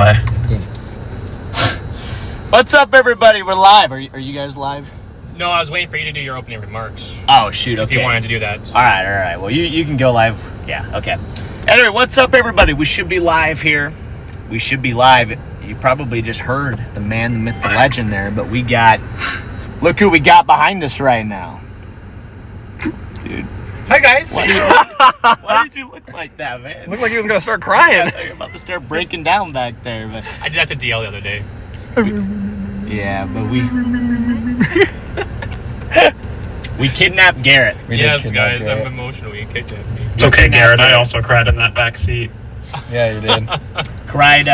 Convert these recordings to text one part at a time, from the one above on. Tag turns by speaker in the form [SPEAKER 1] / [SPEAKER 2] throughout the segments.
[SPEAKER 1] Yes. What's up, everybody? We're live. Are you guys live?
[SPEAKER 2] No, I was waiting for you to do your opening remarks.
[SPEAKER 1] Oh, shoot. Okay.
[SPEAKER 2] If you wanted to do that.
[SPEAKER 1] All right. Well, you can go live. Yeah, okay. Anyway, what's up, everybody? We should be live here. We should be live. You probably just heard the man, the myth, the legend there, but we got... Look who we got behind us right now. Dude.
[SPEAKER 2] Hi, guys.
[SPEAKER 1] Why did you look like that, man?
[SPEAKER 2] Looked like he was going to start crying.
[SPEAKER 1] I thought you were about to start breaking down back there. But
[SPEAKER 2] I did that to DL the other day.
[SPEAKER 1] yeah, but we kidnapped Garrett.
[SPEAKER 2] Yes, guys, I'm emotional. You kidnapped me.
[SPEAKER 3] It's okay, Garrett. I also cried in that back seat.
[SPEAKER 4] Yeah, you did.
[SPEAKER 1] Cried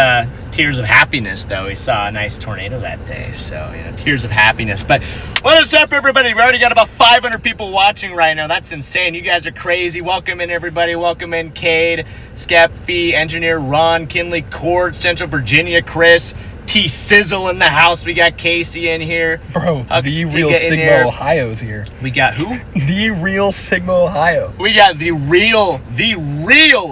[SPEAKER 1] tears of happiness, though. He saw a nice tornado that day. So, tears of happiness. But what is up, everybody? We already got about 500 people watching right now. That's insane. You guys are crazy. Welcome in, everybody. Welcome in, Cade, Scap, Fee, Engineer, Ron, Kinley, Court, Central Virginia, Chris, T Sizzle in the house. We got Casey in here.
[SPEAKER 4] Bro, the real Sigma Ohio's here.
[SPEAKER 1] We got who?
[SPEAKER 4] The real Sigma Ohio.
[SPEAKER 1] We got the real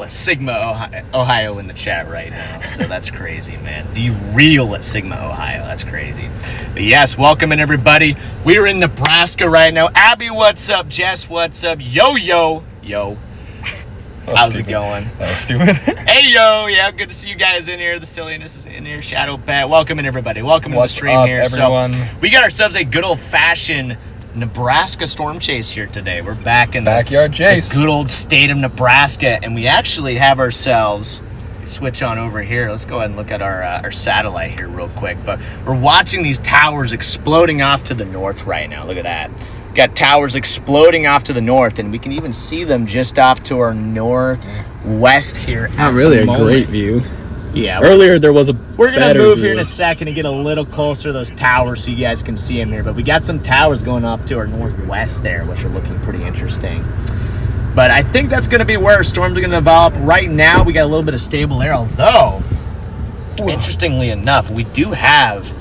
[SPEAKER 1] Sigma Ohio in the chat right now. So that's crazy, man. The real Sigma Ohio. That's crazy. But yes, welcome in, everybody. We're in Nebraska right now. Abby, what's up? Jess, what's up? Yo. How's it going?
[SPEAKER 4] That was stupid.
[SPEAKER 1] Hey, yo. Yeah, good to see you guys in here. The silliness is in here. Shadow Pat. Welcome in, everybody. Welcome to the stream
[SPEAKER 4] up,
[SPEAKER 1] here.
[SPEAKER 4] Everyone?
[SPEAKER 1] So we got ourselves a good old-fashioned Nebraska storm chase here today. We're back in
[SPEAKER 4] Backyard chase.
[SPEAKER 1] The good old state of Nebraska, and we actually have ourselves switch on over here. Let's go ahead and look at our satellite here real quick. But we're watching these towers exploding off to the north right now. Look at that. Got towers exploding off to the north, and we can even see them just off to our northwest here.
[SPEAKER 4] Not really a great view.
[SPEAKER 1] Yeah.
[SPEAKER 4] Earlier there was a
[SPEAKER 1] We're going to move
[SPEAKER 4] view.
[SPEAKER 1] here in a second and get a little closer to those towers so you guys can see them here. But we got some towers going up to our northwest there, which are looking pretty interesting. But I think that's going to be where our storms are going to develop. Right now, we got a little bit of stable air, although, interestingly enough, we do have,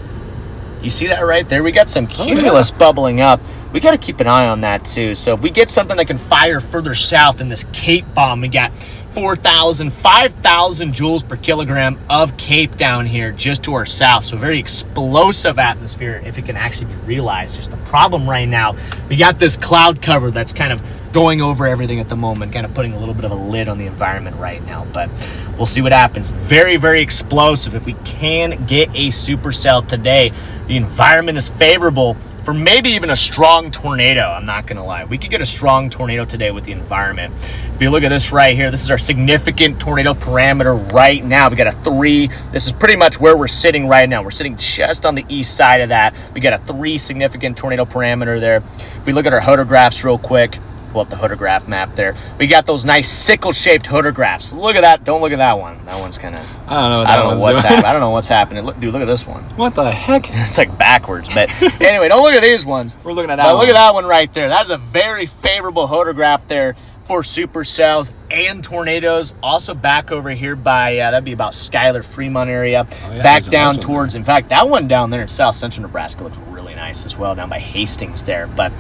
[SPEAKER 1] you see that right there? We got some cumulus bubbling up. We got to keep an eye on that, too. So if we get something that can fire further south in this Cape bomb, we got 5,000 joules per kilogram of Cape down here just to our south. So a very explosive atmosphere if it can actually be realized. Just the problem right now, we got this cloud cover that's kind of going over everything at the moment, kind of putting a little bit of a lid on the environment right now. But we'll see what happens. Very, very explosive. If we can get a supercell today, the environment is favorable for maybe even a strong tornado. I'm not going to lie. We could get a strong tornado today with the environment. If you look at this right here, this is our significant tornado parameter right now. We got a 3. This is pretty much where we're sitting right now. We're sitting just on the east side of that. We got a 3 significant tornado parameter there. If we look at our hodographs real quick, pull up the hodograph map there. We got those nice sickle-shaped hodographs. Look at that. Don't look at that one. That one's kind of... I don't know what's happening. I don't know what's happening. Look at this one.
[SPEAKER 4] What the heck?
[SPEAKER 1] It's like backwards. But anyway, don't look at these ones.
[SPEAKER 4] We're looking at that one.
[SPEAKER 1] Look at that one right there. That's a very favorable hodograph there for supercells and tornadoes. Also back over here by, that'd be about Schuyler, Fremont area. Back down towards, in fact, that one down there in south central Nebraska looks really nice as well, down by Hastings there. But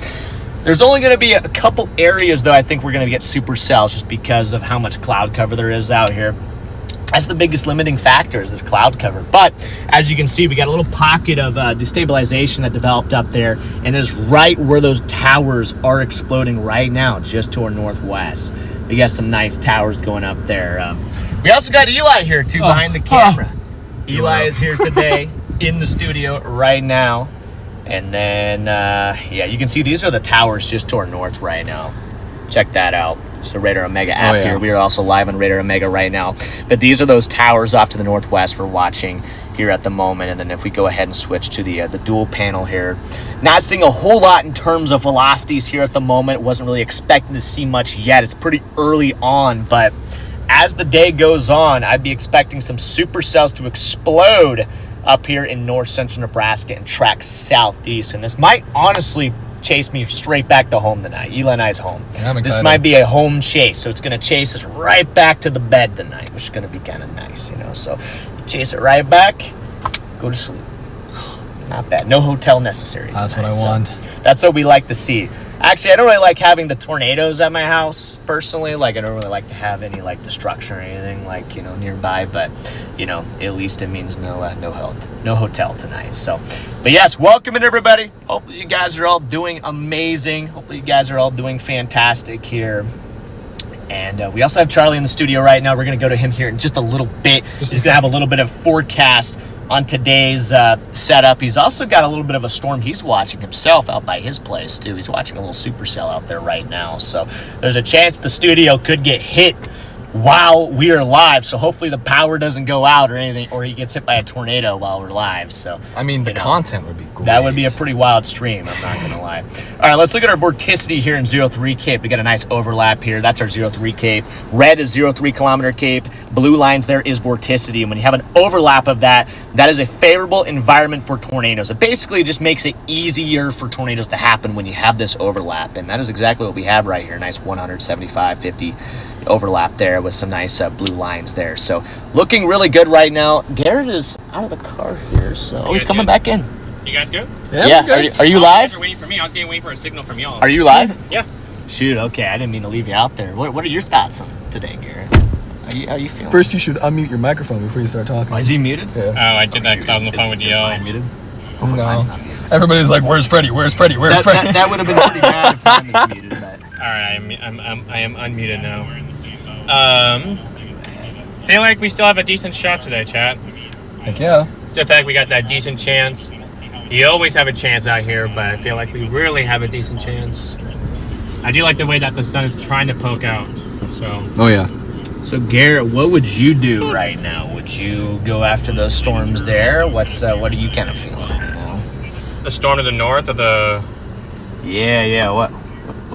[SPEAKER 1] there's only going to be a couple areas, though, I think we're going to get supercells just because of how much cloud cover there is out here. That's the biggest limiting factor, is this cloud cover. But as you can see, we got a little pocket of destabilization that developed up there, and it's right where those towers are exploding right now, just to our northwest. We got some nice towers going up there. We also got Eli here, too, behind the camera. Eli is here today in the studio right now. And then, yeah, you can see these are the towers just to our north right now. Check that out. It's the Radar Omega app here. We are also live on Radar Omega right now. But these are those towers off to the northwest we're watching here at the moment. And then if we go ahead and switch to the dual panel here, not seeing a whole lot in terms of velocities here at the moment. Wasn't really expecting to see much yet. It's pretty early on, but as the day goes on, I'd be expecting some supercells to explode up here in north central Nebraska and track southeast. And this might honestly chase me straight back to home tonight. Eli and I's home.
[SPEAKER 4] Yeah, I'm excited.
[SPEAKER 1] This might be a home chase, so it's going to chase us right back to the bed tonight, which is going to be kind of nice, So chase it right back, go to sleep. Not bad. No hotel necessary tonight.
[SPEAKER 4] That's what I want.
[SPEAKER 1] That's what we like to see Actually, I don't really like having the tornadoes at my house, personally. Like, I don't really like to have any, like, destruction or anything, like, nearby. But, at least it means no hotel tonight. So, but yes, welcome in, everybody. Hopefully you guys are all doing amazing. Hopefully you guys are all doing fantastic here. And we also have Charlie in the studio right now. We're going to go to him here in just a little bit. He's going to have a little bit of forecast on today's setup. He's also got a little bit of a storm he's watching himself out by his place, too. He's watching a little supercell out there right now. So there's a chance the studio could get hit while we are live. So hopefully the power doesn't go out or anything, or he gets hit by a tornado while we're live. So
[SPEAKER 4] I mean, the content would be great.
[SPEAKER 1] That would be a pretty wild stream, I'm not going to lie. All right, let's look at our vorticity here in 03 Cape. We got a nice overlap here. That's our 03 Cape. Red is 03 kilometer Cape. Blue lines there is vorticity. And when you have an overlap of that, that is a favorable environment for tornadoes. It basically just makes it easier for tornadoes to happen when you have this overlap. And that is exactly what we have right here. Nice 175, 50 overlap there with some nice blue lines there. So looking really good right now. Garrett is out of the car here, so he's coming back in.
[SPEAKER 2] You guys good?
[SPEAKER 1] Yeah. Are you live?
[SPEAKER 2] You guys are waiting for me. I was waiting for a signal from y'all.
[SPEAKER 1] Are you live?
[SPEAKER 2] Yeah.
[SPEAKER 1] Shoot, okay. I didn't mean to leave you out there. What are your thoughts on today, Garrett? How you feeling?
[SPEAKER 5] First, you should unmute your microphone before you start talking.
[SPEAKER 1] Oh, is he muted?
[SPEAKER 5] Yeah.
[SPEAKER 2] Oh, I did that because I was on the phone with DL.
[SPEAKER 1] Am I muted?
[SPEAKER 5] No.
[SPEAKER 1] Mine's not muted.
[SPEAKER 5] Everybody's like, "Where's Freddy? Where's Freddy? Where's Freddy?"
[SPEAKER 1] That would have been pretty bad if mine was muted. But.
[SPEAKER 2] All right, I am unmuted now. Feel like we still have a decent shot today, chat.
[SPEAKER 5] Heck yeah.
[SPEAKER 2] So in fact, we got that decent chance. You always have a chance out here, but I feel like we really have a decent chance. I do like the way that the sun is trying to poke out. So.
[SPEAKER 4] Oh, yeah.
[SPEAKER 1] So Garrett, what would you do right now? Would you go after those storms there? What are you kind of feeling right now?
[SPEAKER 2] The storm to the north of the.
[SPEAKER 1] Yeah. What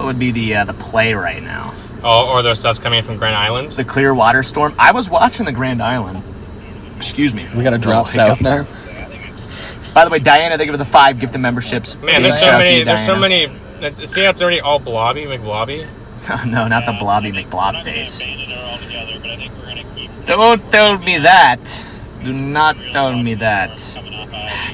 [SPEAKER 1] would be the play right now?
[SPEAKER 2] Oh, or the stuff's coming in from Grand Island.
[SPEAKER 1] The clear water storm. I was watching the Grand Island. Excuse me.
[SPEAKER 5] We got to drop south now.
[SPEAKER 1] By the way, Diana, thank you for the 5 gifted memberships.
[SPEAKER 2] Man,
[SPEAKER 1] Big
[SPEAKER 2] there's
[SPEAKER 1] shout
[SPEAKER 2] so
[SPEAKER 1] out to
[SPEAKER 2] many.
[SPEAKER 1] you,
[SPEAKER 2] There's so
[SPEAKER 1] Diana.
[SPEAKER 2] many. See how it's already all blobby, McBlobby?
[SPEAKER 1] No, not the blobby McBlob face. Don't tell me that. Do not tell me that.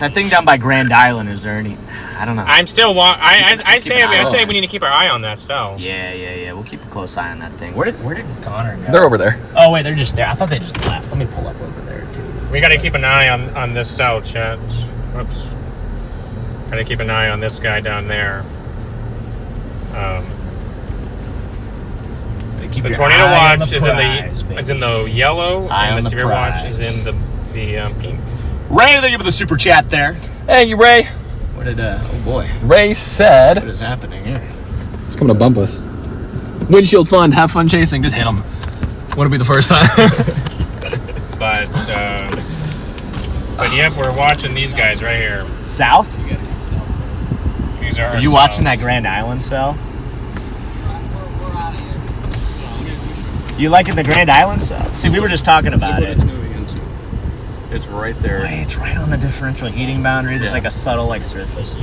[SPEAKER 1] That thing down by Grand Island, is there any... I don't know.
[SPEAKER 2] I'm still. I say
[SPEAKER 1] eye
[SPEAKER 2] we need to keep our eye on that cell.
[SPEAKER 1] Yeah. We'll keep a close eye on that thing. Where did Connor go?
[SPEAKER 5] They're over there.
[SPEAKER 1] Oh, wait, they're just there. I thought they just left. Let me pull up over there, too.
[SPEAKER 2] We got to keep an eye on this cell, chat. Whoops. Got to keep an eye on this guy down there.
[SPEAKER 1] Keep
[SPEAKER 2] The
[SPEAKER 1] your
[SPEAKER 2] tornado
[SPEAKER 1] eye on
[SPEAKER 2] watch
[SPEAKER 1] the
[SPEAKER 2] is
[SPEAKER 1] prize,
[SPEAKER 2] in the yellow,
[SPEAKER 1] Eye on
[SPEAKER 2] and the
[SPEAKER 1] the
[SPEAKER 2] severe watch
[SPEAKER 1] prize.
[SPEAKER 2] is in the pink.
[SPEAKER 1] Ray, thank you for the super chat there.
[SPEAKER 5] Hey, Ray.
[SPEAKER 1] What did, oh boy,
[SPEAKER 5] Ray
[SPEAKER 1] what
[SPEAKER 5] said,
[SPEAKER 1] is happening here?
[SPEAKER 4] It's coming to bump us. Windshield fun. Have fun chasing. Just hit them. Wouldn't be the first time.
[SPEAKER 2] But yep, we're watching these guys right here.
[SPEAKER 1] South?
[SPEAKER 2] These are.
[SPEAKER 1] Are you watching that Grand Island cell? You liking the Grand Island cell? See, we were just talking about it.
[SPEAKER 4] It's right there.
[SPEAKER 1] Wait, it's right on the differential heating boundary. There's like a subtle surface.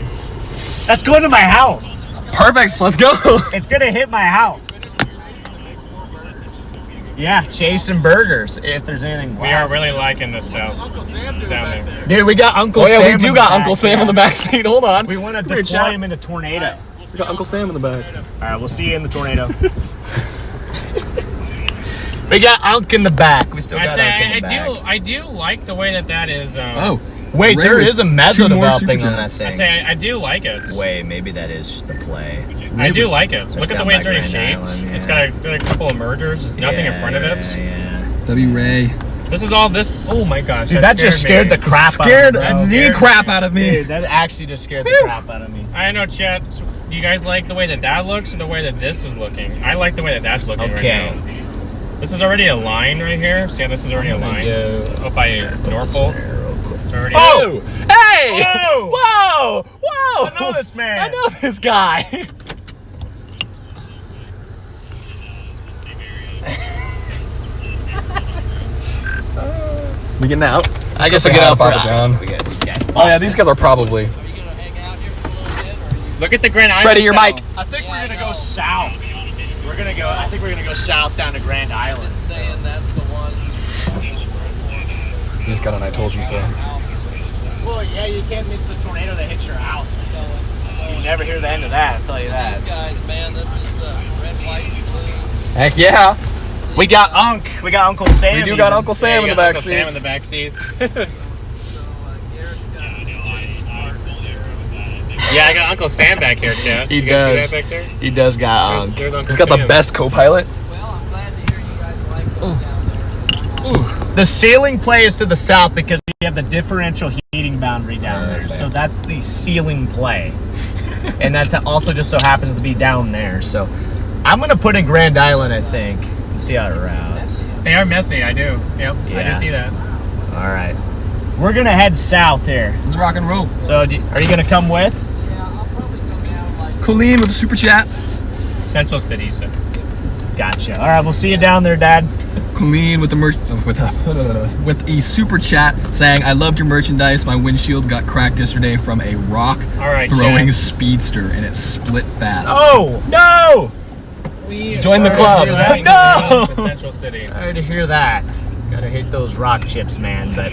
[SPEAKER 1] That's going to my house.
[SPEAKER 4] Perfect. Let's go.
[SPEAKER 1] It's gonna hit my house. Yeah, chasing burgers. If there's anything.
[SPEAKER 2] We are really liking this cell down there.
[SPEAKER 1] Dude, we got Uncle
[SPEAKER 4] Oh,
[SPEAKER 1] Sam.
[SPEAKER 4] yeah, we
[SPEAKER 1] in
[SPEAKER 4] do
[SPEAKER 1] the
[SPEAKER 4] got
[SPEAKER 1] back,
[SPEAKER 4] Uncle Sam
[SPEAKER 1] yeah.
[SPEAKER 4] in the back seat. Hold on.
[SPEAKER 1] We want to
[SPEAKER 4] Come here,
[SPEAKER 1] deploy
[SPEAKER 4] chat.
[SPEAKER 1] him in a tornado.
[SPEAKER 4] We got Uncle Sam in the back.
[SPEAKER 1] All right, we'll see you in the tornado. We got Unc in the back. We still got Unc in the back.
[SPEAKER 2] I do like the way that is.
[SPEAKER 1] Wait,
[SPEAKER 5] Ray
[SPEAKER 1] there
[SPEAKER 5] with
[SPEAKER 1] is a mezzo
[SPEAKER 5] 2 more
[SPEAKER 1] developing
[SPEAKER 5] super
[SPEAKER 1] on that
[SPEAKER 5] chats.
[SPEAKER 1] thing.
[SPEAKER 2] I do like it.
[SPEAKER 1] Wait, maybe that is just the play.
[SPEAKER 2] I do like it.
[SPEAKER 1] That's
[SPEAKER 2] Look at the
[SPEAKER 1] down
[SPEAKER 2] way
[SPEAKER 1] by
[SPEAKER 2] it's already
[SPEAKER 1] Grand
[SPEAKER 2] shaped.
[SPEAKER 1] Island,
[SPEAKER 2] It's
[SPEAKER 1] yeah.
[SPEAKER 2] got a couple of mergers. There's nothing in front of it.
[SPEAKER 1] Yeah.
[SPEAKER 5] W. Ray.
[SPEAKER 2] This is all this. Oh my gosh.
[SPEAKER 1] Dude, that just scared the crap
[SPEAKER 5] Scared
[SPEAKER 1] out of me.
[SPEAKER 5] the crap out of me.
[SPEAKER 1] Dude, that actually just scared the crap out of me.
[SPEAKER 2] I know, chat. Do you guys like the way that looks or the way that this is looking? I like the way that that's looking
[SPEAKER 1] Okay.
[SPEAKER 2] right now. This is already a line right here. See how this is already a line? Up by Norfolk. It's already.
[SPEAKER 4] Oh! Hey!
[SPEAKER 1] Oh!
[SPEAKER 4] Whoa! Whoa!
[SPEAKER 1] I know this man.
[SPEAKER 4] I know this guy. We getting out?
[SPEAKER 1] I guess
[SPEAKER 5] I'll
[SPEAKER 1] I'll get out for
[SPEAKER 5] Papa John.
[SPEAKER 1] We got these guys.
[SPEAKER 4] Oh yeah, these guys are probably.
[SPEAKER 2] Look at the Grand Island.
[SPEAKER 4] Freddie, your
[SPEAKER 2] cell.
[SPEAKER 4] mic.
[SPEAKER 1] I think we're gonna go south. I think we're gonna go south down to Grand Island.
[SPEAKER 6] Saying that's the one.
[SPEAKER 5] You just got an I told you so.
[SPEAKER 1] Well, yeah, you can't miss the tornado that hits your house. You never hear the end of that, I'll tell you that.
[SPEAKER 6] These guys, man, this is the red, white, blue.
[SPEAKER 5] Heck yeah.
[SPEAKER 1] We got Uncle Sam.
[SPEAKER 5] We do got Uncle Sam in the back
[SPEAKER 2] Uncle
[SPEAKER 5] seat.
[SPEAKER 2] Sam in the back seats. Yeah, I got Uncle Sam back here, Chad.
[SPEAKER 1] He
[SPEAKER 2] You guys
[SPEAKER 1] does.
[SPEAKER 2] see that back there?
[SPEAKER 1] He does got Unc.
[SPEAKER 2] There's Uncle
[SPEAKER 5] He's got the
[SPEAKER 2] Sam.
[SPEAKER 5] best co-pilot.
[SPEAKER 6] Well, I'm glad to hear you guys like those down there.
[SPEAKER 1] The ceiling play is to the south because we have the differential heating boundary down there. So that's the ceiling play. And that also just so happens to be down there. So I'm going to put in Grand Island, I think, and see how it routes.
[SPEAKER 2] They are messy, I do. Yep, I
[SPEAKER 1] Yeah.
[SPEAKER 2] do see that.
[SPEAKER 1] All right. We're going to head south here.
[SPEAKER 5] Let's rock and roll.
[SPEAKER 1] So are you going to come with?
[SPEAKER 6] Yeah, I'll probably go down like
[SPEAKER 5] Colleen with the super chat.
[SPEAKER 2] Central City, so.
[SPEAKER 1] Gotcha. All right, we'll see you down there, Dad.
[SPEAKER 5] Colleen with with a super chat saying, "I loved your merchandise. My windshield got cracked yesterday from a rock
[SPEAKER 2] All right,
[SPEAKER 5] throwing
[SPEAKER 2] Chad.
[SPEAKER 5] speedster, and it split fast."
[SPEAKER 1] Oh, no! Join the club.
[SPEAKER 2] Sorry
[SPEAKER 1] No!
[SPEAKER 2] to Central City.
[SPEAKER 1] Sorry to hear that. Gotta hate those rock chips, man. But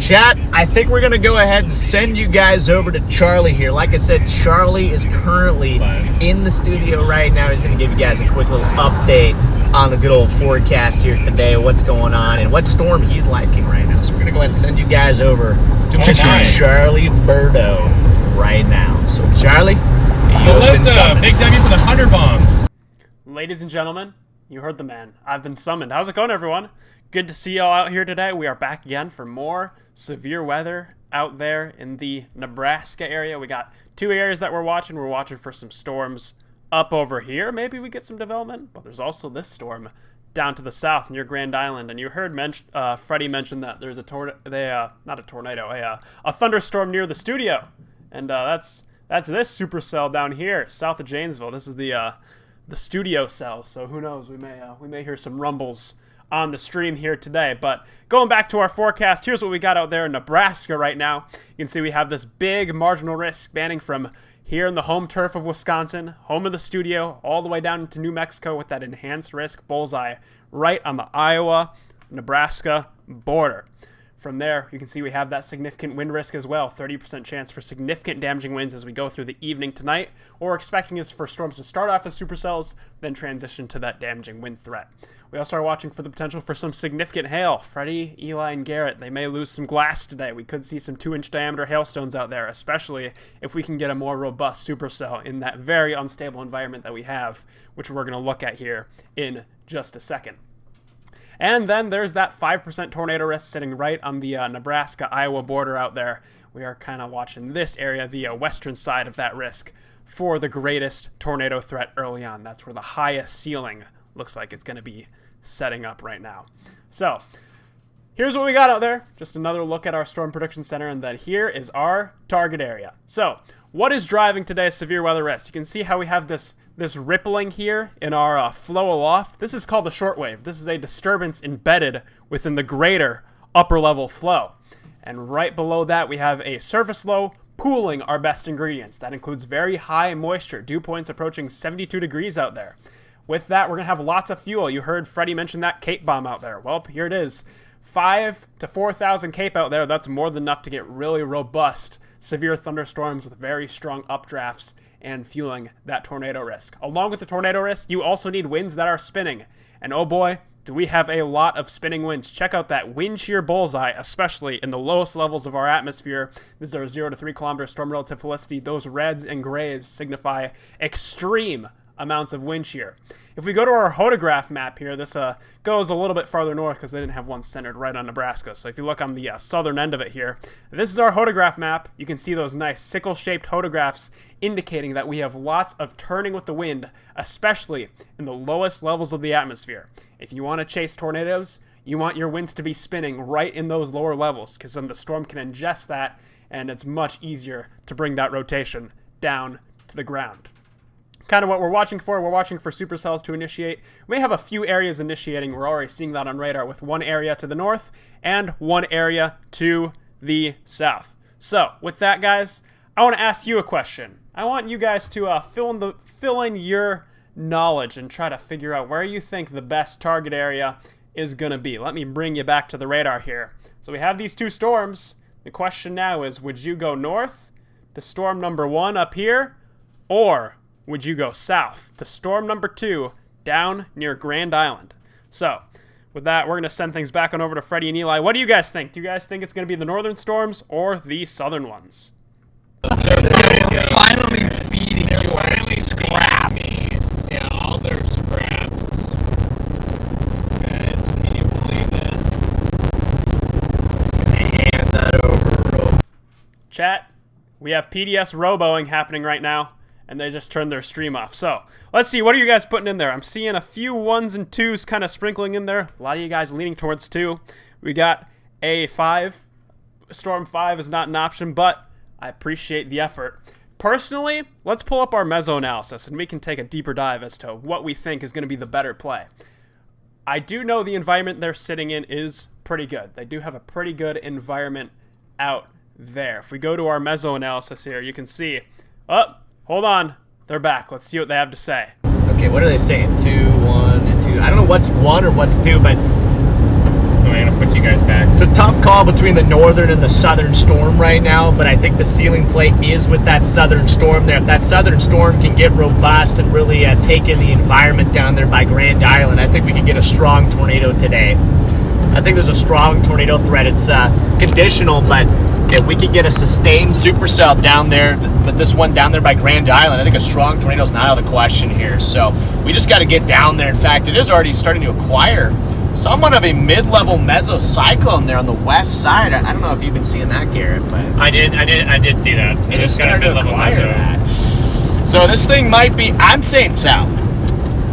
[SPEAKER 1] chat, I think we're gonna go ahead and send you guys over to Charlie here. Like I said, Charlie is currently in the studio right now. He's gonna give you guys a quick little update on the good old forecast here today, what's going on, and what storm he's liking right now. So we're gonna go ahead and send you guys over to Charlie Birdo right now. So Charlie, you open
[SPEAKER 7] Melissa,
[SPEAKER 1] summon.
[SPEAKER 7] big W for the 100 bomb. Ladies and gentlemen, you heard the man. I've been summoned. How's it going, everyone? Good to see y'all out here today. We are back again for more severe weather out there in the Nebraska area. We got two areas that we're watching. We're watching for some storms up over here. Maybe we get some development, but there's also this storm down to the south near Grand Island. And you heard Freddy mention that there's a thunderstorm near the studio, and that's this supercell down here south of Janesville. This is the studio cell. So who knows? We may hear some rumbles on the stream here today. But going back to our forecast, here's what we got out there in Nebraska right now. You can see we have this big marginal risk spanning from here in the home turf of Wisconsin, home of the studio, all the way down into New Mexico with that enhanced risk bullseye right on the Iowa-Nebraska border. From there, you can see we have that significant wind risk as well, 30% chance for significant damaging winds as we go through the evening tonight. What we're expecting is for storms to start off as supercells, then transition to that damaging wind threat. We also are watching for the potential for some significant hail. Freddie, Eli, and Garrett, they may lose some glass today. We could see some 2-inch diameter hailstones out there, especially if we can get a more robust supercell in that very unstable environment that we have, which we're going to look at here in just a second. And then there's that 5% tornado risk sitting right on the Nebraska-Iowa border out there. We are kind of watching this area, the western side of that risk, for the greatest tornado threat early on. That's where the highest ceiling looks like it's going to be setting up right now. So here's what we got out there. Just another look at our Storm Prediction Center, and then here is our target area. So what is driving today's severe weather risk? You can see how we have this rippling here in our flow aloft. This is called the shortwave. This is a disturbance embedded within the greater upper level flow. And right below that, we have a surface low pooling our best ingredients. That includes very high moisture, dew points approaching 72 degrees out there. With that, we're going to have lots of fuel. You heard Freddie mention that Cape bomb out there. Well, here it is. 5,000 to 4,000 Cape out there. That's more than enough to get really robust severe thunderstorms with very strong updrafts and fueling that tornado risk. Along with the tornado risk, you also need winds that are spinning. And oh boy, do we have a lot of spinning winds. Check out that wind shear bullseye, especially in the lowest levels of our atmosphere. This is our 0 to 3 kilometer storm relative felicity. Those reds and grays signify extreme amounts of wind shear. If we go to our hodograph map here, this goes a little bit farther north because they didn't have one centered right on Nebraska. So if you look on the southern end of it here, this is our hodograph map. You can see those nice sickle-shaped hodographs indicating that we have lots of turning with the wind, especially in the lowest levels of the atmosphere. If you want to chase tornadoes, you want your winds to be spinning right in those lower levels because then the storm can ingest that and it's much easier to bring that rotation down to the ground. Kind of what we're watching for. We're watching for supercells to initiate. We may have a few areas initiating. We're already seeing that on radar with one area to the north and one area to the south. So with that, guys, I want to ask you a question. I want you guys to fill in your knowledge and try to figure out where you think the best target area is going to be. Let me bring you back to the radar here. So we have these two storms. The question now is, would you go north to storm number 1 up here? Or would you go south to storm number 2 down near Grand Island? So, with that, we're going to send things back on over to Freddy and Eli. What do you guys think? Do you guys think it's going to be the northern storms or the southern ones?
[SPEAKER 5] Finally feeding you scraps.
[SPEAKER 2] Yeah, all their scraps. Guys, can you believe this?
[SPEAKER 5] Hand that over.
[SPEAKER 7] Chat, we have PDS roboing happening right now, and they just turned their stream off. So, let's see, what are you guys putting in there? I'm seeing a few 1s and 2s kind of sprinkling in there. A lot of you guys leaning towards 2. We got a 5. Storm 5 is not an option, but I appreciate the effort. Personally, let's pull up our meso analysis, and we can take a deeper dive as to what we think is going to be the better play. I do know the environment they're sitting in is pretty good. They do have a pretty good environment out there. If we go to our meso analysis here, you can see, oh, hold on, they're back. Let's see what they have to say.
[SPEAKER 1] Okay, what are they saying? 2, 1, and 2. I don't know what's 1 or what's 2, but
[SPEAKER 2] I'm going to put you guys back.
[SPEAKER 1] it's a tough call between the northern and the southern storm right now, but I think the ceiling play is with that southern storm there. If that southern storm can get robust and really take in the environment down there by Grand Island, I think we can get a strong tornado today. I think there's a strong tornado threat. It's conditional, but if we could get a sustained supercell down there, but this one down there by Grand Island, I think a strong tornado is not out of the question here. So we just got to get down there. In fact, it is already starting to acquire somewhat of a mid-level mesocyclone there on the west side. I don't know if you've been seeing that, Garrett, but
[SPEAKER 2] I did see that.
[SPEAKER 1] it is
[SPEAKER 2] It's got a
[SPEAKER 1] starting to
[SPEAKER 2] mid-level
[SPEAKER 1] acquire
[SPEAKER 2] meso.
[SPEAKER 1] that. So this thing might be, I'm saying south.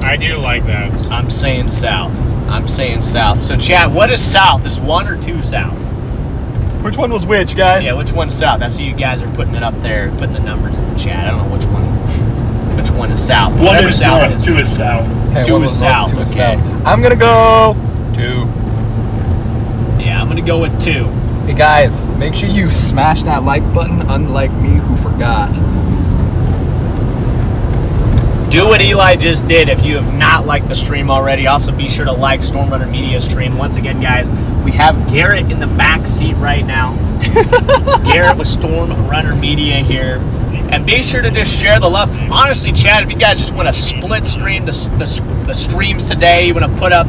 [SPEAKER 2] I do like that.
[SPEAKER 1] I'm saying south. I'm saying south. So chat, what is south? Is 1 or 2 south?
[SPEAKER 5] Which one was which, guys?
[SPEAKER 1] Yeah, which one's south? I see you guys are putting it up there, putting the numbers in the chat. I don't know which one is south.
[SPEAKER 3] 1
[SPEAKER 1] Whatever
[SPEAKER 3] is
[SPEAKER 1] south
[SPEAKER 3] north,
[SPEAKER 1] is.
[SPEAKER 3] 2 is south.
[SPEAKER 5] Okay,
[SPEAKER 1] 2
[SPEAKER 5] one
[SPEAKER 1] is
[SPEAKER 5] was
[SPEAKER 1] south,
[SPEAKER 5] north, 2 is
[SPEAKER 1] okay.
[SPEAKER 5] south. I'm gonna go 2.
[SPEAKER 1] Yeah, I'm gonna go with 2.
[SPEAKER 5] Hey guys, make sure you smash that like button, unlike me who forgot.
[SPEAKER 1] Do what Eli just did if you have not liked the stream already. Also, be sure to like Stormrunner Media stream. Once again, guys, we have Garrett in the back seat right now. Garrett with Stormrunner Media here. And be sure to just share the love. Honestly, Chad, if you guys just want to split stream the streams today, you want to put up,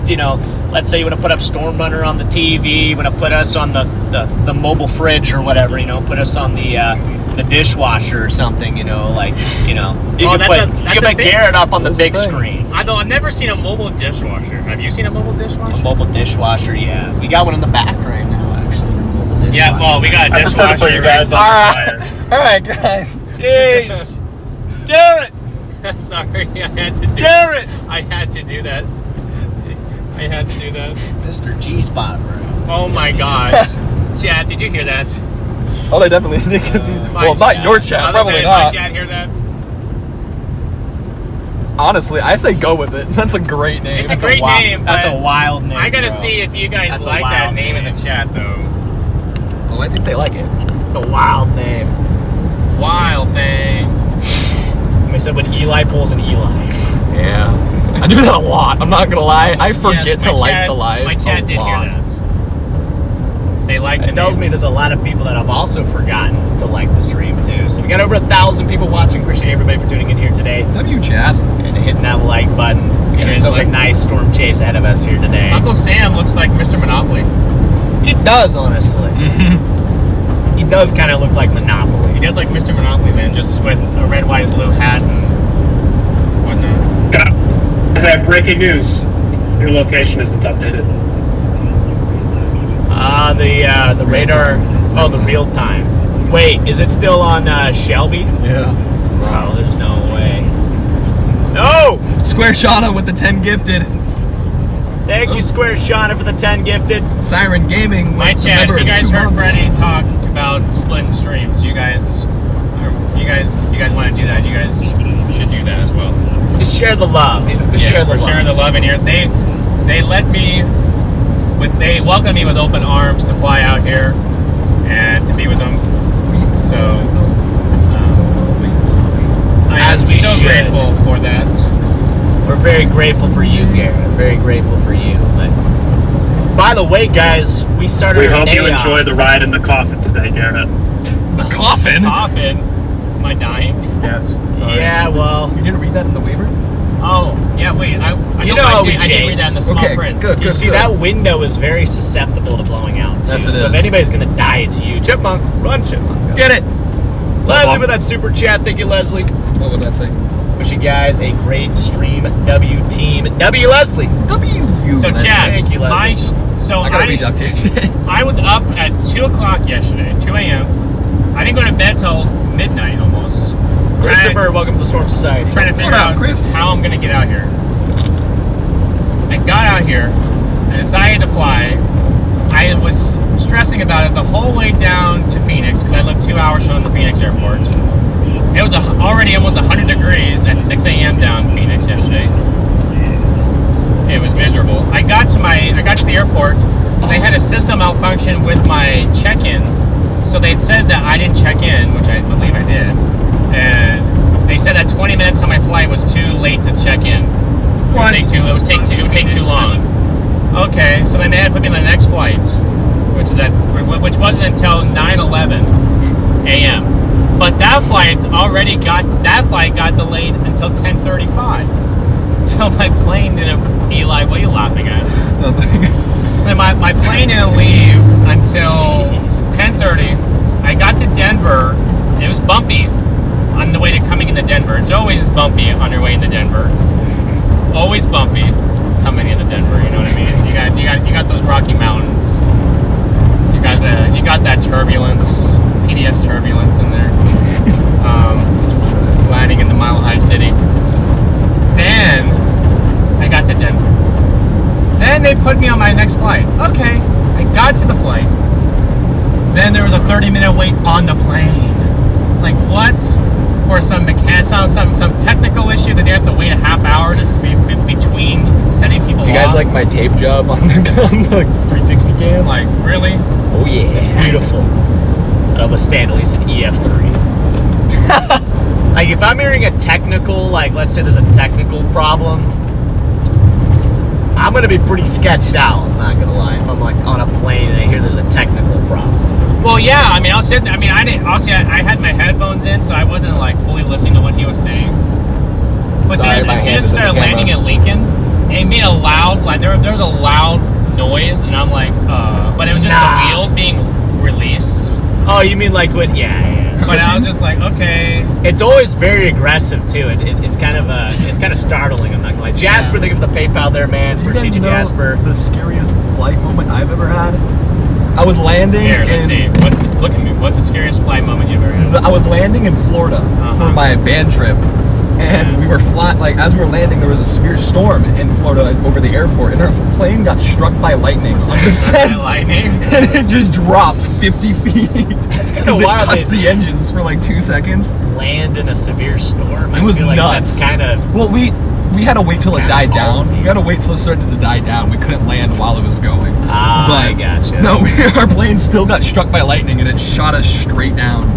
[SPEAKER 1] let's say you want to put up Stormrunner on the TV, you want to put us on the mobile fridge or whatever, put us on the dishwasher or something, you can put Garrett up on the big screen.
[SPEAKER 2] Although I've never seen a mobile dishwasher. Have you seen a mobile dishwasher?
[SPEAKER 1] A mobile dishwasher, yeah. We got one in the back right now, actually. A mobile dishwasher.
[SPEAKER 2] Yeah, well, we got a
[SPEAKER 3] I prefer to
[SPEAKER 2] dishwasher.
[SPEAKER 3] put you guys on the fire.
[SPEAKER 5] Alright, guys.
[SPEAKER 1] Jeez. Garrett!
[SPEAKER 2] Sorry, I had to do
[SPEAKER 1] Garrett!
[SPEAKER 2] I had to do that. I had to do that.
[SPEAKER 1] Mr. G-Spot, bro.
[SPEAKER 2] Oh my gosh. Chad, did you hear that?
[SPEAKER 5] Oh, they definitely did. Well, not your chat, probably
[SPEAKER 2] Did
[SPEAKER 5] not.
[SPEAKER 2] my chat hear that?
[SPEAKER 5] Honestly, I say go with it. That's a great name.
[SPEAKER 2] It's a great name,
[SPEAKER 1] That's
[SPEAKER 2] but
[SPEAKER 1] a wild name.
[SPEAKER 2] I gotta
[SPEAKER 1] bro.
[SPEAKER 2] see if you guys
[SPEAKER 1] That's a
[SPEAKER 2] like that
[SPEAKER 1] wild
[SPEAKER 2] name in
[SPEAKER 1] name.
[SPEAKER 2] the chat, though.
[SPEAKER 5] Oh, I think they like it.
[SPEAKER 1] The wild name.
[SPEAKER 2] Wild thing.
[SPEAKER 1] I said when Eli pulls an Eli.
[SPEAKER 5] Yeah. I do that a lot. I'm not gonna lie. I forget
[SPEAKER 2] Yes,
[SPEAKER 5] to
[SPEAKER 2] my
[SPEAKER 5] like
[SPEAKER 2] chat-
[SPEAKER 5] the live
[SPEAKER 2] My chat
[SPEAKER 5] a
[SPEAKER 2] did
[SPEAKER 5] lot.
[SPEAKER 2] hear that. They like the
[SPEAKER 1] It tells
[SPEAKER 2] name.
[SPEAKER 1] me there's a lot of people that have also forgotten to like the stream too. So we got over 1,000 people watching. Appreciate everybody for tuning in here today
[SPEAKER 5] W chat.
[SPEAKER 1] and hitting that like button. We got
[SPEAKER 2] guys
[SPEAKER 1] ourselves a
[SPEAKER 2] like-
[SPEAKER 1] nice storm chase ahead of us here today.
[SPEAKER 2] Uncle Sam looks like Mr. Monopoly.
[SPEAKER 1] It does, honestly. He does kind of look like Monopoly.
[SPEAKER 2] He does like Mr. Monopoly, man, just with a red, white, and blue hat and whatnot.
[SPEAKER 3] Guys, I have breaking news. Your location isn't updated.
[SPEAKER 1] The radar. Oh, the real time. Wait, is it still on Shelby?
[SPEAKER 5] Yeah.
[SPEAKER 1] Bro, there's no way. No!
[SPEAKER 5] Square Shauna with the 10 gifted.
[SPEAKER 1] Thank you, Square Shauna, for the 10 gifted.
[SPEAKER 5] Siren Gaming.
[SPEAKER 2] My
[SPEAKER 5] with
[SPEAKER 2] chat,
[SPEAKER 5] member
[SPEAKER 2] you
[SPEAKER 5] of
[SPEAKER 2] guys
[SPEAKER 5] 2
[SPEAKER 2] heard
[SPEAKER 5] months.
[SPEAKER 2] Freddy talk about splitting streams. If you guys want to do that, you guys should do that as well.
[SPEAKER 1] Just share the love. Just share the
[SPEAKER 2] we're
[SPEAKER 1] love.
[SPEAKER 2] sharing the love in here. They let me they welcomed me with open arms to fly out here and to be with them. So I
[SPEAKER 1] As
[SPEAKER 2] am
[SPEAKER 1] we
[SPEAKER 2] so
[SPEAKER 1] should.
[SPEAKER 2] grateful for that.
[SPEAKER 1] We're very grateful for you, Garrett. Very grateful for you. But by the way, guys, we started.
[SPEAKER 3] We hope
[SPEAKER 1] our
[SPEAKER 3] you
[SPEAKER 1] day
[SPEAKER 3] enjoy
[SPEAKER 1] off.
[SPEAKER 3] the ride in the coffin today, Garrett.
[SPEAKER 5] The coffin?
[SPEAKER 2] Often. Am I dying?
[SPEAKER 5] Yes. Sorry.
[SPEAKER 1] Yeah, well,
[SPEAKER 5] You didn't read that in the waiver?
[SPEAKER 2] Oh, yeah, wait. I
[SPEAKER 1] You
[SPEAKER 2] know
[SPEAKER 1] know how
[SPEAKER 2] I
[SPEAKER 1] we
[SPEAKER 2] did read that in the small
[SPEAKER 5] Okay,
[SPEAKER 2] print.
[SPEAKER 5] good,
[SPEAKER 1] you
[SPEAKER 5] good,
[SPEAKER 1] see
[SPEAKER 5] good.
[SPEAKER 1] that window is very susceptible to blowing out too.
[SPEAKER 5] Yes, it
[SPEAKER 1] so if
[SPEAKER 5] is.
[SPEAKER 1] anybody's gonna die, it's you. Chipmunk, run, Chipmunk.
[SPEAKER 5] Get it!
[SPEAKER 1] Leslie with that super chat. Thank you, Leslie.
[SPEAKER 5] What would that say?
[SPEAKER 1] Wishing you guys a great stream. W team. W Leslie.
[SPEAKER 5] W.
[SPEAKER 2] So,
[SPEAKER 5] Leslie.
[SPEAKER 2] Chad,
[SPEAKER 1] Thank you, Leslie.
[SPEAKER 2] so
[SPEAKER 5] I gotta reduct it.
[SPEAKER 2] I was up at 2 o'clock yesterday, 2 a.m. I didn't go to bed till midnight almost.
[SPEAKER 1] Christopher, welcome to the Storm Society.
[SPEAKER 2] Trying to figure
[SPEAKER 5] What up,
[SPEAKER 2] out
[SPEAKER 5] Chris?
[SPEAKER 2] how I'm going to get out here. I got out here. I decided to fly. I was stressing about it the whole way down to Phoenix because I live 2 hours from the Phoenix airport. It was already almost 100 degrees at 6 a.m. down in Phoenix yesterday. It was miserable. I got to the airport. They had a system malfunction with my check-in. So they said that I didn't check in, which I believe I did. And they said that 20 minutes on my flight was too late to check in.
[SPEAKER 5] What?
[SPEAKER 2] It would take too long. Okay, so then they had to put me on the next flight, which wasn't until 9:11 a.m. But that flight got delayed until 10:35. So my plane didn't. Eli, what are you laughing at?
[SPEAKER 5] Nothing.
[SPEAKER 2] So my plane didn't leave until 10:30. I got to Denver. It was bumpy on the way to coming into Denver. It's always bumpy on your way into Denver. Always bumpy coming into Denver. You know what I mean? You got those Rocky Mountains. You got that turbulence, PDS turbulence in there. Landing in the Mile High City. Then I got to Denver. Then they put me on my next flight. Okay, I got to the flight. Then there was a 30-minute wait on the plane. Like what? For some technical issue that they have to wait a half hour to speak between sending people.
[SPEAKER 4] Do you guys
[SPEAKER 2] off?
[SPEAKER 4] like my tape job on the 360 cam?
[SPEAKER 2] Like really?
[SPEAKER 1] Oh yeah, it's beautiful. That'll withstand at least an EF3. Like if I'm hearing a technical, like let's say there's a technical problem, I'm gonna be pretty sketched out. I'm not gonna lie. If I'm like on a plane and I hear there's a technical problem.
[SPEAKER 2] Well, yeah. I mean, I had my headphones in, so I wasn't like fully listening to what he was saying. But
[SPEAKER 4] Sorry,
[SPEAKER 2] then
[SPEAKER 4] my
[SPEAKER 2] as soon
[SPEAKER 4] hand
[SPEAKER 2] as
[SPEAKER 4] is
[SPEAKER 2] it
[SPEAKER 4] on the
[SPEAKER 2] started landing
[SPEAKER 4] camera.
[SPEAKER 2] at Lincoln, it made a loud there was a loud noise, and I'm like, but it was just the wheels being released.
[SPEAKER 1] Oh, you mean like when? Yeah.
[SPEAKER 2] But I was just like, okay.
[SPEAKER 1] It's always very aggressive too. It's kind of startling. I'm not gonna lie. Jasper, thank you for the PayPal there, man.
[SPEAKER 5] Do you
[SPEAKER 1] Appreciate
[SPEAKER 5] guys
[SPEAKER 1] you,
[SPEAKER 5] know
[SPEAKER 1] Jasper.
[SPEAKER 5] the scariest flight moment I've ever had? I was landing
[SPEAKER 2] Here, let's see. Look at me. What's the scariest flight moment you've ever had?
[SPEAKER 5] I was landing in Florida for my band trip, and we were flying. Like as we were landing, there was a severe storm in Florida over the airport, and our plane got struck by lightning on descent,
[SPEAKER 2] Lightning.
[SPEAKER 5] and it just dropped 50 feet. That's
[SPEAKER 1] kinda
[SPEAKER 5] it
[SPEAKER 1] wild,
[SPEAKER 5] cuts
[SPEAKER 1] they-
[SPEAKER 5] the engines for like 2 seconds.
[SPEAKER 1] Land in a severe storm. I
[SPEAKER 5] It was
[SPEAKER 1] feel like
[SPEAKER 5] nuts.
[SPEAKER 1] That's kind of.
[SPEAKER 5] Well, we had to wait till it
[SPEAKER 1] Kinda
[SPEAKER 5] died down.
[SPEAKER 1] ballsy.
[SPEAKER 5] We had to wait till it started to die down. We couldn't land while it was going.
[SPEAKER 1] I gotcha.
[SPEAKER 5] No, our plane still got struck by lightning, and it shot us straight down.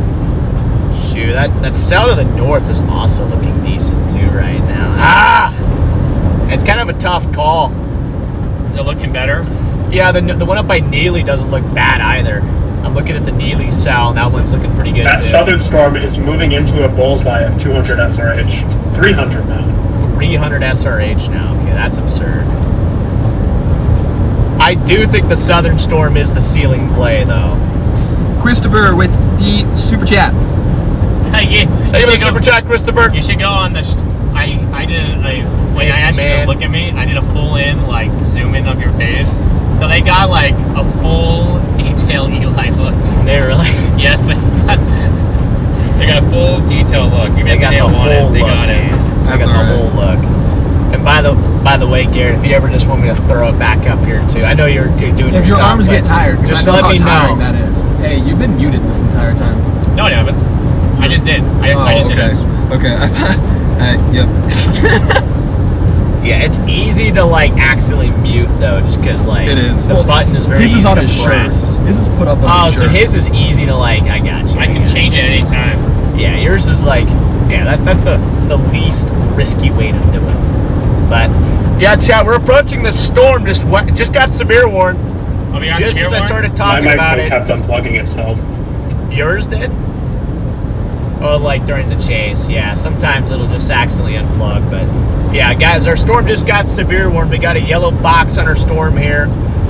[SPEAKER 1] Shoot, that cell to the north is also looking decent too right now. It's kind of a tough call.
[SPEAKER 2] They're looking better.
[SPEAKER 1] Yeah, the one up by Neely doesn't look bad either. I'm looking at the Neely cell, and that one's looking pretty good
[SPEAKER 3] That
[SPEAKER 1] too.
[SPEAKER 3] southern storm is moving into a bullseye of 200 SRH. 300 now.
[SPEAKER 1] 300 SRH now. Okay, that's absurd. I do think the southern storm is the ceiling play, though.
[SPEAKER 5] Christopher with the super chat.
[SPEAKER 2] Hey,
[SPEAKER 1] Hey,
[SPEAKER 2] you
[SPEAKER 1] the super chat, Christopher.
[SPEAKER 2] You should go on the. When I asked you to look at me, I did a full in like zoom in of your face. So they got like a full detailed Eli look.
[SPEAKER 1] They really.
[SPEAKER 2] Yes, they got a full detailed look. Even
[SPEAKER 1] They
[SPEAKER 2] if
[SPEAKER 1] got
[SPEAKER 2] they
[SPEAKER 1] the
[SPEAKER 2] don't want
[SPEAKER 1] whole
[SPEAKER 2] it, they
[SPEAKER 1] look.
[SPEAKER 2] got it.
[SPEAKER 1] They
[SPEAKER 5] That's
[SPEAKER 1] got the
[SPEAKER 5] alright.
[SPEAKER 1] whole look. And by the way, Garrett, if you ever just want me to throw it back up here too, I know you're doing your
[SPEAKER 5] If your
[SPEAKER 1] stuff,
[SPEAKER 5] arms
[SPEAKER 1] but
[SPEAKER 5] get tired, 'cause
[SPEAKER 1] just
[SPEAKER 5] I know
[SPEAKER 1] let
[SPEAKER 5] how
[SPEAKER 1] me
[SPEAKER 5] tiring
[SPEAKER 1] know.
[SPEAKER 5] that is. Hey, you've been muted this entire time.
[SPEAKER 2] No, I haven't. I just did. I just did
[SPEAKER 5] okay.
[SPEAKER 2] it.
[SPEAKER 5] Okay. I thought. Yep.
[SPEAKER 1] Yeah, it's easy to like accidentally mute though, just because like
[SPEAKER 5] It is.
[SPEAKER 1] the button is very
[SPEAKER 5] His
[SPEAKER 1] easy
[SPEAKER 5] is on
[SPEAKER 1] to
[SPEAKER 5] his shirt.
[SPEAKER 1] press.
[SPEAKER 5] His is put up on
[SPEAKER 1] Oh,
[SPEAKER 5] his
[SPEAKER 1] so
[SPEAKER 5] shirt.
[SPEAKER 1] his is easy to like. I got you.
[SPEAKER 2] I can
[SPEAKER 1] got
[SPEAKER 2] change
[SPEAKER 1] you.
[SPEAKER 2] it anytime.
[SPEAKER 1] Yeah, yours is like, yeah, that's the least risky way to do it. But yeah, Chad, we're approaching this storm. Just got severe warn.
[SPEAKER 2] I'll be
[SPEAKER 1] Just as I started
[SPEAKER 3] My
[SPEAKER 1] talking about
[SPEAKER 3] microphone
[SPEAKER 1] it.
[SPEAKER 3] kept unplugging itself.
[SPEAKER 1] Yours did? Oh, like during the chase, yeah. Sometimes it'll just accidentally unplug, but yeah, guys, our storm just got severe warned. We got a yellow box on our storm here.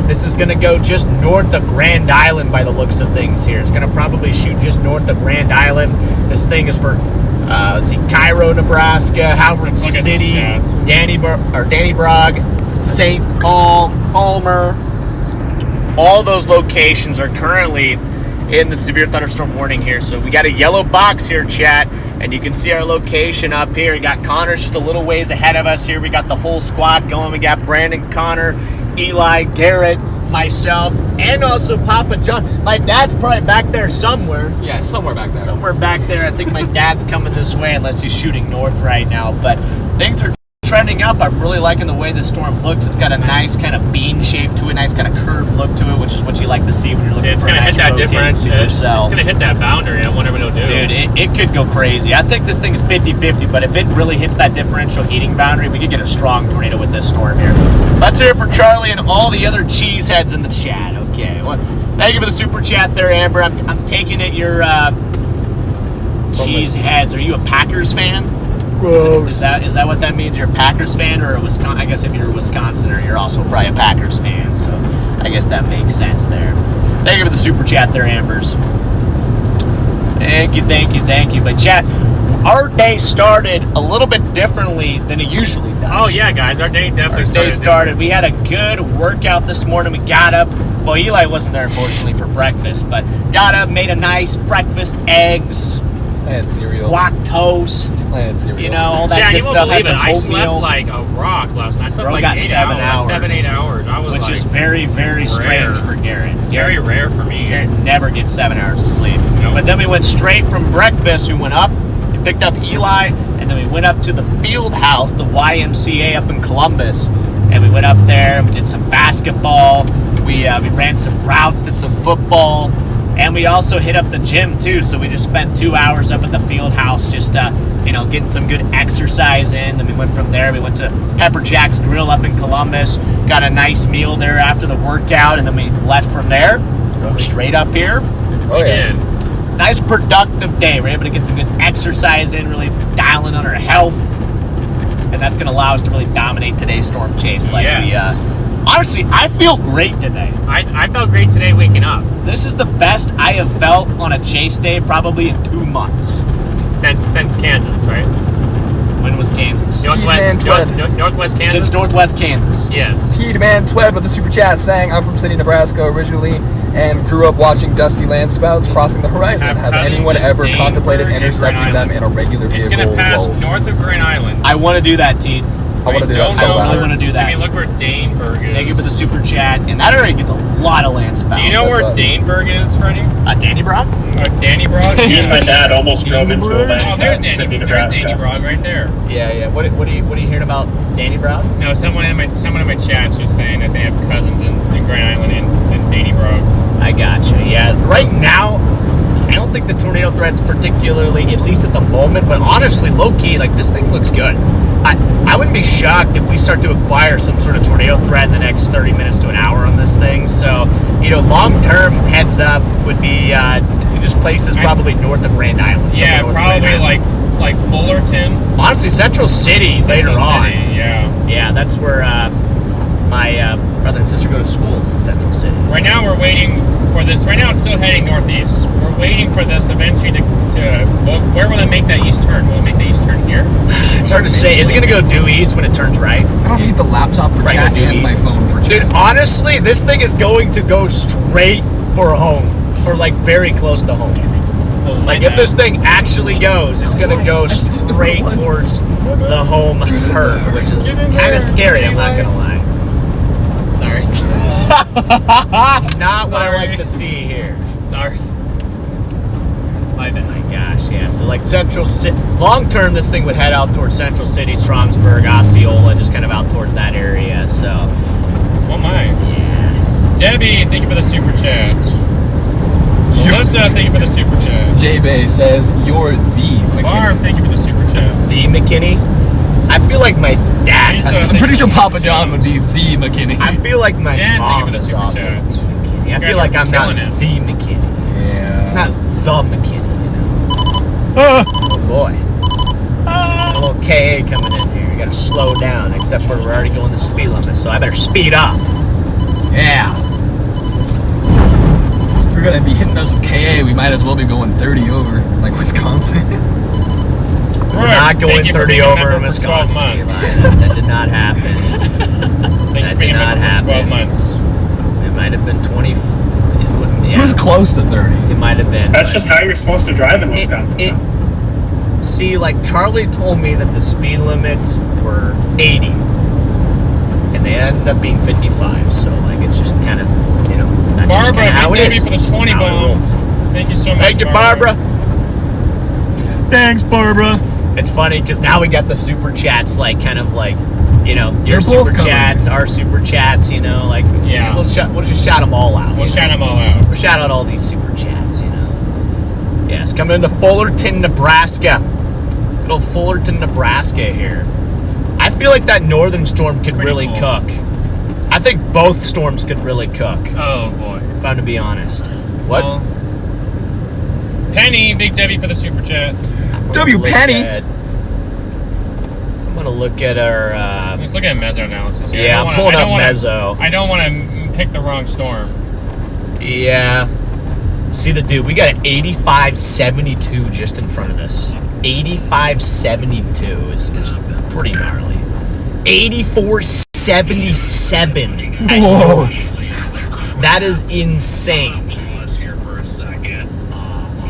[SPEAKER 1] This is going to go just north of Grand Island by the looks of things here. It's going to probably shoot just north of Grand Island. This thing is for, let's see, Cairo, Nebraska, Howard City, Danny Brog, St. Paul, Palmer. All those locations are currently in the severe thunderstorm warning here. So we got a yellow box here, chat, and you can see our location up here. We got Connor's just a little ways ahead of us here. We got the whole squad going. We got Brandon, Connor, Eli, Garrett, myself, and also Papa John. My dad's probably back there somewhere.
[SPEAKER 5] Yeah, somewhere back there.
[SPEAKER 1] Somewhere back there. I think my dad's coming this way unless he's shooting north right now. But things are trending up. I'm really liking the way the storm looks. It's got a nice kind of bean shape to it, nice kind of curved look to it, which is what you like to see when you're looking for a nice rotating supercell.
[SPEAKER 2] It's going to hit that boundary. I wonder what it'll do.
[SPEAKER 1] Dude, it could go crazy. I think this thing is 50-50, but if it really hits that differential heating boundary, we could get a strong tornado with this storm here. Let's hear it for Charlie and all the other cheeseheads in the chat. Okay, well, thank you for the super chat there, Amber. I'm taking it you're cheeseheads. Are you a Packers fan? Is that what that means? You're a Packers fan, or a Wisconsin? I guess if you're a Wisconsin, you're also probably a Packers fan. So I guess that makes sense there. Thank you for the super chat there, Ambers. Thank you. But chat, our day started a little bit differently than it usually does.
[SPEAKER 2] Oh yeah, guys, our day definitely
[SPEAKER 1] started. We had a good workout this morning. We got up. Well, Eli wasn't there unfortunately for breakfast, but got up, made a nice breakfast, eggs.
[SPEAKER 5] I had cereal.
[SPEAKER 1] Guac toast.
[SPEAKER 5] I had cereal.
[SPEAKER 1] You know, all that
[SPEAKER 2] yeah,
[SPEAKER 1] good
[SPEAKER 2] you
[SPEAKER 1] stuff.
[SPEAKER 2] Won't believe
[SPEAKER 1] Had some
[SPEAKER 2] it. I slept
[SPEAKER 1] oatmeal.
[SPEAKER 2] like a rock last night. I slept
[SPEAKER 1] Bro
[SPEAKER 2] like
[SPEAKER 1] got
[SPEAKER 2] 7 hours. 7-8 hours. I was
[SPEAKER 1] which
[SPEAKER 2] like,
[SPEAKER 1] is very, very strange for Garrett.
[SPEAKER 2] It's very rare for me.
[SPEAKER 1] Garrett never gets 7 hours of sleep.
[SPEAKER 2] Nope.
[SPEAKER 1] But then we went straight from breakfast. We went up, we picked up Eli, and then we went up to the field house, the YMCA up in Columbus. And we went up there and we did some basketball. We ran some routes, did some football. And we also hit up the gym too, so we just spent 2 hours up at the field house just getting some good exercise in. Then we went from there, we went to Pepper Jack's Grill up in Columbus, got a nice meal there after the workout, and then we left from there, straight up here.
[SPEAKER 5] Oh yeah.
[SPEAKER 1] Nice productive day. We're able to get some good exercise in, really dialing on our health. And that's going to allow us to really dominate today's storm chase. Honestly, I feel great today.
[SPEAKER 2] I felt great today waking up.
[SPEAKER 1] This is the best I have felt on a chase day probably in 2 months.
[SPEAKER 2] Since Kansas, right?
[SPEAKER 1] When was Kansas?
[SPEAKER 2] Northwest Kansas?
[SPEAKER 1] Since Northwest Kansas.
[SPEAKER 2] Yes.
[SPEAKER 5] T-Man Twed with the super chat saying, I'm from City, Nebraska originally and grew up watching dusty land spouts crossing the horizon. Has anyone ever contemplated intercepting them in a regular vehicle?
[SPEAKER 2] It's going to pass north of Grand Island.
[SPEAKER 1] I want to do that, T.
[SPEAKER 5] I want to do that so
[SPEAKER 1] I really
[SPEAKER 5] bad.
[SPEAKER 1] want to do that.
[SPEAKER 2] I mean, look where Daneburg is.
[SPEAKER 1] Thank you for the super chat. And that area gets a lot of land spouts.
[SPEAKER 2] Do you know where Daneburg is, Freddie?
[SPEAKER 1] Danny Brock?
[SPEAKER 2] Danny Brock?
[SPEAKER 3] Me and my dad almost drove into a land spout in Sydney,
[SPEAKER 2] There's Danny
[SPEAKER 3] Nebraska.
[SPEAKER 2] Brock right there.
[SPEAKER 1] Yeah. What are you hearing about Danny Brock?
[SPEAKER 2] No, someone in my chat's just saying that they have cousins in Grand Island and Danny Brock.
[SPEAKER 1] I gotcha. Yeah. Right now, I don't think the tornado threat's particularly, at least at the moment, but honestly, low-key, like, this thing looks good. I wouldn't be shocked if we start to acquire some sort of tornado threat in the next 30 minutes to an hour on this thing. So, long-term heads up would be just places probably north of Grand Island.
[SPEAKER 2] Yeah, probably like Fullerton.
[SPEAKER 1] Honestly, Central City later on.
[SPEAKER 2] Yeah.
[SPEAKER 1] Yeah, that's where my brother and sister go to school in Central City.
[SPEAKER 2] Right now we're waiting for this. Right now it's still heading northeast. We're waiting for this eventually to where will it make that east turn? Will it make the east turn here?
[SPEAKER 1] It's hard to say. Is it going to go due east when it turns right?
[SPEAKER 5] I don't need the laptop for chat and my phone for chat.
[SPEAKER 1] Dude, honestly, this thing is going to go straight for home. Or like very close to home. Like if this thing actually goes, it's going to go straight towards the home turn, which is kind of scary, I'm not going to lie.
[SPEAKER 2] Sorry.
[SPEAKER 1] Not what I like to see here.
[SPEAKER 2] Sorry.
[SPEAKER 1] My gosh, yeah. So like Central City, long term, this thing would head out towards Central City, Strongsburg, Osceola, just kind of out towards that area. So.
[SPEAKER 2] Oh my.
[SPEAKER 1] Yeah.
[SPEAKER 2] Debbie, thank you for the super chat. Melissa, thank you for the super chat.
[SPEAKER 5] J-Bay says, you're the McKinney.
[SPEAKER 2] Barb, thank you for the super chat.
[SPEAKER 1] The McKinney? I feel like my dad.
[SPEAKER 5] I'm pretty sure Papa John would be the McKinney.
[SPEAKER 1] I feel like my
[SPEAKER 2] Jen,
[SPEAKER 1] mom
[SPEAKER 2] thank you for the
[SPEAKER 1] is
[SPEAKER 2] super
[SPEAKER 1] also
[SPEAKER 2] chat.
[SPEAKER 1] the McKinney. I
[SPEAKER 2] You
[SPEAKER 1] feel
[SPEAKER 2] guys
[SPEAKER 1] like
[SPEAKER 2] are
[SPEAKER 1] I'm not
[SPEAKER 2] killing it.
[SPEAKER 1] the McKinney.
[SPEAKER 5] Yeah.
[SPEAKER 1] Not the McKinney, you know. slow down, except for we're already going the speed limit, so I better speed up. Yeah.
[SPEAKER 5] If we're gonna be hitting us with KA, we might as well be going 30 over, like Wisconsin.
[SPEAKER 1] We're not going 30 over in Wisconsin. That did not happen. That did not happen.
[SPEAKER 2] 12 months.
[SPEAKER 1] It might have been 20.
[SPEAKER 5] It was close to 30.
[SPEAKER 1] It might have been.
[SPEAKER 3] That's just how you're supposed to drive in Wisconsin.
[SPEAKER 1] See, like Charlie told me that the speed limits were 80, and they ended up being 55. So like it's just kind of, you know, that's just
[SPEAKER 2] Barbara,
[SPEAKER 1] how it
[SPEAKER 2] thank
[SPEAKER 1] is.
[SPEAKER 2] you for the 20 bones. Thank you so much.
[SPEAKER 1] Thank you, Barbara.
[SPEAKER 5] Thanks, Barbara.
[SPEAKER 1] It's funny because now we got the super chats, like kind of like, you know,
[SPEAKER 5] They're
[SPEAKER 1] your super
[SPEAKER 5] both
[SPEAKER 1] chats, our super chats, you know, like
[SPEAKER 2] Yeah.
[SPEAKER 1] we'll just shout them all out.
[SPEAKER 2] We'll
[SPEAKER 1] you know?
[SPEAKER 2] shout them all out.
[SPEAKER 1] We'll shout out all these super chats, you know. Yes, coming into Fullerton, Nebraska. Little Fullerton, Nebraska here. I feel like that northern storm could
[SPEAKER 2] Pretty
[SPEAKER 1] really
[SPEAKER 2] cool.
[SPEAKER 1] cook. I think both storms could really cook,
[SPEAKER 2] Oh boy.
[SPEAKER 1] if I'm to be honest. What?
[SPEAKER 2] Well, Penny, Big W for the super chat.
[SPEAKER 5] W Penny.
[SPEAKER 1] I'm gonna look at our.
[SPEAKER 2] Let's look at Mezzo analysis here.
[SPEAKER 1] Yeah, I'm pulling up Mezzo.
[SPEAKER 2] I don't want to pick the wrong storm.
[SPEAKER 1] Yeah. See the dude, we got an 85.72 just in front of us. 85.72 is pretty gnarly. 84.77.
[SPEAKER 5] Whoa.
[SPEAKER 1] That is insane.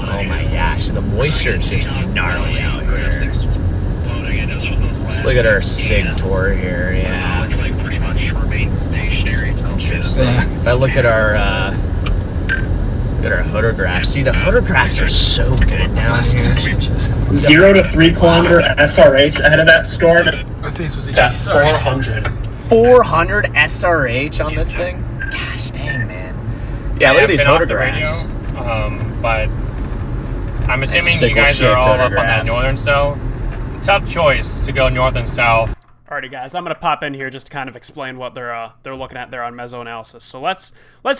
[SPEAKER 1] Oh my gosh, the moisture is just gnarly out here. Let's look at our SIG tour here, yeah. Interesting. If I look at our hodographs, see the hodographs are so good down here.
[SPEAKER 3] 0 to 3 kilometer SRH ahead of that storm.
[SPEAKER 4] My face was
[SPEAKER 3] At
[SPEAKER 4] itchy. Sorry.
[SPEAKER 3] 400.
[SPEAKER 1] 400 SRH on this thing? Gosh dang, man. Yeah, look at these
[SPEAKER 2] Been off the radio,
[SPEAKER 1] hodographs.
[SPEAKER 2] but I'm assuming you
[SPEAKER 1] sickle
[SPEAKER 2] guys are all up on
[SPEAKER 1] shaped
[SPEAKER 2] that
[SPEAKER 1] photograph.
[SPEAKER 2] northern cell. It's a tough choice to go north and south.
[SPEAKER 7] Alrighty, guys, I'm gonna pop in here just to kind of explain what they're looking at there on meso analysis. So let's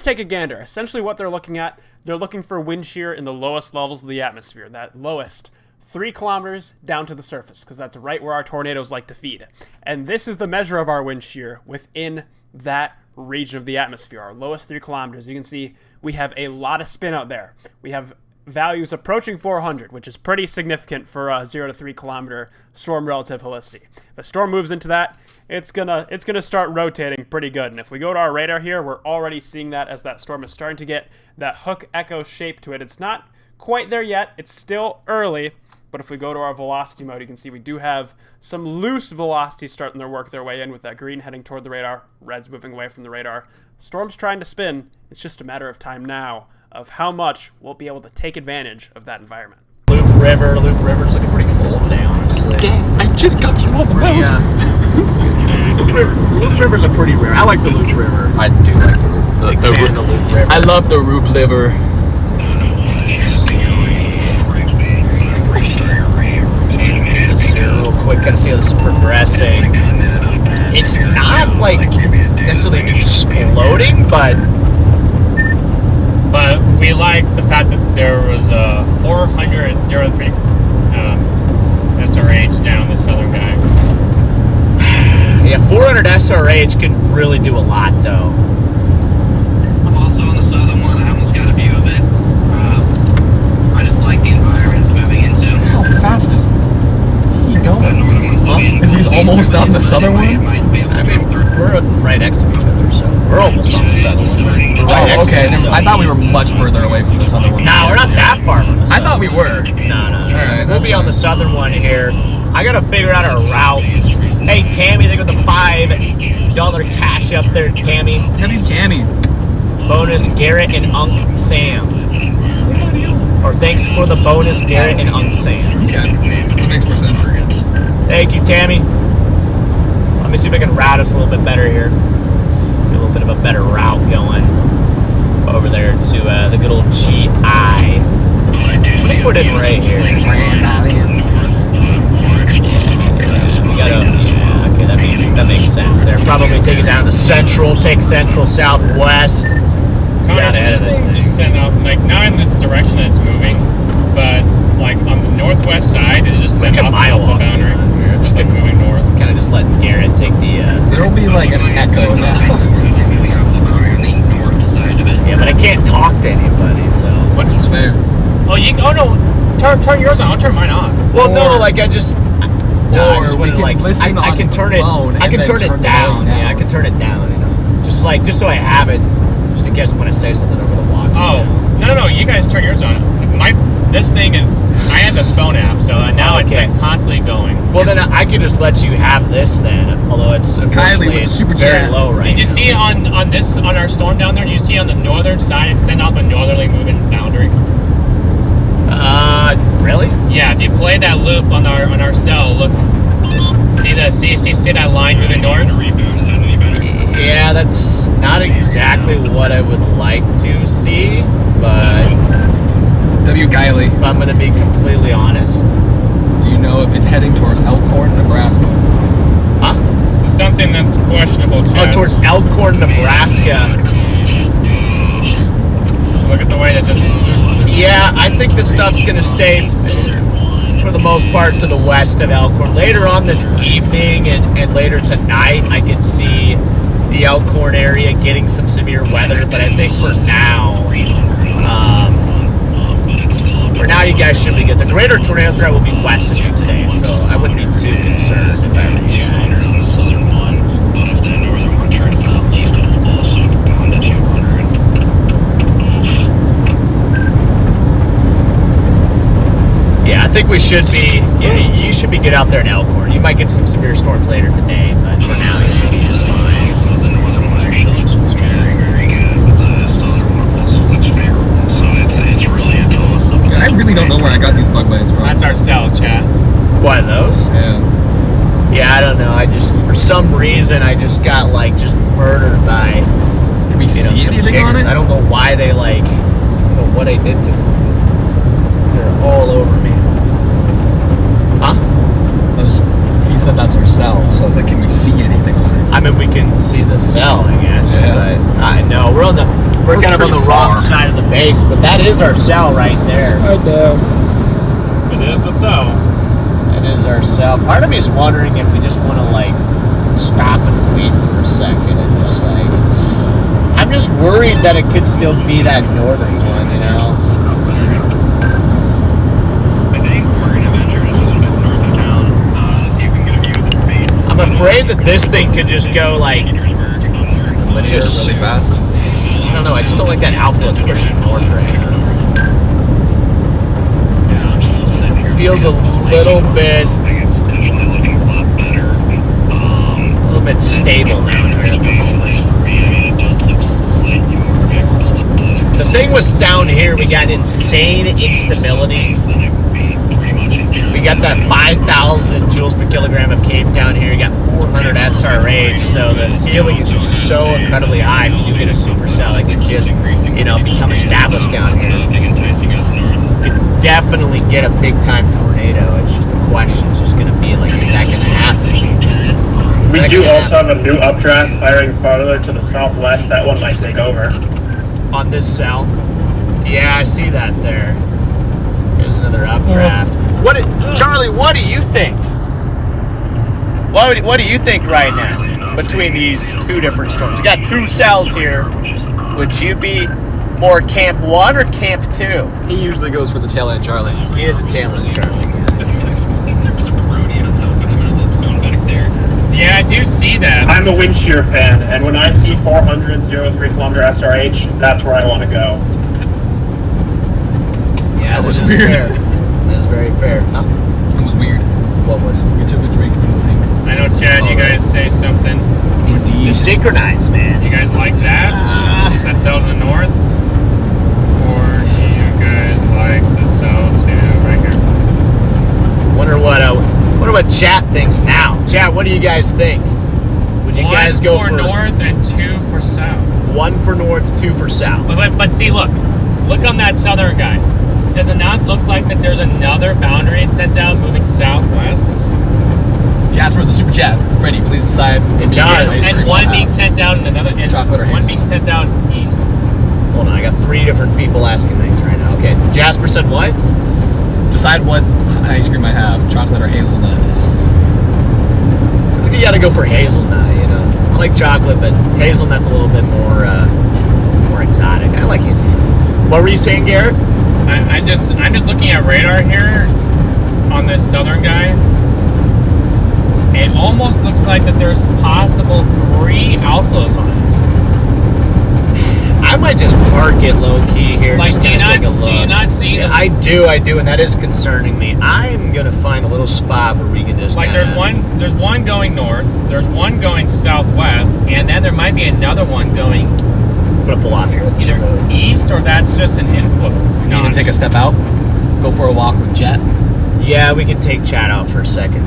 [SPEAKER 7] take a gander. Essentially, what they're looking at, they're looking for wind shear in the lowest levels of the atmosphere, that lowest 3 kilometers down to the surface, because that's right where our tornadoes like to feed. And this is the measure of our wind shear within that region of the atmosphere, our lowest 3 kilometers. You can see we have a lot of spin out there. We have values approaching 400, which is pretty significant for a 0 to 3 kilometer storm relative helicity. If a storm moves into that, it's gonna start rotating pretty good. And if we go to our radar here, we're already seeing that as that storm is starting to get that hook echo shape to it. It's not quite there yet. It's still early. But if we go to our velocity mode, you can see we do have some loose velocities starting to work their way in with that green heading toward the radar, red's moving away from the radar. Storm's trying to spin. It's just a matter of time now of how much we'll be able to take advantage of that environment.
[SPEAKER 1] Loop River's looking pretty full today, honestly.
[SPEAKER 4] I just got you on the road.
[SPEAKER 1] Yeah. Loop River's a pretty rare. I like the Loop River.
[SPEAKER 5] I do like
[SPEAKER 1] Big fan of the Loop River.
[SPEAKER 5] I love the Roop liver.
[SPEAKER 1] Let's see real quick, kind of see how this is progressing. It's not like necessarily exploding, but
[SPEAKER 2] we like the fact that there was a 400 0.3 SRH down the southern guy.
[SPEAKER 1] yeah, 400 SRH could really do a lot, though.
[SPEAKER 8] I'm also on the southern one. I almost got a view of it. I just like the environment it's moving into.
[SPEAKER 5] How fast is he
[SPEAKER 8] The
[SPEAKER 5] going?
[SPEAKER 8] northern one's still getting
[SPEAKER 5] He's
[SPEAKER 8] cold.
[SPEAKER 5] almost on the southern one?
[SPEAKER 8] It might be able to
[SPEAKER 1] I mean,
[SPEAKER 8] drill through.
[SPEAKER 1] we're right next to each other, so we're almost on the southern one. We're right
[SPEAKER 5] Oh,
[SPEAKER 1] next
[SPEAKER 5] okay.
[SPEAKER 1] to each
[SPEAKER 5] I
[SPEAKER 1] other.
[SPEAKER 5] thought we were much further away from the southern one.
[SPEAKER 1] Nah, we're not that far from the
[SPEAKER 5] I
[SPEAKER 1] southern.
[SPEAKER 5] thought we were.
[SPEAKER 1] No.
[SPEAKER 5] Alright,
[SPEAKER 1] We'll
[SPEAKER 5] that's
[SPEAKER 1] be on the southern one here. I gotta figure out our route. Hey, Tammy, they got the $5 cash up there, Tammy.
[SPEAKER 5] Tammy.
[SPEAKER 1] Bonus Garrett and Unc Sam. Or thanks for the bonus Garrett and Unc Sam.
[SPEAKER 5] Okay. That makes more sense.
[SPEAKER 1] Thank you, Tammy. Let me see if I can route us a little bit better here. Get a little bit of a better route going over there to the good old GI. I'm gonna put it right here. We gotta, okay, that makes sense there. Probably take it down to central, take central, southwest. Got ahead of this thing.
[SPEAKER 2] Just sent off, like, not in its direction that it's moving, but like on the northwest side, it just sent
[SPEAKER 1] Look at
[SPEAKER 2] off
[SPEAKER 1] my
[SPEAKER 2] the
[SPEAKER 1] walk.
[SPEAKER 2] boundary. west and moving north.
[SPEAKER 1] Kind of just letting Garrett take the.
[SPEAKER 5] There'll be like an echo now.
[SPEAKER 8] Moving off the boundary on the north side of it.
[SPEAKER 1] Yeah, but I can't talk to anybody, so.
[SPEAKER 5] What's fair?
[SPEAKER 2] Oh, no, turn yours on. I'll turn mine off.
[SPEAKER 1] Well, no, like I just. No, I
[SPEAKER 5] Or
[SPEAKER 1] just
[SPEAKER 5] we
[SPEAKER 1] want to
[SPEAKER 5] can
[SPEAKER 1] like.
[SPEAKER 5] listen
[SPEAKER 1] I
[SPEAKER 5] on
[SPEAKER 1] can
[SPEAKER 5] the
[SPEAKER 1] turn it.
[SPEAKER 5] phone
[SPEAKER 1] I
[SPEAKER 5] and
[SPEAKER 1] can
[SPEAKER 5] then
[SPEAKER 1] turn
[SPEAKER 5] turn
[SPEAKER 1] it
[SPEAKER 5] the
[SPEAKER 1] down.
[SPEAKER 5] volume
[SPEAKER 1] Yeah, I
[SPEAKER 5] down.
[SPEAKER 1] can turn it down. You know, just so I have it, just in case I want to say something over the walk.
[SPEAKER 2] Oh, no, you guys turn yours on. This thing is, I have this phone app, so now it's
[SPEAKER 1] Okay.
[SPEAKER 2] like constantly going.
[SPEAKER 1] Well, then I could just let you have this then, although it's unfortunately
[SPEAKER 5] with the
[SPEAKER 1] it's
[SPEAKER 5] super
[SPEAKER 1] very
[SPEAKER 5] chat.
[SPEAKER 1] low right
[SPEAKER 2] Did you
[SPEAKER 1] now.
[SPEAKER 2] see on our storm down there? Did you see on the northern side it sent off a northerly moving boundary?
[SPEAKER 1] Really?
[SPEAKER 2] Yeah, if you play that loop on our cell, look, see that line moving north?
[SPEAKER 8] Rebound, is that any better?
[SPEAKER 1] Yeah, that's not exactly what I would like to see, but
[SPEAKER 5] W. Kiley,
[SPEAKER 1] if I'm going to be completely honest.
[SPEAKER 5] do you know if it's heading towards Elkhorn, Nebraska?
[SPEAKER 1] Huh?
[SPEAKER 2] This is something that's questionable,
[SPEAKER 1] Oh,
[SPEAKER 2] Chad.
[SPEAKER 1] towards Elkhorn, Nebraska.
[SPEAKER 2] Look at the way that this
[SPEAKER 1] Yeah, I think this stuff's going to stay, for the most part, to the west of Elkhorn. Later on this evening and later tonight, I can see the Elkhorn area getting some severe weather, but I think for now, you guys should be good. The greater tornado threat will be west of you today, so I wouldn't be too concerned if I were you
[SPEAKER 8] 200
[SPEAKER 1] guys.
[SPEAKER 8] on the southern one, but if that northern one turns southeast, it will also go on to 200.
[SPEAKER 1] Yeah, I think we should be. Yeah, you should be good out there in Elkhorn. You might get some severe storms later today, but for now you should be just fine.
[SPEAKER 8] So the northern one actually looks very, very good, but the southern one also looks favorable. So it's really a toss up.
[SPEAKER 5] I really don't know where I got these bug bites from.
[SPEAKER 2] that's our cell, Chad.
[SPEAKER 1] What are those?
[SPEAKER 5] Yeah.
[SPEAKER 1] Yeah, I don't know. I just, for some reason, I just got just murdered by
[SPEAKER 5] Can we see
[SPEAKER 1] some
[SPEAKER 5] anything on
[SPEAKER 1] chickens.
[SPEAKER 5] it?
[SPEAKER 1] I don't know why they I don't know what I did to them. They're all over me. Huh?
[SPEAKER 5] He said that's our cell, so I was like, can we see anything on it?
[SPEAKER 1] I mean, we can see the cell, I guess.
[SPEAKER 5] Yeah.
[SPEAKER 1] But I know we're kind of on the
[SPEAKER 5] pretty
[SPEAKER 1] wrong
[SPEAKER 5] far.
[SPEAKER 1] side of the base, but that is our cell right there.
[SPEAKER 5] Right there.
[SPEAKER 2] It is the cell.
[SPEAKER 1] It is our cell. Part of me is wondering if we just want to stop and wait for a second and just I'm just worried that it could still be that northern one, you know.
[SPEAKER 8] I think we're going to venture just a little bit north of town, see if we can get a view of the base.
[SPEAKER 1] I'm afraid that this thing could just go
[SPEAKER 8] Petersburg,
[SPEAKER 5] Linear,
[SPEAKER 1] Just-
[SPEAKER 5] really fast.
[SPEAKER 1] I don't know. I just don't like that alpha that's pushing north right now.
[SPEAKER 8] Yeah, I'm still sitting here.
[SPEAKER 1] Feels a little bit,
[SPEAKER 8] I think it's potentially looking a lot better.
[SPEAKER 1] stable down here.
[SPEAKER 8] Basically, for me, I mean, it does look slightly more favorable to this.
[SPEAKER 1] The thing was down here, we got insane instability. We got that 5,000 joules per kilogram of Cape down here. You got 400 SRH, so the ceiling is just so incredibly high. If you do get a supercell, it could just, become established down here. You could definitely get a big-time tornado. It's just the question is just going to be is that going to happen?
[SPEAKER 3] We do also have a new updraft firing farther to the southwest. That one might take over.
[SPEAKER 1] On this cell? Yeah, I see that there. There's another updraft. Charlie, what do you think? What do you think right now between these two different storms? You got two cells here. Would you be more Camp 1 or Camp 2?
[SPEAKER 5] He usually goes for the tail end, Charlie.
[SPEAKER 1] He is a tail end Charlie.
[SPEAKER 2] Yeah, I do see that.
[SPEAKER 3] I'm a wind shear fan, and when I see 400 03 kilometer SRH, that's where I want to go.
[SPEAKER 1] Yeah,
[SPEAKER 5] That was
[SPEAKER 1] is
[SPEAKER 5] weird.
[SPEAKER 1] fair. That's very fair. Huh?
[SPEAKER 5] It was weird.
[SPEAKER 1] What was?
[SPEAKER 5] We took a drink in sync.
[SPEAKER 2] I know, Chad, you guys say something.
[SPEAKER 1] Just synchronize, man.
[SPEAKER 2] You guys like that? That cell to the north? Or do you guys like the cell to right here?
[SPEAKER 1] Wonder what chat thinks now. Chat, what do you guys think? Would you guys go
[SPEAKER 2] for north and 2 for south?
[SPEAKER 1] 1 for north, 2 for south?
[SPEAKER 2] But see, look on that southern guy. Does it not look like that there's another boundary it sent down moving southwest?
[SPEAKER 5] Jasper, the super chat. Freddy, please decide.
[SPEAKER 1] It does.
[SPEAKER 2] And one being sent down and another, and
[SPEAKER 5] Chocolate or
[SPEAKER 2] one
[SPEAKER 5] hazelnut?
[SPEAKER 2] being sent down east.
[SPEAKER 1] Hold on, I got 3 different people asking things right now. Okay, Jasper said what?
[SPEAKER 5] Decide what ice cream I have, chocolate or hazelnut.
[SPEAKER 1] You gotta go for hazelnut, you know. I like chocolate, but hazelnut's a little bit more exotic. I like hazelnut. What were you saying, Garrett?
[SPEAKER 2] I'm just looking at radar here on this southern guy. It almost looks like that there's possible 3 outflows on it.
[SPEAKER 1] I might just park it low key here.
[SPEAKER 2] Like,
[SPEAKER 1] just
[SPEAKER 2] do you
[SPEAKER 1] take a
[SPEAKER 2] not
[SPEAKER 1] look.
[SPEAKER 2] see
[SPEAKER 1] Yeah,
[SPEAKER 2] them?
[SPEAKER 1] I do, and that is concerning me. I'm gonna find a little spot where we can just
[SPEAKER 2] Like, there's one going north, there's one going southwest, and then there might be another one going
[SPEAKER 1] I'm gonna pull off here.
[SPEAKER 2] either east or that's just an inflow.
[SPEAKER 4] You need to take a step out. Go for a walk with Jet.
[SPEAKER 1] Yeah, we could take Chad out for a second.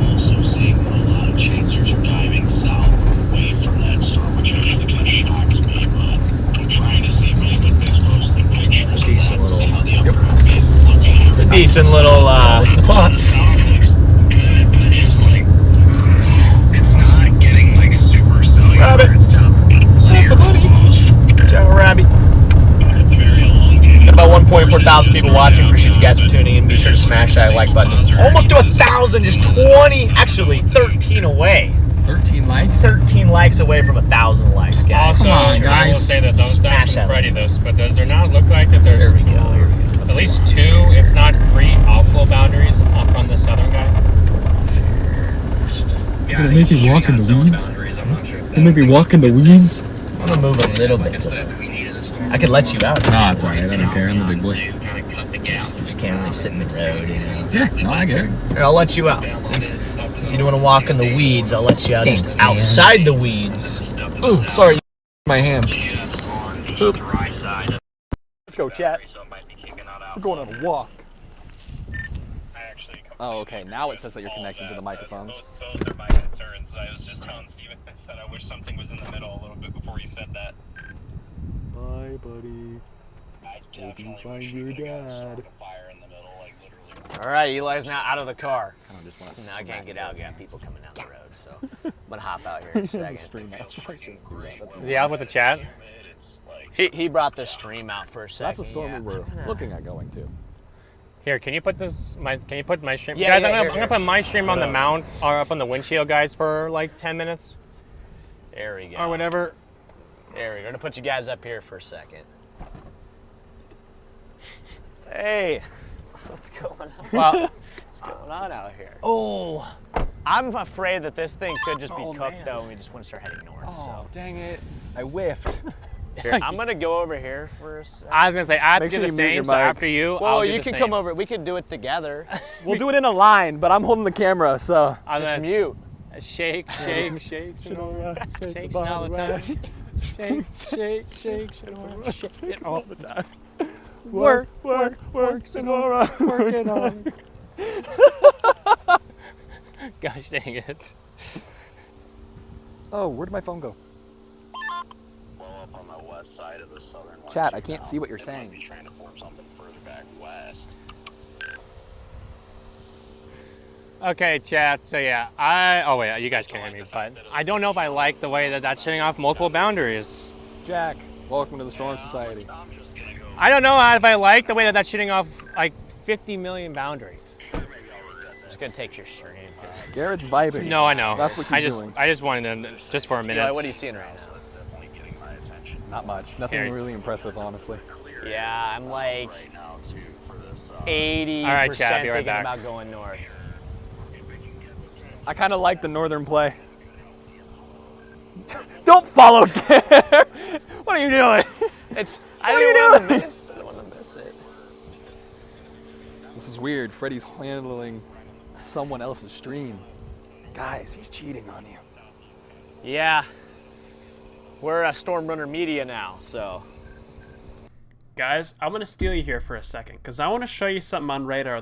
[SPEAKER 8] Also seeing a lot of chasers are diving south away from that storm, which actually kind of shocks me, but I'm trying to see really what these posting pictures
[SPEAKER 1] Decent
[SPEAKER 8] and see
[SPEAKER 1] little-
[SPEAKER 8] how the updraft base is looking.
[SPEAKER 1] A decent little
[SPEAKER 8] South looks good, but it's just like it's not getting like super cellular.
[SPEAKER 1] Rabbit.
[SPEAKER 8] It's kind of linear almost.
[SPEAKER 1] Ciao, Rabbit.
[SPEAKER 8] It's very elongated.
[SPEAKER 1] Got about 1.4 thousand people watching. Appreciate you guys for tuning in. Be sure to smash that like button. Almost to 1,000, just 20, actually 13 away.
[SPEAKER 4] 13 likes.
[SPEAKER 1] 13 likes away from 1,000 likes, guys.
[SPEAKER 2] Also,
[SPEAKER 4] Come on,
[SPEAKER 2] I will
[SPEAKER 4] guys.
[SPEAKER 2] say this, I was
[SPEAKER 1] Smash
[SPEAKER 2] asking
[SPEAKER 1] that
[SPEAKER 2] Freddy this, but does there not look like that there's
[SPEAKER 1] Here we go. Here we go.
[SPEAKER 2] at least 2, if not 3 outflow boundaries up on the southern guy?
[SPEAKER 8] Yeah,
[SPEAKER 5] Maybe
[SPEAKER 8] he's shooting
[SPEAKER 5] walk in
[SPEAKER 8] on
[SPEAKER 5] the
[SPEAKER 8] zone
[SPEAKER 5] weeds?
[SPEAKER 8] boundaries. I'm not sure if
[SPEAKER 5] They maybe walk in the weeds.
[SPEAKER 1] I'm gonna move a little
[SPEAKER 8] like I
[SPEAKER 1] bit.
[SPEAKER 8] said, we needed a storm.
[SPEAKER 1] I could let you out.
[SPEAKER 4] No, it's alright. I don't care. I'm the big boy.
[SPEAKER 8] To kind of cut the gap.
[SPEAKER 1] Just can't really sit in the road, you know.
[SPEAKER 4] Yeah, no, I get it.
[SPEAKER 1] Here, I'll let you out. Since you don't want to walk in the weeds, I'll let you out just outside the weeds.
[SPEAKER 5] Ooh, sorry. My hand.
[SPEAKER 8] Just on the dry side of
[SPEAKER 5] Let's go, chat.
[SPEAKER 8] so it might be kicking that out.
[SPEAKER 5] We're going on a walk.
[SPEAKER 3] I actually
[SPEAKER 5] Oh, okay. Now it says that you're connected to the microphones.
[SPEAKER 3] Both are my concerns. I was just telling Steven that I wish something was in the middle a little bit before you said that.
[SPEAKER 5] Bye, buddy.
[SPEAKER 3] I definitely
[SPEAKER 5] find
[SPEAKER 3] wish
[SPEAKER 5] your
[SPEAKER 3] we could've got a
[SPEAKER 5] dad.
[SPEAKER 3] storm of fire in the middle, like literally.
[SPEAKER 1] All right, Eli's now out of the car.
[SPEAKER 5] I don't just want to.
[SPEAKER 1] No, I can't get out. Got people coming down the road, so I'm gonna hop out here in a second.
[SPEAKER 2] Yeah, with the chat.
[SPEAKER 3] It's like
[SPEAKER 1] He brought the stream out for a second.
[SPEAKER 5] That's the storm we were looking at going to.
[SPEAKER 2] Here, can you put my stream?
[SPEAKER 1] Yeah,
[SPEAKER 2] guys,
[SPEAKER 1] yeah,
[SPEAKER 2] I'm
[SPEAKER 1] here.
[SPEAKER 2] gonna put my stream on the mount or up on the windshield, guys, for like 10 minutes
[SPEAKER 1] There we go.
[SPEAKER 2] or whatever.
[SPEAKER 1] There we go. Gonna put you guys up here for a second. Hey, what's going on?
[SPEAKER 2] Well,
[SPEAKER 1] What's going on out here?
[SPEAKER 2] oh,
[SPEAKER 1] I'm afraid that this thing could just be
[SPEAKER 2] Oh,
[SPEAKER 1] cooked
[SPEAKER 2] man.
[SPEAKER 1] though, and we just want to start heading north.
[SPEAKER 5] Oh, dang it. I whiffed.
[SPEAKER 1] So here, I'm gonna go over here for a second.
[SPEAKER 2] I was gonna say I have
[SPEAKER 5] Make
[SPEAKER 2] to
[SPEAKER 5] sure
[SPEAKER 2] do the
[SPEAKER 5] you mute your
[SPEAKER 2] same. So
[SPEAKER 5] mic.
[SPEAKER 2] after you,
[SPEAKER 1] Well,
[SPEAKER 2] I'll do
[SPEAKER 1] you
[SPEAKER 2] the
[SPEAKER 1] can
[SPEAKER 2] same.
[SPEAKER 1] come over. We could do it together.
[SPEAKER 5] We'll do it in a line, but I'm holding the camera, so.
[SPEAKER 2] I was
[SPEAKER 1] Just
[SPEAKER 2] gonna
[SPEAKER 1] mute.
[SPEAKER 2] shake, shake, shake, Shake it all the time. Shake, shake, shake, Sonora. Shake it all the time. Work, Sonora. Work it on. Gosh dang it.
[SPEAKER 5] Oh, where did my phone go?
[SPEAKER 8] Well, up on the west side of the southern one.
[SPEAKER 5] Chat, I can't see what you're
[SPEAKER 8] It
[SPEAKER 5] saying.
[SPEAKER 8] might be trying to form something further back west.
[SPEAKER 2] Okay, chat. So yeah, oh wait, you guys can hear me, but I don't know if I like the way that that's shutting off multiple boundaries.
[SPEAKER 5] Jack, welcome to the Storm Society.
[SPEAKER 8] I'm just gonna go.
[SPEAKER 2] I don't know if I like the way that that's shooting off like 50 million boundaries.
[SPEAKER 8] Maybe I'll regret that.
[SPEAKER 1] Just gonna take your stream.
[SPEAKER 5] Garrett's vibing.
[SPEAKER 2] No, I know.
[SPEAKER 5] That's what he's
[SPEAKER 2] I just,
[SPEAKER 5] doing.
[SPEAKER 2] I just wanted to, just for a minute.
[SPEAKER 1] Eli, what are you seeing right now?
[SPEAKER 8] That's definitely getting my attention.
[SPEAKER 5] Not much. Nothing
[SPEAKER 2] Here.
[SPEAKER 5] really impressive, honestly.
[SPEAKER 1] Yeah, I'm like
[SPEAKER 8] Right now, too, for this.
[SPEAKER 1] 80%
[SPEAKER 2] All right, chat, be right
[SPEAKER 1] thinking
[SPEAKER 2] back.
[SPEAKER 1] about going north.
[SPEAKER 5] I kind of like the northern play. Don't follow Garrett! What are you doing?
[SPEAKER 1] I
[SPEAKER 5] What are you
[SPEAKER 1] didn't want
[SPEAKER 5] doing?
[SPEAKER 1] to miss. I don't want to miss it.
[SPEAKER 5] This is weird. Freddy's handling someone else's stream. Guys, he's cheating on you.
[SPEAKER 1] Yeah, we're a Storm Runner Media now, so.
[SPEAKER 7] Guys, I'm gonna steal you here for a second because I want to show you something on radar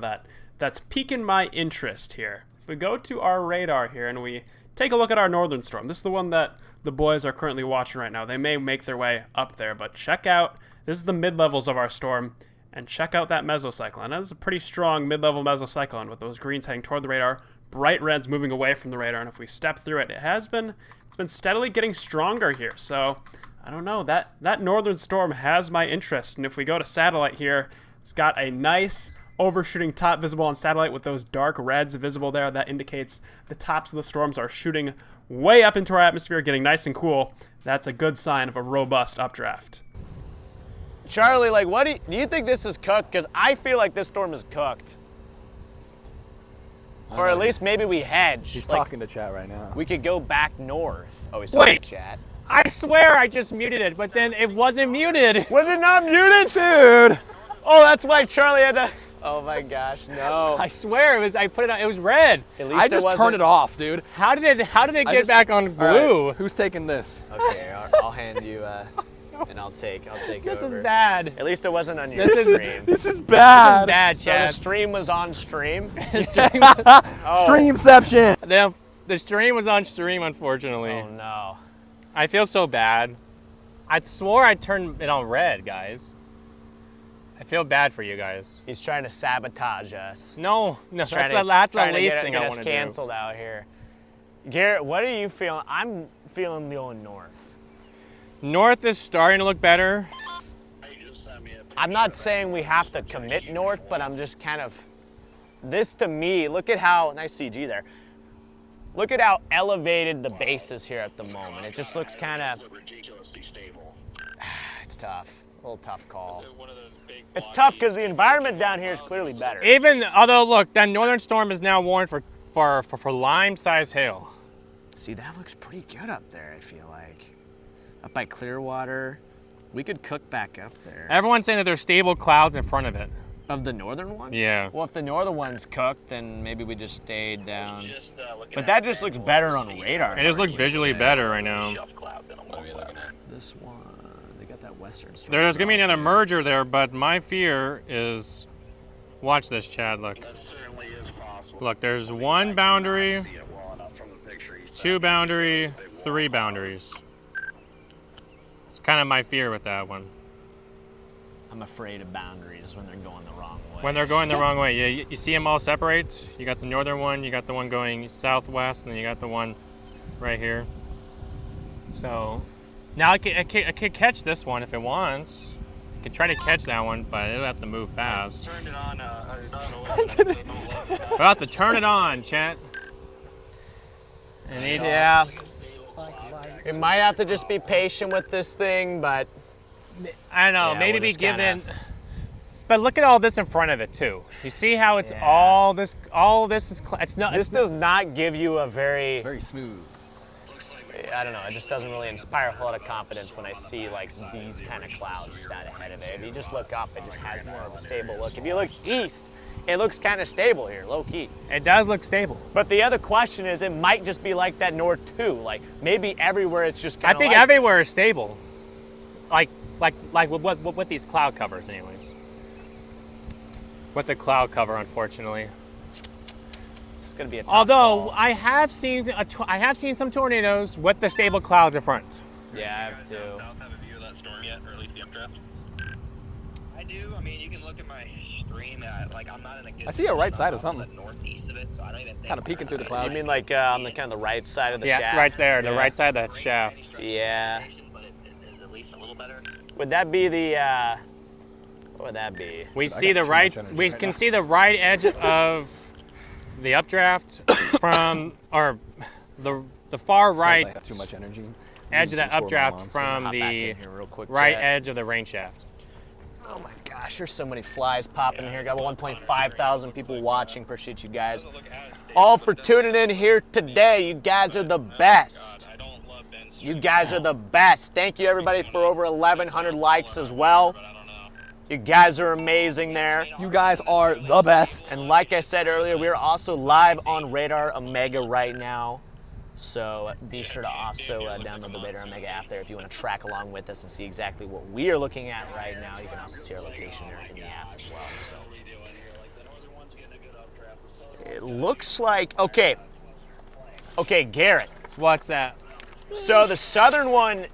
[SPEAKER 7] that's piquing my interest here. If we go to our radar here and we take a look at our northern storm, this is the one that the boys are currently watching right now. They may make their way up there, but check out, this is the mid-levels of our storm, and check out that mesocyclone. That is a pretty strong mid-level mesocyclone with those greens heading toward the radar, bright reds moving away from the radar, and if we step through it, it's been steadily getting stronger here. So I don't know, that northern storm has my interest, and if we go to satellite here, it's got a nice overshooting top visible on satellite with those dark reds visible there. That indicates the tops of the storms are shooting way up into our atmosphere, getting nice and cool. That's a good sign of a robust updraft.
[SPEAKER 1] Charlie, like, what do you think this is cooked? Because I feel like this storm is cooked. Or at least maybe we hedge.
[SPEAKER 5] He's
[SPEAKER 1] like,
[SPEAKER 5] talking to chat right now.
[SPEAKER 1] we could go back north. Oh, he's talking to chat.
[SPEAKER 2] I swear I just muted it, but then it wasn't muted.
[SPEAKER 1] Was it not muted? Dude! Oh, that's why Charlie had to... Oh my gosh, no.
[SPEAKER 2] I swear it was. I put it on. It was red.
[SPEAKER 1] At least
[SPEAKER 5] I just turned it off, dude.
[SPEAKER 2] How did it get back on blue?
[SPEAKER 5] Right, who's taking this?
[SPEAKER 1] Okay, I'll hand you, and I'll take
[SPEAKER 2] This
[SPEAKER 1] over.
[SPEAKER 2] is bad.
[SPEAKER 1] At least it wasn't on your stream.
[SPEAKER 5] This is bad.
[SPEAKER 2] Bad,
[SPEAKER 1] So the
[SPEAKER 2] Chad.
[SPEAKER 1] stream was on stream?
[SPEAKER 5] Streamception.
[SPEAKER 2] The stream was on stream, unfortunately.
[SPEAKER 1] Oh no.
[SPEAKER 2] I feel so bad. I swore I turned it on red, guys. I feel bad for you guys.
[SPEAKER 1] He's trying to sabotage us.
[SPEAKER 2] No,
[SPEAKER 1] He's
[SPEAKER 2] that's the least thing I
[SPEAKER 1] get
[SPEAKER 2] want
[SPEAKER 1] us
[SPEAKER 2] to do.
[SPEAKER 1] canceled out here. Garrett, what are you feeling? I'm feeling going north.
[SPEAKER 2] North is starting to look better.
[SPEAKER 1] I'm not saying we have to commit north, but I'm just kind of, this to me, look at how, nice CG there. Look at how elevated the base is here at the moment. It just looks kind of,
[SPEAKER 8] ridiculously stable.
[SPEAKER 1] it's tough, a little tough call. It's tough because the environment down here is clearly better.
[SPEAKER 2] Although look, that northern storm is now warned for lime-sized hail.
[SPEAKER 1] See, that looks pretty good up there, I feel like. Up by Clearwater, we could cook back up there.
[SPEAKER 2] Everyone's saying that there's stable clouds in front of it.
[SPEAKER 1] Of the northern one?
[SPEAKER 2] Yeah.
[SPEAKER 1] Well, if the northern one's cooked, then maybe we just stayed down. But that just looks better on radar.
[SPEAKER 2] It just looks visually better right now.
[SPEAKER 1] This one, they got that western storm.
[SPEAKER 2] There's gonna be another merger there, but my fear is, watch this, Chad. Look. Look, there's one boundary, two boundary, three boundaries. It's kind of my fear with that one.
[SPEAKER 1] I'm afraid of boundaries when they're going the wrong way.
[SPEAKER 2] When they're going the wrong way, yeah, you see them all separate. You got the northern one, you got the one going southwest, and then you got the one right here. So now I could catch this one if it wants. I could try to catch that one, but it'll have to move fast.
[SPEAKER 8] Turned it on.
[SPEAKER 2] We'll have to turn it on, chat. It needs,
[SPEAKER 1] Yeah. We might have to just be patient with this thing, but
[SPEAKER 2] I don't know,
[SPEAKER 1] Yeah,
[SPEAKER 2] maybe
[SPEAKER 1] we'll
[SPEAKER 2] be
[SPEAKER 1] just kinda-
[SPEAKER 2] given. But look at all this in front of it too. You see how it's all this is. It's not.
[SPEAKER 1] this does not give you a very,
[SPEAKER 5] Very smooth.
[SPEAKER 1] I don't know, it just doesn't really inspire a whole lot of confidence when I see like these kind of clouds just out ahead of it. If you just look up, it just has more of a stable look. If you look east, it looks kind of stable here, low key.
[SPEAKER 2] It does look stable.
[SPEAKER 1] But the other question is, it might just be like that north too. Like maybe everywhere it's just kind
[SPEAKER 2] I
[SPEAKER 1] of
[SPEAKER 2] think
[SPEAKER 1] like
[SPEAKER 2] everywhere
[SPEAKER 1] this.
[SPEAKER 2] is stable. Like with these cloud covers, anyways. With the cloud cover, unfortunately.
[SPEAKER 1] It's gonna be a tough
[SPEAKER 2] Although
[SPEAKER 1] call.
[SPEAKER 2] I have seen some tornadoes with the stable clouds in front.
[SPEAKER 1] Yeah, I have too.
[SPEAKER 8] South have a view of that storm yet, or at least the updraft? I do. I mean, you can look at my stream. Like, I'm not in a good
[SPEAKER 5] I see a right
[SPEAKER 8] position.
[SPEAKER 5] side
[SPEAKER 8] I'm
[SPEAKER 5] of
[SPEAKER 8] out to
[SPEAKER 5] something.
[SPEAKER 8] the northeast of it, so I don't even think.
[SPEAKER 5] Kinda peeking through the
[SPEAKER 1] You
[SPEAKER 5] clouds.
[SPEAKER 1] mean like on the kind of the right side of the
[SPEAKER 2] Yeah,
[SPEAKER 1] shaft?
[SPEAKER 2] right there, the
[SPEAKER 1] Yeah.
[SPEAKER 2] right side of that shaft.
[SPEAKER 1] Yeah.
[SPEAKER 8] But it is at least a little better.
[SPEAKER 1] Would that be the? What would that be?
[SPEAKER 2] We
[SPEAKER 5] I
[SPEAKER 2] see
[SPEAKER 5] got
[SPEAKER 2] the
[SPEAKER 5] too
[SPEAKER 2] right.
[SPEAKER 5] much energy
[SPEAKER 2] We
[SPEAKER 5] right
[SPEAKER 2] can
[SPEAKER 5] now.
[SPEAKER 2] see the right edge of the updraft from, or the far
[SPEAKER 5] Sounds like I
[SPEAKER 2] right
[SPEAKER 5] have too much energy.
[SPEAKER 2] edge of that
[SPEAKER 5] Just for my
[SPEAKER 2] updraft
[SPEAKER 5] monster.
[SPEAKER 2] from
[SPEAKER 1] Hop back
[SPEAKER 2] the
[SPEAKER 1] in here real quick,
[SPEAKER 2] right
[SPEAKER 1] chat.
[SPEAKER 2] edge of the rain shaft.
[SPEAKER 1] Oh my gosh, there's so many flies popping in here. Got 1.5 thousand people watching. Appreciate you guys all for tuning in here today. You guys are the best. You guys are the best. Thank you everybody for over 1,100 likes as well. You guys are amazing there.
[SPEAKER 5] You guys are the best.
[SPEAKER 1] And like I said earlier, we are also live on Radar Omega right now. So be sure to also download the Radar Omega app there if you want to track along with us and see exactly what we are looking at right now. You can also see our location there in the app as well. So it looks like, okay, Garrett.
[SPEAKER 2] What's that?
[SPEAKER 1] So the southern one,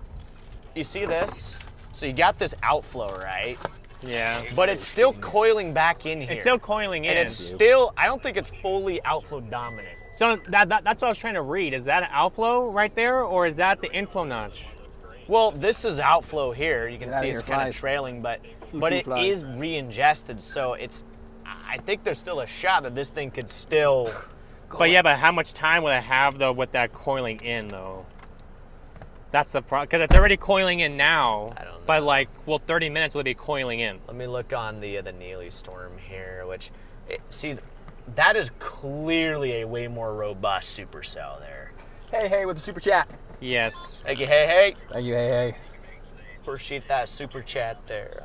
[SPEAKER 1] you see this? So you got this outflow, right?
[SPEAKER 2] Yeah.
[SPEAKER 1] But it's still coiling back in here.
[SPEAKER 2] It's still coiling in.
[SPEAKER 1] And it's still, I don't think it's fully outflow dominant.
[SPEAKER 2] So that's what I was trying to read. Is that an outflow right there, or is that the inflow notch?
[SPEAKER 1] Well, this is outflow here. You can
[SPEAKER 5] Get outta
[SPEAKER 1] see
[SPEAKER 5] here,
[SPEAKER 1] it's kind of
[SPEAKER 5] flies.
[SPEAKER 1] trailing, but
[SPEAKER 5] Shoo,
[SPEAKER 1] it
[SPEAKER 5] flies.
[SPEAKER 1] is re-ingested, so it's, I think there's still a shot that this thing could still.
[SPEAKER 2] But yeah, but how much time will it have though with that coiling in though? That's the problem, because it's already coiling in now.
[SPEAKER 1] I don't know.
[SPEAKER 2] But like, well, 30 minutes will it be coiling in?
[SPEAKER 1] Let me look on the Neely Storm here, which, see, that is clearly a way more robust supercell there.
[SPEAKER 5] Hey, with the super chat.
[SPEAKER 2] Yes.
[SPEAKER 1] Thank you, hey.
[SPEAKER 5] Thank you, hey.
[SPEAKER 1] Appreciate that super chat there.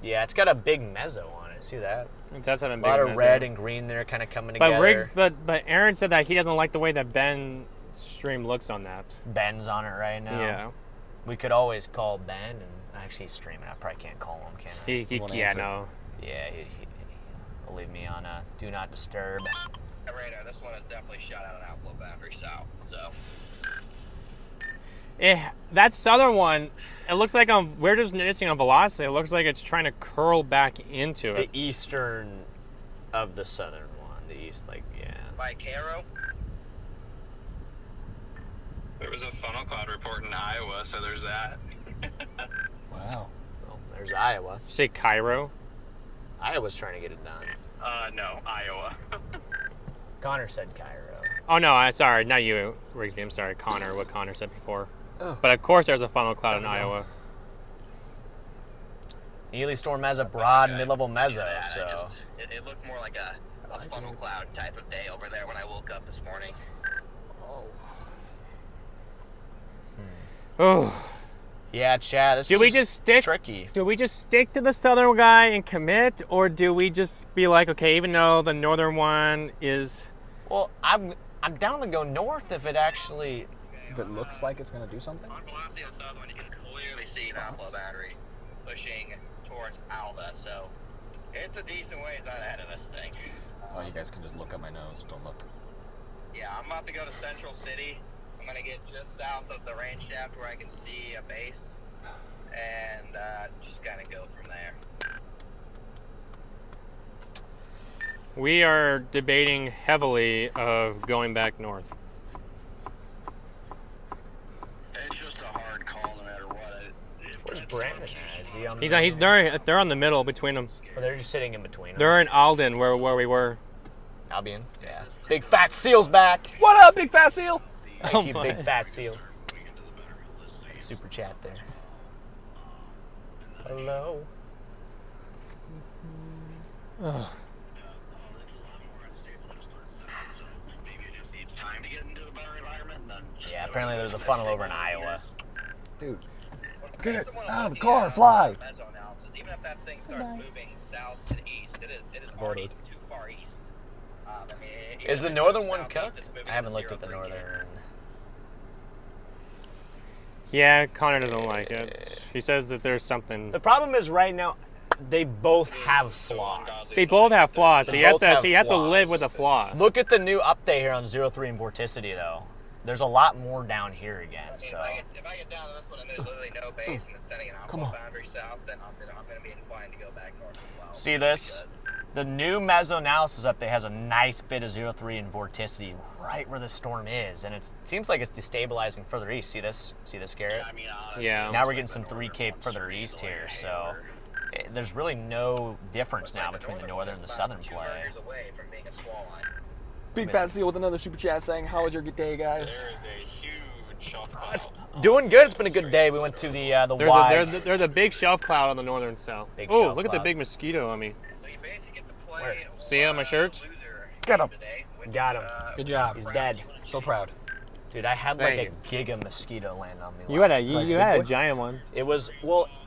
[SPEAKER 1] Yeah, it's got a big mezzo on it. See that?
[SPEAKER 2] It does have a
[SPEAKER 1] A
[SPEAKER 2] big
[SPEAKER 1] lot of
[SPEAKER 2] mezzo.
[SPEAKER 1] red and green there, kind of coming
[SPEAKER 2] But
[SPEAKER 1] together.
[SPEAKER 2] Riggs, but Aaron said that he doesn't like the way that Ben stream looks on that.
[SPEAKER 1] Ben's on it right now.
[SPEAKER 2] Yeah.
[SPEAKER 1] We could always call Ben, and actually he's streaming. I probably can't call him, can I?
[SPEAKER 2] Yeah, no.
[SPEAKER 1] Yeah, he'll leave me on a do not disturb.
[SPEAKER 8] Radar, this one is definitely shot out an outflow boundary south, so.
[SPEAKER 2] That southern one, it looks like we're just noticing on velocity. It looks like it's trying to curl back into it.
[SPEAKER 1] The eastern of the southern one. The east, like, yeah.
[SPEAKER 8] By Cairo?
[SPEAKER 9] There was a funnel cloud report in Iowa, so there's that.
[SPEAKER 5] Wow.
[SPEAKER 1] Well, there's Iowa.
[SPEAKER 2] Did you say Cairo?
[SPEAKER 1] Iowa's trying to get it done.
[SPEAKER 9] No, Iowa.
[SPEAKER 1] Connor said Cairo.
[SPEAKER 2] Oh no, sorry, not you, Rigsby. I'm sorry, Connor. What Connor said before.
[SPEAKER 1] Oh.
[SPEAKER 2] But of course, there's a funnel cloud in Iowa.
[SPEAKER 1] Neely Storm has a broad mid-level mezzo,
[SPEAKER 8] Yeah,
[SPEAKER 1] so.
[SPEAKER 8] It looked more like a funnel cloud type of day over there when I woke up this morning.
[SPEAKER 2] Oh.
[SPEAKER 1] Yeah, Chad, this
[SPEAKER 2] Do
[SPEAKER 1] is
[SPEAKER 2] we just stick?
[SPEAKER 1] tricky.
[SPEAKER 2] Do we just stick to the southern guy and commit, or do we just be like, okay, even though the northern one is?
[SPEAKER 1] Well, I'm down to go north if it actually.
[SPEAKER 5] If it looks like it's gonna do something.
[SPEAKER 8] On velocity of the southern one, you can clearly see an outflow boundary pushing towards Alva, so it's a decent ways out ahead of this thing.
[SPEAKER 5] Oh, you guys can just look at my nose. Don't look.
[SPEAKER 8] Yeah, I'm about to go to Central City. I'm gonna get just south of the range shaft where I can see a base, and just kind of go from there.
[SPEAKER 2] We are debating heavily of going back north.
[SPEAKER 8] It's just a hard call no matter what.
[SPEAKER 1] Where's Brandon at? Is he on?
[SPEAKER 2] They're on the middle between them.
[SPEAKER 1] Oh, they're just sitting in between. them.
[SPEAKER 2] They're in Alden where we were.
[SPEAKER 1] Albion. Yeah. Big Fat Seal's back.
[SPEAKER 5] What up, Big Fat Seal?
[SPEAKER 1] Thank you,
[SPEAKER 2] my.
[SPEAKER 1] Big Fat Seal. Super chat there. Hello.
[SPEAKER 8] It's a lot more unstable just towards south, so maybe it just needs time to get into the better environment. And then
[SPEAKER 1] Yeah, apparently there's a funnel over in Iowa.
[SPEAKER 5] Dude.
[SPEAKER 8] Get
[SPEAKER 5] it out of the car, fly.
[SPEAKER 8] Mesoanalysis, even if that thing starts moving south and east, it is already too far east.
[SPEAKER 1] Is the northern one cooked? I haven't looked at the northern.
[SPEAKER 2] Yeah, Connor doesn't like it. He says that there's something.
[SPEAKER 1] The problem is right now, they both have flaws.
[SPEAKER 2] They both have flaws, so
[SPEAKER 1] They
[SPEAKER 2] you have
[SPEAKER 1] both
[SPEAKER 2] to
[SPEAKER 1] have
[SPEAKER 2] so you have to live
[SPEAKER 1] flaws.
[SPEAKER 2] with a flaw.
[SPEAKER 1] Look at the new update here on 03 and Vorticity, though. There's a lot more down here again. So
[SPEAKER 8] If I get down to this one and there's literally no base and it's sending an outflow boundary south, then I'm going to be inclined to go back north as well.
[SPEAKER 1] see this? The new Mesoanalysis update has a nice bit of 03 and Vorticity right where the storm is, and it seems like it's destabilizing further east. See this? See this, Garrett?
[SPEAKER 8] I mean, honestly,
[SPEAKER 2] Yeah.
[SPEAKER 1] Now we're getting some 3K further east here, so there's really no difference now between the northern and the southern play.
[SPEAKER 8] away from being a swall line.
[SPEAKER 5] Big Fat Seal with another super chat saying, "How was your day, guys?"
[SPEAKER 9] There is a huge shelf cloud.
[SPEAKER 1] Doing good. It's been a good day. We went to the Y.
[SPEAKER 2] There's a big shelf cloud on the northern cell.
[SPEAKER 1] Big
[SPEAKER 2] Oh,
[SPEAKER 1] shelf
[SPEAKER 2] look at the
[SPEAKER 1] cloud.
[SPEAKER 2] big mosquito on me.
[SPEAKER 8] So you basically get to play
[SPEAKER 1] Where?
[SPEAKER 2] See on my shirt?
[SPEAKER 1] Get him.
[SPEAKER 8] today, which,
[SPEAKER 1] Got him.
[SPEAKER 5] Good job.
[SPEAKER 1] He's dead.
[SPEAKER 5] So proud.
[SPEAKER 1] Dude, I had like
[SPEAKER 2] Thank
[SPEAKER 1] a giga mosquito land on me.
[SPEAKER 2] You had
[SPEAKER 1] last
[SPEAKER 2] a
[SPEAKER 1] night.
[SPEAKER 2] you had a giant one.
[SPEAKER 1] It was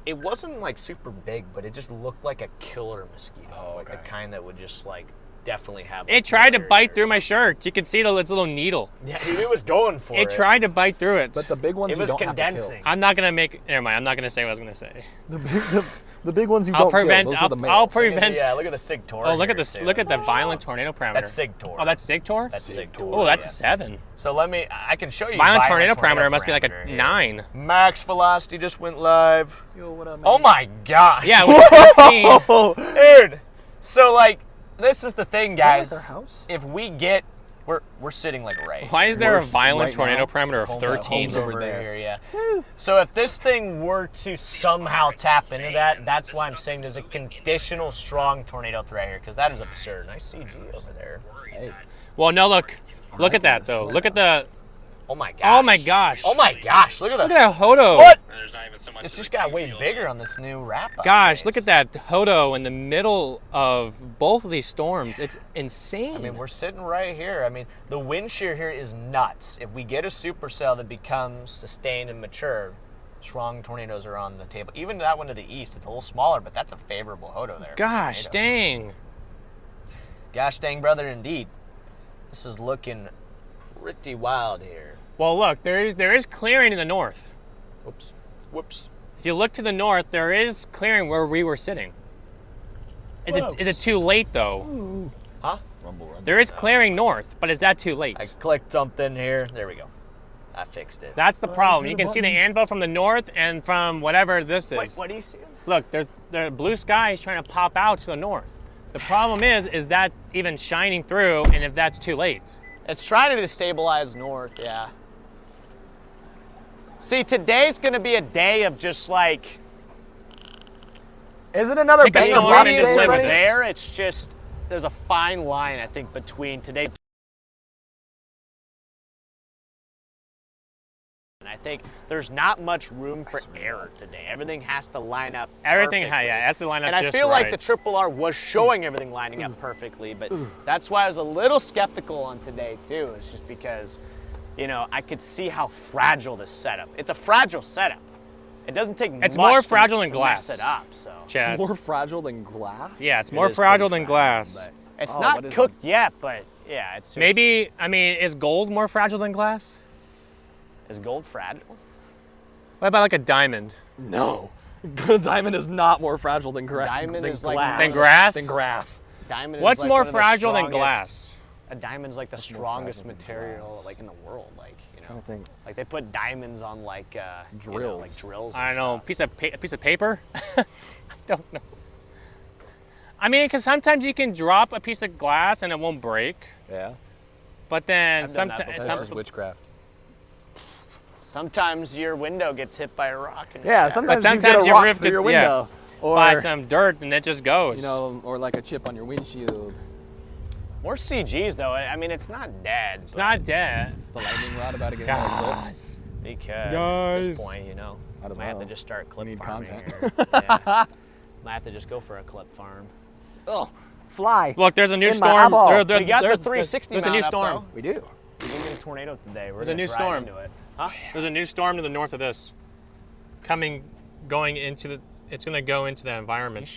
[SPEAKER 1] it wasn't like super big, but it just looked like a killer mosquito, like the kind that would just like definitely have.
[SPEAKER 2] It tried to bite through my shirt. You can see its little needle.
[SPEAKER 1] Yeah, dude, it was going for it.
[SPEAKER 2] It tried to bite through it.
[SPEAKER 5] But the big ones
[SPEAKER 1] It
[SPEAKER 5] you
[SPEAKER 1] was
[SPEAKER 5] don't
[SPEAKER 1] condensing.
[SPEAKER 5] have
[SPEAKER 2] I'm not gonna make. Never mind. I'm not gonna say what I was gonna say.
[SPEAKER 5] to kill. The big ones you
[SPEAKER 2] I'll
[SPEAKER 5] don't
[SPEAKER 2] prevent.
[SPEAKER 5] kill. Those are the
[SPEAKER 2] I'll
[SPEAKER 5] males.
[SPEAKER 2] prevent.
[SPEAKER 1] Yeah, look at the Sig Tor.
[SPEAKER 2] Oh, look at
[SPEAKER 1] here,
[SPEAKER 2] this!
[SPEAKER 1] too.
[SPEAKER 2] Look at the violent tornado parameter.
[SPEAKER 1] That's Sig Tor.
[SPEAKER 2] Oh, that's Sig Tor.
[SPEAKER 1] That's Sig Tor.
[SPEAKER 2] Oh, that's
[SPEAKER 1] yeah.
[SPEAKER 2] a 7.
[SPEAKER 1] So I can show you.
[SPEAKER 2] Violent tornado parameter must be like a
[SPEAKER 1] parameter here.
[SPEAKER 2] 9.
[SPEAKER 1] Max velocity just went live.
[SPEAKER 5] Yo, what up, man?
[SPEAKER 1] Oh my gosh.
[SPEAKER 2] Yeah, it was 14.
[SPEAKER 1] Dude. So like, this is the thing,
[SPEAKER 5] Is that like
[SPEAKER 1] guys.
[SPEAKER 5] our house?
[SPEAKER 1] If we're we're sitting like right.
[SPEAKER 2] Why is there a violent
[SPEAKER 4] right
[SPEAKER 2] tornado
[SPEAKER 4] now.
[SPEAKER 2] parameter of 13?
[SPEAKER 1] Homes over there, yeah. So if this thing were to somehow tap into that, that's why I'm saying there's a conditional strong tornado threat here, because that is absurd. Nice CG over there. Hey.
[SPEAKER 2] Well, no, look at that though. Look at the.
[SPEAKER 1] Oh my gosh.
[SPEAKER 2] Oh my gosh.
[SPEAKER 1] Oh my gosh. Look at that.
[SPEAKER 2] Look at that Hodo.
[SPEAKER 1] What?
[SPEAKER 9] There's not even so much
[SPEAKER 1] It's
[SPEAKER 9] of
[SPEAKER 1] just
[SPEAKER 9] a
[SPEAKER 1] got
[SPEAKER 9] creep
[SPEAKER 1] way
[SPEAKER 9] field
[SPEAKER 1] bigger
[SPEAKER 9] here.
[SPEAKER 1] on this new wrap-up.
[SPEAKER 2] Gosh, look at that Hodo in the middle of both of these storms. It's insane.
[SPEAKER 1] I mean, we're sitting right here. I mean, the wind shear here is nuts. If we get a supercell that becomes sustained and mature, strong tornadoes are on the table. Even that one to the east, it's a little smaller, but that's a favorable Hodo there.
[SPEAKER 2] Gosh, dang.
[SPEAKER 1] Gosh dang, brother, indeed. This is looking pretty wild here.
[SPEAKER 2] Well, look, there is clearing in the north.
[SPEAKER 1] Whoops. Whoops.
[SPEAKER 2] If you look to the north, there is clearing where we were sitting. Is it too late though?
[SPEAKER 1] Huh?
[SPEAKER 5] Rumble run.
[SPEAKER 2] There is clearing north, but is that too late?
[SPEAKER 1] I clicked something here. There we go. I fixed it.
[SPEAKER 2] That's the problem. You can see the anvil from the north and from whatever this is.
[SPEAKER 1] Wait, what do you see?
[SPEAKER 2] Look, there's the blue sky is trying to pop out to the north. The problem is that even shining through, and if that's too late.
[SPEAKER 1] It's trying to destabilize north, yeah. See, today's gonna be a day of just like,
[SPEAKER 4] Is it another
[SPEAKER 2] Take a
[SPEAKER 4] banger
[SPEAKER 2] storm
[SPEAKER 4] bus
[SPEAKER 2] and
[SPEAKER 4] day,
[SPEAKER 2] just live with
[SPEAKER 4] Freddie?
[SPEAKER 2] it.
[SPEAKER 1] there, it's just, there's a fine line, I think, between today. And I think there's not much room for error today. Everything has to line up
[SPEAKER 2] Everything,
[SPEAKER 1] perfectly.
[SPEAKER 2] yeah, has to line up
[SPEAKER 1] And I
[SPEAKER 2] just
[SPEAKER 1] feel
[SPEAKER 2] right.
[SPEAKER 1] like the Triple R was showing everything lining up perfectly, but that's why I was a little skeptical on today too. It's just because, you know, I could see how fragile this setup. It's a fragile setup. It doesn't take much.
[SPEAKER 2] It's more
[SPEAKER 1] to
[SPEAKER 2] fragile than
[SPEAKER 1] mess
[SPEAKER 2] glass.
[SPEAKER 1] it up. So
[SPEAKER 2] Chad.
[SPEAKER 5] More fragile than glass?
[SPEAKER 2] Yeah, it's
[SPEAKER 1] It
[SPEAKER 2] more
[SPEAKER 1] is
[SPEAKER 2] fragile
[SPEAKER 1] pretty
[SPEAKER 2] than glass.
[SPEAKER 1] but it's
[SPEAKER 5] Oh,
[SPEAKER 1] not
[SPEAKER 5] what is
[SPEAKER 1] cooked yet. But yeah, it's just,
[SPEAKER 2] Maybe, I mean, is gold more fragile than glass?
[SPEAKER 1] is gold fragile?
[SPEAKER 2] What about like a diamond?
[SPEAKER 5] No. Diamond is not more fragile than grass.
[SPEAKER 1] Diamond is like
[SPEAKER 5] glass.
[SPEAKER 2] Than grass?
[SPEAKER 5] Than grass.
[SPEAKER 1] Diamond is
[SPEAKER 2] What's
[SPEAKER 1] like
[SPEAKER 2] more
[SPEAKER 1] one of the
[SPEAKER 2] fragile than
[SPEAKER 1] strongest-
[SPEAKER 2] glass?
[SPEAKER 1] A diamond's like the strongest material like in the world, like, you
[SPEAKER 5] trying
[SPEAKER 1] know.
[SPEAKER 5] to think.
[SPEAKER 1] Like they put diamonds on like
[SPEAKER 5] Drills.
[SPEAKER 1] you know, like drills. And
[SPEAKER 2] I don't know,
[SPEAKER 1] stuff.
[SPEAKER 2] a piece of paper? I don't know. I mean, because sometimes you can drop a piece of glass and it won't break,
[SPEAKER 5] Yeah.
[SPEAKER 2] but then
[SPEAKER 1] I've done that
[SPEAKER 2] sometimes
[SPEAKER 1] before.
[SPEAKER 5] That's just witchcraft.
[SPEAKER 1] Sometimes your window gets hit by a rock. And
[SPEAKER 5] Yeah,
[SPEAKER 1] it's
[SPEAKER 5] sometimes,
[SPEAKER 2] But
[SPEAKER 5] you get a
[SPEAKER 2] sometimes your
[SPEAKER 5] rock
[SPEAKER 2] roof
[SPEAKER 5] through your
[SPEAKER 2] gets- yeah.
[SPEAKER 5] window. Or,
[SPEAKER 2] by some dirt and it just goes.
[SPEAKER 5] you know, or like a chip on your windshield.
[SPEAKER 1] more CGs though. I mean, it's not dead.
[SPEAKER 2] it's not dead.
[SPEAKER 5] Is the lightning rod about to get another clip?
[SPEAKER 2] Guys.
[SPEAKER 1] because at
[SPEAKER 2] Guys.
[SPEAKER 1] this point, you know,
[SPEAKER 5] I don't
[SPEAKER 1] might have
[SPEAKER 5] know.
[SPEAKER 1] to just start clip
[SPEAKER 5] need
[SPEAKER 1] farming
[SPEAKER 5] content.
[SPEAKER 1] here. Yeah. Might have to just go for a clip farm.
[SPEAKER 5] Oh, fly.
[SPEAKER 2] Look, there's a new
[SPEAKER 5] In my
[SPEAKER 2] storm.
[SPEAKER 5] eyeball.
[SPEAKER 1] We got the 360
[SPEAKER 2] There's a new
[SPEAKER 1] mount up,
[SPEAKER 2] storm.
[SPEAKER 1] though.
[SPEAKER 5] We do.
[SPEAKER 1] We're gonna get a tornado today. We're
[SPEAKER 2] There's a
[SPEAKER 1] gonna
[SPEAKER 2] new
[SPEAKER 1] drive
[SPEAKER 2] storm.
[SPEAKER 1] into it. Huh?
[SPEAKER 2] There's a new storm to the north of this. Going into the, it's gonna go into the environment.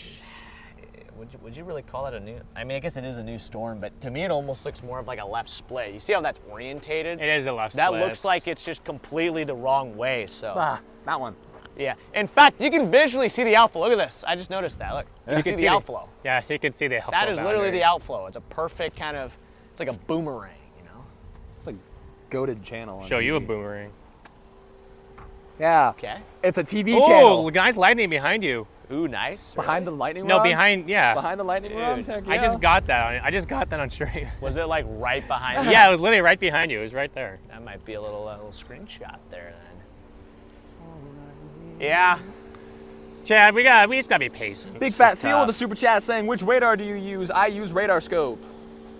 [SPEAKER 1] Would you really call that a new? I mean, I guess it is a new storm, but to me, it almost looks more of like a left split. You see how that's orientated?
[SPEAKER 2] It is the left
[SPEAKER 1] That
[SPEAKER 2] split.
[SPEAKER 1] looks like it's just completely the wrong way. So
[SPEAKER 5] Ah, that one.
[SPEAKER 1] yeah. In fact, you can visually see the outflow. Look at this. I just noticed that. Look, you can see the outflow.
[SPEAKER 2] Yeah, you can see the outflow.
[SPEAKER 1] That is literally
[SPEAKER 2] boundary.
[SPEAKER 1] the outflow. It's a perfect kind of. It's like a boomerang, you know.
[SPEAKER 5] It's like goated channel. on
[SPEAKER 2] Show you a
[SPEAKER 5] TV.
[SPEAKER 2] boomerang.
[SPEAKER 5] Yeah.
[SPEAKER 1] Okay.
[SPEAKER 5] It's a TV
[SPEAKER 2] Oh,
[SPEAKER 5] channel.
[SPEAKER 2] the guy's lightning behind you.
[SPEAKER 1] Ooh, nice.
[SPEAKER 5] Behind the lightning
[SPEAKER 2] No,
[SPEAKER 5] rods?
[SPEAKER 2] behind, yeah.
[SPEAKER 5] Behind the lightning rods? Heck
[SPEAKER 2] I
[SPEAKER 5] yeah.
[SPEAKER 2] just got that. I just got that on stream.
[SPEAKER 1] Was it like right behind?
[SPEAKER 2] Yeah, it was literally right behind you. It was right there.
[SPEAKER 1] That might be a little screenshot there then. Yeah.
[SPEAKER 2] Chad, we just gotta be patient.
[SPEAKER 5] Big
[SPEAKER 1] It's
[SPEAKER 5] Fat
[SPEAKER 1] just
[SPEAKER 5] Seal with the super chat saying, which radar do you use? I use Radar Scope.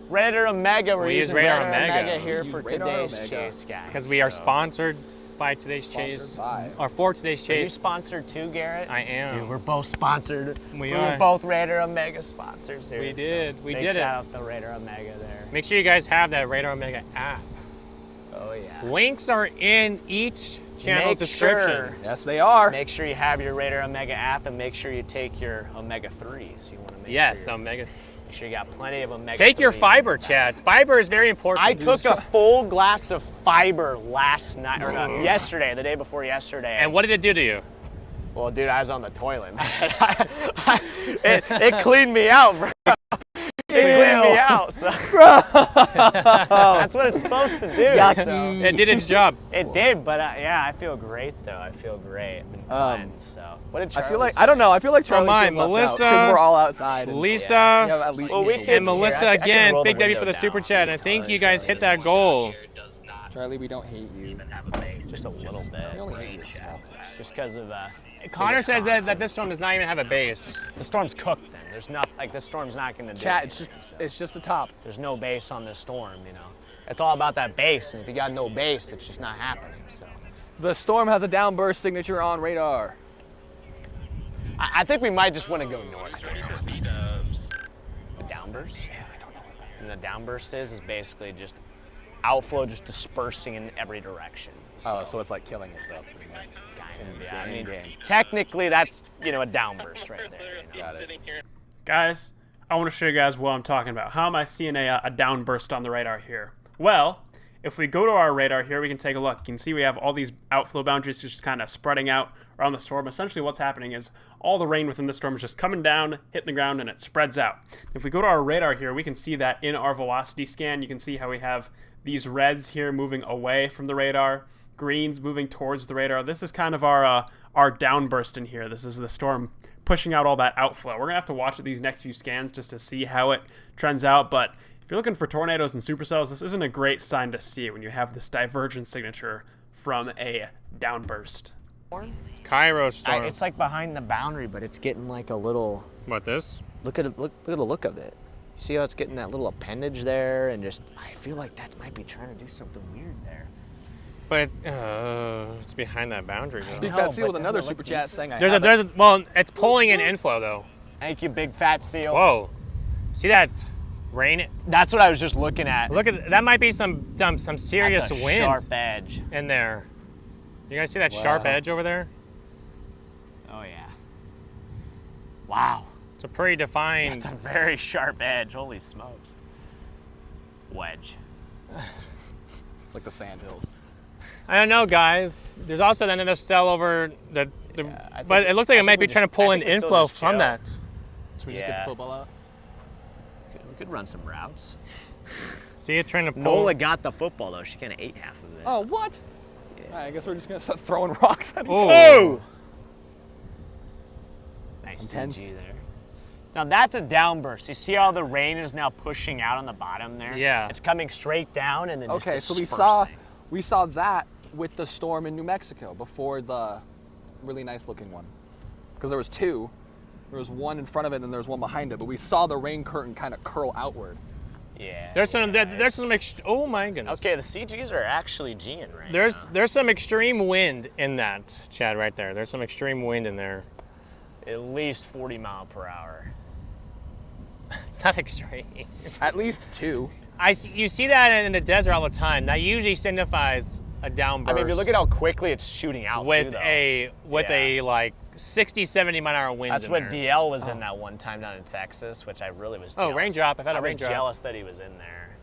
[SPEAKER 1] Radar Omega. We're
[SPEAKER 2] We use
[SPEAKER 1] using
[SPEAKER 2] Radar
[SPEAKER 1] Radar
[SPEAKER 2] Omega.
[SPEAKER 1] Omega here
[SPEAKER 5] We
[SPEAKER 1] for
[SPEAKER 5] use Radar
[SPEAKER 1] today's
[SPEAKER 5] Omega.
[SPEAKER 1] chase, guys.
[SPEAKER 2] Because we are
[SPEAKER 1] So-
[SPEAKER 2] sponsored by today's chase.
[SPEAKER 5] Sponsored by.
[SPEAKER 2] Or for today's
[SPEAKER 1] Are you
[SPEAKER 2] chase.
[SPEAKER 1] sponsored too, Garrett?
[SPEAKER 2] I am.
[SPEAKER 1] Dude, we're both sponsored.
[SPEAKER 2] We
[SPEAKER 1] We're
[SPEAKER 2] are.
[SPEAKER 1] both Radar Omega sponsors here.
[SPEAKER 2] We did. We
[SPEAKER 1] big
[SPEAKER 2] did it.
[SPEAKER 1] shout out to Radar Omega there.
[SPEAKER 2] Make sure you guys have that Radar Omega app.
[SPEAKER 1] Oh yeah.
[SPEAKER 2] Links are in each channel's
[SPEAKER 1] Make
[SPEAKER 2] description.
[SPEAKER 1] sure-
[SPEAKER 5] Yes, they are.
[SPEAKER 1] Make sure you have your Radar Omega app and make sure you take your Omega 3s. You want to make
[SPEAKER 2] Yes,
[SPEAKER 1] sure,
[SPEAKER 2] Omega.
[SPEAKER 1] make sure you got plenty of Omega
[SPEAKER 2] Take your
[SPEAKER 1] 3s in
[SPEAKER 2] fiber,
[SPEAKER 1] your bag.
[SPEAKER 2] Chad. Fiber is very important.
[SPEAKER 1] I took a full glass of fiber last night, or no, yesterday, the day before yesterday.
[SPEAKER 2] And what did it do to you?
[SPEAKER 1] Well, dude, I was on the toilet. it cleaned me out, bro. It cleaned me out.
[SPEAKER 2] out. So that's what it's supposed to do.
[SPEAKER 7] Yes.
[SPEAKER 2] So.
[SPEAKER 7] It did its job.
[SPEAKER 2] It did, but yeah, I feel great though. I feel great. I've been cleansed, so what did Charlie
[SPEAKER 5] I feel like
[SPEAKER 2] say?
[SPEAKER 5] I don't know. I feel like Charlie
[SPEAKER 7] mine,
[SPEAKER 5] feels left out
[SPEAKER 7] Melissa,
[SPEAKER 5] because we're all outside. And
[SPEAKER 7] Lisa,
[SPEAKER 5] yeah, at least
[SPEAKER 2] Well, we
[SPEAKER 7] and
[SPEAKER 2] can-
[SPEAKER 7] Melissa
[SPEAKER 2] here, I can
[SPEAKER 7] again.
[SPEAKER 2] roll the
[SPEAKER 7] Big W for
[SPEAKER 2] window
[SPEAKER 7] the super
[SPEAKER 2] down
[SPEAKER 7] chat, and I
[SPEAKER 2] so
[SPEAKER 7] think
[SPEAKER 2] you
[SPEAKER 7] you guys hit that goal.
[SPEAKER 5] Charlie, we don't hate you.
[SPEAKER 2] Just a little bit.
[SPEAKER 5] We only hate you.
[SPEAKER 2] Just because of
[SPEAKER 7] Connor says that this storm does not even have a base.
[SPEAKER 2] the storm's cooked. Then there's not like the storm's not going to do.
[SPEAKER 5] Chat,
[SPEAKER 2] anything, so.
[SPEAKER 5] it's just the top.
[SPEAKER 2] There's no base on this storm. You know, it's all about that base, and if you got no base, it's just not happening. So
[SPEAKER 5] The storm has a downburst signature on radar.
[SPEAKER 2] I think we might just want to go north. Right now. A downburst. And the downburst is basically just outflow just dispersing in every direction.
[SPEAKER 5] So it's like killing itself.
[SPEAKER 2] Kind of, yeah. I mean, technically that's, a downburst right there.
[SPEAKER 5] Got it.
[SPEAKER 7] Guys, I want to show you guys what I'm talking about. How am I seeing a downburst on the radar here? Well, if we go to our radar here, we can take a look. You can see we have all these outflow boundaries just kind of spreading out around the storm. Essentially what's happening is all the rain within the storm is just coming down, hitting the ground, and it spreads out. If we go to our radar here, we can see that in our velocity scan. You can see how we have these reds here moving away from the radar, greens moving towards the radar. This is kind of our downburst in here. This is the storm pushing out all that outflow. We're going to have to watch these next few scans just to see how it trends out, but if you're looking for tornadoes and supercells, this isn't a great sign to see when you have this divergent signature from a downburst.
[SPEAKER 2] Cairo storm. It's like behind the boundary, but it's getting like a little.
[SPEAKER 7] What, this?
[SPEAKER 2] Look at it. Look at the look of it. You see how it's getting that little appendage there, and just I feel like that might be trying to do something weird there.
[SPEAKER 7] But it's behind that boundary.
[SPEAKER 5] Big Fat Seal with another super chat saying
[SPEAKER 7] Well, it's pulling in inflow though.
[SPEAKER 2] Thank you, Big Fat Seal.
[SPEAKER 7] Whoa, see that rain?
[SPEAKER 2] That's what I was just looking at.
[SPEAKER 7] Look at that. Might be some serious
[SPEAKER 2] That's a
[SPEAKER 7] wind
[SPEAKER 2] sharp edge
[SPEAKER 7] in there. You guys see that sharp edge over there?
[SPEAKER 2] Oh yeah. Wow.
[SPEAKER 7] It's a pretty defined.
[SPEAKER 2] That's a very sharp edge. Holy smokes. Wedge.
[SPEAKER 5] It's like the sandhills.
[SPEAKER 7] I don't know, guys. There's also another cell over the but it looks like it might be trying to pull in inflow from that.
[SPEAKER 5] Should we just get the football out?
[SPEAKER 2] We could run some routes.
[SPEAKER 7] See it trying to pull.
[SPEAKER 2] Nola got the football though. She kind of ate half of it.
[SPEAKER 5] Oh, what? Yeah. Right, I guess we're just gonna start throwing rocks at each other.
[SPEAKER 2] Oh! Nice
[SPEAKER 5] Intense.
[SPEAKER 2] CG there. Now that's a downburst. You see how the rain is now pushing out on the bottom there?
[SPEAKER 7] Yeah.
[SPEAKER 2] It's coming straight down and then just
[SPEAKER 5] Okay, so
[SPEAKER 2] dispersing.
[SPEAKER 5] we saw that with the storm in New Mexico before the really nice looking one. Because there was two. There was one in front of it and there was one behind it, but we saw the rain curtain kind of curl outward.
[SPEAKER 2] Yeah.
[SPEAKER 7] There's some oh my goodness.
[SPEAKER 2] Okay, the CGs are actually G'ing right
[SPEAKER 7] There's some extreme wind in that, Chad, right there. There's some extreme wind in there.
[SPEAKER 2] At least 40 mile per hour.
[SPEAKER 7] It's not extreme.
[SPEAKER 5] At least two.
[SPEAKER 7] You see that in the desert all the time. That usually signifies a downburst.
[SPEAKER 2] I mean, if you look at how quickly it's shooting out
[SPEAKER 7] with
[SPEAKER 2] too, though.
[SPEAKER 7] a like 60, 70 mile an hour wind.
[SPEAKER 2] That's what DL was in that one time down in Texas, which I really was jealous.
[SPEAKER 7] Oh, raindrop. I've had a raindrop.
[SPEAKER 2] I was jealous that he was in there.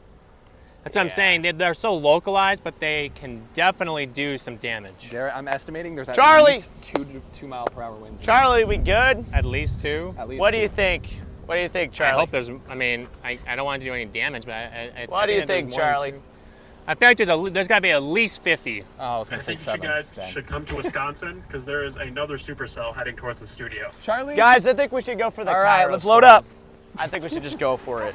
[SPEAKER 7] That's what I'm saying. They're so localized, but they can definitely do some damage.
[SPEAKER 5] Garrett, I'm estimating there's at
[SPEAKER 2] Charlie!
[SPEAKER 5] least 2 mile per hour winds.
[SPEAKER 2] Charlie, we good?
[SPEAKER 7] At least two.
[SPEAKER 5] At least
[SPEAKER 2] What
[SPEAKER 5] two.
[SPEAKER 2] do you think? What do you think, Charlie?
[SPEAKER 7] I hope there's. I mean, I don't want to do any damage, but
[SPEAKER 2] What do you think, Charlie?
[SPEAKER 7] I feel like there's got to be at least 50.
[SPEAKER 5] Oh, I was
[SPEAKER 3] I
[SPEAKER 5] going to say
[SPEAKER 3] think you
[SPEAKER 5] 7.
[SPEAKER 3] guys
[SPEAKER 5] then.
[SPEAKER 3] should come to Wisconsin because there is another supercell heading towards the studio.
[SPEAKER 5] Charlie?
[SPEAKER 2] Guys, I think we should go for the
[SPEAKER 5] All right,
[SPEAKER 2] Cairo
[SPEAKER 5] let's
[SPEAKER 2] storm.
[SPEAKER 5] load up.
[SPEAKER 2] I think we should just go for it.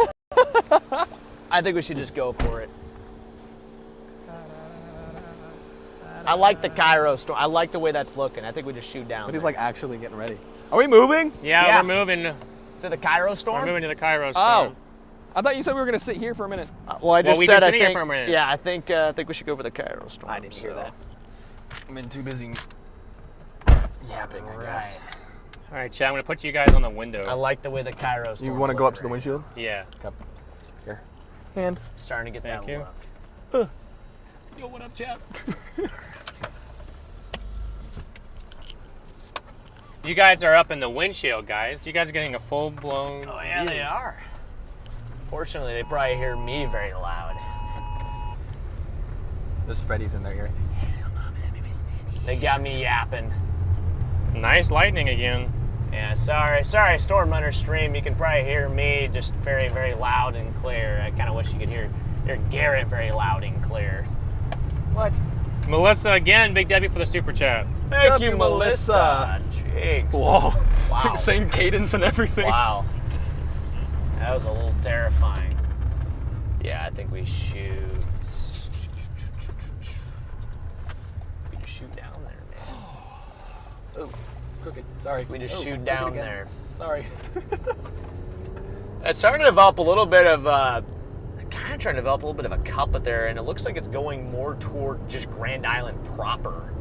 [SPEAKER 2] I think we should just go for it. I like the Cairo storm. I like the way that's looking. I think we just shoot down.
[SPEAKER 5] But he's
[SPEAKER 2] there.
[SPEAKER 5] like actually getting ready. Are we moving?
[SPEAKER 7] Yeah, we're moving.
[SPEAKER 2] To the Cairo
[SPEAKER 7] We're
[SPEAKER 2] storm?
[SPEAKER 7] moving to the Cairo storm.
[SPEAKER 5] Oh. I thought you said we were going to sit here for a minute.
[SPEAKER 2] Well, I just
[SPEAKER 7] we've
[SPEAKER 2] said
[SPEAKER 7] been
[SPEAKER 2] I
[SPEAKER 7] sitting here
[SPEAKER 2] think,
[SPEAKER 7] for a minute.
[SPEAKER 2] Yeah, I think we should go for the Cairo storm.
[SPEAKER 5] I didn't hear that. I've been too busy yapping, I guess.
[SPEAKER 7] All right, Chad, I'm going to put you guys on the window.
[SPEAKER 2] I like the way the Cairo storm.
[SPEAKER 5] You want to go up to the windshield?
[SPEAKER 7] Yeah.
[SPEAKER 5] Here. Hand.
[SPEAKER 2] Starting to get
[SPEAKER 7] Thank
[SPEAKER 2] that
[SPEAKER 7] you.
[SPEAKER 2] look.
[SPEAKER 5] Yo, what up, Chad?
[SPEAKER 7] You guys are up in the windshield, guys. You guys are getting a full-blown
[SPEAKER 2] Oh, yeah, they are. Fortunately, they probably hear me very loud.
[SPEAKER 5] There's Freddy's in their ear.
[SPEAKER 2] They got me yapping.
[SPEAKER 7] Nice lightning again.
[SPEAKER 1] Yeah, sorry, Storm Runner stream. You can probably hear me just very, very loud and clear. I kind of wish you could hear Garrett very loud and clear. What?
[SPEAKER 2] Melissa again, Big W for the super chat.
[SPEAKER 1] Thank you, Melissa. Jeez.
[SPEAKER 5] Whoa.
[SPEAKER 1] Wow.
[SPEAKER 5] Same cadence and everything.
[SPEAKER 1] Wow. That was a little terrifying. Yeah, I think we shoot. We just shoot down there, man.
[SPEAKER 5] Oh, crooked. Sorry.
[SPEAKER 1] We just shoot down
[SPEAKER 5] again.
[SPEAKER 1] there.
[SPEAKER 5] Sorry.
[SPEAKER 1] It's starting to develop a little bit of, kind of trying to develop a little bit of a cup up there, and it looks like it's going more toward just Grand Island proper.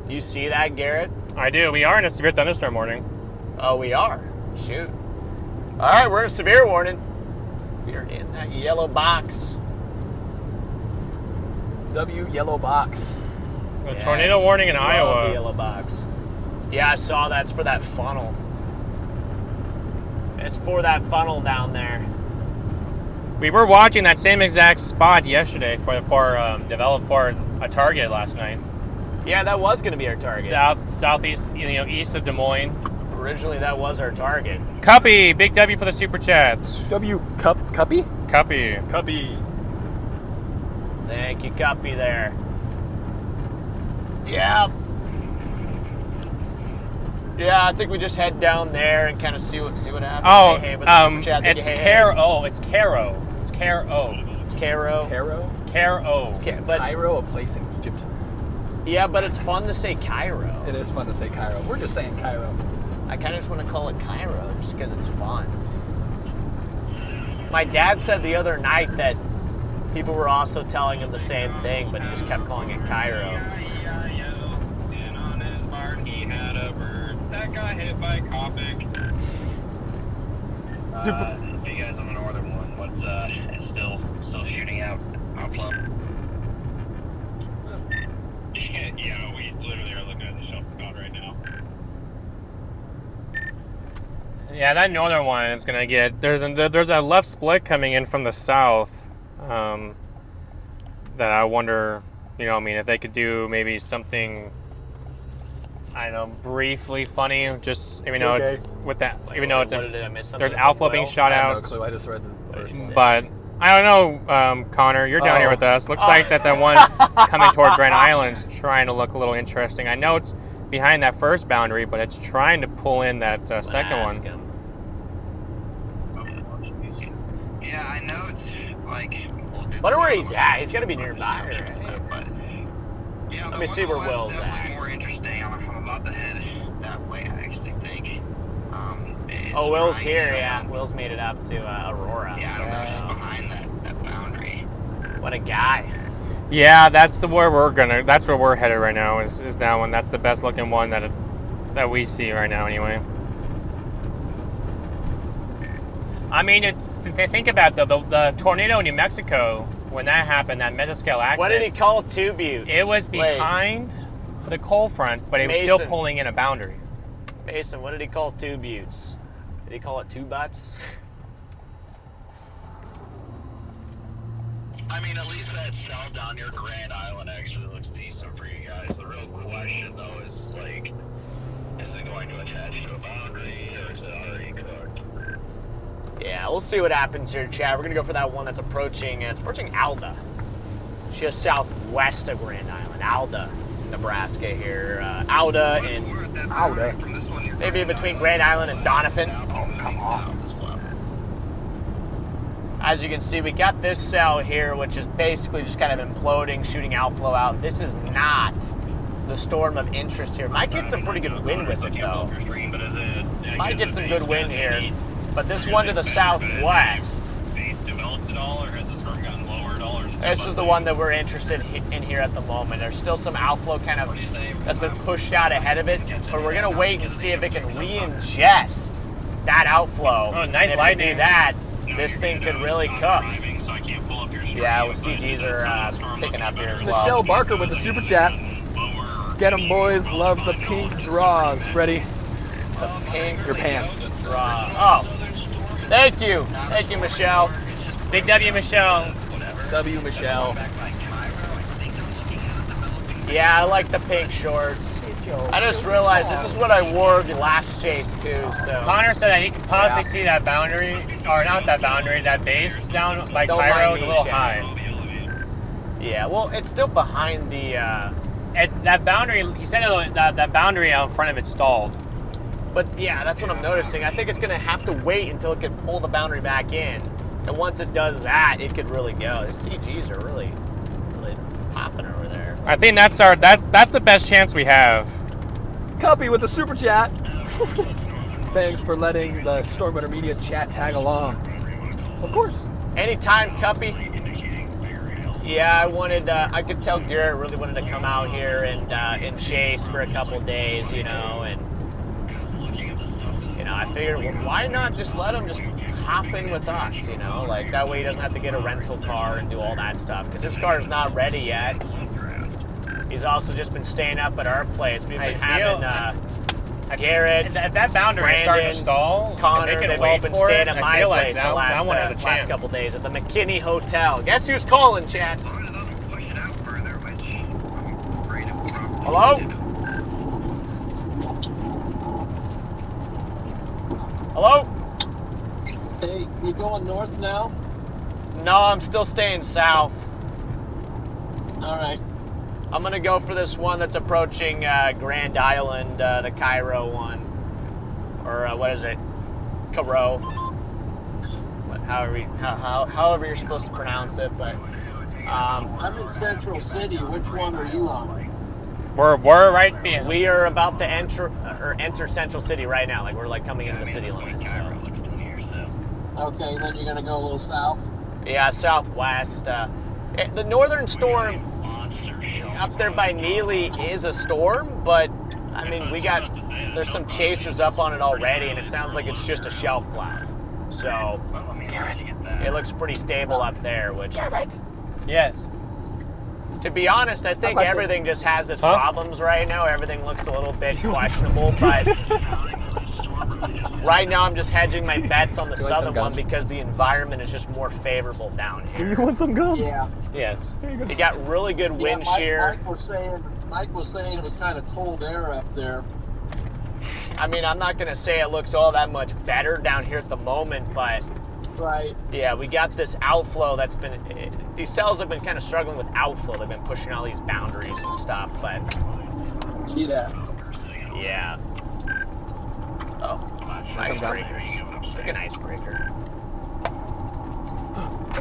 [SPEAKER 1] You see that, Garrett?
[SPEAKER 2] I do. We are in a severe thunderstorm warning.
[SPEAKER 1] Oh, we are. Shoot. All right, we're in severe warning. We are in that yellow box.
[SPEAKER 5] W yellow box.
[SPEAKER 2] A tornado warning in
[SPEAKER 1] Love
[SPEAKER 2] Iowa.
[SPEAKER 1] The yellow box. Yeah, I saw that. It's for that funnel. It's for that funnel down there.
[SPEAKER 2] We were watching that same exact spot yesterday for developed for a target last night.
[SPEAKER 1] Yeah, that was going to be our target.
[SPEAKER 2] Southeast, east of Des Moines.
[SPEAKER 1] Originally, that was our target.
[SPEAKER 2] Cuppy, Big W for the super chats.
[SPEAKER 5] W Cuppy?
[SPEAKER 2] Cuppy.
[SPEAKER 5] Cuppy.
[SPEAKER 1] Thank you, Cuppy there. Yeah. Yeah, I think we just head down there and kind of see what happens.
[SPEAKER 2] Oh,
[SPEAKER 1] with the super chat.
[SPEAKER 2] It's Caro. It's Caro.
[SPEAKER 1] It's Caro.
[SPEAKER 5] Cairo?
[SPEAKER 2] Caro.
[SPEAKER 1] But
[SPEAKER 5] Cairo, a place in Egypt.
[SPEAKER 1] yeah, but it's fun to say Cairo.
[SPEAKER 5] It is fun to say Cairo. We're just saying Cairo.
[SPEAKER 1] I kind of just want to call it Cairo just because it's fun. My dad said the other night that people were also telling him the same thing, but he just kept calling it Cairo.
[SPEAKER 9] And on his barn he had a bird that got hit by Copic.
[SPEAKER 8] You guys on the northern one, what's it's still shooting out outflow?
[SPEAKER 9] Yeah, we literally are looking at the shelf cloud right now.
[SPEAKER 2] Yeah, that northern one is gonna get. There's a left split coming in from the south. That I wonder, if they could do maybe something. I don't know, briefly funny. Just even though it's with that, even though it's there's outflow being shot
[SPEAKER 5] I have
[SPEAKER 2] out.
[SPEAKER 5] no clue. I just read the first.
[SPEAKER 2] But I don't know, Connor. You're down here with us. Looks like that the one coming toward Grand Island is trying to look a little interesting. I know it's behind that first boundary, but it's trying to pull in that second one.
[SPEAKER 8] Yeah, I know it's like.
[SPEAKER 1] Wonder where he's at. He's got to be nearby, right?
[SPEAKER 8] But, yeah,
[SPEAKER 1] Let me see where Will's at.
[SPEAKER 8] definitely more interesting. I'm about to head that way, I actually think.
[SPEAKER 1] Oh, Will's here, yeah. Will's made it up to Aurora.
[SPEAKER 8] Yeah, I don't know, it's just behind that boundary.
[SPEAKER 1] What a guy.
[SPEAKER 2] Yeah, that's where we're headed right now. Is that one? That's the best looking one that we see right now, anyway. I mean, if you think about the tornado in New Mexico, when that happened, that mesoscale accident.
[SPEAKER 1] What did he call two buttes?
[SPEAKER 2] It was behind the cold front, but it was still pulling in a boundary.
[SPEAKER 1] Mason, what did he call two buttes? Did he call it two butts?
[SPEAKER 8] I mean, at least that cell down near Grand Island actually looks decent for you guys. The real question, though, is, like, is it going to attach to a boundary, or is it already cooked?
[SPEAKER 1] Yeah, we'll see what happens here, Chad. We're going to go for that one that's approaching. It's approaching Alda. Just southwest of Grand Island. Alda, Nebraska here. Alda and...
[SPEAKER 5] Alda.
[SPEAKER 1] Maybe between Grand Island and Donovan. Oh, come on. As you can see, we got this cell here, which is basically just kind of imploding, shooting outflow out. This is not the storm of interest here. Might get some pretty good wind with it, though. Might get some good wind here. But this one to the southwest.
[SPEAKER 9] Base developed at all, or has the storm gotten lower at all? Or
[SPEAKER 1] This is the one that we're interested in here at the moment. There's still some outflow kind of that's been pushed out ahead of it, but we're gonna wait and see if it can re-ingest that outflow.
[SPEAKER 2] Oh, nice
[SPEAKER 1] if
[SPEAKER 2] lightning.
[SPEAKER 1] we do that, this thing could really cook. Yeah, well, CGs are picking up here as well.
[SPEAKER 5] Michelle Barker with the super chat. Get 'em, boys. Love the pink draws, Freddy.
[SPEAKER 1] The pink
[SPEAKER 5] Your pants.
[SPEAKER 1] draw. Oh, thank you, Michelle.
[SPEAKER 2] Big W, Michelle.
[SPEAKER 5] W Michelle.
[SPEAKER 1] Yeah, I like the pink shorts. I just realized this is what I wore the last chase too, so.
[SPEAKER 2] Connor said that he could possibly see that boundary, or not that boundary, that base down by
[SPEAKER 1] Don't
[SPEAKER 2] Cairo
[SPEAKER 1] mind
[SPEAKER 2] is a
[SPEAKER 1] me,
[SPEAKER 2] little
[SPEAKER 1] Chad.
[SPEAKER 2] high.
[SPEAKER 1] Yeah, well, it's still behind the,
[SPEAKER 2] That boundary, he said that boundary out in front of it stalled.
[SPEAKER 1] but yeah, that's what I'm noticing. I think it's gonna have to wait until it can pull the boundary back in. And once it does that, it could really go. The CGs are really popping over there.
[SPEAKER 2] I think that's the best chance we have.
[SPEAKER 5] Cuppy with the super chat. Thanks for letting the Storm Winter Media chat tag along. Of course.
[SPEAKER 1] Anytime, Cuppy. Yeah, I could tell Garrett really wanted to come out here and chase for a couple days, you know, and I figured, well, why not just let him just hop in with us, you know, like that way he doesn't have to get a rental car and do all that stuff, because his car is not ready yet. He's also just been staying up at our place. We've been having Garrett,
[SPEAKER 2] If that boundary is starting to
[SPEAKER 1] Brandon,
[SPEAKER 2] stall,
[SPEAKER 1] Connor,
[SPEAKER 2] if they
[SPEAKER 1] they've
[SPEAKER 2] can
[SPEAKER 1] all
[SPEAKER 2] wait
[SPEAKER 1] been
[SPEAKER 2] for
[SPEAKER 1] staying
[SPEAKER 2] it,
[SPEAKER 1] at
[SPEAKER 2] I
[SPEAKER 1] my
[SPEAKER 2] feel
[SPEAKER 1] place
[SPEAKER 2] like
[SPEAKER 1] the
[SPEAKER 2] that one has a
[SPEAKER 1] last
[SPEAKER 2] chance.
[SPEAKER 1] couple days at the McKinney Hotel. Guess who's calling, Chad? Hello? Hello?
[SPEAKER 6] Hey, you going north now?
[SPEAKER 1] No, I'm still staying south.
[SPEAKER 6] All right.
[SPEAKER 1] I'm gonna go for this one that's approaching Grand Island, the Cairo one, or what is it, Cairo? However you're supposed to pronounce it, but
[SPEAKER 6] I'm in Central City. Which one are you on?
[SPEAKER 2] We're right being.
[SPEAKER 1] we are about to enter Central City right now. Like we're like coming into the city limits. So.
[SPEAKER 6] Okay, then you're gonna go a little south.
[SPEAKER 1] Yeah, southwest. The northern storm up there by Neely is a storm, but I mean there's some chasers up on it already, and it sounds like it's just a shelf cloud. So it looks pretty stable up there, which
[SPEAKER 2] Yes.
[SPEAKER 1] to be honest, I think
[SPEAKER 5] That's
[SPEAKER 1] everything just has its problems right now. Everything looks a little bit questionable, but right now I'm just hedging my bets on the
[SPEAKER 5] some
[SPEAKER 1] southern one
[SPEAKER 5] gum?
[SPEAKER 1] because the environment is just more favorable down here.
[SPEAKER 5] You want some gum?
[SPEAKER 6] Yeah.
[SPEAKER 2] Yes.
[SPEAKER 1] You got really good wind shear.
[SPEAKER 6] Mike was saying it was kind of cold air up there.
[SPEAKER 1] I mean, I'm not going to say it looks all that much better down here at the moment, but
[SPEAKER 6] Right.
[SPEAKER 1] yeah, we got this outflow that's been, these cells have been kind of struggling with outflow. They've been pushing all these boundaries and stuff, but
[SPEAKER 6] See that?
[SPEAKER 1] yeah. Oh, icebreakers. Like an icebreaker.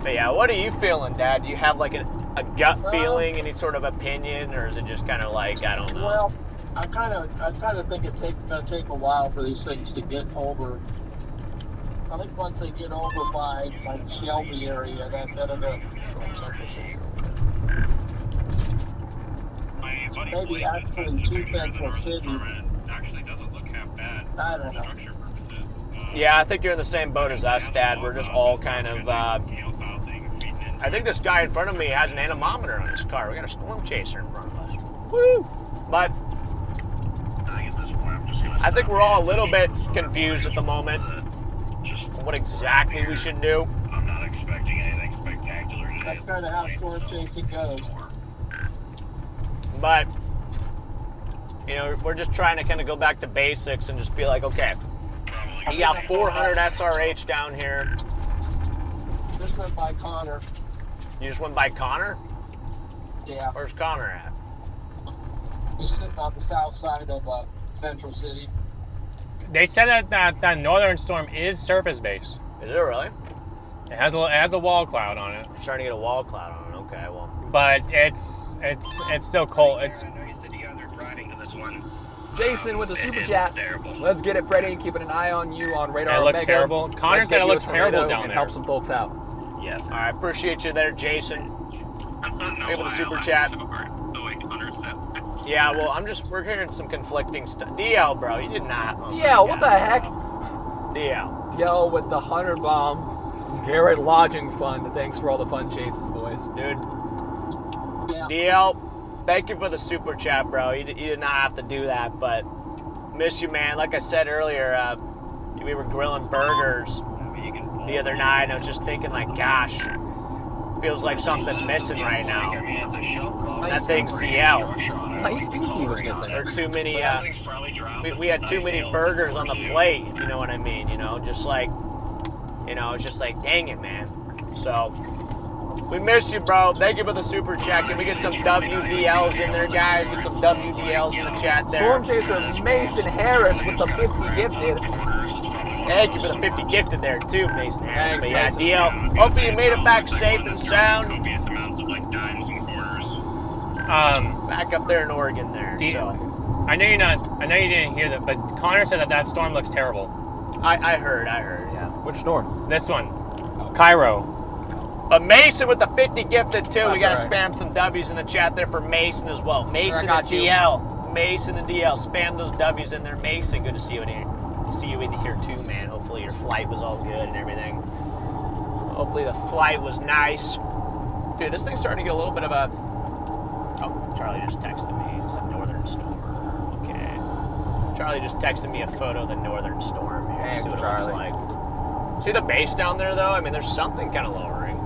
[SPEAKER 1] But yeah, what are you feeling, Dad? Do you have like a gut feeling, any sort of opinion, or is it just kind of like, I don't know?
[SPEAKER 6] Well, I kind of think it's gonna take a while for these things to get over. I think once they get over by like Shelby area, that'll go. Maybe actually to Central City.
[SPEAKER 9] Actually doesn't look half bad.
[SPEAKER 6] I don't know.
[SPEAKER 9] Structure purposes.
[SPEAKER 1] Yeah, I think you're in the same boat as us, Dad. We're just all kind of, I think this guy in front of me has an anemometer on his car. We got a storm chaser in front of us. Woo! But I think we're all a little bit confused at the moment on what exactly we should do.
[SPEAKER 9] I'm not expecting anything spectacular today.
[SPEAKER 6] That's kind of how storm chasing goes.
[SPEAKER 1] But, you know, we're just trying to kind of go back to basics and just be like, okay, you got 400 SRH down here.
[SPEAKER 6] Just went by Connor.
[SPEAKER 1] You just went by Connor?
[SPEAKER 6] Yeah.
[SPEAKER 1] Where's Connor at?
[SPEAKER 6] He's sitting on the south side of Central City.
[SPEAKER 2] They said that northern storm is surface base.
[SPEAKER 1] Is it really?
[SPEAKER 2] It has a wall cloud on it,
[SPEAKER 1] I'm trying to get a wall cloud on it. Okay, well.
[SPEAKER 2] but it's still cold. It's
[SPEAKER 9] I know you said you guys are driving to this one.
[SPEAKER 5] Jason with the super
[SPEAKER 9] It
[SPEAKER 5] chat.
[SPEAKER 9] looks terrible.
[SPEAKER 5] Let's get it, Freddie. Keeping an eye on you on Radar
[SPEAKER 2] It looks
[SPEAKER 5] Omega.
[SPEAKER 2] terrible. Connor
[SPEAKER 5] Let's
[SPEAKER 2] said
[SPEAKER 5] get
[SPEAKER 2] it
[SPEAKER 5] you a
[SPEAKER 2] looks terrible
[SPEAKER 5] tornado
[SPEAKER 2] down
[SPEAKER 5] and
[SPEAKER 2] there.
[SPEAKER 5] help some folks out.
[SPEAKER 9] Yes.
[SPEAKER 1] All right, appreciate you there, Jason. Give it a super chat.
[SPEAKER 9] Oh wait, Connor said.
[SPEAKER 1] Yeah, well, we're hearing some conflicting stuff. DL, bro, you did not. Oh my
[SPEAKER 5] Yeah, what the
[SPEAKER 1] God.
[SPEAKER 5] heck?
[SPEAKER 1] DL.
[SPEAKER 5] Yo, with the 100 bomb. Garrett Lodging Fund. Thanks for all the fun chases, boys.
[SPEAKER 1] Dude,
[SPEAKER 6] Yeah.
[SPEAKER 1] DL, thank you for the super chat, bro. You did not have to do that, but miss you, man. Like I said earlier, we were grilling burgers the other night, and I was just thinking, like, gosh, Feels like something's missing right now. That thing's DL.
[SPEAKER 5] Nice dinky was missing.
[SPEAKER 1] There are too many, we had too many burgers on the plate, if you know what I mean, you know, just like, you know, it's just like, dang it, man. So, we miss you, bro. Thank you for the super chat. Can we get some WDLs in there, guys? Get some WDLs in the chat there.
[SPEAKER 5] Storm Chaser Mason Harris with the 50 gifted.
[SPEAKER 1] Thank you for the 50 gifted there, too, Mason Harris.
[SPEAKER 5] Thanks,
[SPEAKER 1] But yeah,
[SPEAKER 5] Mason.
[SPEAKER 1] DL, hopefully you made it back safe and sound.
[SPEAKER 9] Copious amounts of like dimes and quarters.
[SPEAKER 1] Back up there in Oregon there, so.
[SPEAKER 2] I know you didn't hear that, but Connor said that storm looks terrible.
[SPEAKER 1] I heard, yeah.
[SPEAKER 5] Which storm?
[SPEAKER 2] This one. Cairo.
[SPEAKER 1] But Mason with the 50 gifted too. We
[SPEAKER 5] That's
[SPEAKER 1] gotta
[SPEAKER 5] all right.
[SPEAKER 1] spam some W's in the chat there for Mason as well. Mason
[SPEAKER 5] I
[SPEAKER 1] and
[SPEAKER 5] got you.
[SPEAKER 1] DL. Mason and DL. Spam those W's in there. Mason, good to see you in here. See you in here too, man. Hopefully your flight was all good and everything. Hopefully the flight was nice. Dude, this thing's starting to get a little bit of a... Oh, Charlie just texted me. It's a northern storm. Okay. Charlie just texted me a photo of the northern storm here.
[SPEAKER 5] Thanks,
[SPEAKER 1] See what
[SPEAKER 5] Charlie.
[SPEAKER 1] it looks like. See the base down there though? I mean, there's something kind of lowering.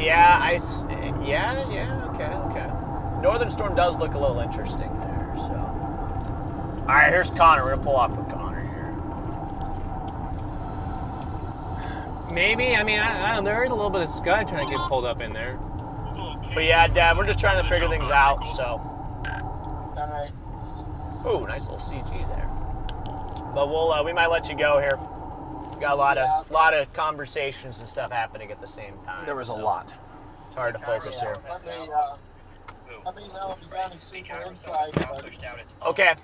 [SPEAKER 1] Yeah, okay. Northern storm does look a little interesting there, so. All right, here's Connor. We're gonna pull off with Connor here.
[SPEAKER 2] Maybe. I mean, I don't know. There is a little bit of scud trying to get pulled up in there.
[SPEAKER 1] But yeah, Dad, we're just trying to figure things out, so.
[SPEAKER 6] All right.
[SPEAKER 1] Ooh, nice little CG there. But we'll, we might let you go here. Got a lot of conversations and stuff happening at the same time.
[SPEAKER 5] There was a
[SPEAKER 1] so
[SPEAKER 5] lot.
[SPEAKER 1] It's hard to focus here.
[SPEAKER 6] Let me know if you got any super insight. But
[SPEAKER 1] Okay.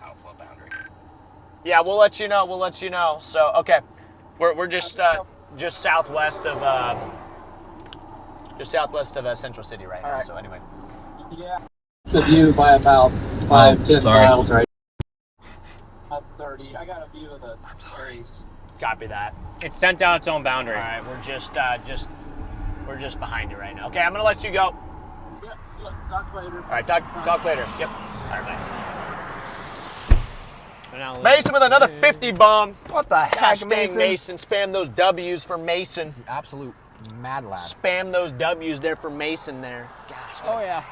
[SPEAKER 1] Yeah, we'll let you know. So, okay. We're just southwest of Central City right now.
[SPEAKER 6] Alright.
[SPEAKER 1] So anyway.
[SPEAKER 6] yeah, the view by about 5-10 miles right. 30. I got a view of the base.
[SPEAKER 1] Copy that.
[SPEAKER 2] It's sent out its own boundary.
[SPEAKER 1] All right, we're just behind you right now. Okay, I'm gonna let you go.
[SPEAKER 6] Yeah, talk later.
[SPEAKER 1] All right, talk later. Yep. All right, bye.
[SPEAKER 2] Now,
[SPEAKER 1] Mason with another 50 bomb.
[SPEAKER 5] What the heck,
[SPEAKER 1] Gosh dang,
[SPEAKER 5] Mason?
[SPEAKER 1] Mason. Spam those W's for Mason.
[SPEAKER 5] Absolute mad lad.
[SPEAKER 1] Spam those W's there for Mason there. Gosh.
[SPEAKER 5] Oh yeah.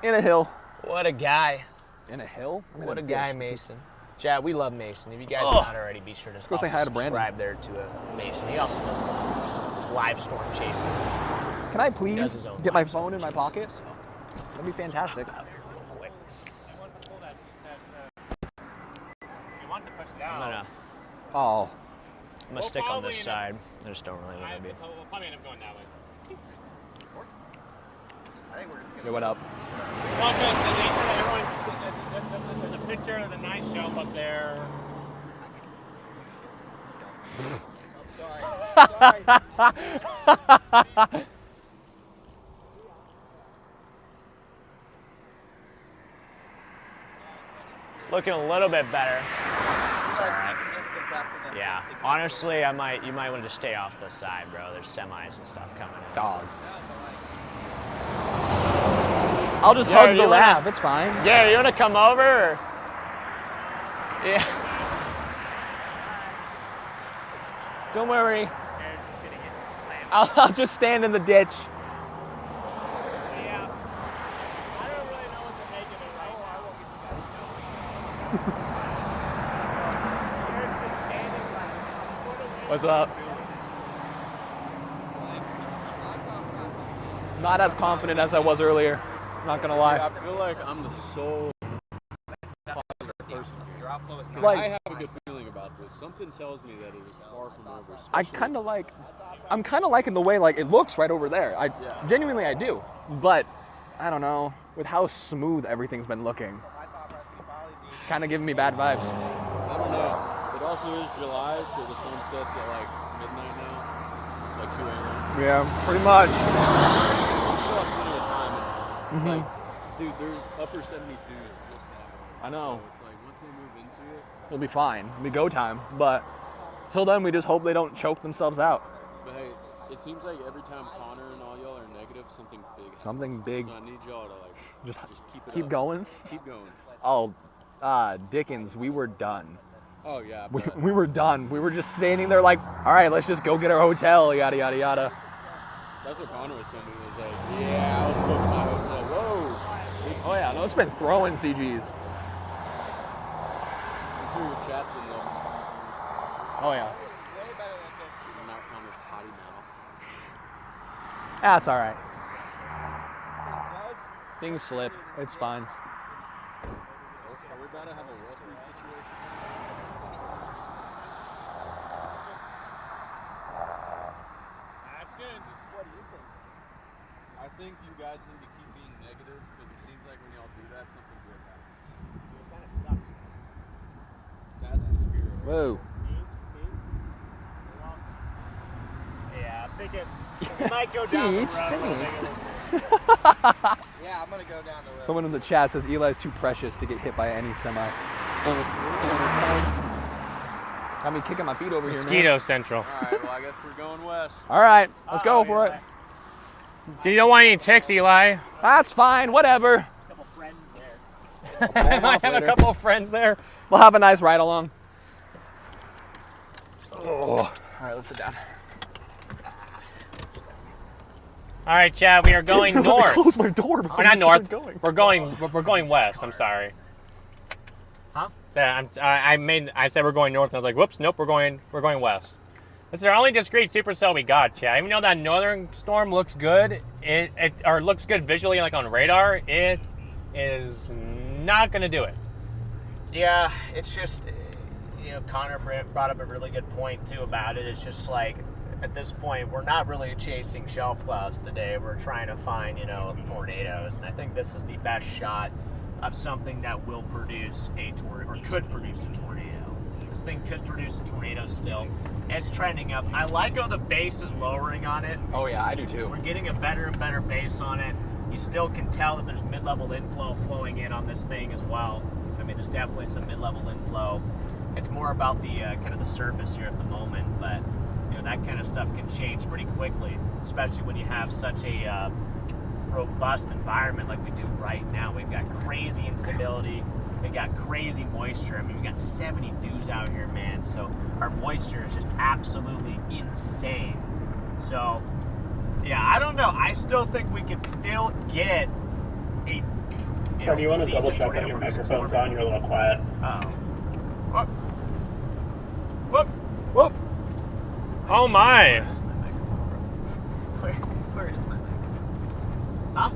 [SPEAKER 5] In a hill.
[SPEAKER 1] What a guy.
[SPEAKER 5] In a hill? I'm in
[SPEAKER 1] What a
[SPEAKER 5] ditch.
[SPEAKER 1] guy, Mason. Chad, we love Mason. If you guys are not already, be sure to
[SPEAKER 5] go say hi to Brandon.
[SPEAKER 1] subscribe there to Mason. He also does live storm chasing.
[SPEAKER 5] Can I
[SPEAKER 1] Does
[SPEAKER 5] please
[SPEAKER 1] his own
[SPEAKER 5] get my
[SPEAKER 1] live
[SPEAKER 5] phone in my
[SPEAKER 1] storm
[SPEAKER 5] pocket?
[SPEAKER 1] chasing, so.
[SPEAKER 5] That'd be fantastic.
[SPEAKER 1] Out here real quick.
[SPEAKER 2] He wants to push it
[SPEAKER 1] I'm
[SPEAKER 2] out.
[SPEAKER 5] Oh.
[SPEAKER 1] gonna stick on this side. I just don't really want to be.
[SPEAKER 2] We'll probably end up going that way.
[SPEAKER 5] Hey, what up?
[SPEAKER 2] Well, because they said everyone's there's a picture of the night shelf up there.
[SPEAKER 1] Looking a little bit better. It's all right. Yeah. Honestly, you might want to just stay off the side, bro. There's semis and stuff coming in.
[SPEAKER 5] Dog.
[SPEAKER 1] So.
[SPEAKER 5] I'll just
[SPEAKER 1] Yeah,
[SPEAKER 5] hug the
[SPEAKER 1] you wanna-
[SPEAKER 5] lav. It's fine.
[SPEAKER 1] Yeah, you wanna come over? Or? Yeah. Don't worry. I'll just stand in the ditch.
[SPEAKER 2] Yeah. I don't really know what to make of it right now. I won't get Eric's just standing like a foot away.
[SPEAKER 5] What's up? Not as confident as I was earlier. Not gonna lie.
[SPEAKER 4] I feel like I'm the sole popular person here. 'Cause
[SPEAKER 5] Like-
[SPEAKER 4] I have a good feeling about this. Something tells me that it is far from over.
[SPEAKER 5] I'm kind of liking the way like it looks right over there. Genuinely I do, but I don't know with how smooth everything's been looking. It's kind of giving me bad vibes.
[SPEAKER 4] I don't know. It also is July, so the sun sets at like midnight now, like 2 a.m.
[SPEAKER 5] Yeah, pretty much.
[SPEAKER 4] We still have plenty of time. Like, dude, there's upper 72s just now.
[SPEAKER 5] I know.
[SPEAKER 4] So it's like once they move into it.
[SPEAKER 5] It'll be fine. It'll be go time, but till then we just hope they don't choke themselves out.
[SPEAKER 4] But hey, it seems like every time Connor and all y'all are negative, something big happens.
[SPEAKER 5] Something big.
[SPEAKER 4] So I need y'all to like
[SPEAKER 5] Just
[SPEAKER 4] keep it
[SPEAKER 5] keep
[SPEAKER 4] up.
[SPEAKER 5] going.
[SPEAKER 4] Keep going.
[SPEAKER 5] Oh, Dickens, we were done.
[SPEAKER 4] Oh yeah.
[SPEAKER 5] We were done. We were just standing there like, all right, let's just go get our hotel, yada, yada, yada.
[SPEAKER 4] That's what Connor was saying. He was like, yeah, let's book my hotel. Whoa.
[SPEAKER 5] Oh yeah, no, it's been throwing CGs.
[SPEAKER 4] I'm sure your chat's been loving the CGs.
[SPEAKER 5] Oh yeah.
[SPEAKER 4] Not Connor's potty mouth.
[SPEAKER 5] That's all right. Things slip. It's fine.
[SPEAKER 4] Are we about to have a Wall Street situation?
[SPEAKER 2] That's good.
[SPEAKER 4] What do you think? I think you guys need to keep being negative because it seems like when y'all do that, something good happens. It kind of sucks. That's the spirit.
[SPEAKER 5] Whoa.
[SPEAKER 1] Yeah, I'm thinking we might go down the road.
[SPEAKER 9] Yeah, I'm gonna go down the road.
[SPEAKER 5] Someone in the chat says Eli's too precious to get hit by any semi. Got me kicking my feet over here,
[SPEAKER 2] Mosquito
[SPEAKER 5] man.
[SPEAKER 2] Central.
[SPEAKER 4] All right, well, I guess we're going west.
[SPEAKER 5] All right, let's go for it.
[SPEAKER 2] You don't want any ticks, Eli?
[SPEAKER 5] That's fine, whatever.
[SPEAKER 2] I might have a couple of friends there.
[SPEAKER 5] We'll have a nice ride along. Oh. All right, let's sit down.
[SPEAKER 2] All right, Chad, we are going
[SPEAKER 5] Let me
[SPEAKER 2] north.
[SPEAKER 5] close my door before
[SPEAKER 2] We're not
[SPEAKER 5] we start
[SPEAKER 2] north.
[SPEAKER 5] going.
[SPEAKER 2] We're going west. I'm sorry.
[SPEAKER 1] Huh?
[SPEAKER 2] So I said we're going north, and I was like, whoops, nope, we're going west. This is our only discrete supercell we got, Chad. Even though that northern storm looks good, or looks good visually, like on radar, it is not going to do it.
[SPEAKER 1] Yeah, it's just, Connor brought up a really good point too about it. It's just like, at this point, we're not really chasing shelf clouds today. We're trying to find, tornadoes. And I think this is the best shot of something that will produce a tornado, or could produce a tornado. This thing could produce a tornado still. It's trending up. I like how the base is lowering on it.
[SPEAKER 5] Oh yeah, I do too.
[SPEAKER 1] We're getting a better and better base on it. You still can tell that there's mid-level inflow flowing in on this thing as well. I mean, there's definitely some mid-level inflow. It's more about the kind of the surface here at the moment, but that kind of stuff can change pretty quickly, especially when you have such a robust environment like we do right now. We've got crazy instability. We got crazy moisture. I mean, we got 70 dews out here, man. So our moisture is just absolutely insane. So, yeah, I don't know. I still think we can still get a.
[SPEAKER 3] Do you want to double
[SPEAKER 1] decent
[SPEAKER 3] check that your microphone's on? You're a little quiet.
[SPEAKER 1] Oh. Whoop. Whoop.
[SPEAKER 2] Whoop. Oh my.
[SPEAKER 1] Where is my microphone? Huh?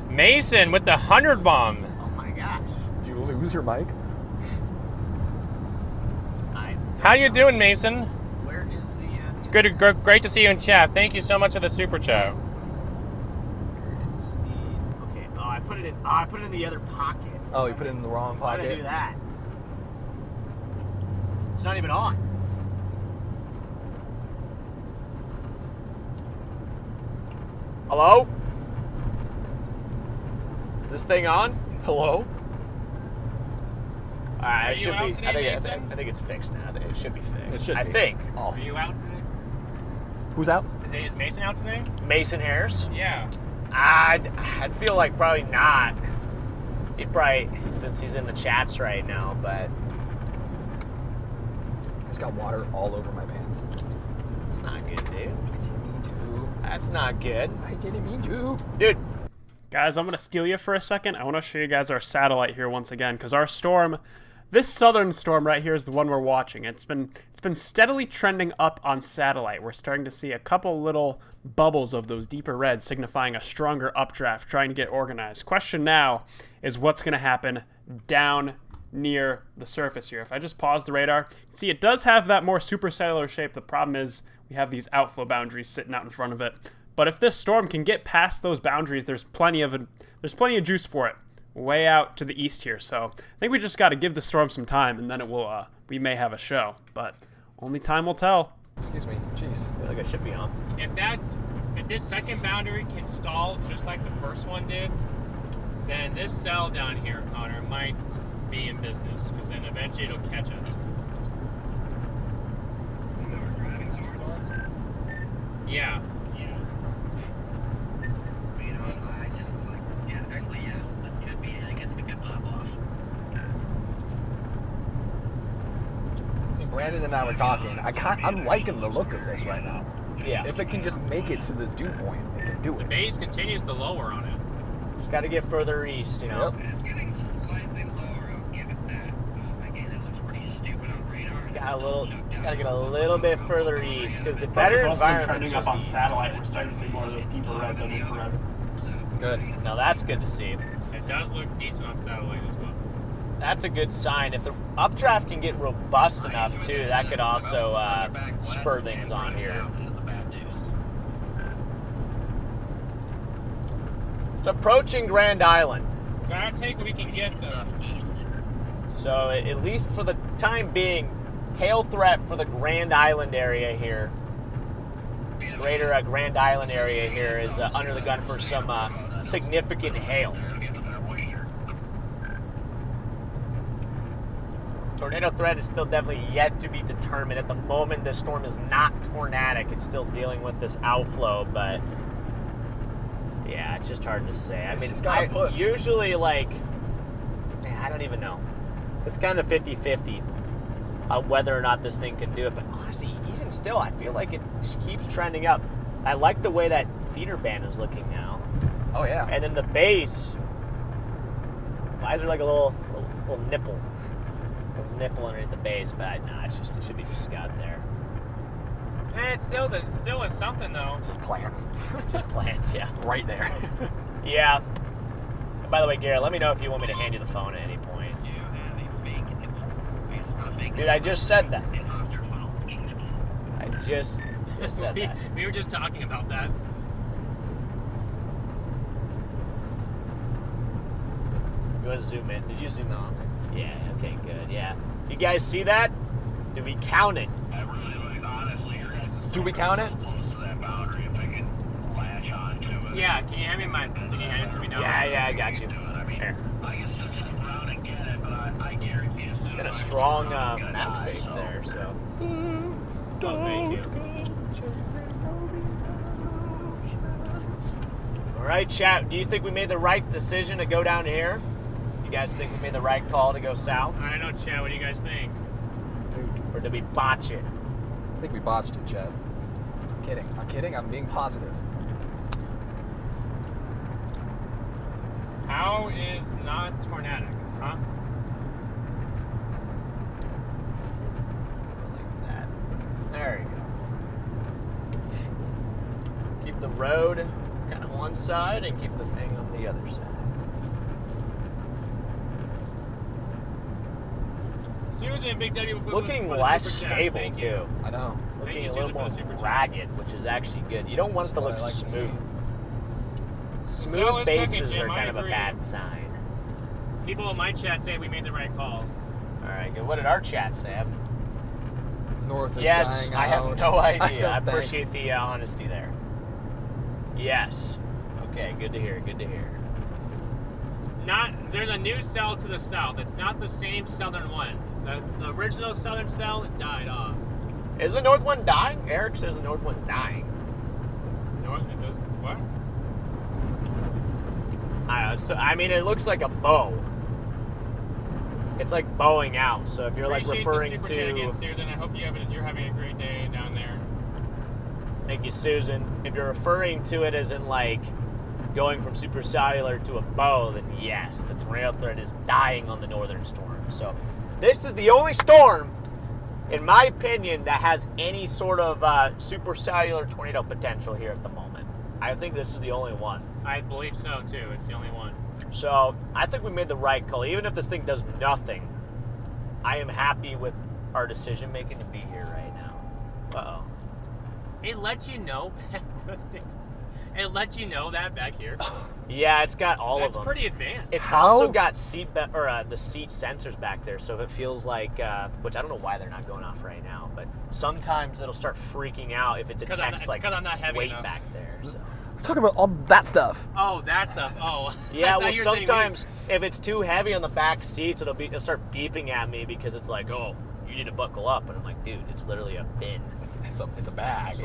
[SPEAKER 2] Mason with the 100 bomb.
[SPEAKER 1] Oh my gosh.
[SPEAKER 5] Did you lose your mic?
[SPEAKER 2] How you doing, Mason?
[SPEAKER 1] Where is the?
[SPEAKER 2] It's good, great to see you in chat. Thank you so much for the super chat.
[SPEAKER 1] Where is the? Okay. Oh, I put it in. Oh, I put it in the other pocket.
[SPEAKER 5] Oh, you put it in the wrong
[SPEAKER 1] Why
[SPEAKER 5] pocket.
[SPEAKER 1] did I do that? It's not even on. Hello? Is this thing on?
[SPEAKER 5] Hello?
[SPEAKER 1] Alright, it
[SPEAKER 2] you
[SPEAKER 1] should
[SPEAKER 2] out
[SPEAKER 1] be.
[SPEAKER 2] today,
[SPEAKER 1] I
[SPEAKER 2] Mason?
[SPEAKER 1] think it's fixed now. It should be fixed.
[SPEAKER 5] It should
[SPEAKER 1] I
[SPEAKER 5] be.
[SPEAKER 1] think.
[SPEAKER 5] Oh.
[SPEAKER 2] Are you out today?
[SPEAKER 5] Who's out?
[SPEAKER 2] Is Mason out today?
[SPEAKER 1] Mason Harris?
[SPEAKER 2] Yeah.
[SPEAKER 1] I'd feel like probably not. He'd probably, since he's in the chats right now, but
[SPEAKER 5] He's got water all over my pants.
[SPEAKER 1] it's not good, dude.
[SPEAKER 5] I didn't mean to.
[SPEAKER 1] That's not good.
[SPEAKER 5] I didn't mean to.
[SPEAKER 1] Dude,
[SPEAKER 7] Guys, I'm going to steal you for a second. I want to show you guys our satellite here once again, because our storm, this southern storm right here is the one we're watching. It's been steadily trending up on satellite. We're starting to see a couple little bubbles of those deeper reds signifying a stronger updraft trying to get organized. Question now is what's going to happen down near the surface here. If I just pause the radar, you can see it does have that more supercellular shape. The problem is we have these outflow boundaries sitting out in front of it. But if this storm can get past those boundaries, there's plenty of juice for it way out to the east here. So I think we just got to give the storm some time, and then it will we may have a show. But only time will tell.
[SPEAKER 5] Excuse me. Jeez.
[SPEAKER 1] I feel like it should be on.
[SPEAKER 2] If this second boundary can stall just like the first one did, then this cell down here, Connor, might be in business, because then eventually it'll catch us. Yeah.
[SPEAKER 5] Brandon and I were talking. I'm liking the look of this right now.
[SPEAKER 1] Yeah.
[SPEAKER 5] If it can just make it to this dew point, it can do it.
[SPEAKER 2] Base continues to lower on it.
[SPEAKER 1] Just got to get further east, you know.
[SPEAKER 5] Yep.
[SPEAKER 9] It's getting slightly lower, I'll give it that. Again, it looks pretty stupid on radar.
[SPEAKER 1] It's got to get a little bit further east because the
[SPEAKER 3] But
[SPEAKER 1] better
[SPEAKER 3] it's also been
[SPEAKER 1] environment.
[SPEAKER 3] trending up on satellite. We're starting to see more of those deeper reds on infrared.
[SPEAKER 5] Good.
[SPEAKER 1] Now that's good to see.
[SPEAKER 2] It does look decent on satellite as well.
[SPEAKER 1] That's a good sign. If the updraft can get robust enough too, that could also spur things on here. It's approaching Grand Island.
[SPEAKER 2] Gotta take what we can get though.
[SPEAKER 1] So at least for the time being, hail threat for the Grand Island area here. Greater Grand Island area here is under the gun for some significant hail. Tornado threat is still definitely yet to be determined. At the moment, this storm is not tornadic. It's still dealing with this outflow, but yeah, it's just hard to say. I mean, usually, like, I don't even know. It's kind of 50-50 whether or not this thing can do it. But honestly, even still, I feel like it just keeps trending up. I like the way that feeder band is looking now.
[SPEAKER 5] Oh yeah.
[SPEAKER 1] And then the base, why is there like a little nipple? A nipple underneath the base, but nah, it should be just Scott there.
[SPEAKER 2] Hey, it still is something though.
[SPEAKER 5] Just plants.
[SPEAKER 1] Just plants, yeah.
[SPEAKER 5] Right there.
[SPEAKER 1] Yeah. By the way, Garrett, let me know if you want me to hand you the phone at any point. Dude, I just said that. I just said that.
[SPEAKER 2] We were just talking about that.
[SPEAKER 1] Go ahead and zoom in. Did you zoom in? Yeah, okay, good, yeah. You guys see that? Did we count it?
[SPEAKER 5] Do we count it?
[SPEAKER 2] Yeah, can you hand me can you hand it to me now?
[SPEAKER 1] Yeah, I got you. Here. Got a strong map safe there, so.
[SPEAKER 2] Oh, thank you.
[SPEAKER 1] All right, chat. Do you think we made the right decision to go down here? You guys think we made the right call to go south?
[SPEAKER 2] I don't know, Chad. What do you guys think?
[SPEAKER 1] Or did we botch it?
[SPEAKER 5] I think we botched it, Chad. I'm kidding. I'm being positive.
[SPEAKER 2] How is not tornadic, huh?
[SPEAKER 1] Like that. There you go. Keep the road kind of one side and keep the thing on the other side.
[SPEAKER 2] Susan, Big W.
[SPEAKER 1] Looking less stable too.
[SPEAKER 5] I know.
[SPEAKER 1] Looking a little more ragged, which is actually good. You don't want it to look smooth. Smooth bases are kind of a bad sign.
[SPEAKER 2] People in my chat say we made the right call.
[SPEAKER 1] All right, good. What did our chat say?
[SPEAKER 5] North is
[SPEAKER 1] yes,
[SPEAKER 5] dying
[SPEAKER 1] I have
[SPEAKER 5] out.
[SPEAKER 1] no idea. I
[SPEAKER 5] Thanks.
[SPEAKER 1] appreciate the honesty there. Yes. Okay, good to hear. Good to hear.
[SPEAKER 2] There's a new cell to the south. It's not the same southern one. The original southern cell died off.
[SPEAKER 1] Is the north one dying? Eric says the north one's dying.
[SPEAKER 2] North? It does what?
[SPEAKER 1] I mean, it looks like a bow. It's like bowing out. So if you're like referring
[SPEAKER 2] the super
[SPEAKER 1] to,
[SPEAKER 2] chat again, Susan, I hope you're having a great day down there.
[SPEAKER 1] Thank you, Susan. If you're referring to it as in like going from supercellular to a bow, then yes, the tornado threat is dying on the northern storm. So this is the only storm, in my opinion, that has any sort of supercellular tornado potential here at the moment. I think this is the only one.
[SPEAKER 2] I believe so too. It's the only one.
[SPEAKER 1] So I think we made the right call. Even if this thing does nothing, I am happy with our decision making to be here right now. Uh-oh.
[SPEAKER 2] It lets you know. It lets you know that back here.
[SPEAKER 1] Yeah, it's got all of them.
[SPEAKER 2] That's pretty advanced.
[SPEAKER 1] It's also got the seat sensors back there, so if it feels like, which I don't know why they're not going off right now, but sometimes it'll start freaking out if it detects like
[SPEAKER 2] I'm not heavy
[SPEAKER 1] weight
[SPEAKER 2] enough.
[SPEAKER 1] back there. So.
[SPEAKER 5] We're talking about all that stuff.
[SPEAKER 2] Oh, that stuff. Oh.
[SPEAKER 1] Yeah, well, sometimes if it's too heavy on the back seats, it'll start beeping at me because it's like, oh, you need to buckle up, and I'm like, dude, it's literally a bin.
[SPEAKER 5] It's a bag.
[SPEAKER 1] It's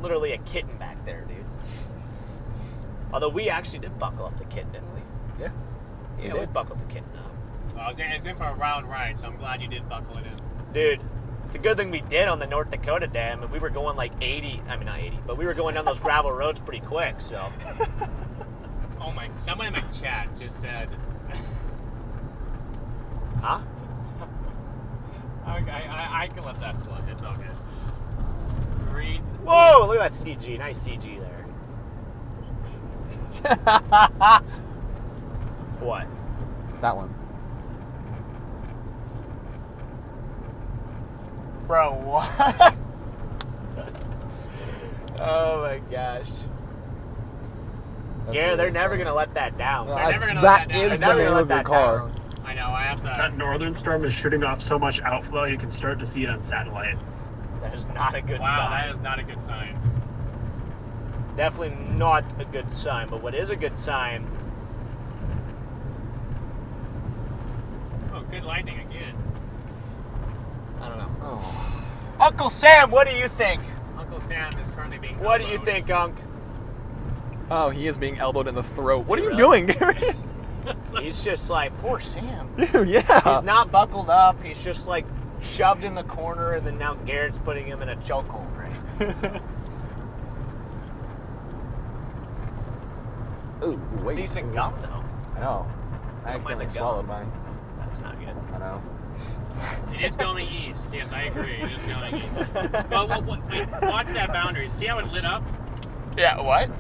[SPEAKER 1] literally a kitten back there, dude. Although we actually did buckle up the kitten, didn't we?
[SPEAKER 5] Yeah.
[SPEAKER 1] Yeah, we buckled the kitten up.
[SPEAKER 2] Well, it's in for a wild ride, so I'm glad you did buckle it in.
[SPEAKER 1] Dude, It's a good thing we did on the North Dakota Dam. And we were going like 80. I mean, not 80, but we were going down those gravel roads pretty quick. So.
[SPEAKER 2] Oh my! Someone in my chat just said.
[SPEAKER 1] Huh?
[SPEAKER 2] I can let that slide. It's all good. Read.
[SPEAKER 1] Whoa! Look at that CG. Nice CG there. What?
[SPEAKER 5] That one.
[SPEAKER 1] Bro, what? Oh my gosh.
[SPEAKER 5] That's
[SPEAKER 1] Yeah,
[SPEAKER 5] really
[SPEAKER 1] they're never
[SPEAKER 5] funny.
[SPEAKER 1] gonna let that down.
[SPEAKER 5] Well,
[SPEAKER 2] They're never gonna let that down.
[SPEAKER 5] is
[SPEAKER 1] They're
[SPEAKER 5] the
[SPEAKER 1] never
[SPEAKER 5] name
[SPEAKER 1] gonna
[SPEAKER 5] of
[SPEAKER 1] let
[SPEAKER 5] your
[SPEAKER 1] that
[SPEAKER 5] car.
[SPEAKER 1] down.
[SPEAKER 2] I know. I have to.
[SPEAKER 3] That northern storm is shooting off so much outflow, you can start to see it on satellite.
[SPEAKER 1] That is not a good
[SPEAKER 2] Wow,
[SPEAKER 1] sign.
[SPEAKER 2] that is not a good sign.
[SPEAKER 1] Definitely not a good sign. But what is a good sign?
[SPEAKER 2] Oh, good lightning again.
[SPEAKER 1] I don't know.
[SPEAKER 5] Oh.
[SPEAKER 1] Uncle Sam, what do you think?
[SPEAKER 2] Uncle Sam is currently being.
[SPEAKER 1] What do you
[SPEAKER 2] elbowed.
[SPEAKER 1] think, Unc?
[SPEAKER 5] Oh, he is being elbowed in the throat. What are you
[SPEAKER 1] really?
[SPEAKER 5] doing, Gary?
[SPEAKER 1] He's just like, poor Sam.
[SPEAKER 5] Dude, yeah.
[SPEAKER 1] He's not buckled up. He's just like shoved in the corner, and then now Garrett's putting him in a chokehold, right?
[SPEAKER 5] Ooh, wait.
[SPEAKER 1] Decent gum, though.
[SPEAKER 5] I know. I accidentally
[SPEAKER 1] the gum.
[SPEAKER 5] swallowed mine.
[SPEAKER 1] That's not good.
[SPEAKER 5] I know.
[SPEAKER 2] It is going east. Yes, I agree. It is going east. Well, wait, watch that boundary. See how it lit up?
[SPEAKER 1] Yeah, what?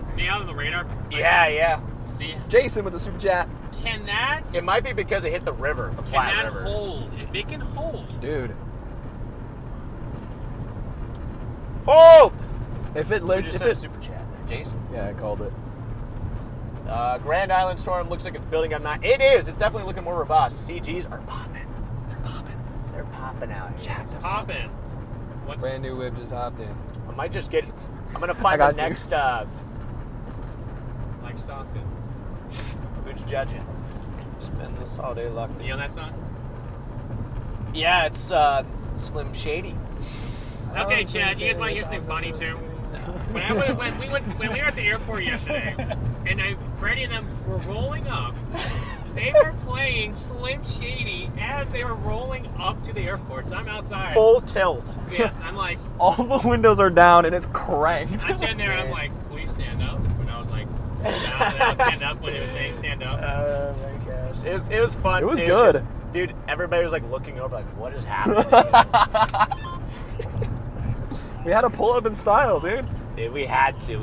[SPEAKER 2] See how the radar?
[SPEAKER 1] Yeah.
[SPEAKER 2] See?
[SPEAKER 5] Jason with the super chat.
[SPEAKER 2] Can that?
[SPEAKER 1] It might be because it hit the river, the
[SPEAKER 2] Can
[SPEAKER 1] Platte
[SPEAKER 2] that
[SPEAKER 1] River.
[SPEAKER 2] hold? If it can hold.
[SPEAKER 5] Dude.
[SPEAKER 1] Oh!
[SPEAKER 5] If it
[SPEAKER 1] We
[SPEAKER 5] lit,
[SPEAKER 1] just
[SPEAKER 5] if
[SPEAKER 1] sent a
[SPEAKER 5] it,
[SPEAKER 1] super chat there, Jason.
[SPEAKER 5] yeah, I called it.
[SPEAKER 1] Grand Island storm looks like it's building up. It is. It's definitely looking more robust. CGs are popping. They're popping out here.
[SPEAKER 2] It's popping. What's
[SPEAKER 5] Brand new whip just hopped in.
[SPEAKER 1] I might just get. I'm gonna find
[SPEAKER 5] I
[SPEAKER 1] the
[SPEAKER 5] got you.
[SPEAKER 1] next.
[SPEAKER 2] like Stockton?
[SPEAKER 1] Who's judging?
[SPEAKER 5] Spend this all day locked
[SPEAKER 2] You know that song?
[SPEAKER 1] Yeah, it's Slim Shady.
[SPEAKER 2] Okay, Chad. You guys want to hear something funny too? When we were at the airport yesterday, and Freddie and them were rolling up, they were playing Slim Shady as they were rolling up to the airport. So I'm outside.
[SPEAKER 1] Full tilt.
[SPEAKER 2] Yes, I'm like,
[SPEAKER 5] All the windows are down and it's cranked.
[SPEAKER 2] I'm sitting there. I'm like, please stand up. When I was like, stand down, and I would stand up when they were saying stand up.
[SPEAKER 1] Oh my gosh, it was fun.
[SPEAKER 5] It was
[SPEAKER 1] too,
[SPEAKER 5] good.
[SPEAKER 1] 'cause, dude. Everybody was like looking over, like, what is happening?
[SPEAKER 5] We had to pull up in style, dude.
[SPEAKER 1] Dude, we had to.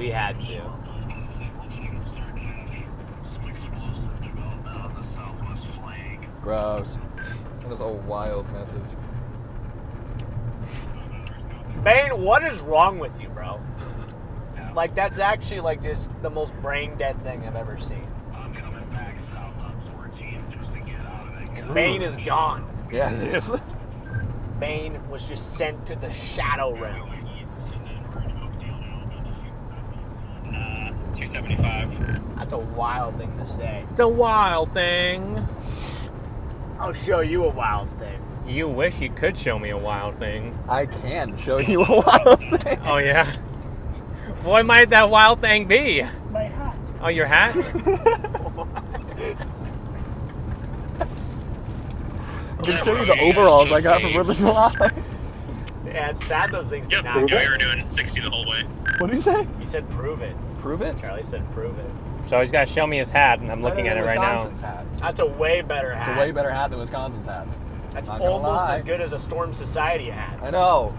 [SPEAKER 5] Gross. That is a wild message.
[SPEAKER 1] Bane, what is wrong with you, bro? Like, that's actually like just the most brain dead thing I've ever seen.
[SPEAKER 8] I'm coming back south on 14 just to get out of it.
[SPEAKER 1] And Bane is gone.
[SPEAKER 5] Yeah, it is.
[SPEAKER 1] Bane was just sent to the shadow realm.
[SPEAKER 9] 275.
[SPEAKER 1] That's a wild thing to say.
[SPEAKER 2] It's a wild thing.
[SPEAKER 1] I'll show you a wild thing.
[SPEAKER 2] You wish you could show me a wild thing.
[SPEAKER 5] I can show you a wild thing.
[SPEAKER 2] Oh yeah. What might that wild thing be?
[SPEAKER 1] My hat.
[SPEAKER 2] Oh, your hat?
[SPEAKER 5] I can show you the overalls I got from 4th of July.
[SPEAKER 1] Yeah, it's sad those things do
[SPEAKER 9] Yep,
[SPEAKER 1] not.
[SPEAKER 9] yeah, we were doing 60 the whole way.
[SPEAKER 5] What did you say?
[SPEAKER 1] He said prove it.
[SPEAKER 5] Prove it?
[SPEAKER 1] Charlie said prove it.
[SPEAKER 2] So he's got to show me his hat, and I'm looking at it right now.
[SPEAKER 5] Wisconsin's hat.
[SPEAKER 1] That's a way better hat.
[SPEAKER 5] It's a way better hat than Wisconsin's hat.
[SPEAKER 1] That's
[SPEAKER 5] Not gonna
[SPEAKER 1] almost
[SPEAKER 5] lie.
[SPEAKER 1] as good as a Storm Society hat.
[SPEAKER 5] I know.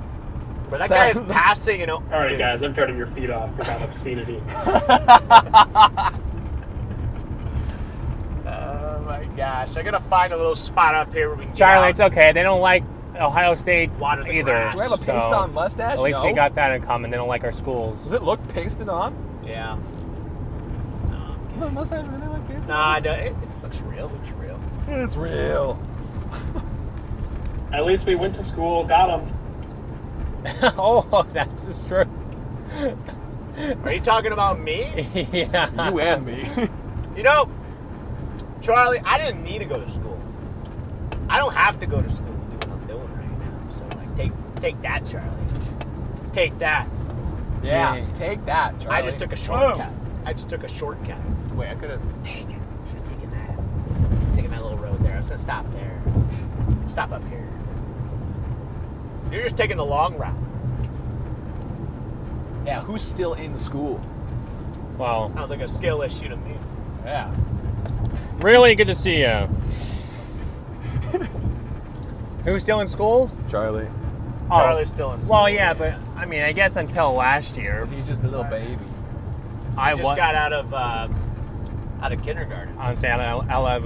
[SPEAKER 1] But that guy is
[SPEAKER 5] Sad.
[SPEAKER 1] passing,
[SPEAKER 3] All right, guys, I'm turning your feet off for that obscenity.
[SPEAKER 1] Oh my gosh. I gotta find a little spot up here where we can get
[SPEAKER 2] Charlie,
[SPEAKER 1] out.
[SPEAKER 2] it's okay. They don't like Ohio State
[SPEAKER 1] Water the
[SPEAKER 2] either.
[SPEAKER 1] grass.
[SPEAKER 5] Do I have a
[SPEAKER 2] so
[SPEAKER 5] paste-on mustache?
[SPEAKER 2] At least
[SPEAKER 5] No.
[SPEAKER 2] we got that in common. They don't like our schools.
[SPEAKER 5] Does it look pasted on?
[SPEAKER 1] Yeah.
[SPEAKER 5] My mustache really look good?
[SPEAKER 1] Nah, it looks real. Looks real.
[SPEAKER 5] It's real.
[SPEAKER 3] At least we went to school, got them.
[SPEAKER 2] Oh, that is true.
[SPEAKER 1] Are you talking about me?
[SPEAKER 2] Yeah.
[SPEAKER 5] You and me.
[SPEAKER 1] You know, Charlie, I didn't need to go to school. I don't have to go to school to do what I'm doing right now. So, like, take that, Charlie. Take that.
[SPEAKER 5] Yeah, take that, Charlie.
[SPEAKER 1] I just took a shortcut. Wait, I could have. Dang it. Should have taken that. Taking that little road there. I was going to stop there. Stop up here. You're just taking the long route.
[SPEAKER 5] Yeah, who's still in school?
[SPEAKER 2] Well,
[SPEAKER 1] Sounds like a skill issue to me.
[SPEAKER 5] Yeah.
[SPEAKER 2] really good to see you. Who's still in school?
[SPEAKER 5] Charlie.
[SPEAKER 1] Charlie's still in school.
[SPEAKER 2] Well, yeah, but I mean, I guess until last year.
[SPEAKER 5] He's just a little baby.
[SPEAKER 2] I
[SPEAKER 1] just got out of kindergarten.
[SPEAKER 2] Honestly, I'll have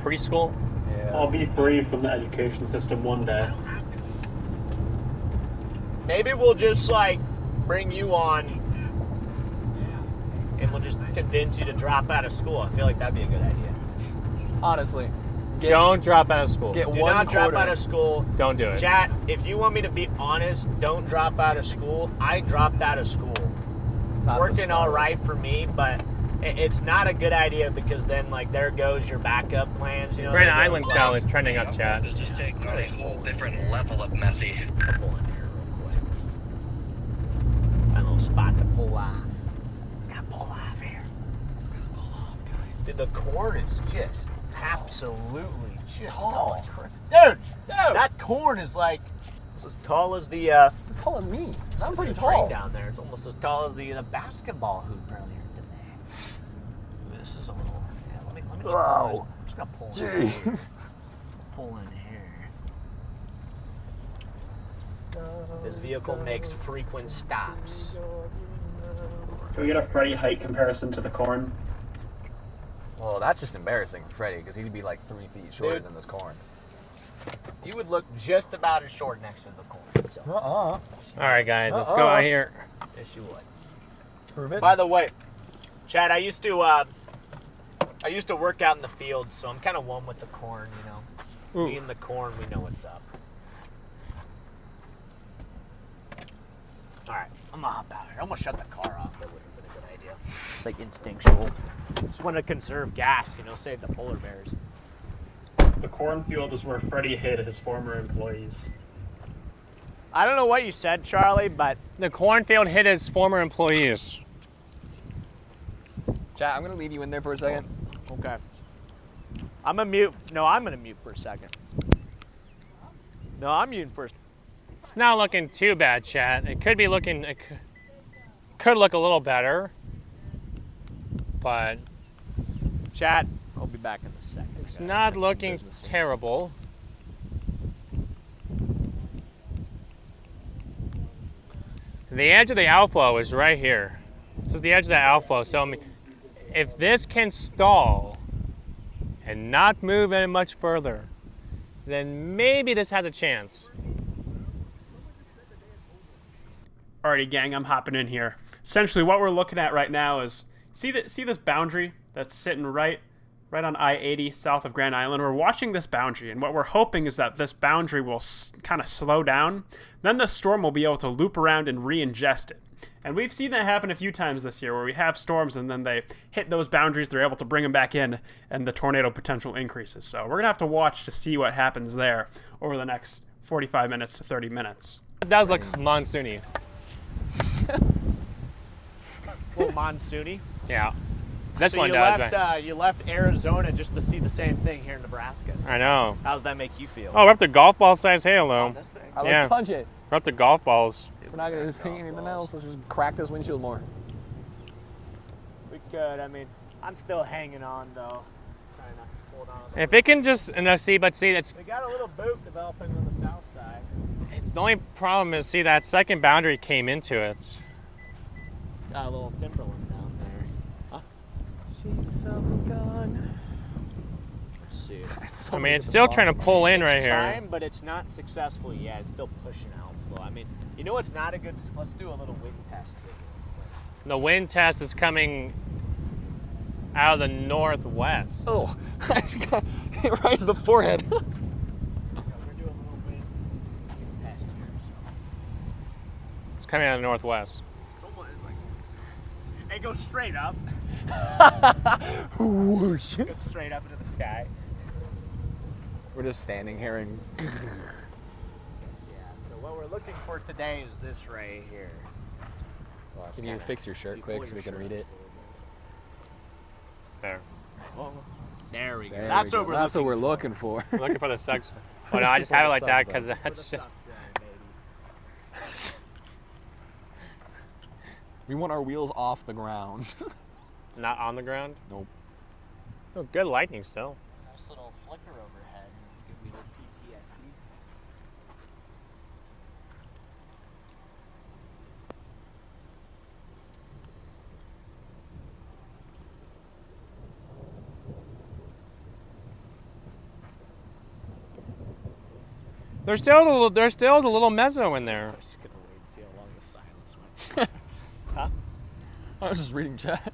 [SPEAKER 2] preschool.
[SPEAKER 5] Yeah.
[SPEAKER 3] I'll be free from the education system one day.
[SPEAKER 1] Maybe we'll just like bring you on, and we'll just convince you to drop out of school. I feel like that'd be a good idea.
[SPEAKER 5] Honestly.
[SPEAKER 2] Don't drop out of school.
[SPEAKER 5] Get
[SPEAKER 1] Do
[SPEAKER 5] one
[SPEAKER 1] not
[SPEAKER 5] quarter.
[SPEAKER 1] drop out of school.
[SPEAKER 2] Don't do it.
[SPEAKER 1] Chat, if you want me to be honest, don't drop out of school. I dropped out of school.
[SPEAKER 5] It's
[SPEAKER 1] It's
[SPEAKER 5] not the
[SPEAKER 1] working all
[SPEAKER 5] smart way.
[SPEAKER 1] right for me, but it's not a good idea because then, like, there goes your backup plans. You know,
[SPEAKER 2] Grand
[SPEAKER 1] there goes,
[SPEAKER 2] Island
[SPEAKER 1] like,
[SPEAKER 2] style is trending up, chat.
[SPEAKER 9] This just takes on a whole different level of messy.
[SPEAKER 1] Pull in here real quick. Got a little spot to pull off. Gotta pull off here. Gotta pull off, guys. Dude, the corn is just absolutely just
[SPEAKER 5] Tall.
[SPEAKER 1] Dude, that corn is like it's as tall as the
[SPEAKER 5] It's taller than me. I'm pretty
[SPEAKER 1] the train
[SPEAKER 5] tall.
[SPEAKER 1] down there. It's almost as tall as the basketball hoop earlier today. This is a little. Yeah, let me just pull in.
[SPEAKER 5] Whoa.
[SPEAKER 1] I'm just gonna pull in.
[SPEAKER 5] Jeez.
[SPEAKER 1] Pull in here. This vehicle makes frequent stops.
[SPEAKER 3] Can we get a Freddy height comparison to the corn?
[SPEAKER 5] Well, that's just embarrassing for Freddy because he'd be like 3 feet shorter
[SPEAKER 1] Dude.
[SPEAKER 5] than this corn.
[SPEAKER 1] You would look just about as short next to the corn. So,
[SPEAKER 2] All right, guys, let's go out here.
[SPEAKER 1] yes, you would.
[SPEAKER 5] Prove it.
[SPEAKER 1] By the way, Chad, I used to work out in the field, so I'm kind of one with the corn. You know,
[SPEAKER 2] Ooh.
[SPEAKER 1] me and the corn, we know what's up. All right, I'm gonna hop out here. I'm gonna shut the car off. That would have been a good idea. It's like instinctual. Just want to conserve gas. You know, save the polar bears.
[SPEAKER 3] The cornfield is where Freddy hid his former employees.
[SPEAKER 1] I don't know what you said, Charlie, but
[SPEAKER 2] The cornfield hit his former employees.
[SPEAKER 5] Chat, I'm going to leave you in there for a second.
[SPEAKER 1] okay. I'm gonna mute. No, I'm gonna mute for a second. No, I'm muting first.
[SPEAKER 2] It's not looking too bad, chat. It could be looking. It could look a little better, but
[SPEAKER 1] Chat, I'll be back in a second.
[SPEAKER 2] it's not looking terrible. The edge of the outflow is right here. This is the edge of the outflow. So I mean, if this can stall and not move any much further, then maybe this has a chance.
[SPEAKER 7] Alrighty, gang, I'm hopping in here. Essentially, what we're looking at right now is see this boundary that's sitting right on I-80 south of Grand Island. We're watching this boundary, and what we're hoping is that this boundary will kind of slow down. Then the storm will be able to loop around and re-ingest it. And we've seen that happen a few times this year, where we have storms and then they hit those boundaries, they're able to bring them back in, and the tornado potential increases. So we're going to have to watch to see what happens there over the next 45 minutes to 30 minutes.
[SPEAKER 2] It does look monsoony.
[SPEAKER 1] A little monsoony.
[SPEAKER 2] Yeah. This
[SPEAKER 1] So
[SPEAKER 2] one
[SPEAKER 1] you
[SPEAKER 2] does.
[SPEAKER 1] left, you left Arizona just to see the same thing here in Nebraska. So
[SPEAKER 2] I know.
[SPEAKER 1] how does that make you feel?
[SPEAKER 2] Oh, we're up to golf ball size hail, though.
[SPEAKER 1] This thing.
[SPEAKER 5] Let's
[SPEAKER 2] Yeah.
[SPEAKER 5] punch it.
[SPEAKER 2] We're up to golf balls.
[SPEAKER 5] We're not going to do anything else. Let's just crack this windshield more.
[SPEAKER 1] We could. I mean, I'm still hanging on though. Trying to hold on.
[SPEAKER 2] If it can just, see, it's
[SPEAKER 1] We got a little boot developing on the south side.
[SPEAKER 2] the only problem is, see, that second boundary came into it.
[SPEAKER 1] Got a little timberland down there. Huh?
[SPEAKER 5] She's so gone.
[SPEAKER 1] Let's see.
[SPEAKER 2] I mean, it's still trying to pull in right
[SPEAKER 1] It's
[SPEAKER 2] here.
[SPEAKER 1] trying, but it's not successful yet. It's still pushing outflow. I mean, you know what's not a good? Let's do a little wind test here.
[SPEAKER 2] The wind test is coming out of the northwest.
[SPEAKER 5] Oh, I just got hit right in the forehead.
[SPEAKER 1] Yeah, we're doing a little wind test here. So.
[SPEAKER 2] It's coming out of the northwest.
[SPEAKER 1] It's almost like, it goes straight up.
[SPEAKER 5] Whoosh.
[SPEAKER 1] Goes straight up into the sky.
[SPEAKER 5] We're just standing here and
[SPEAKER 1] Yeah. So what we're looking for today is this right here.
[SPEAKER 5] can you fix your shirt quick so we can read it?
[SPEAKER 2] There.
[SPEAKER 1] There we go.
[SPEAKER 5] There
[SPEAKER 1] That's
[SPEAKER 5] we
[SPEAKER 1] what
[SPEAKER 5] go.
[SPEAKER 1] we're looking for.
[SPEAKER 5] looking for.
[SPEAKER 2] I'm looking for the sex. Oh, no, I just have it like that because that's just.
[SPEAKER 5] We want our wheels off the ground.
[SPEAKER 2] Not on the ground?
[SPEAKER 5] Nope.
[SPEAKER 2] Oh, good lightning still.
[SPEAKER 1] Nice little flicker overhead. Give me the PTSD.
[SPEAKER 2] There's still a little mezzo in there.
[SPEAKER 1] I'm just gonna wait and see how long the silence went. Huh?
[SPEAKER 5] I was just reading chat.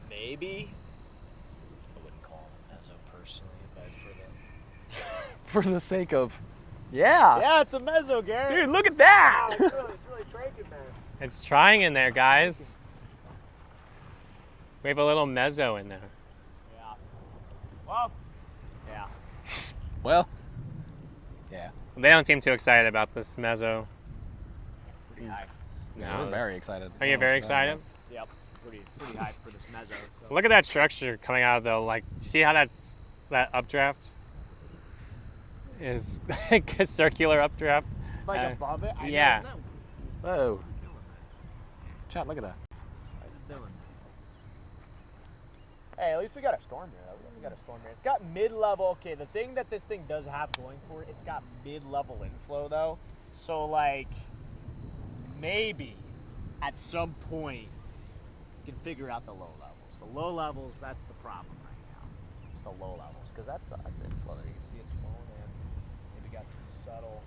[SPEAKER 1] Maybe. I wouldn't call it a mezzo personally, but
[SPEAKER 5] For the sake of, yeah.
[SPEAKER 1] yeah, it's a mezzo, Garrett.
[SPEAKER 5] Dude, look at that.
[SPEAKER 1] Wow, it's really cranking there.
[SPEAKER 2] It's trying in there, guys. We have a little mezzo in there.
[SPEAKER 1] Yeah. Well. Yeah.
[SPEAKER 5] Well. Yeah.
[SPEAKER 2] They don't seem too excited about this mezzo.
[SPEAKER 1] Pretty high.
[SPEAKER 5] Yeah, we're very excited.
[SPEAKER 2] Are you very excited?
[SPEAKER 1] Yep. Pretty high for this mezzo. So.
[SPEAKER 2] Look at that structure coming out of the, like, see how that updraft is like a circular updraft?
[SPEAKER 1] Like above it?
[SPEAKER 2] Yeah.
[SPEAKER 1] don't know.
[SPEAKER 5] Whoa. Chat, look at that.
[SPEAKER 1] Hey, at least we got a storm here. We got a storm here. It's got mid-level. Okay, the thing that this thing does have going for it, it's got mid-level inflow though. So like, maybe at some point you can figure out the low levels. The low levels, that's the problem right now. It's the low levels because that's inflow there. You can see it's flowing in. Maybe got some subtle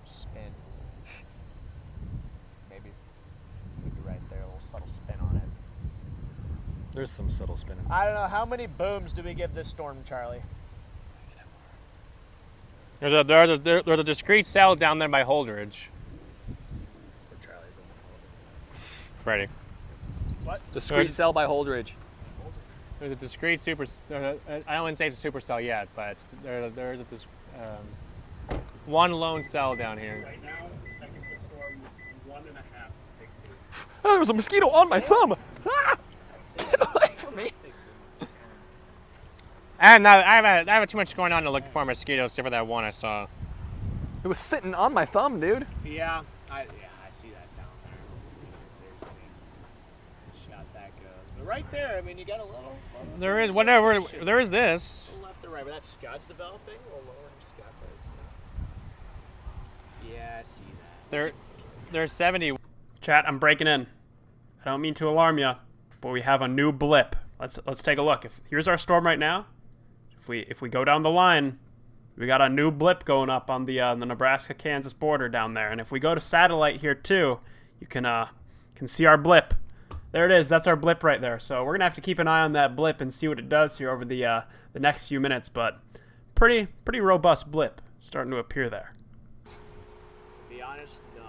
[SPEAKER 1] spin. Maybe right there, a little subtle spin on it.
[SPEAKER 5] There's some subtle spinning.
[SPEAKER 1] I don't know. How many booms do we give this storm, Charlie?
[SPEAKER 2] There's a discrete cell down there by Holdridge.
[SPEAKER 1] Where Charlie's on
[SPEAKER 2] Freddie.
[SPEAKER 1] What?
[SPEAKER 5] Discrete cell by Holdridge.
[SPEAKER 2] There's a discrete super. I wouldn't say it's a supercell yet, but there's one lone cell down here.
[SPEAKER 3] Right now, I think the storm 1.5 big feet.
[SPEAKER 5] Oh, there was a mosquito on my thumb. Ah! Get away from me.
[SPEAKER 2] I have too much going on to look for mosquitoes, except for that one I saw.
[SPEAKER 5] It was sitting on my thumb, dude.
[SPEAKER 1] Yeah, I see that down there. There's a shot that goes. But right there, I mean, you got a little.
[SPEAKER 2] There is whatever. There is this.
[SPEAKER 1] A little left or right, but that's Scud's developing. A little lower than Scud, but it's not. Yeah, I see that.
[SPEAKER 2] There's 70.
[SPEAKER 7] Chat, I'm breaking in. I don't mean to alarm you, but we have a new blip. Let's take a look. Here's our storm right now. If we go down the line, we got a new blip going up on the Nebraska-Kansas border down there. And if we go to satellite here too, you can see our blip. There it is. That's our blip right there. So we're gonna have to keep an eye on that blip and see what it does here over the next few minutes. But pretty robust blip starting to appear there.
[SPEAKER 1] To be honest, no.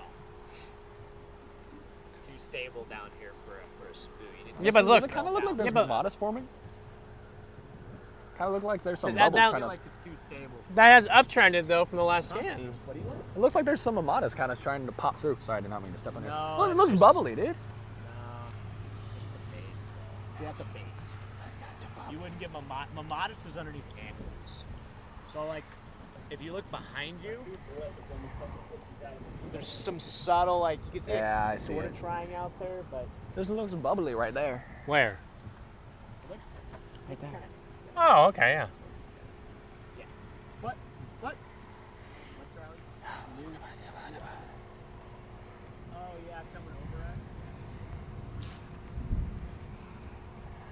[SPEAKER 1] It's too stable down here for a spoon.
[SPEAKER 2] Yeah, but look.
[SPEAKER 5] Does it kind of look like there's modest forming? Kind of look like there's some
[SPEAKER 2] That-
[SPEAKER 5] bubbles
[SPEAKER 2] that-
[SPEAKER 5] trying to.
[SPEAKER 1] Like it's too stable.
[SPEAKER 2] That has uptrended though from the last scan.
[SPEAKER 1] What do you want?
[SPEAKER 5] It looks like there's some Amadas kind of trying to pop through. Sorry, I did not mean to step on you.
[SPEAKER 1] No,
[SPEAKER 5] Look, it
[SPEAKER 1] it's
[SPEAKER 5] looks
[SPEAKER 1] just-
[SPEAKER 5] bubbly, dude.
[SPEAKER 1] No, it's just a base. See, that's a base. You wouldn't get Modest is underneath ankles. So like, if you look behind you, there's some subtle like you can see
[SPEAKER 5] Yeah, I
[SPEAKER 1] it
[SPEAKER 5] see
[SPEAKER 1] sort
[SPEAKER 5] it.
[SPEAKER 1] of trying out there, but
[SPEAKER 5] There's looks bubbly right there.
[SPEAKER 2] Where?
[SPEAKER 1] it looks
[SPEAKER 5] Right there.
[SPEAKER 2] Oh, okay, yeah.
[SPEAKER 1] What? What, Charlie? Oh yeah, coming over us.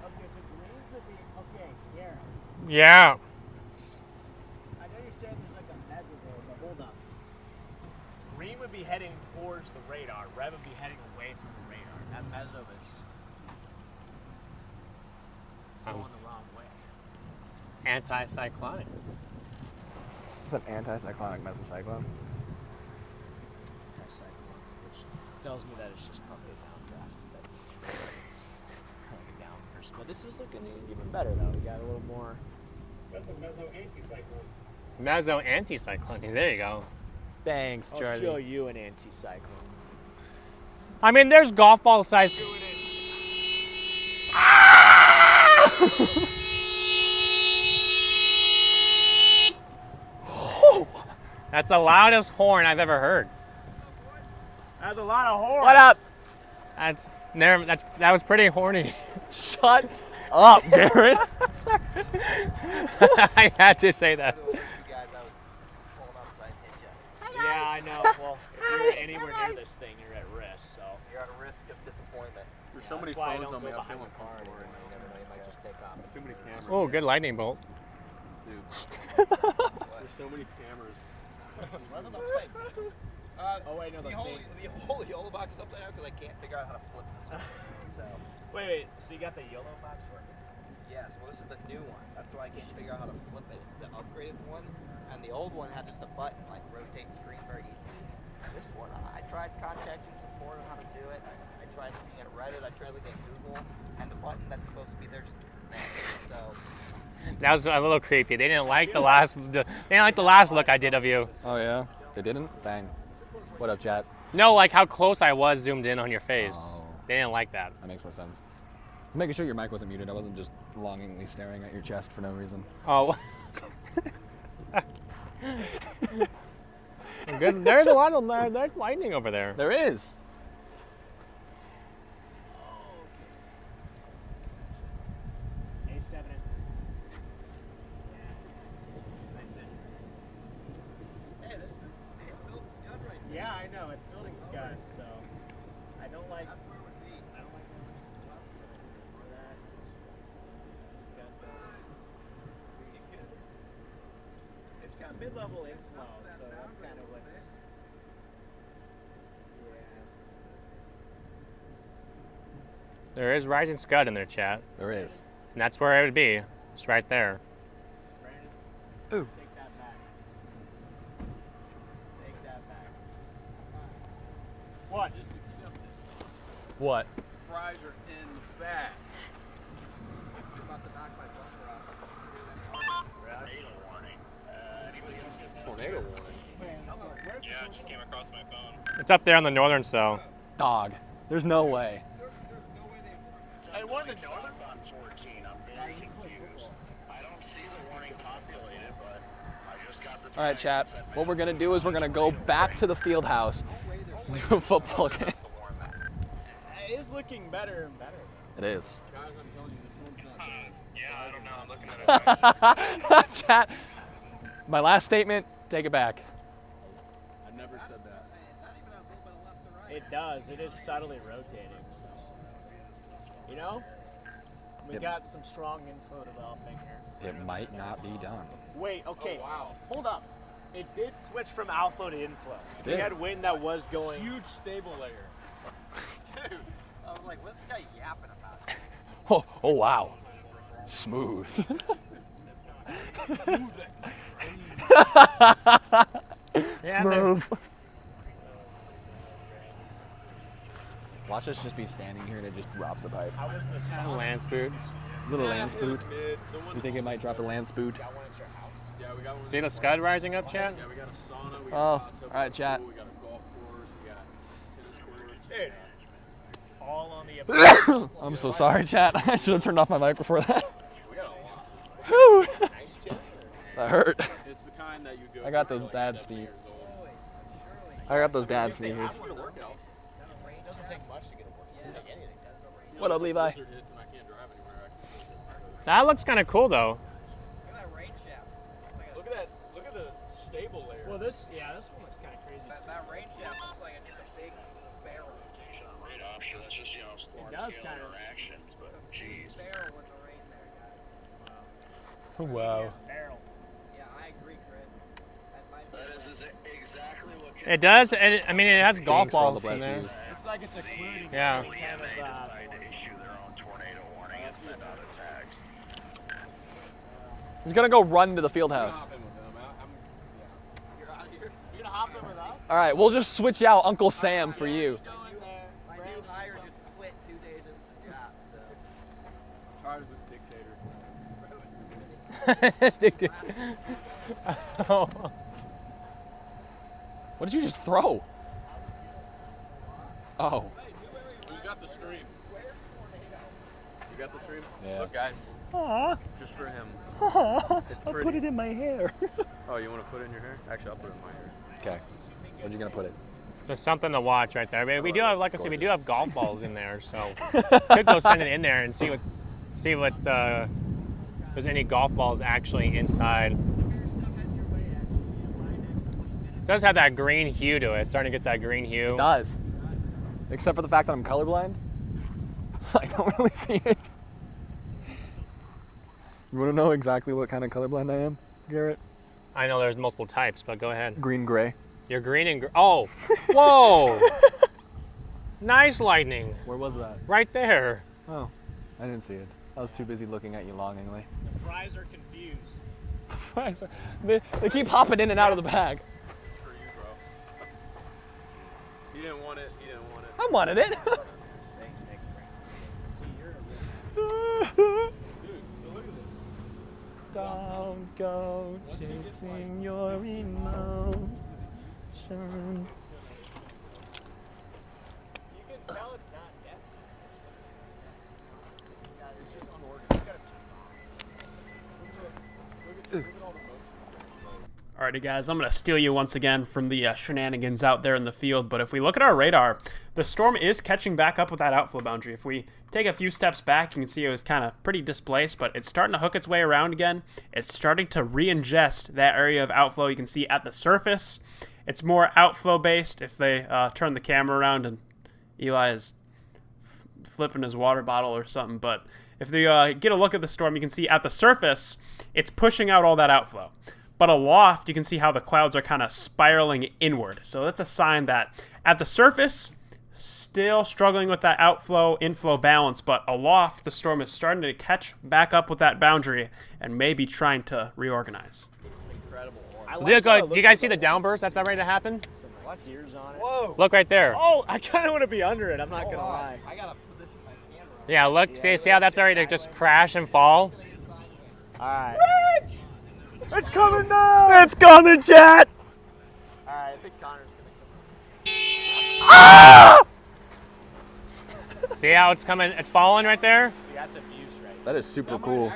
[SPEAKER 1] Okay, so greens would be okay. Garrett.
[SPEAKER 2] Yeah.
[SPEAKER 1] I know you're saying there's like a mezzo there, but hold up. Green would be heading towards the radar. Red would be heading away from the radar. That mezzo is going the wrong way.
[SPEAKER 2] Anticyclonic.
[SPEAKER 5] It's an anticyclonic mesocyclone.
[SPEAKER 1] Anticyclone, which tells me that it's just probably a downdraft. Like a downburst. But this is looking even better though. We got a little more.
[SPEAKER 3] That's a mezzo-anticyclone.
[SPEAKER 2] Mezzo anticyclonic. There you go.
[SPEAKER 5] Thanks,
[SPEAKER 1] I'll
[SPEAKER 5] Charlie.
[SPEAKER 1] show you an anticyclone.
[SPEAKER 2] I mean, there's golf ball size. That's the loudest horn I've ever heard.
[SPEAKER 1] That's a lot of horn.
[SPEAKER 5] What up?
[SPEAKER 2] That was pretty horny.
[SPEAKER 5] Shut up, Garrett.
[SPEAKER 2] I had to say that.
[SPEAKER 10] You guys, I was pulling up so I hit you.
[SPEAKER 1] Yeah, I know. Well, if you're anywhere near this thing, you're at risk. So
[SPEAKER 10] You're at risk of disappointment.
[SPEAKER 4] There's so many
[SPEAKER 1] that's why I
[SPEAKER 4] phones
[SPEAKER 1] don't
[SPEAKER 4] on me.
[SPEAKER 1] go
[SPEAKER 4] I'm
[SPEAKER 1] behind
[SPEAKER 4] feeling
[SPEAKER 1] the car
[SPEAKER 4] comfortable right
[SPEAKER 10] You never know, you might just take off.
[SPEAKER 4] There's too many cameras.
[SPEAKER 2] Oh, good lightning bolt.
[SPEAKER 4] Dude. There's so many cameras.
[SPEAKER 10] Run them upside down.
[SPEAKER 1] Oh, wait, no, the thing.
[SPEAKER 10] The whole YOLO box upside down because I can't figure out how to flip this one. So,
[SPEAKER 1] Wait. So you got the YOLO box working?
[SPEAKER 10] yes, well, this is the new one. That's why I can't figure out how to flip it. It's the upgraded one, and the old one had just a button, like rotate screen very easily. This one, I tried contacting support on how to do it. I tried looking at Reddit. I tried looking at Google, and the button that's supposed to be there just isn't there. So,
[SPEAKER 2] That was a little creepy. They didn't like the last look I did of you.
[SPEAKER 5] Oh, yeah? They didn't? Dang. What up, chat?
[SPEAKER 2] No, like how close I was zoomed in on your face.
[SPEAKER 5] Oh.
[SPEAKER 2] They didn't like that.
[SPEAKER 5] That makes more sense. I'm making sure your mic wasn't muted. I wasn't just longingly staring at your chest for no reason.
[SPEAKER 2] Oh. Good. There's a lot of there's lightning over there.
[SPEAKER 5] There is.
[SPEAKER 1] A7 is. Hey, this is. Yeah, I know. It's building scud, so I don't like. I don't like that. Scud it's got mid-level inflow, so that's kind of what's.
[SPEAKER 2] There is rising scud in their chat,
[SPEAKER 5] There is.
[SPEAKER 2] and that's where it would be. It's right there.
[SPEAKER 1] Brandon,
[SPEAKER 5] Ooh.
[SPEAKER 1] take that back. Take that back. What?
[SPEAKER 4] Just accept it.
[SPEAKER 5] What?
[SPEAKER 4] Fries are in the back.
[SPEAKER 10] I'm about to knock my bumper off.
[SPEAKER 8] Tornado warning. Anybody else get that?
[SPEAKER 4] Tornado warning.
[SPEAKER 9] Yeah, it just came across my phone.
[SPEAKER 2] It's up there on the northern cell.
[SPEAKER 5] Dog. There's no way.
[SPEAKER 8] I wanted to know. On 14, I'm very confused. I don't see the warning populated, but I just got the.
[SPEAKER 5] All right, chat. What we're going to do is we're going to go back to the field house, do a football game.
[SPEAKER 1] It is looking better and better.
[SPEAKER 5] It is.
[SPEAKER 4] Guys, I'm telling you, this one's not good.
[SPEAKER 9] Yeah, I don't know. I'm looking at it.
[SPEAKER 5] Chat. My last statement, take it back.
[SPEAKER 4] I never said that.
[SPEAKER 1] It does. It is subtly rotating. So. You know, we
[SPEAKER 5] It-
[SPEAKER 1] got some strong inflow developing here.
[SPEAKER 5] It might not be done.
[SPEAKER 1] Wait, okay.
[SPEAKER 4] Oh, wow.
[SPEAKER 1] Hold up. It did switch from outflow to inflow. We
[SPEAKER 5] did.
[SPEAKER 1] had wind that was going.
[SPEAKER 4] Huge stable layer.
[SPEAKER 10] Dude, I was like, what's this guy yapping about?
[SPEAKER 5] Oh wow. Smooth.
[SPEAKER 2] Yeah,
[SPEAKER 5] Smooth. Watch us just be standing here and it just drops the pipe.
[SPEAKER 1] How was the sound?
[SPEAKER 2] land spoot.
[SPEAKER 5] Little
[SPEAKER 4] Yeah,
[SPEAKER 5] land
[SPEAKER 4] it was
[SPEAKER 5] spoot.
[SPEAKER 4] mid. The one-
[SPEAKER 5] You think it might drop a land spoot?
[SPEAKER 1] Got one at your house?
[SPEAKER 4] Yeah, we got one.
[SPEAKER 2] See the scud rising up, chat?
[SPEAKER 4] Yeah, we got a sauna. We got
[SPEAKER 5] Oh,
[SPEAKER 4] a hot tub,
[SPEAKER 5] all right,
[SPEAKER 4] we got a
[SPEAKER 5] chat.
[SPEAKER 4] pool, we got a golf course. We got tennis courts.
[SPEAKER 1] Dude. All on the
[SPEAKER 5] I'm so sorry, chat. I should have turned off my mic before that.
[SPEAKER 4] We got a lot.
[SPEAKER 5] Whew.
[SPEAKER 1] nice chat.
[SPEAKER 5] That hurt.
[SPEAKER 4] It's the kind that you go.
[SPEAKER 5] I got
[SPEAKER 4] to
[SPEAKER 5] those
[SPEAKER 4] like
[SPEAKER 5] dad
[SPEAKER 4] 7
[SPEAKER 5] sneezes.
[SPEAKER 4] years old.
[SPEAKER 5] I got those dad
[SPEAKER 1] If they
[SPEAKER 5] sneezes.
[SPEAKER 1] have one to work out. It doesn't take much to get a work. It doesn't take anything.
[SPEAKER 5] What up, Levi?
[SPEAKER 4] Blizzard hits and I can't drive anywhere. I can
[SPEAKER 2] That looks kind of cool, though.
[SPEAKER 10] Look at that rain shaft.
[SPEAKER 4] Look at that. Look at the stable layer.
[SPEAKER 1] Well, this one looks kind of crazy.
[SPEAKER 10] That rain shaft looks like it's a big barrel.
[SPEAKER 8] Right offshore. That's just storm
[SPEAKER 1] does
[SPEAKER 8] scale
[SPEAKER 1] kind of.
[SPEAKER 8] interactions, but jeez.
[SPEAKER 10] Barrel with the rain there, guys.
[SPEAKER 5] Wow.
[SPEAKER 1] Barrel.
[SPEAKER 10] Yeah, I agree, Chris. That might be
[SPEAKER 8] That is exactly what.
[SPEAKER 2] It does. I mean, it has golf
[SPEAKER 5] Thanks for all
[SPEAKER 2] balls
[SPEAKER 5] the
[SPEAKER 2] in there.
[SPEAKER 5] blessings.
[SPEAKER 1] Looks like it's occluding.
[SPEAKER 2] Yeah.
[SPEAKER 1] Kind
[SPEAKER 8] EMA
[SPEAKER 1] of,
[SPEAKER 8] decided to issue their own tornado warning and send out a text.
[SPEAKER 5] He's gonna go run to the field
[SPEAKER 4] I'm
[SPEAKER 5] house.
[SPEAKER 4] gonna hop in with them.
[SPEAKER 10] You're out here.
[SPEAKER 1] You're gonna hop in with us?
[SPEAKER 5] All right, we'll just switch out Uncle Sam for you.
[SPEAKER 1] Go in there.
[SPEAKER 10] My new hire just quit 2 days into the job, so.
[SPEAKER 4] I'm tired of this dictator.
[SPEAKER 2] It's dictated. Oh.
[SPEAKER 5] What did you just throw? Oh.
[SPEAKER 4] Who's got the stream? You got the stream?
[SPEAKER 5] Yeah.
[SPEAKER 4] Look, guys.
[SPEAKER 5] Aww.
[SPEAKER 4] Just for him.
[SPEAKER 5] Aww.
[SPEAKER 4] It's
[SPEAKER 5] I'll
[SPEAKER 4] pretty.
[SPEAKER 5] put it in my hair.
[SPEAKER 4] Oh, you want to put it in your hair? Actually, I'll put it in my hair.
[SPEAKER 5] Okay. Where'd you gonna put it?
[SPEAKER 2] There's something to watch right there. I mean, we do have, like I said, we do have golf balls in there, so could go send it in there and see what if there's any golf balls actually inside. It does have that green hue to it. It's starting to get that green hue.
[SPEAKER 5] It does. Except for the fact that I'm colorblind. I don't really see it. You want to know exactly what kind of colorblind I am, Garrett?
[SPEAKER 2] I know there's multiple types, but go ahead.
[SPEAKER 5] Green gray.
[SPEAKER 2] You're green and oh, whoa! Nice lightning.
[SPEAKER 5] Where was that?
[SPEAKER 2] Right there.
[SPEAKER 5] Oh, I didn't see it. I was too busy looking at you longingly.
[SPEAKER 1] The fries are confused.
[SPEAKER 5] The fries are, they keep hopping in and out of the bag.
[SPEAKER 4] It's for you, bro. You didn't want it. You didn't want it.
[SPEAKER 5] I wanted it. Don't go chasing your emotions.
[SPEAKER 1] You can tell it's not death. It's just unorganized.
[SPEAKER 7] Alrighty guys, I'm going to steal you once again from the shenanigans out there in the field, but if we look at our radar, the storm is catching back up with that outflow boundary. If we take a few steps back, you can see it was kind of pretty displaced, but it's starting to hook its way around again. It's starting to re-ingest that area of outflow. You can see at the surface, it's more outflow based. If they turn the camera around, and Eli is flipping his water bottle or something, but if they get a look at the storm, you can see at the surface, it's pushing out all that outflow. But aloft, you can see how the clouds are kind of spiraling inward. So that's a sign that at the surface, still struggling with that outflow-inflow balance, but aloft, the storm is starting to catch back up with that boundary and maybe trying to reorganize.
[SPEAKER 2] Incredible. Do you guys see the downburst that's about ready to happen?
[SPEAKER 1] Some deers on it.
[SPEAKER 5] Whoa.
[SPEAKER 2] Look right there.
[SPEAKER 1] Oh, I kind of want to be under it. I'm not going to lie.
[SPEAKER 10] I gotta position my camera.
[SPEAKER 2] Yeah, look. See how that's ready to just crash and fall?
[SPEAKER 1] All right.
[SPEAKER 7] It's coming now!
[SPEAKER 1] It's coming, chat!
[SPEAKER 10] All right, I think Connor's gonna come.
[SPEAKER 2] See how it's coming? It's falling right there?
[SPEAKER 1] See, that's abuse right
[SPEAKER 5] That is super cool.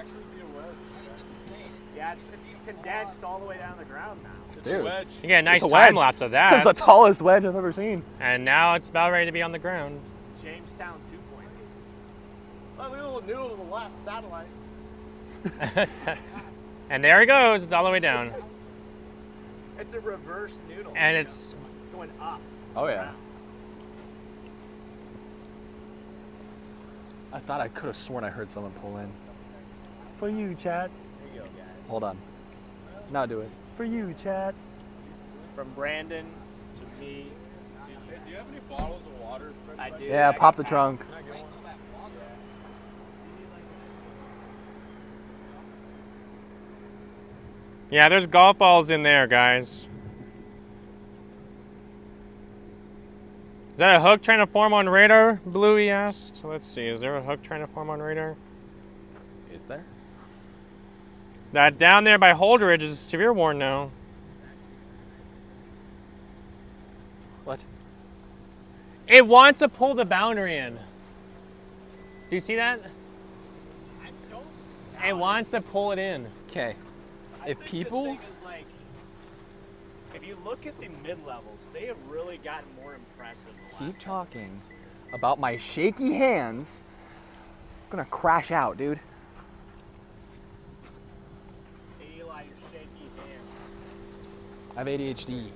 [SPEAKER 1] Yeah, it's condensed all the way down the ground now.
[SPEAKER 5] Dude,
[SPEAKER 2] You get a nice
[SPEAKER 5] it's a wedge.
[SPEAKER 2] time lapse of that.
[SPEAKER 5] That's the tallest wedge I've ever seen.
[SPEAKER 2] And now it's about ready to be on the ground.
[SPEAKER 1] Jamestown 2.0. Oh, look at the new to the left, satellite.
[SPEAKER 2] And there it goes. It's all the way down.
[SPEAKER 1] It's a reverse noodle.
[SPEAKER 2] And it's
[SPEAKER 1] going up.
[SPEAKER 5] Oh yeah. I thought I could have sworn I heard someone pull in. For you, chat.
[SPEAKER 1] There you go, guys.
[SPEAKER 5] Hold on. Now do it. For you, chat.
[SPEAKER 1] From Brandon to me to you.
[SPEAKER 4] Hey, do you have any bottles of water?
[SPEAKER 1] I do.
[SPEAKER 5] Yeah, pop the trunk.
[SPEAKER 2] Yeah, there's golf balls in there, guys. Is that a hook trying to form on radar? Bluey asked. Let's see. Is there a hook trying to form on radar?
[SPEAKER 5] Is there?
[SPEAKER 2] That down there by Holdridge is severe warn now.
[SPEAKER 5] What?
[SPEAKER 2] It wants to pull the boundary in. Do you see that?
[SPEAKER 1] I don't.
[SPEAKER 2] It wants to pull it in.
[SPEAKER 5] Okay. If people...
[SPEAKER 1] This thing is like, if you look at the mid-levels, they have really gotten more impressive the last
[SPEAKER 5] Keep talking about my shaky hands. I'm gonna crash out, dude.
[SPEAKER 1] Eli, your shaky hands.
[SPEAKER 5] I have ADHD.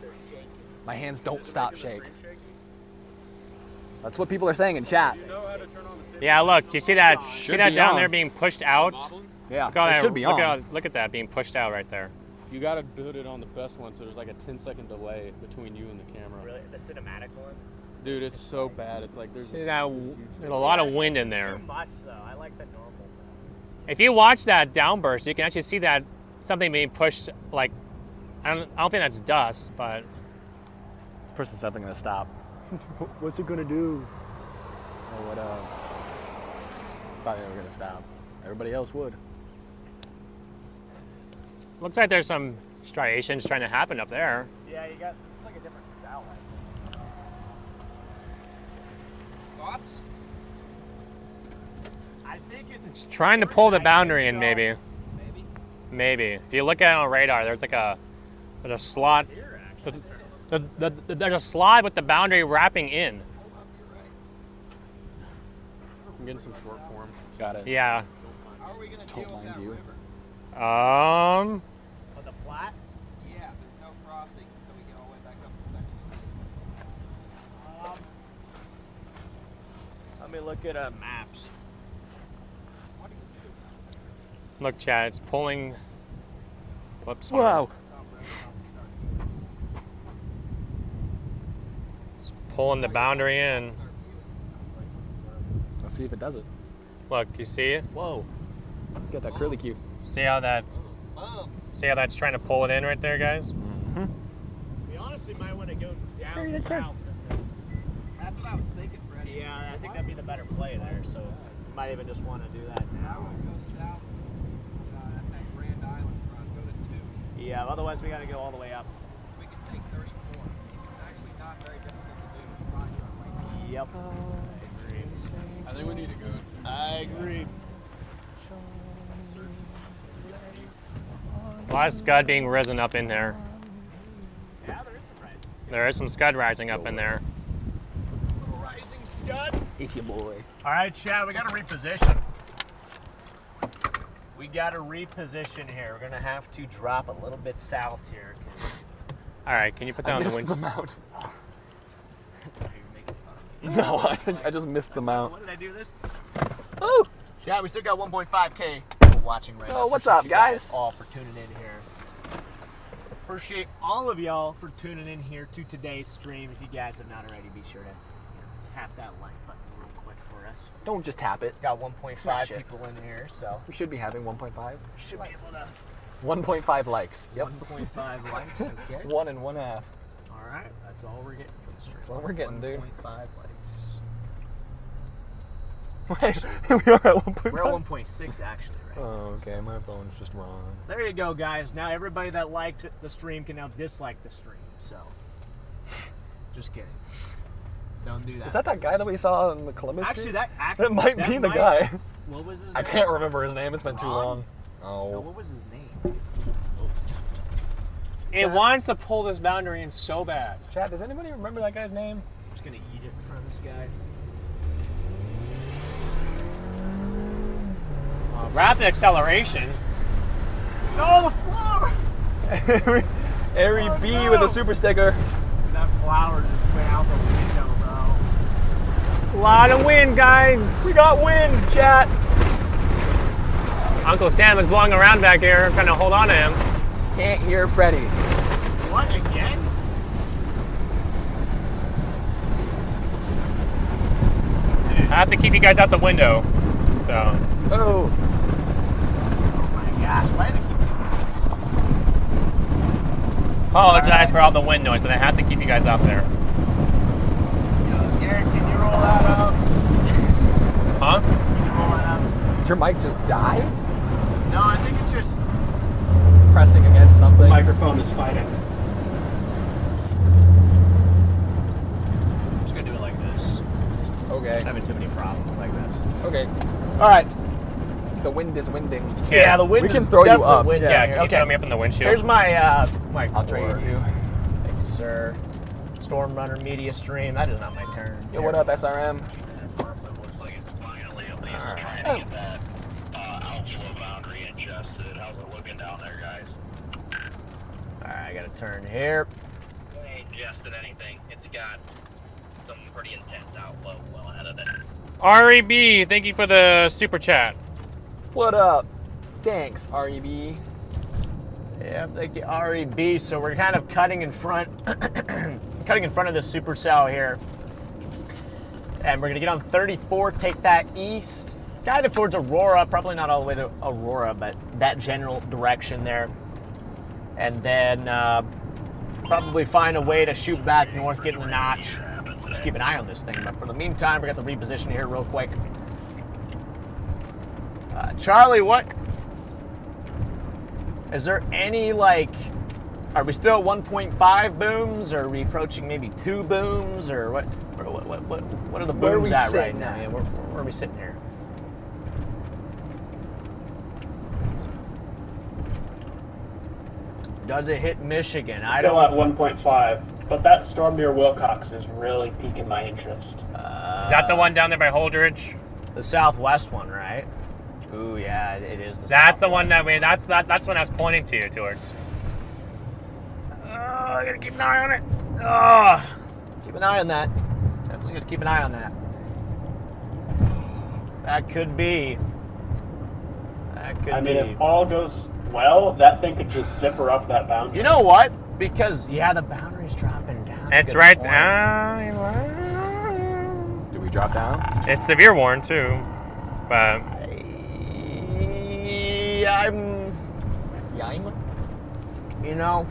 [SPEAKER 5] My hands don't stop shake. That's what people are saying in chat.
[SPEAKER 2] Yeah, look. Do you see that?
[SPEAKER 5] Should
[SPEAKER 2] See that
[SPEAKER 5] be
[SPEAKER 2] down
[SPEAKER 5] on.
[SPEAKER 2] there being pushed out?
[SPEAKER 5] Yeah,
[SPEAKER 2] Look, at
[SPEAKER 5] it
[SPEAKER 2] that,
[SPEAKER 5] should be on.
[SPEAKER 2] look at that being pushed out right there.
[SPEAKER 4] You gotta put it on the best one, so there's like a 10-second delay between you and the camera.
[SPEAKER 1] Really, the cinematic one.
[SPEAKER 4] Dude, it's so bad. It's like there's
[SPEAKER 2] See that? There's a lot of wind in there.
[SPEAKER 1] Too much though. I like the normal.
[SPEAKER 2] If you watch that downburst, you can actually see that something being pushed. Like, I don't think that's dust, but
[SPEAKER 5] This person's definitely gonna stop. What's it gonna do? Oh, what thought they were gonna stop. Everybody else would.
[SPEAKER 2] looks like there's some striations trying to happen up there.
[SPEAKER 1] Yeah, you got. It's like a different cell.
[SPEAKER 10] Thoughts?
[SPEAKER 1] I think it's
[SPEAKER 2] Trying to pull the boundary in, maybe. Maybe. If you look at it on radar, there's a slot. There's a slide with the boundary wrapping in.
[SPEAKER 5] I'm getting some short form. Got it.
[SPEAKER 2] Yeah.
[SPEAKER 10] How are we gonna
[SPEAKER 5] Don't
[SPEAKER 10] deal with
[SPEAKER 5] mind
[SPEAKER 10] that
[SPEAKER 5] you.
[SPEAKER 10] river?
[SPEAKER 2] Um,
[SPEAKER 10] Oh, the flat? Yeah, there's no crossing until we get all the way back up to Section C.
[SPEAKER 1] Let me look at maps.
[SPEAKER 10] What do you do?
[SPEAKER 2] look, Chad, it's pulling. Whoops.
[SPEAKER 5] Wow.
[SPEAKER 2] It's pulling the boundary in.
[SPEAKER 5] Let's see if it does it.
[SPEAKER 2] Look, you see it?
[SPEAKER 5] Whoa. Get that curly cue.
[SPEAKER 2] See how that? See how that's trying to pull it in right there, guys?
[SPEAKER 5] Mm-hmm.
[SPEAKER 1] We honestly might want to go down
[SPEAKER 5] Sure, yes, sir.
[SPEAKER 1] south.
[SPEAKER 10] That's what I was thinking, Freddy.
[SPEAKER 1] Yeah, I think that'd be the better play there. So might even just want to do that
[SPEAKER 10] I
[SPEAKER 1] now.
[SPEAKER 10] would go south. That's that Grand Island front. Go to 2.
[SPEAKER 1] Yeah, otherwise we got to go all the way up.
[SPEAKER 10] We can take 34. It's actually not very difficult to do. It's probably right.
[SPEAKER 1] Yep.
[SPEAKER 4] I think we need to go to.
[SPEAKER 1] I agree.
[SPEAKER 2] A lot of scud being risen up in there.
[SPEAKER 1] Yeah, there is some rising.
[SPEAKER 2] There is some scud rising up in there.
[SPEAKER 1] Little rising scud.
[SPEAKER 5] It's your boy.
[SPEAKER 1] All right, Chad, we got to reposition. We got to reposition here. We're gonna have to drop a little bit south here.
[SPEAKER 2] All right, can you put down the
[SPEAKER 5] missed
[SPEAKER 2] wind?
[SPEAKER 5] the mount.
[SPEAKER 1] You're making fun of me.
[SPEAKER 5] No, I just missed the mount.
[SPEAKER 1] What did I do this?
[SPEAKER 5] Oh!
[SPEAKER 1] Chad, we still got 1.5K people watching right now.
[SPEAKER 5] Oh, what's
[SPEAKER 1] Appreciate
[SPEAKER 5] up,
[SPEAKER 1] you
[SPEAKER 5] guys?
[SPEAKER 1] All for tuning in here. Appreciate all of y'all for tuning in here to today's stream. If you guys have not already, be sure to tap that like button real quick for us.
[SPEAKER 5] Don't just tap it.
[SPEAKER 1] Got 1.5
[SPEAKER 5] Smash it.
[SPEAKER 1] people in here, so
[SPEAKER 5] We should be having 1.5.
[SPEAKER 1] should be able to
[SPEAKER 5] 1.5 likes. Yep.
[SPEAKER 1] 1.5 likes. Okay.
[SPEAKER 5] 1 and 1/2.
[SPEAKER 1] All right, that's all we're getting for the stream.
[SPEAKER 5] That's all we're getting, dude.
[SPEAKER 1] 1.5 likes.
[SPEAKER 5] Wait, we are at 1.5.
[SPEAKER 1] We're at 1.6 actually, right?
[SPEAKER 5] Oh, okay. My phone's just wrong.
[SPEAKER 1] There you go, guys. Now everybody that liked the stream can now dislike the stream. So, just kidding. Don't do that.
[SPEAKER 5] Is that guy that we saw in the Columbus
[SPEAKER 1] Actually,
[SPEAKER 5] streets?
[SPEAKER 1] that
[SPEAKER 5] It might be the guy.
[SPEAKER 1] What was his name?
[SPEAKER 5] I can't remember his name. It's been too long.
[SPEAKER 1] No,
[SPEAKER 5] Oh.
[SPEAKER 1] what was his name?
[SPEAKER 2] It wants to pull this boundary in so bad.
[SPEAKER 5] Chad, does anybody remember that guy's name?
[SPEAKER 1] I'm just gonna eat it in front of this guy.
[SPEAKER 2] Rapid acceleration.
[SPEAKER 1] No, the flower!
[SPEAKER 5] Ari B with a super sticker.
[SPEAKER 1] That flower just went out the window, bro.
[SPEAKER 2] A lot of wind, guys.
[SPEAKER 5] We got wind, chat.
[SPEAKER 2] Uncle Sam is blowing around back here, trying to hold on to him.
[SPEAKER 5] Can't hear Freddy.
[SPEAKER 1] What, again?
[SPEAKER 2] I have to keep you guys out the window. So,
[SPEAKER 5] Oh.
[SPEAKER 1] Oh my gosh, why does it keep doing this?
[SPEAKER 2] apologize for all the wind noise, but I have to keep you guys out there.
[SPEAKER 1] Yo, Garrett, can you roll that out?
[SPEAKER 2] Huh?
[SPEAKER 1] Can you roll that out?
[SPEAKER 5] Did your mic just die?
[SPEAKER 1] No, I think it's just...
[SPEAKER 5] Pressing against something.
[SPEAKER 3] Microphone is fighting.
[SPEAKER 1] I'm just gonna do it like this.
[SPEAKER 5] Okay.
[SPEAKER 1] I'm having too many problems like this.
[SPEAKER 5] Okay.
[SPEAKER 1] All right.
[SPEAKER 5] The wind is winding.
[SPEAKER 1] Yeah, the wind
[SPEAKER 5] We can
[SPEAKER 1] is
[SPEAKER 5] throw you
[SPEAKER 1] definitely
[SPEAKER 5] up.
[SPEAKER 1] winding.
[SPEAKER 2] Yeah, can you
[SPEAKER 1] Okay.
[SPEAKER 2] throw me up in the windshield?
[SPEAKER 1] Here's my my
[SPEAKER 5] I'll trade
[SPEAKER 1] cord.
[SPEAKER 5] you.
[SPEAKER 1] Thank you, sir. Storm Runner Media Stream. That is not my turn.
[SPEAKER 5] Yo, what up, SRM?
[SPEAKER 8] Looks like it's finally at least trying to get that outflow boundary adjusted. How's it looking down there, guys?
[SPEAKER 1] All right, I got to turn here.
[SPEAKER 8] We ain't adjusted anything. It's got some pretty intense outflow well ahead of it.
[SPEAKER 2] REB, thank you for the super chat.
[SPEAKER 5] What up? Thanks, REB.
[SPEAKER 1] Yeah, thank you, REB. So we're kind of cutting in front, cutting in front of the supercell here, and we're gonna get on 34, take that east, kind of towards Aurora. Probably not all the way to Aurora, but that general direction there, and then probably find a way to shoot back north, get in the notch. Just keep an eye on this thing. But for the meantime, we got the reposition here real quick. Charlie, what? Is there any, like, are we still at 1.5 booms, or are we approaching maybe 2 booms, or what are the
[SPEAKER 5] Where are
[SPEAKER 1] booms
[SPEAKER 5] we
[SPEAKER 1] at right
[SPEAKER 5] sitting
[SPEAKER 1] now?
[SPEAKER 5] at?
[SPEAKER 1] Yeah, where are we sitting here? Does it hit Michigan? I
[SPEAKER 3] Still
[SPEAKER 1] don't.
[SPEAKER 3] at 1.5. But that storm near Wilcox is really piquing my interest.
[SPEAKER 2] Is that the one down there by Holdridge?
[SPEAKER 1] The southwest one, right? Ooh, yeah, it is the
[SPEAKER 2] That's the
[SPEAKER 1] southwest.
[SPEAKER 2] one that that's one I was pointing to you towards.
[SPEAKER 1] I gotta keep an eye on it. Oh, keep an eye on that. Definitely gotta keep an eye on that. That could be. That could
[SPEAKER 3] I
[SPEAKER 1] be.
[SPEAKER 3] mean, if all goes well, that thing could just zipper up that boundary.
[SPEAKER 1] You know what? Because, yeah, the boundary's dropping down.
[SPEAKER 2] It's right now.
[SPEAKER 5] Do we drop down?
[SPEAKER 2] It's severe warn too, but
[SPEAKER 1] You know,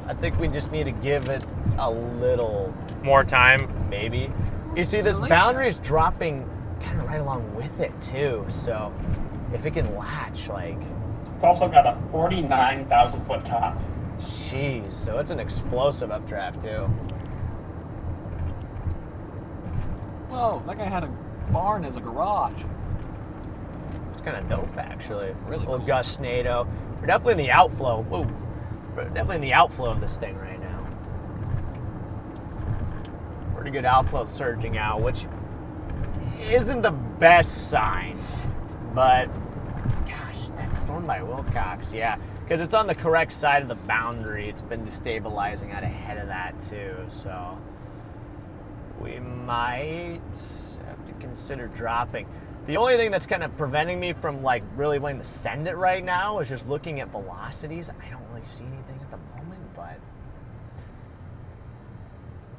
[SPEAKER 1] I think we just need to give it a little,
[SPEAKER 2] more time.
[SPEAKER 1] maybe. You see, this boundary's dropping kind of right along with it, too. So, if it can latch, like,
[SPEAKER 3] It's also got a 49,000 foot top.
[SPEAKER 1] jeez. So, it's an explosive updraft, too.
[SPEAKER 5] Whoa, that guy had a barn as a garage.
[SPEAKER 1] It's kind of dope, actually.
[SPEAKER 5] Really
[SPEAKER 1] little
[SPEAKER 5] cool.
[SPEAKER 1] gustnado. We're definitely in the outflow. Whoa. We're definitely in the outflow of this thing right now. Pretty good outflow surging out, which isn't the best sign. But, gosh, that storm by Wilcox, yeah. Because it's on the correct side of the boundary. It's been destabilizing out ahead of that, too. So, we might have to consider dropping. The only thing that's kind of preventing me from like really wanting to send it right now is just looking at velocities. I don't really see anything at the moment, but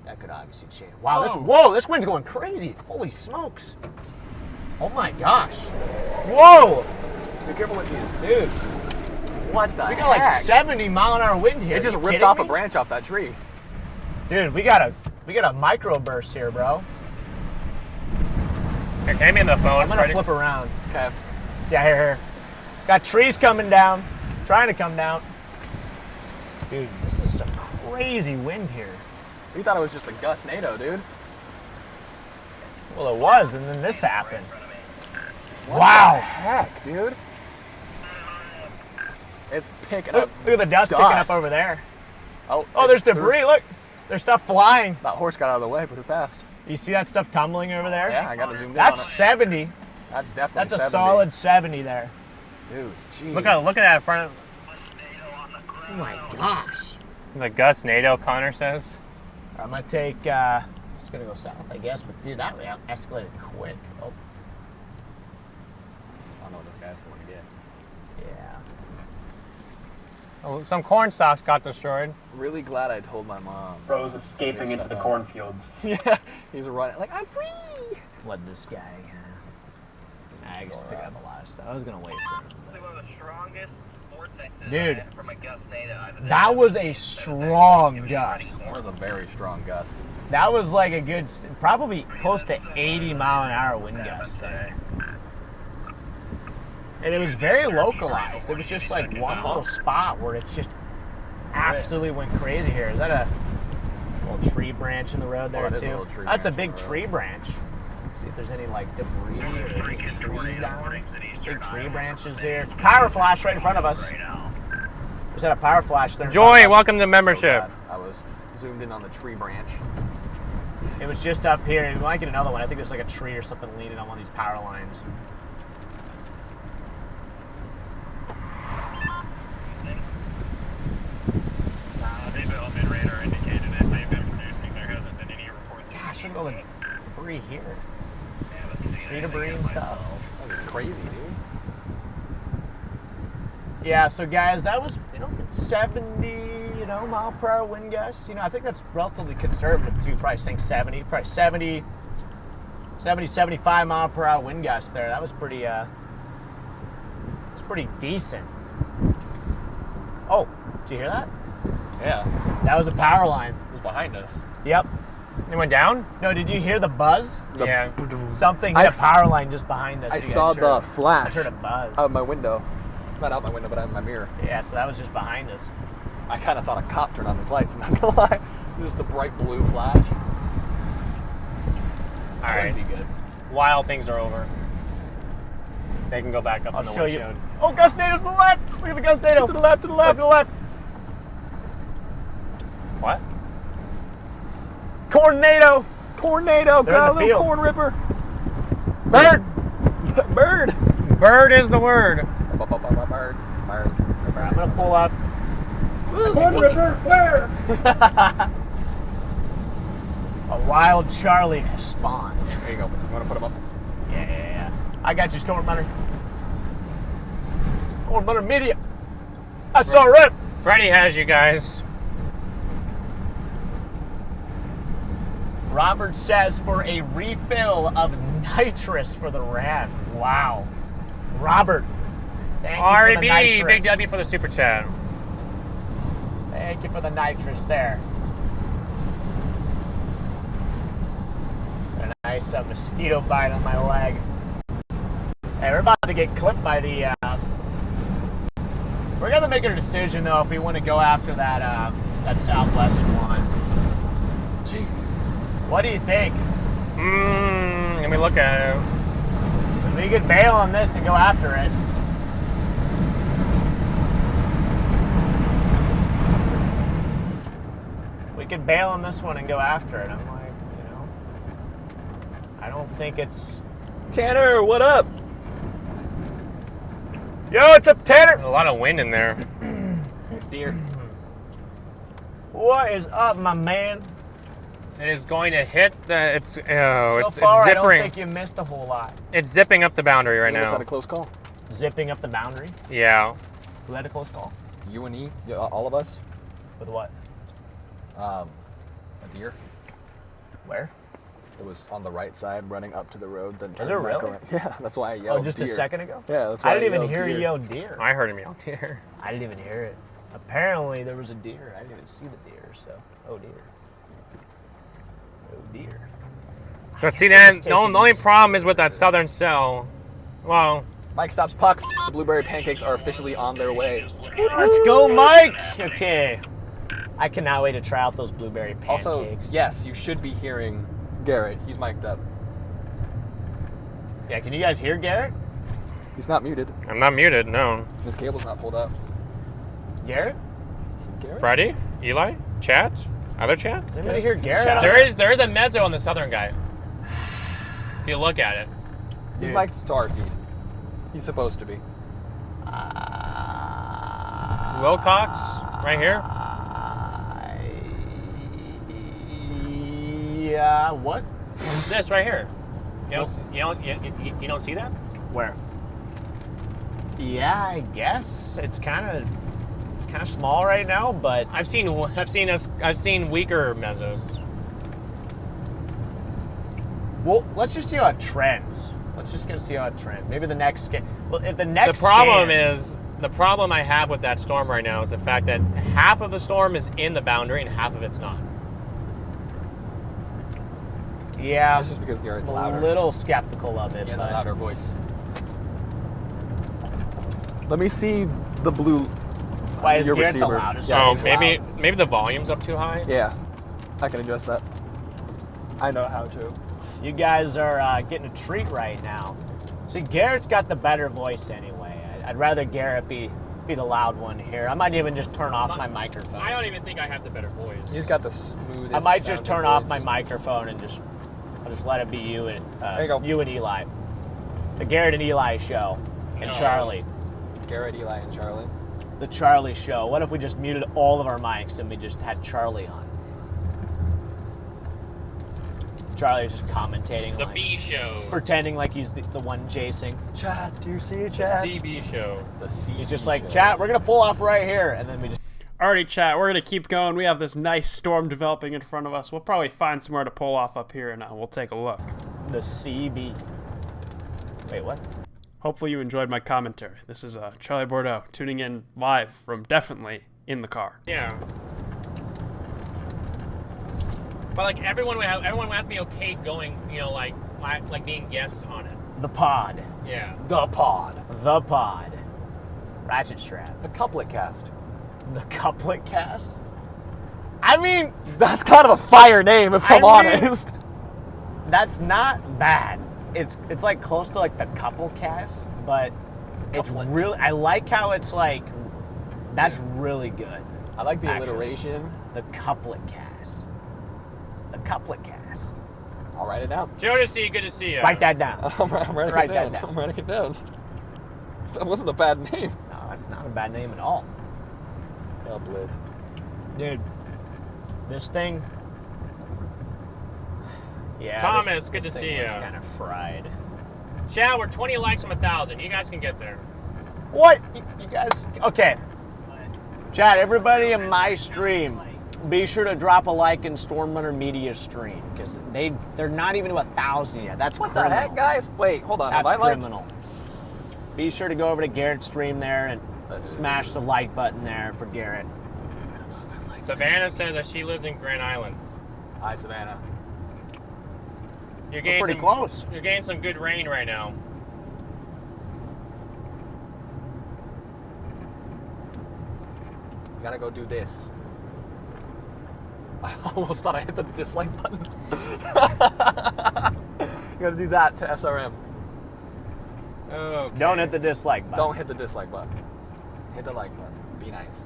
[SPEAKER 1] that could obviously change. Wow, this wind's going crazy. Holy smokes. Oh my gosh. Whoa!
[SPEAKER 5] Be careful with these.
[SPEAKER 1] Dude,
[SPEAKER 5] What the
[SPEAKER 1] we got like 70 mile an hour wind here.
[SPEAKER 5] It just
[SPEAKER 1] Are you
[SPEAKER 5] ripped
[SPEAKER 1] kidding
[SPEAKER 5] off
[SPEAKER 1] me?
[SPEAKER 5] a branch off that tree.
[SPEAKER 1] Dude, we got a micro burst here, bro.
[SPEAKER 2] Here, hand me the phone.
[SPEAKER 1] I'm gonna
[SPEAKER 2] Freddie.
[SPEAKER 1] flip around.
[SPEAKER 5] Okay.
[SPEAKER 1] Yeah, here. Got trees coming down. Trying to come down. Dude, this is some crazy wind here.
[SPEAKER 5] We thought it was just a gustnado, dude.
[SPEAKER 1] Well, it was, and then this happened.
[SPEAKER 5] What
[SPEAKER 1] Wow.
[SPEAKER 5] the heck, dude? It's picking
[SPEAKER 1] Look,
[SPEAKER 5] up.
[SPEAKER 1] look at the dust sticking up
[SPEAKER 5] Dust.
[SPEAKER 1] over there.
[SPEAKER 5] Oh,
[SPEAKER 1] There's debris. Look, there's stuff flying.
[SPEAKER 5] That horse got out of the way pretty fast.
[SPEAKER 1] You see that stuff tumbling over there?
[SPEAKER 5] Yeah, I got to zoom in
[SPEAKER 1] That's
[SPEAKER 5] on it.
[SPEAKER 1] 70.
[SPEAKER 5] That's definitely
[SPEAKER 1] That's a
[SPEAKER 5] 70.
[SPEAKER 1] solid 70 there.
[SPEAKER 5] Dude, jeez.
[SPEAKER 2] Look at that front.
[SPEAKER 1] Oh my gosh.
[SPEAKER 2] The Gus NATO, Connor says.
[SPEAKER 1] I'm gonna take. It's gonna go south, I guess. But dude, that escalated quick. Oh,
[SPEAKER 5] I don't know what this guy's going to get.
[SPEAKER 1] yeah.
[SPEAKER 2] Oh, some corn stalks got destroyed.
[SPEAKER 5] Really glad I told my mom.
[SPEAKER 3] Bro's escaping into the
[SPEAKER 5] Stuff.
[SPEAKER 3] cornfield.
[SPEAKER 5] Yeah, he's running like I'm free.
[SPEAKER 1] Let this guy. I guess pick up a lot of stuff. I was gonna wait for him.
[SPEAKER 9] It's one of the strongest vortexes
[SPEAKER 1] Dude,
[SPEAKER 9] from a gustnado I've ever
[SPEAKER 1] that was a strong gust.
[SPEAKER 5] That was a very strong gust.
[SPEAKER 1] That was like a good, probably close to 80 mile an hour wind gust there. And it was very localized. It was just like one little spot where it just absolutely went crazy here. Is that a little tree branch in the road there
[SPEAKER 5] that is a
[SPEAKER 1] too?
[SPEAKER 5] little tree
[SPEAKER 1] That's a
[SPEAKER 5] branch in
[SPEAKER 1] big
[SPEAKER 5] the road.
[SPEAKER 1] tree branch. See if there's any like debris or any trees down. Big tree branches here. Power flash right in front of us. There's a power flash there. in front of
[SPEAKER 2] Joy,
[SPEAKER 1] us.
[SPEAKER 2] welcome to membership.
[SPEAKER 5] So I was zoomed in on the tree branch.
[SPEAKER 1] It was just up here. We might get another one. I think there's like a tree or something leaning on one of these power lines.
[SPEAKER 9] They've all been radar indicated it. They've been producing. There hasn't been any reports.
[SPEAKER 1] Gosh, look at all the debris here.
[SPEAKER 9] Haven't seen
[SPEAKER 1] Tree
[SPEAKER 9] anything
[SPEAKER 1] debris and stuff.
[SPEAKER 5] That was crazy, dude.
[SPEAKER 1] Yeah, so guys, that was, 70, mile per hour wind gusts. I think that's relatively conservative too. Probably saying 70, probably 70, 75 mile per hour wind gusts there. That was pretty, decent. Oh, did you hear that?
[SPEAKER 5] Yeah,
[SPEAKER 1] That was a power line.
[SPEAKER 5] it was behind us.
[SPEAKER 1] Yep.
[SPEAKER 2] It went down?
[SPEAKER 1] No, did you hear the buzz?
[SPEAKER 2] Yeah.
[SPEAKER 1] Something hit a power line just behind us.
[SPEAKER 5] I
[SPEAKER 1] You guys
[SPEAKER 5] saw
[SPEAKER 1] heard
[SPEAKER 5] the
[SPEAKER 1] it.
[SPEAKER 5] flash
[SPEAKER 1] I heard a buzz.
[SPEAKER 5] out my window. Not out my window, but out my mirror.
[SPEAKER 1] Yeah, so that was just behind us.
[SPEAKER 5] I kind of thought a cop turned on his lights, I'm not gonna lie. It was the bright blue flash.
[SPEAKER 2] All right.
[SPEAKER 1] That'd be good.
[SPEAKER 2] While things are over, they can go back up
[SPEAKER 1] I'll
[SPEAKER 2] on the
[SPEAKER 1] show you.
[SPEAKER 2] windshield.
[SPEAKER 1] Oh, gustnado to the left! Look at the gustnado! To the left, to the left, to the left!
[SPEAKER 2] What?
[SPEAKER 1] Tornado.
[SPEAKER 5] Tornado,
[SPEAKER 1] They're in
[SPEAKER 5] got a
[SPEAKER 1] the
[SPEAKER 5] little
[SPEAKER 1] field.
[SPEAKER 5] corn ripper.
[SPEAKER 1] Bird.
[SPEAKER 5] Bird.
[SPEAKER 2] Bird is the word.
[SPEAKER 5] Bird.
[SPEAKER 1] I'm gonna pull up.
[SPEAKER 6] Corn River, where?
[SPEAKER 1] A wild Charlie has spawned.
[SPEAKER 5] There you go. You want to put him up?
[SPEAKER 1] Yeah. I got you, Storm Hunter. Storm Hunter Media. I saw it.
[SPEAKER 2] Freddy has you guys.
[SPEAKER 1] Robert says for a refill of nitrous for the Ram. Wow. Robert, thank you for the
[SPEAKER 2] RB,
[SPEAKER 1] nitrous.
[SPEAKER 2] big W for the super chat.
[SPEAKER 1] Thank you for the nitrous there. A nice mosquito bite on my leg. Hey, we're about to get clipped by the... We're going to make a decision, though, if we want to go after that that southwest one.
[SPEAKER 5] Jeez.
[SPEAKER 1] What do you think?
[SPEAKER 2] Let me look at it.
[SPEAKER 1] We could bail on this and go after it. We could bail on this one and go after it. I'm like, I don't think it's...
[SPEAKER 5] Tanner, what up?
[SPEAKER 1] Yo, what's up, Tanner?
[SPEAKER 2] There's a lot of wind in there.
[SPEAKER 1] Deer. What is up, my man?
[SPEAKER 2] It is going to hit the. It's
[SPEAKER 1] So
[SPEAKER 2] it's
[SPEAKER 1] far, I don't
[SPEAKER 2] zipping.
[SPEAKER 1] think you missed a whole lot.
[SPEAKER 2] It's zipping up the boundary right
[SPEAKER 5] You just
[SPEAKER 2] now.
[SPEAKER 5] had a close call.
[SPEAKER 1] Zipping up the boundary.
[SPEAKER 2] Yeah.
[SPEAKER 1] Who had a close call?
[SPEAKER 5] You and E, yeah, all of us.
[SPEAKER 1] With what?
[SPEAKER 5] A deer.
[SPEAKER 1] Where?
[SPEAKER 5] It was on the right side, running up to the road. Then
[SPEAKER 1] it
[SPEAKER 5] turning back
[SPEAKER 1] really?
[SPEAKER 5] around. Yeah, that's why I yelled.
[SPEAKER 1] Oh, just
[SPEAKER 5] deer.
[SPEAKER 1] a second ago?
[SPEAKER 5] Yeah, that's why
[SPEAKER 1] I didn't even
[SPEAKER 5] yelled
[SPEAKER 1] hear
[SPEAKER 5] deer.
[SPEAKER 1] you yell deer.
[SPEAKER 2] I heard him yell deer.
[SPEAKER 1] I didn't even hear it. Apparently, there was a deer. I didn't even see the deer, so... Oh, dear. Oh, deer.
[SPEAKER 2] But see,
[SPEAKER 1] guess
[SPEAKER 2] then
[SPEAKER 1] it's
[SPEAKER 2] the only
[SPEAKER 1] taking-
[SPEAKER 2] problem is with that southern cell. Well,
[SPEAKER 5] Mike stops pucks. The blueberry pancakes are officially on their way.
[SPEAKER 1] Let's go, Mike! Okay. I cannot wait to try out those blueberry pancakes.
[SPEAKER 5] Also, yes, you should be hearing Garrett. He's mic'd up.
[SPEAKER 1] Yeah, can you guys hear Garrett?
[SPEAKER 5] He's not muted.
[SPEAKER 2] I'm not muted. No.
[SPEAKER 5] His cable's not pulled out.
[SPEAKER 1] Garrett?
[SPEAKER 5] Garrett?
[SPEAKER 2] Freddy, Eli, chat, other chat.
[SPEAKER 1] Does anybody hear Garrett?
[SPEAKER 2] There is a mezzo on the southern guy. If you look at it.
[SPEAKER 5] He's mic'd to our feed. He's supposed to be.
[SPEAKER 2] Wilcox, right here.
[SPEAKER 1] Yeah, what?
[SPEAKER 2] This right here. You don't see that?
[SPEAKER 1] Where? Yeah, I guess it's kind of small right now, but
[SPEAKER 2] I've seen weaker mezzos.
[SPEAKER 1] well, let's just see how it trends. Let's just gonna see how it trends. Maybe the next scan. Well, if the next
[SPEAKER 2] The problem
[SPEAKER 1] scan,
[SPEAKER 2] is the problem I have with that storm right now is the fact that half of the storm is in the boundary and half of it's not.
[SPEAKER 1] yeah,
[SPEAKER 5] That's just because Garrett's
[SPEAKER 1] I'm
[SPEAKER 5] louder.
[SPEAKER 1] a little skeptical of it.
[SPEAKER 5] He has a
[SPEAKER 1] But
[SPEAKER 5] louder voice. Let me see the blue.
[SPEAKER 1] why is
[SPEAKER 5] your
[SPEAKER 1] Garrett the
[SPEAKER 5] receiver.
[SPEAKER 1] loudest?
[SPEAKER 5] Yeah,
[SPEAKER 2] Oh,
[SPEAKER 5] he's
[SPEAKER 2] maybe
[SPEAKER 5] loud.
[SPEAKER 2] the volume's up too high.
[SPEAKER 5] Yeah, I can adjust that. I know how to.
[SPEAKER 1] You guys are getting a treat right now. See, Garrett's got the better voice anyway. I'd rather Garrett be the loud one here. I might even just turn off my microphone.
[SPEAKER 2] I don't even think I have the better voice.
[SPEAKER 5] He's got the smoothest.
[SPEAKER 1] I might just turn
[SPEAKER 5] sounding
[SPEAKER 1] off
[SPEAKER 5] voice.
[SPEAKER 1] my microphone and I'll just let it be you and
[SPEAKER 5] There you go.
[SPEAKER 1] you and Eli. The Garrett and Eli show. And
[SPEAKER 2] No.
[SPEAKER 1] Charlie.
[SPEAKER 5] Garrett, Eli, and Charlie.
[SPEAKER 1] The Charlie show. What if we just muted all of our mics and we just had Charlie on? Charlie's just commentating,
[SPEAKER 2] The
[SPEAKER 1] like,
[SPEAKER 2] B show.
[SPEAKER 1] pretending like he's the one chasing.
[SPEAKER 5] Chat, do you see it,
[SPEAKER 2] The CB show.
[SPEAKER 5] The C.
[SPEAKER 1] He's just like, chat, we're gonna pull off right here, and then we just.
[SPEAKER 7] Alrighty, chat, we're going to keep going. We have this nice storm developing in front of us. We'll probably find somewhere to pull off up here, and we'll take a look.
[SPEAKER 1] The CB. Wait, what?
[SPEAKER 7] Hopefully you enjoyed my commentary. This is Charlie Bordeaux tuning in live from definitely in the car.
[SPEAKER 2] Yeah. But like everyone would have to be okay going, like being guests on it.
[SPEAKER 1] The pod.
[SPEAKER 2] Yeah.
[SPEAKER 5] The pod.
[SPEAKER 1] The pod. Ratchet strap.
[SPEAKER 5] The couplet cast.
[SPEAKER 1] The couplet cast. I mean,
[SPEAKER 5] That's kind of a fire name, if I'm
[SPEAKER 1] I mean-
[SPEAKER 5] honest.
[SPEAKER 1] that's not bad. It's like close to like the couple cast, but it's
[SPEAKER 5] Couplet.
[SPEAKER 1] really. I like how it's like. That's really good.
[SPEAKER 5] I like the
[SPEAKER 1] Actually.
[SPEAKER 5] alliteration.
[SPEAKER 1] The couplet cast. The couplet cast.
[SPEAKER 5] I'll write it down.
[SPEAKER 2] Jodeci, good to see you.
[SPEAKER 1] Write that down.
[SPEAKER 5] I'm writing
[SPEAKER 1] Write
[SPEAKER 5] it
[SPEAKER 1] that
[SPEAKER 5] down.
[SPEAKER 1] down.
[SPEAKER 5] I'm writing it down. That wasn't a bad name.
[SPEAKER 1] No, that's not a bad name at all.
[SPEAKER 5] Couplet.
[SPEAKER 1] Dude, this thing. Yeah.
[SPEAKER 2] Thomas, good to see you.
[SPEAKER 1] It's kind of fried.
[SPEAKER 2] Chat, we're 20 likes from 1,000. You guys can get there.
[SPEAKER 1] What? You guys? Okay. Chat, everybody in my stream, be sure to drop a like in Storm Runner Media stream because they're not even to 1,000 yet. That's
[SPEAKER 5] What
[SPEAKER 1] criminal.
[SPEAKER 5] the heck, guys? Wait, hold on.
[SPEAKER 1] That's
[SPEAKER 5] Have I liked?
[SPEAKER 1] criminal. Be sure to go over to Garrett's stream there and smash the like button there for Garrett.
[SPEAKER 2] Savannah says that she lives in Grand Island.
[SPEAKER 5] Hi, Savannah.
[SPEAKER 2] You're
[SPEAKER 1] We're
[SPEAKER 2] getting
[SPEAKER 1] pretty
[SPEAKER 2] some,
[SPEAKER 1] close.
[SPEAKER 2] You're getting some good rain right now.
[SPEAKER 5] Gotta go do this. I almost thought I hit the dislike button. You gotta do that to SRM.
[SPEAKER 2] Okay.
[SPEAKER 1] Don't hit the dislike button.
[SPEAKER 5] Don't hit the dislike button. Hit the like button. Be nice.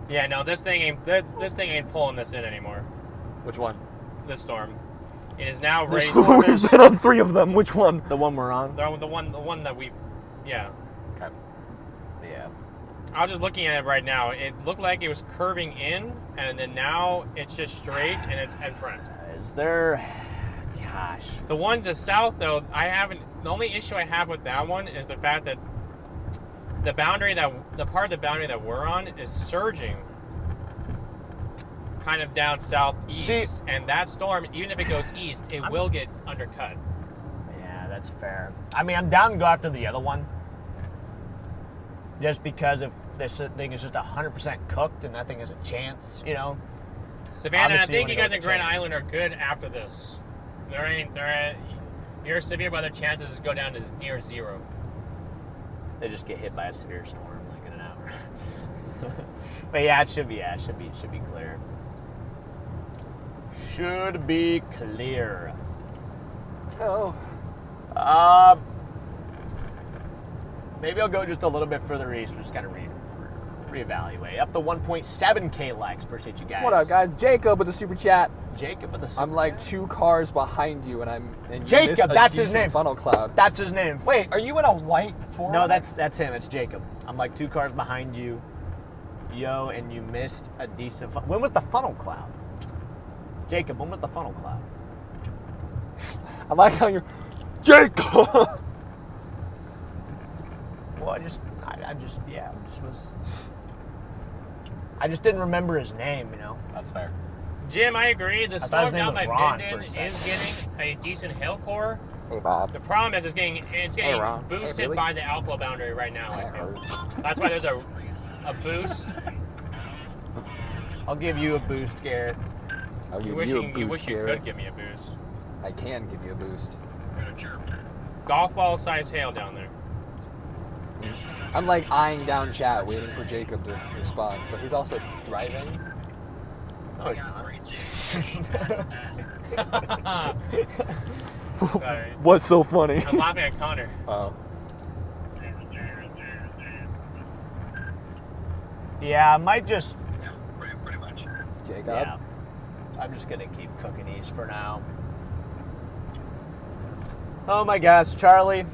[SPEAKER 2] Yeah, no, this thing ain't pulling this in anymore.
[SPEAKER 5] Which one?
[SPEAKER 2] This storm. It is now ready.
[SPEAKER 5] We've been on 3 of them. Which one?
[SPEAKER 1] The one we're on?
[SPEAKER 2] The one that we, yeah.
[SPEAKER 5] Okay.
[SPEAKER 1] Yeah.
[SPEAKER 2] I was just looking at it right now. It looked like it was curving in, and then now it's just straight and it's in front.
[SPEAKER 1] Is there? Gosh.
[SPEAKER 2] The one to the south, though, the only issue I have with that one is the fact that the part of the boundary that we're on is surging kind of down southeast. And that storm, even if it goes east, it will get undercut.
[SPEAKER 1] Yeah, that's fair. I mean, I'm down to go after the other one. Just because if this thing is just 100% cooked and that thing has a chance, you know.
[SPEAKER 2] Savannah,
[SPEAKER 1] Obviously,
[SPEAKER 2] I think
[SPEAKER 1] when
[SPEAKER 2] you
[SPEAKER 1] it
[SPEAKER 2] guys
[SPEAKER 1] goes
[SPEAKER 2] in Grand
[SPEAKER 1] chance.
[SPEAKER 2] Island are good after this. Your severe weather chances go down to near 0.
[SPEAKER 1] They just get hit by a severe storm like in an hour. But yeah, it should be clear. Should be clear.
[SPEAKER 5] Oh.
[SPEAKER 1] Maybe I'll go just a little bit further east. We're just kind of reevaluate. Up to 1.7K likes. Appreciate you guys.
[SPEAKER 5] What up, guys? Jacob with the super chat.
[SPEAKER 1] Jacob with the super
[SPEAKER 5] I'm like
[SPEAKER 1] chat.
[SPEAKER 5] 2 cars behind you, and you
[SPEAKER 1] Jacob,
[SPEAKER 5] missed a
[SPEAKER 1] that's his
[SPEAKER 5] decent
[SPEAKER 1] name.
[SPEAKER 5] Funnel cloud.
[SPEAKER 1] That's his name.
[SPEAKER 5] Wait, are you in a white Ford?
[SPEAKER 1] No, that's him. It's Jacob. I'm like 2 cars behind you. Yo, and you missed a decent. When was the funnel cloud? Jacob, when was the funnel cloud?
[SPEAKER 5] I like how you're Jacob.
[SPEAKER 1] Well, I just didn't remember his name, you know.
[SPEAKER 5] That's fair.
[SPEAKER 2] Jim, I agree. The
[SPEAKER 1] thought his
[SPEAKER 2] storm
[SPEAKER 1] name
[SPEAKER 2] down by
[SPEAKER 1] was Ron
[SPEAKER 2] Minden
[SPEAKER 1] for a
[SPEAKER 2] is
[SPEAKER 1] second.
[SPEAKER 2] getting a decent hail core.
[SPEAKER 5] Hey, Bob.
[SPEAKER 2] The problem is it's getting
[SPEAKER 5] Ron.
[SPEAKER 2] boosted
[SPEAKER 5] Hey, Billy.
[SPEAKER 2] by the outflow boundary right now. I feel. That's why there's a boost.
[SPEAKER 1] I'll give you a boost, Garrett.
[SPEAKER 5] I'll give
[SPEAKER 2] You wish
[SPEAKER 5] you a
[SPEAKER 2] you
[SPEAKER 5] boost,
[SPEAKER 2] could
[SPEAKER 5] Garrett.
[SPEAKER 2] give me a boost.
[SPEAKER 5] I can give you a boost.
[SPEAKER 2] Golf ball size hail down there.
[SPEAKER 5] I'm like eyeing down chat, waiting for Jacob to respond, but he's also driving.
[SPEAKER 1] No, he's not.
[SPEAKER 2] Sorry.
[SPEAKER 5] What's so funny?
[SPEAKER 2] I'm laughing at Connor.
[SPEAKER 5] Oh.
[SPEAKER 1] Yeah, I might just.
[SPEAKER 8] Pretty much.
[SPEAKER 5] Jacob.
[SPEAKER 1] Yeah. I'm just gonna keep cooking east for now. Oh my gosh, Charlie.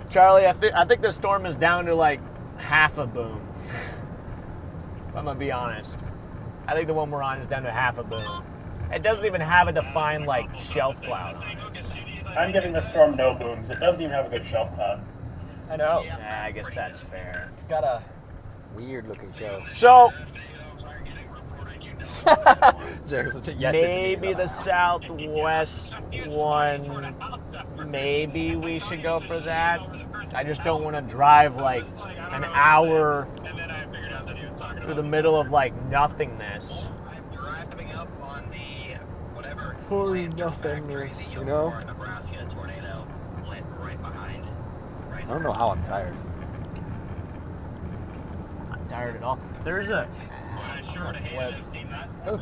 [SPEAKER 1] Charlie, I think the storm is down to like half a boom. I'm gonna be honest. I think the one we're on is down to half a boom. It doesn't even have a defined like shelf cloud.
[SPEAKER 3] I'm giving the storm no booms. It doesn't even have a good shelf cloud.
[SPEAKER 5] I know.
[SPEAKER 1] Yeah, I guess that's fair.
[SPEAKER 5] It's got a weird looking show.
[SPEAKER 1] So
[SPEAKER 5] Jacob's yes,
[SPEAKER 1] maybe the southwest one. Maybe we should go for that. I just don't want to drive like an hour through the middle of like nothingness.
[SPEAKER 8] I'm driving up on the whatever.
[SPEAKER 5] For nothingness, you know?
[SPEAKER 8] Nebraska tornado lit right behind.
[SPEAKER 5] I don't know how I'm tired.
[SPEAKER 1] Not tired at all. There's a flip.
[SPEAKER 5] Oh.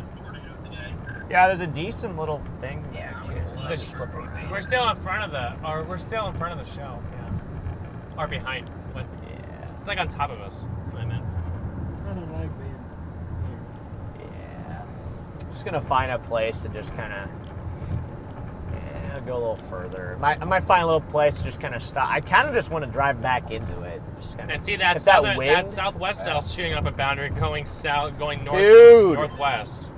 [SPEAKER 1] Yeah, there's a decent little thing back here. I just flip it.
[SPEAKER 2] We're still in front of the shelf, yeah. Or behind, but
[SPEAKER 1] Yeah.
[SPEAKER 2] it's like on top of us. That's what I meant.
[SPEAKER 5] I don't like being
[SPEAKER 1] Just gonna find a place to just kind of go a little further. I might find a little place to just kind of stop. I kind of just want to drive back into it. Just kinda,
[SPEAKER 2] And see that
[SPEAKER 1] if that wind,
[SPEAKER 2] that southwest cell's shooting up a boundary, going south, going north,
[SPEAKER 1] Dude.
[SPEAKER 2] northwest.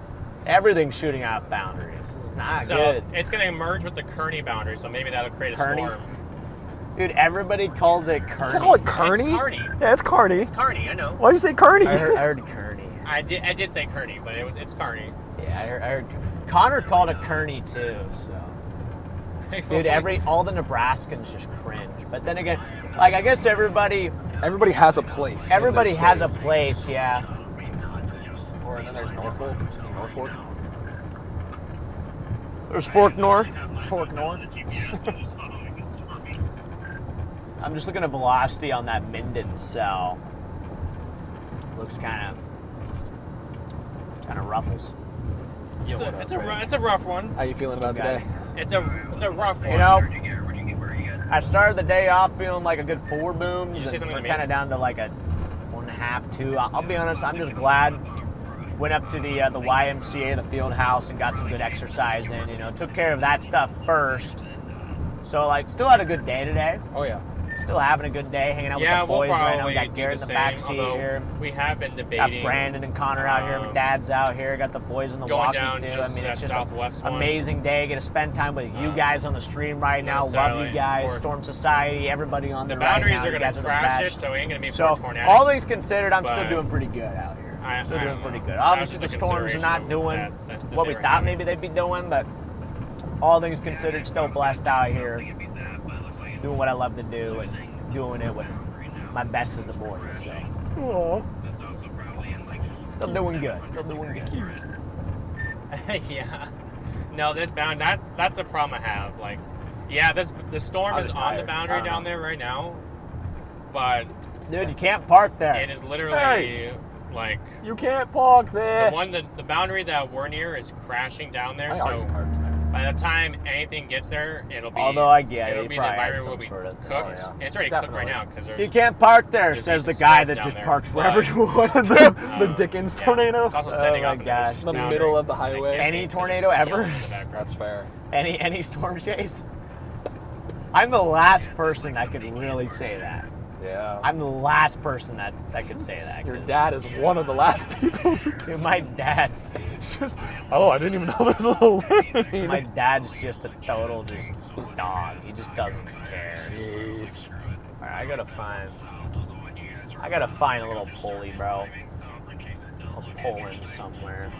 [SPEAKER 1] everything's shooting out boundaries. It's not
[SPEAKER 2] So
[SPEAKER 1] good.
[SPEAKER 2] it's going to merge with the Kearney boundary, so maybe that'll create a
[SPEAKER 1] Kearney?
[SPEAKER 2] storm.
[SPEAKER 1] Dude, everybody calls it Kearney.
[SPEAKER 5] You call it Kearney?
[SPEAKER 2] It's Kearney.
[SPEAKER 5] Yeah, it's Kearney.
[SPEAKER 2] It's Kearney, I know.
[SPEAKER 5] Why'd you say Kearney?
[SPEAKER 1] I heard Kearney.
[SPEAKER 2] I did say Kearney, but it's Kearney.
[SPEAKER 1] Yeah, I heard Connor called it Kearney too. So, dude, all the Nebraskans just cringe. But then again, like I guess everybody
[SPEAKER 5] has a place.
[SPEAKER 1] Everybody has a place, yeah.
[SPEAKER 5] Or then there's Norfolk. Norfolk.
[SPEAKER 1] There's Fork North. Fork North. I'm just looking at velocity on that Minden cell. Looks kind of ruffles.
[SPEAKER 2] It's a rough one.
[SPEAKER 5] How you feeling about today?
[SPEAKER 2] It's a rough one.
[SPEAKER 1] You know, I started the day off feeling like a good 4 booms, and we're kind of down to like a 1.5, 2. I'll be honest, I'm just glad. Went up to the YMCA, the field house, and got some good exercise in. You know, took care of that stuff first. So like, still had a good day today.
[SPEAKER 5] Oh yeah.
[SPEAKER 1] Still having a good day, hanging out with the boys right now. We got
[SPEAKER 2] do
[SPEAKER 1] Garrett in the back seat here.
[SPEAKER 2] We have been
[SPEAKER 1] Got
[SPEAKER 2] debating.
[SPEAKER 1] Brandon and Connor out here. My dad's out here. Got the boys in the
[SPEAKER 2] Going
[SPEAKER 1] walkie
[SPEAKER 2] down
[SPEAKER 1] too.
[SPEAKER 2] just
[SPEAKER 1] I mean, it's just
[SPEAKER 2] southwest
[SPEAKER 1] an
[SPEAKER 2] one.
[SPEAKER 1] amazing day. Get to spend time with you guys on the stream right now. Love you guys. Storm Society, everybody on
[SPEAKER 2] The
[SPEAKER 1] there right
[SPEAKER 2] boundaries
[SPEAKER 1] now.
[SPEAKER 2] are
[SPEAKER 1] You
[SPEAKER 2] going
[SPEAKER 1] guys
[SPEAKER 2] to
[SPEAKER 1] the
[SPEAKER 2] crash it,
[SPEAKER 1] best.
[SPEAKER 2] so it ain't going to be
[SPEAKER 1] So,
[SPEAKER 2] more tornadic.
[SPEAKER 1] all things considered, I'm still
[SPEAKER 2] but
[SPEAKER 1] doing pretty good out here. Still doing pretty good.
[SPEAKER 2] That's
[SPEAKER 1] Obviously, the
[SPEAKER 2] just a
[SPEAKER 1] storms are not doing
[SPEAKER 2] consideration
[SPEAKER 1] what we thought maybe they'd be doing, but all things considered, still blessed out here. Doing what I love to do and doing it with my best as a boy. So, still doing good. Still doing good.
[SPEAKER 2] Yeah. No, that's the problem I have. Like, yeah, the storm is on the boundary down there right now, but
[SPEAKER 1] dude, you can't park there.
[SPEAKER 2] It is literally like
[SPEAKER 1] you can't park there.
[SPEAKER 2] The boundary that we're near is crashing down there. So by the time anything gets there, it'll be.
[SPEAKER 1] Although I get
[SPEAKER 2] it'll
[SPEAKER 1] it,
[SPEAKER 2] be
[SPEAKER 1] he
[SPEAKER 2] the
[SPEAKER 1] probably has
[SPEAKER 2] boundary
[SPEAKER 1] some
[SPEAKER 2] will be
[SPEAKER 1] sort of.
[SPEAKER 2] cooked.
[SPEAKER 1] Oh, yeah.
[SPEAKER 2] It's already cooked right now because
[SPEAKER 1] you can't park there, says the guy that just parks wherever he wants to.
[SPEAKER 5] The Dickens tornado.
[SPEAKER 2] It's also setting up
[SPEAKER 5] the middle of the highway.
[SPEAKER 1] Any tornado ever?
[SPEAKER 5] That's fair.
[SPEAKER 1] Any storm chase? I'm the last person that could really say that.
[SPEAKER 5] Yeah.
[SPEAKER 1] I'm the last person that could say that.
[SPEAKER 5] Your dad is one of the last people.
[SPEAKER 1] Dude, my dad.
[SPEAKER 5] Just, I didn't even know there was a lane.
[SPEAKER 1] My dad's just a total dog. He just doesn't care. All right, I gotta find a little pulley, bro. I'll pull in somewhere.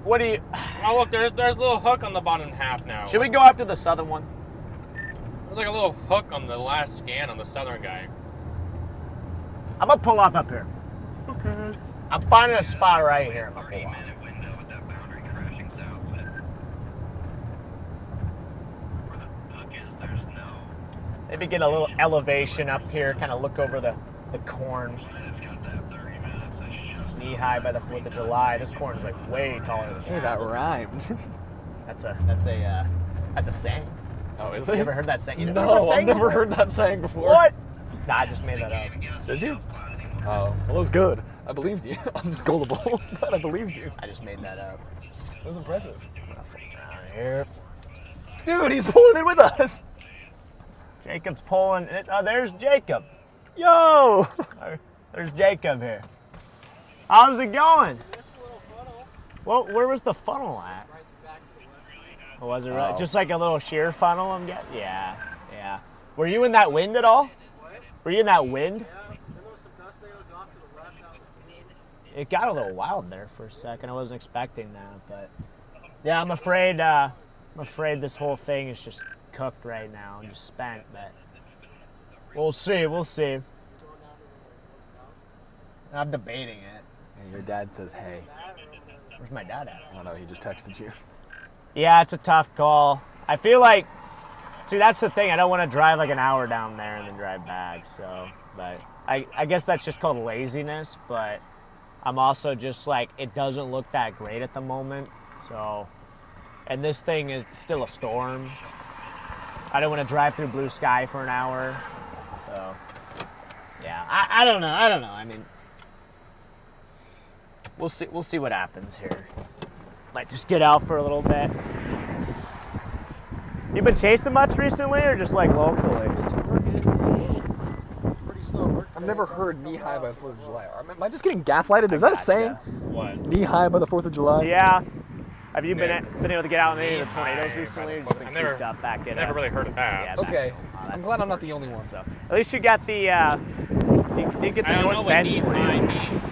[SPEAKER 1] What do you?
[SPEAKER 2] Oh look, there's a little hook on the bottom half now.
[SPEAKER 1] Should we go after the southern one?
[SPEAKER 2] There's like a little hook on the last scan on the southern guy.
[SPEAKER 1] I'm gonna pull off up here. Okay. I'm finding a spot right here. I'm gonna pull off. Maybe get a little elevation up here, kind of look over the corn. Knee high by the 4th of July. This corn is like way taller than
[SPEAKER 5] Hey, that rhymed.
[SPEAKER 1] That's a saying.
[SPEAKER 5] Oh, is
[SPEAKER 1] You
[SPEAKER 5] it?
[SPEAKER 1] ever heard that saying? You never
[SPEAKER 5] No,
[SPEAKER 1] heard that saying
[SPEAKER 5] I've never
[SPEAKER 1] before?
[SPEAKER 5] heard that saying before.
[SPEAKER 1] What? Nah, I just made that up.
[SPEAKER 5] Did you? Oh, well, it was good. I believed you. I'm just gullible, but I believed you.
[SPEAKER 1] I just made that up.
[SPEAKER 5] It was impressive.
[SPEAKER 1] Down here.
[SPEAKER 5] Dude, he's pulling in with us.
[SPEAKER 1] Jacob's pulling. Oh, there's Jacob.
[SPEAKER 5] Yo!
[SPEAKER 1] There's Jacob here. How's it going? Well, where was the funnel at? Oh, was it really?
[SPEAKER 5] Oh.
[SPEAKER 1] Just like a little shear funnel, I'm guessing? Yeah. Were you in that wind at all? Were you in that wind? It got a little wild there for a second. I wasn't expecting that, but yeah, I'm afraid this whole thing is just cooked right now and just spent, but we'll see. I'm debating it.
[SPEAKER 5] And your dad says, hey.
[SPEAKER 1] Where's my dad at?
[SPEAKER 5] Oh no, he just texted you.
[SPEAKER 1] Yeah, it's a tough call. I feel like, see, that's the thing. I don't want to drive like an hour down there and then drive back. So, but I guess that's just called laziness. But I'm also just like, it doesn't look that great at the moment. So, and this thing is still a storm. I don't want to drive through blue sky for an hour. So, yeah, I don't know. I mean, We'll see what happens here. Might just get out for a little bit. You been chasing much recently, or just like locally?
[SPEAKER 5] I've never heard knee high by the 4th of July. Am I just getting gaslighted? Is that a saying?
[SPEAKER 2] What?
[SPEAKER 5] Knee high by the 4th of July?
[SPEAKER 1] Yeah. Have you been able to get out in any of the tornadoes recently? Or just been
[SPEAKER 2] I've never,
[SPEAKER 1] cooped up back in?
[SPEAKER 2] never really heard of that.
[SPEAKER 1] Yeah,
[SPEAKER 5] Okay.
[SPEAKER 1] Oh,
[SPEAKER 5] I'm glad I'm not the only one.
[SPEAKER 1] So at least you got the. You did get the
[SPEAKER 2] I don't know
[SPEAKER 1] North
[SPEAKER 2] what
[SPEAKER 1] Bend
[SPEAKER 2] knee
[SPEAKER 1] tornado.
[SPEAKER 2] high means.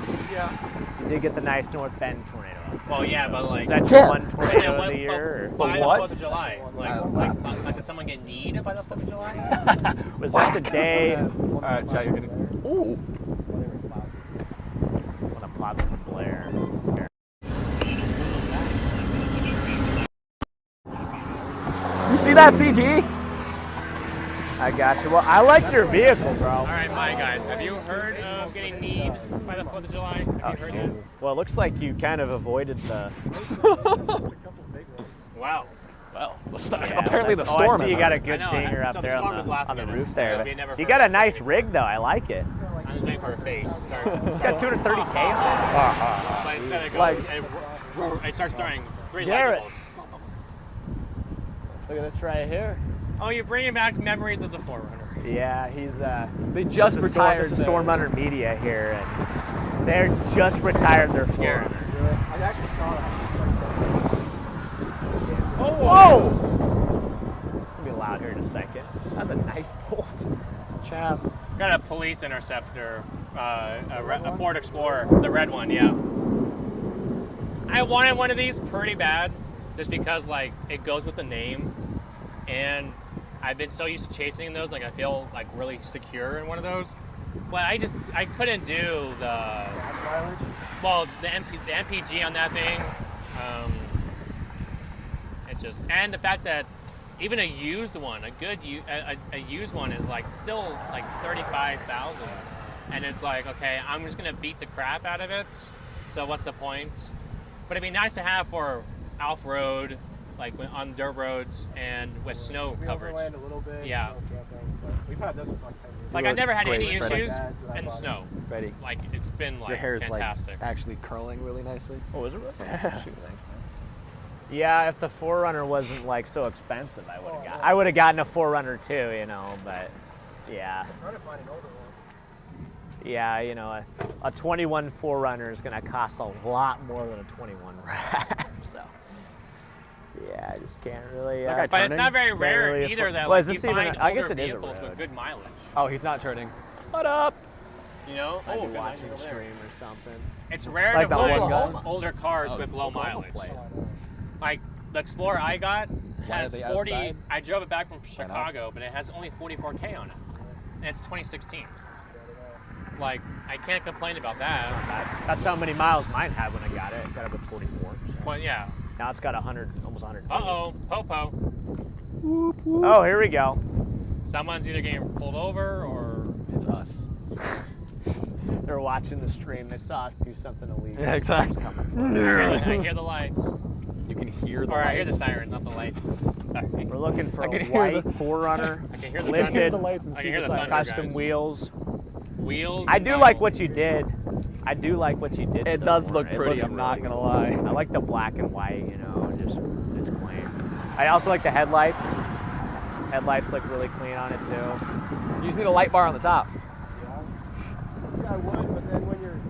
[SPEAKER 1] You did get the nice North Bend tornado.
[SPEAKER 2] Well, yeah, but like.
[SPEAKER 1] Is that
[SPEAKER 5] Yeah.
[SPEAKER 1] your one tornado
[SPEAKER 2] Yeah,
[SPEAKER 1] of the year? Or?
[SPEAKER 2] By the
[SPEAKER 5] what?
[SPEAKER 2] 4th of July. Like, did someone get kneed by the 4th of July?
[SPEAKER 1] Was that the day?
[SPEAKER 5] Alright, chat, you're getting. Ooh.
[SPEAKER 1] When a plot from Blair.
[SPEAKER 5] You see that, CG?
[SPEAKER 1] I got you. Well, I liked your vehicle, bro.
[SPEAKER 2] All right, my guys, have you heard of getting kneed by the 4th of July? Have you heard that?
[SPEAKER 1] Well, it looks like you kind of avoided the.
[SPEAKER 2] Wow.
[SPEAKER 5] Well,
[SPEAKER 1] Yeah,
[SPEAKER 5] apparently the
[SPEAKER 1] that's-
[SPEAKER 5] storm
[SPEAKER 1] I see
[SPEAKER 5] is
[SPEAKER 1] you got a
[SPEAKER 5] on.
[SPEAKER 1] good
[SPEAKER 2] I know,
[SPEAKER 1] dinger
[SPEAKER 2] so
[SPEAKER 1] up
[SPEAKER 2] the
[SPEAKER 1] there
[SPEAKER 2] storm was
[SPEAKER 1] on
[SPEAKER 2] laughing
[SPEAKER 1] the
[SPEAKER 2] at
[SPEAKER 1] roof
[SPEAKER 2] us,
[SPEAKER 1] there.
[SPEAKER 2] because we never
[SPEAKER 1] You
[SPEAKER 2] heard
[SPEAKER 1] got a
[SPEAKER 2] of
[SPEAKER 1] nice
[SPEAKER 2] it.
[SPEAKER 1] rig, though. I like it.
[SPEAKER 2] I'm just waiting for a face. Sorry.
[SPEAKER 1] It's got 230K on it.
[SPEAKER 2] But instead it goes,
[SPEAKER 1] Like-
[SPEAKER 2] it starts throwing 3
[SPEAKER 1] Garrett.
[SPEAKER 2] lightning bolts.
[SPEAKER 1] Look at this right here.
[SPEAKER 2] Oh, you're bringing back memories of the Forerunner.
[SPEAKER 1] Yeah, he's
[SPEAKER 5] They just
[SPEAKER 1] this is
[SPEAKER 5] retired.
[SPEAKER 1] This is Stormrunner Media here, and they're just retired their Forerunner.
[SPEAKER 6] I actually saw that.
[SPEAKER 1] Whoa! It's gonna be loud here in a second. That's a nice bolt. Chap.
[SPEAKER 2] Got a police interceptor, a Ford Explorer, the red one, yeah. I wanted one of these pretty bad, just because like it goes with the name, and I've been so used to chasing those, like I feel like really secure in one of those. But I couldn't do the the MPG on that thing. And the fact that even a used one, a used one is like still like 35,000, and it's like, okay, I'm just gonna beat the crap out of it. So what's the point? But it'd be nice to have for off road, like on dirt roads and with snow coverage.
[SPEAKER 11] Overland a little bit.
[SPEAKER 2] Yeah.
[SPEAKER 11] We've had this with like 10 years.
[SPEAKER 2] Like I've never had any
[SPEAKER 5] Great, Freddy.
[SPEAKER 2] issues and snow.
[SPEAKER 5] Ready?
[SPEAKER 2] Like it's been like
[SPEAKER 5] Your hair's
[SPEAKER 2] fantastic.
[SPEAKER 5] like actually curling really nicely.
[SPEAKER 1] Oh, is it really?
[SPEAKER 5] Shoot, thanks, man.
[SPEAKER 1] Yeah, if the Forerunner wasn't like so expensive, I would have gotten a Forerunner too, you know. But yeah.
[SPEAKER 11] I'm trying to find an older one.
[SPEAKER 1] Yeah, you know, a 21 Forerunner is gonna cost a lot more than a 21 Wrap. So yeah, I just can't really.
[SPEAKER 2] But it's not very rare either that
[SPEAKER 1] Well,
[SPEAKER 2] like,
[SPEAKER 1] is this
[SPEAKER 2] you
[SPEAKER 1] even?
[SPEAKER 2] find
[SPEAKER 1] I guess
[SPEAKER 2] older
[SPEAKER 1] it is a
[SPEAKER 2] vehicles
[SPEAKER 1] road.
[SPEAKER 2] with good mileage.
[SPEAKER 5] Oh, he's not turning.
[SPEAKER 1] What up?
[SPEAKER 2] You know?
[SPEAKER 1] I'd be
[SPEAKER 2] good
[SPEAKER 1] watching
[SPEAKER 2] mileage
[SPEAKER 1] the
[SPEAKER 2] over there.
[SPEAKER 1] stream or something.
[SPEAKER 2] It's rare
[SPEAKER 5] Like
[SPEAKER 2] to
[SPEAKER 5] that one
[SPEAKER 2] find
[SPEAKER 5] guy?
[SPEAKER 2] older cars
[SPEAKER 5] Oh,
[SPEAKER 2] with low
[SPEAKER 5] Oklahoma
[SPEAKER 2] mileage.
[SPEAKER 5] plate.
[SPEAKER 2] Like the Explorer I got
[SPEAKER 5] Why are
[SPEAKER 2] has
[SPEAKER 5] they
[SPEAKER 2] 40.
[SPEAKER 5] outside?
[SPEAKER 2] I drove it back from
[SPEAKER 5] Why not?
[SPEAKER 2] Chicago, but it has only 44K on it, and it's 2016. Like I can't complain about that.
[SPEAKER 1] That's how many miles mine had when I got it. Got it with 44. So.
[SPEAKER 2] But yeah.
[SPEAKER 1] Now it's got 100, almost 100.
[SPEAKER 2] Uh-oh, Popo.
[SPEAKER 1] Oh, here we go.
[SPEAKER 2] Someone's either getting pulled over or
[SPEAKER 5] It's us.
[SPEAKER 1] They're watching the stream. They saw us do something illegal.
[SPEAKER 5] Yeah, exactly.
[SPEAKER 1] It's coming for
[SPEAKER 2] I hear the lights.
[SPEAKER 5] You can hear the
[SPEAKER 2] Or
[SPEAKER 5] lights.
[SPEAKER 2] I hear the sirens, not the lights. Sorry.
[SPEAKER 1] We're looking for
[SPEAKER 5] I
[SPEAKER 1] a
[SPEAKER 5] can hear
[SPEAKER 1] white
[SPEAKER 5] the-
[SPEAKER 1] Forerunner,
[SPEAKER 2] I can hear the
[SPEAKER 1] lifted,
[SPEAKER 2] thunder.
[SPEAKER 5] the lights and
[SPEAKER 2] I
[SPEAKER 5] see
[SPEAKER 2] can hear
[SPEAKER 5] the
[SPEAKER 2] the
[SPEAKER 5] sirens.
[SPEAKER 2] thunder,
[SPEAKER 1] custom
[SPEAKER 2] guys.
[SPEAKER 1] wheels.
[SPEAKER 2] Wheels.
[SPEAKER 1] I
[SPEAKER 2] and
[SPEAKER 1] do like
[SPEAKER 2] vinyls.
[SPEAKER 1] what you did. I do like what you did.
[SPEAKER 5] It
[SPEAKER 1] to
[SPEAKER 5] does
[SPEAKER 1] the
[SPEAKER 5] look
[SPEAKER 1] Forerunner. It
[SPEAKER 5] pretty,
[SPEAKER 1] looks
[SPEAKER 5] I'm not
[SPEAKER 1] really
[SPEAKER 5] gonna
[SPEAKER 1] cool.
[SPEAKER 5] lie.
[SPEAKER 1] I like the black and white, you know, just it's clean. I also like the headlights. Headlights look really clean on it too.
[SPEAKER 5] You just need a light bar on the top.
[SPEAKER 11] Yeah, I would, but then when you're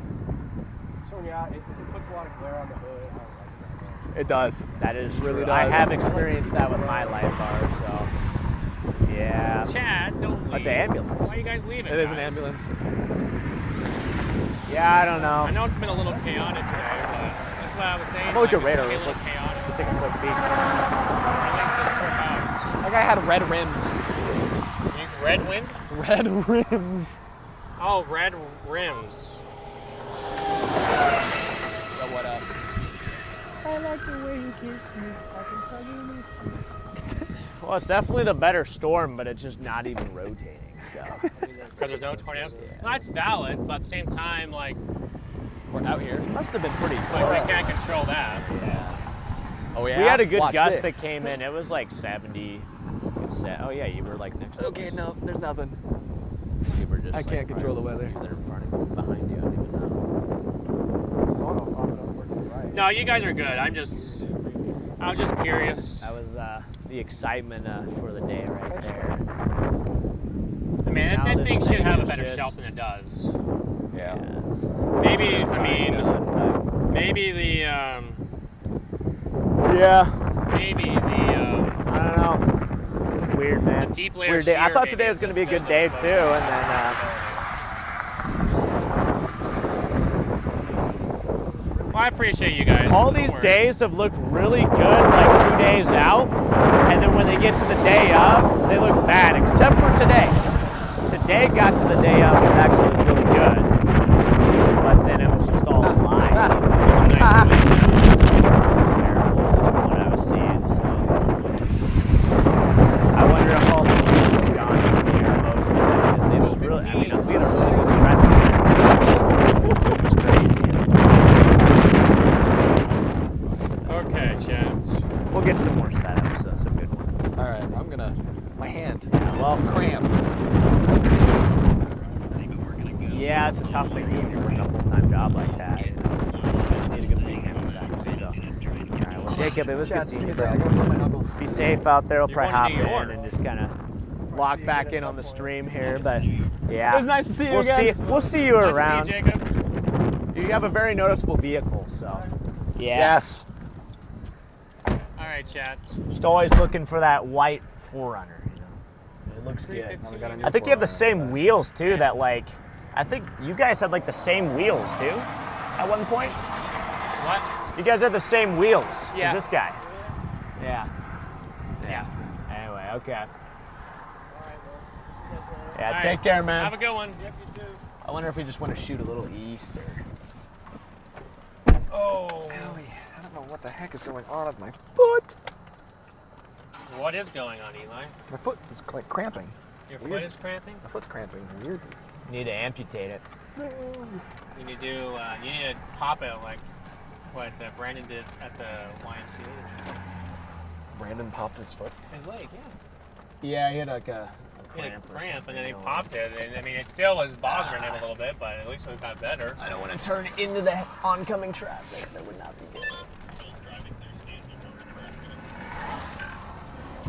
[SPEAKER 11] showing you out, it puts a lot of glare on the hood. I don't like it that much.
[SPEAKER 5] It does.
[SPEAKER 1] That is
[SPEAKER 5] Really
[SPEAKER 1] true. I
[SPEAKER 5] does.
[SPEAKER 1] have experienced that with my light bar, so yeah.
[SPEAKER 2] Chad, don't leave.
[SPEAKER 1] That's an ambulance.
[SPEAKER 2] Why are you guys leaving?
[SPEAKER 5] It is an
[SPEAKER 2] guys?
[SPEAKER 5] ambulance.
[SPEAKER 1] Yeah, I don't know.
[SPEAKER 2] I know it's been a little chaotic today, but that's what I was saying.
[SPEAKER 1] I'm gonna look at
[SPEAKER 2] like,
[SPEAKER 1] radar
[SPEAKER 2] it's
[SPEAKER 1] real
[SPEAKER 2] gonna be a
[SPEAKER 1] quick.
[SPEAKER 2] little chaotic.
[SPEAKER 1] Let's take a quick peek.
[SPEAKER 2] At least this trip out.
[SPEAKER 5] That guy had red rims.
[SPEAKER 2] Red wind?
[SPEAKER 5] Red rims.
[SPEAKER 2] Oh, red rims.
[SPEAKER 5] So what up?
[SPEAKER 1] I like the way you kiss me. I can tell you miss me. Well, it's definitely the better Storm, but it's just not even rotating. So
[SPEAKER 2] Because there's no tornadoes. Well, that's valid, but at the same time, like,
[SPEAKER 5] We're out here.
[SPEAKER 1] must have been pretty
[SPEAKER 2] like
[SPEAKER 1] close.
[SPEAKER 2] we can't control that.
[SPEAKER 5] Oh yeah.
[SPEAKER 1] We had a good
[SPEAKER 5] Watch
[SPEAKER 1] gust
[SPEAKER 5] this.
[SPEAKER 1] that came in. It was like 70. Oh yeah, you were like next to
[SPEAKER 5] Okay,
[SPEAKER 1] us.
[SPEAKER 5] no, there's nothing.
[SPEAKER 1] You were just
[SPEAKER 5] I
[SPEAKER 1] like,
[SPEAKER 5] can't control the weather.
[SPEAKER 1] Either in front of you, behind you, I don't even know.
[SPEAKER 11] Saw it on
[SPEAKER 2] No, you guys are good. I was just curious.
[SPEAKER 1] That was the excitement for the day right there.
[SPEAKER 2] I mean,
[SPEAKER 1] Now
[SPEAKER 2] this thing should have a better
[SPEAKER 1] just-
[SPEAKER 2] shelf than it does.
[SPEAKER 5] Yeah.
[SPEAKER 1] Yes.
[SPEAKER 2] Maybe, I mean, maybe the,
[SPEAKER 1] Yeah.
[SPEAKER 2] maybe the,
[SPEAKER 1] I don't know. It's weird, man.
[SPEAKER 2] The deep layer
[SPEAKER 1] Weird day. I
[SPEAKER 2] shear
[SPEAKER 1] thought
[SPEAKER 2] maybe
[SPEAKER 1] today was
[SPEAKER 2] is
[SPEAKER 1] going to be a good
[SPEAKER 2] as
[SPEAKER 1] day
[SPEAKER 2] opposed
[SPEAKER 1] too,
[SPEAKER 2] to-
[SPEAKER 1] and then.
[SPEAKER 2] Well, I appreciate you guys.
[SPEAKER 1] All
[SPEAKER 2] Don't
[SPEAKER 1] these
[SPEAKER 2] worry.
[SPEAKER 1] days have looked really good, like 2 days out, and then when they get to the day of, they look bad, except for today. Today got to the day of, it actually looked really good, but then it was just all a lie. It was nice. It was terrible, just from what I was seeing, so. I wonder if all the juice is gone from the air most of it, because it was really, I mean, we had a really good stretch there. It was crazy.
[SPEAKER 2] Okay, chance.
[SPEAKER 1] We'll get some more setups, some good ones.
[SPEAKER 5] All right, I'm gonna. My hand.
[SPEAKER 1] Yeah, well,
[SPEAKER 5] Cramp.
[SPEAKER 1] yeah, it's a tough thing to do when you're working a full-time job like that. You need a good weekend setup. So, all right, well, Jacob, it was good seeing you, bro. Be safe out there. We'll
[SPEAKER 2] You're
[SPEAKER 1] probably
[SPEAKER 2] going
[SPEAKER 1] hop
[SPEAKER 2] to New York.
[SPEAKER 1] in and just kind of lock back in on the stream here. But yeah,
[SPEAKER 5] It was nice to see you
[SPEAKER 1] we'll
[SPEAKER 5] again.
[SPEAKER 1] see. We'll see you
[SPEAKER 2] Nice
[SPEAKER 1] around.
[SPEAKER 2] to see you, Jacob.
[SPEAKER 1] You have a very noticeable vehicle, so yeah.
[SPEAKER 5] Yes.
[SPEAKER 2] All right, chat.
[SPEAKER 1] Just always looking for that white 4Runner. You know, it looks good.
[SPEAKER 5] Now we got a new
[SPEAKER 1] I think you have the
[SPEAKER 5] 4Runner.
[SPEAKER 1] same wheels too. That like, I think you guys had like the same wheels too, at one point.
[SPEAKER 2] What?
[SPEAKER 1] You guys had the same wheels
[SPEAKER 2] Yeah.
[SPEAKER 1] as this guy. Yeah. Yeah. Anyway, okay. Yeah,
[SPEAKER 2] All right.
[SPEAKER 1] take care, man.
[SPEAKER 2] Have a good one.
[SPEAKER 1] I wonder if we just want to shoot a little east or.
[SPEAKER 2] Oh.
[SPEAKER 5] Owie, I don't know what the heck is going on with my foot.
[SPEAKER 2] What is going on, Eli?
[SPEAKER 5] My foot is like cramping.
[SPEAKER 2] Your
[SPEAKER 5] Weird.
[SPEAKER 2] foot is cramping?
[SPEAKER 5] My foot's cramping. Weird.
[SPEAKER 1] Need to amputate it.
[SPEAKER 2] You need to pop it like what Brandon did at the YMCA.
[SPEAKER 5] Brandon popped his foot.
[SPEAKER 2] His leg, yeah.
[SPEAKER 1] Yeah, he had like a
[SPEAKER 2] He had a
[SPEAKER 1] cramp or
[SPEAKER 2] cramp, and
[SPEAKER 1] something
[SPEAKER 2] then he
[SPEAKER 1] going.
[SPEAKER 2] popped it. And I mean, it still was bothering him a little bit, but at least it got better.
[SPEAKER 1] I don't want to turn into the oncoming traffic. That would not be good.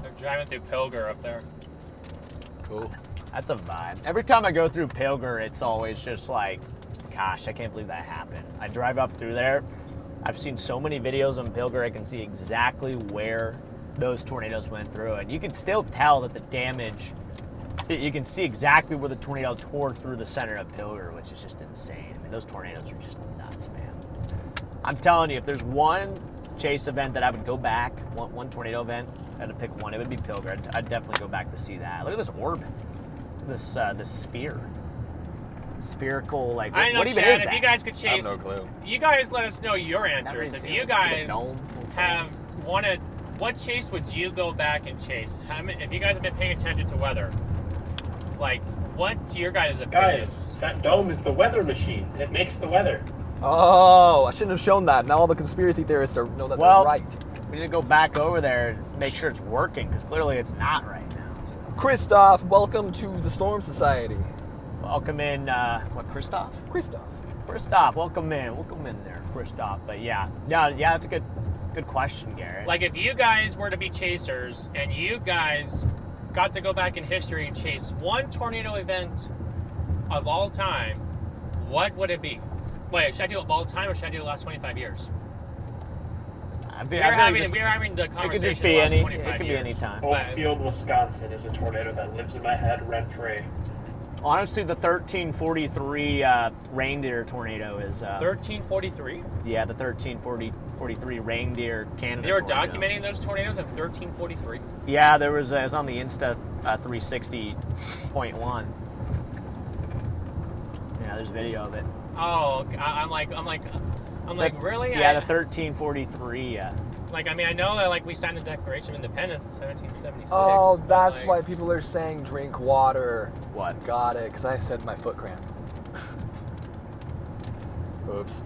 [SPEAKER 2] They're driving through Pilger up there.
[SPEAKER 5] Cool.
[SPEAKER 1] That's a vibe. Every time I go through Pilger, it's always just like, gosh, I can't believe that happened. I drive up through there. I've seen so many videos on Pilger, I can see exactly where those tornadoes went through. And you can still tell that the damage, you can see exactly where the tornado tore through the center of Pilger, which is just insane. I mean, those tornadoes are just nuts, man. I'm telling you, if there's one chase event that I would go back, one tornado event, I had to pick one, it would be Pilger. I'd definitely go back to see that. Look at this orbit. This sphere. Spherical, like,
[SPEAKER 2] I know,
[SPEAKER 1] what even
[SPEAKER 2] Chad,
[SPEAKER 1] is
[SPEAKER 2] if
[SPEAKER 1] that?
[SPEAKER 2] you guys could
[SPEAKER 5] I have
[SPEAKER 2] chase,
[SPEAKER 5] no clue.
[SPEAKER 2] you guys let us know your answers.
[SPEAKER 1] It's
[SPEAKER 2] If you
[SPEAKER 1] a
[SPEAKER 2] guys
[SPEAKER 1] dome.
[SPEAKER 2] have wanted, what chase would you go back and chase? If you guys have been paying attention to weather, like, what your guys' opinion?
[SPEAKER 3] Guys, that dome is the weather machine. It makes the weather.
[SPEAKER 5] Oh, I shouldn't have shown that. Now all the conspiracy theorists know that
[SPEAKER 1] Well,
[SPEAKER 5] they're right.
[SPEAKER 1] we need to go back over there and make sure it's working, because clearly it's not right now. So.
[SPEAKER 5] Christoph, welcome to the Storm Society.
[SPEAKER 1] Welcome in, Christoph?
[SPEAKER 5] Christoph.
[SPEAKER 1] Christoph, welcome in there, Christoph. But yeah, that's a good question, Garrett.
[SPEAKER 2] Like, if you guys were to be chasers and you guys got to go back in history and chase one tornado event of all time, what would it be? Wait, should I do it of all time or should I do the last 25 years? We're having the
[SPEAKER 1] it
[SPEAKER 2] conversation
[SPEAKER 1] could just
[SPEAKER 2] the
[SPEAKER 1] be
[SPEAKER 2] last
[SPEAKER 1] any.
[SPEAKER 2] 25
[SPEAKER 1] It could be
[SPEAKER 2] years.
[SPEAKER 1] any time.
[SPEAKER 3] Oakfield, Wisconsin is a tornado that lives in my head rent-free.
[SPEAKER 1] Honestly, the 1343 reindeer tornado is.
[SPEAKER 2] 1343?
[SPEAKER 1] Yeah, the 1343 reindeer Canada.
[SPEAKER 2] They were
[SPEAKER 1] tornado.
[SPEAKER 2] documenting those tornadoes in 1343?
[SPEAKER 1] Yeah, there was. It was on the Insta 360.1. Yeah, there's video of it.
[SPEAKER 2] Oh, I'm like, really?
[SPEAKER 1] Yeah, the 1343.
[SPEAKER 2] Like, I mean, I know that, like, we signed the Declaration of Independence in 1776.
[SPEAKER 5] Oh,
[SPEAKER 2] but,
[SPEAKER 5] that's
[SPEAKER 2] like,
[SPEAKER 5] why people are saying drink water.
[SPEAKER 1] What?
[SPEAKER 5] Got it, because I said my foot cramp. Oops.